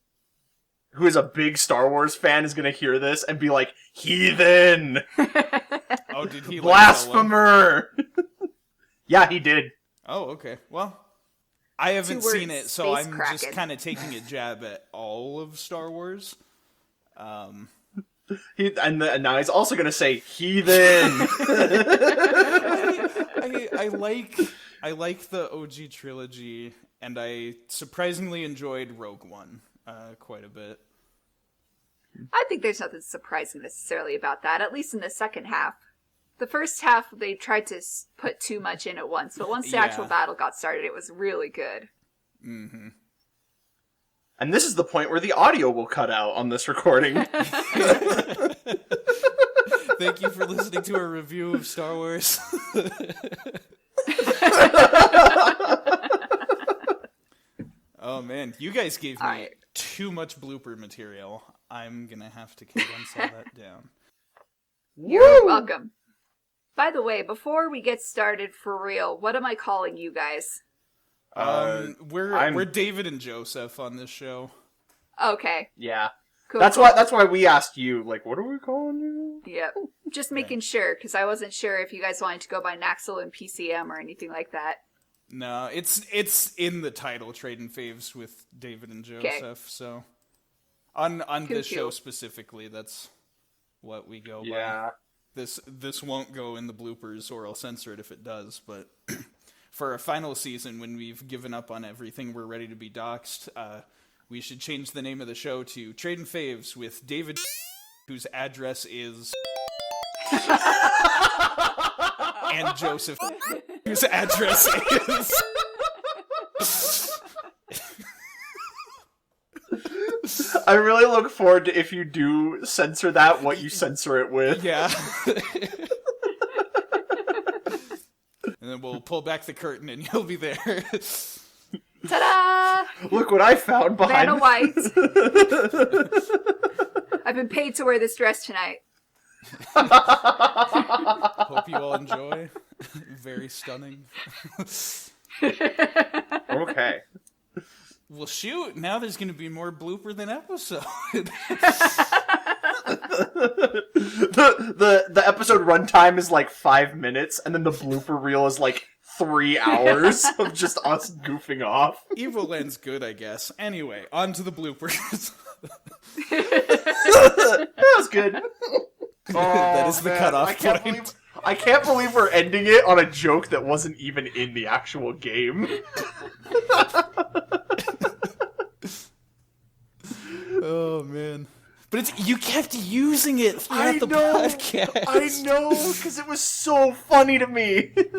who is a big Star Wars fan, is going to hear this and be like, heathen! Oh, did he? Blasphemer! Yeah, he did. Oh, okay. Well, I haven't 2 seen words, it, so space I'm kraken. just kind of taking a jab at all of Star Wars. And now he's also going to say, heathen! I like the OG trilogy, and I surprisingly enjoyed Rogue One quite a bit. I think there's nothing surprising necessarily about that, at least in the second half. The first half, they tried to put too much in at once, but once the actual battle got started, it was really good. Mm-hmm. And this is the point where the audio will cut out on this recording. Thank you for listening to our review of Star Wars. Oh man, you guys gave me too much blooper material. I'm gonna have to condense all that down. You're welcome. By the way, before we get started for real, what am I calling you guys? We're David and Joseph on this show. Okay. Yeah. Cool. That's why we asked you, like, what are we calling you? Yep. Just making sure, because I wasn't sure if you guys wanted to go by Naxel and PCM or anything like that. No, it's in the title, Tradin Faves with David and Joseph. So on this show specifically, that's what we go by. This won't go in the bloopers, or I'll censor it if it does. But for our final season, when we've given up on everything, we're ready to be doxxed. We should change the name of the show to Tradin Faves with David, whose address is, and Joseph, whose address is. I really look forward to, if you do censor that, what you censor it with. Yeah. And then we'll pull back the curtain and you'll be there. Ta-da! Look what I found behind. Vanna White. I've been paid to wear this dress tonight. Hope you all enjoy. Very stunning. Okay. Well, shoot. Now there's going to be more blooper than episode. The episode runtime is like 5 minutes, and then the blooper reel is like 3 hours of just us goofing off. Evoland's good, I guess. Anyway, on to the bloopers. That was good. That is the cutoff point. I can't believe we're ending it on a joke that wasn't even in the actual game. Oh, man. But you kept using it throughout the podcast. I know, because it was so funny to me.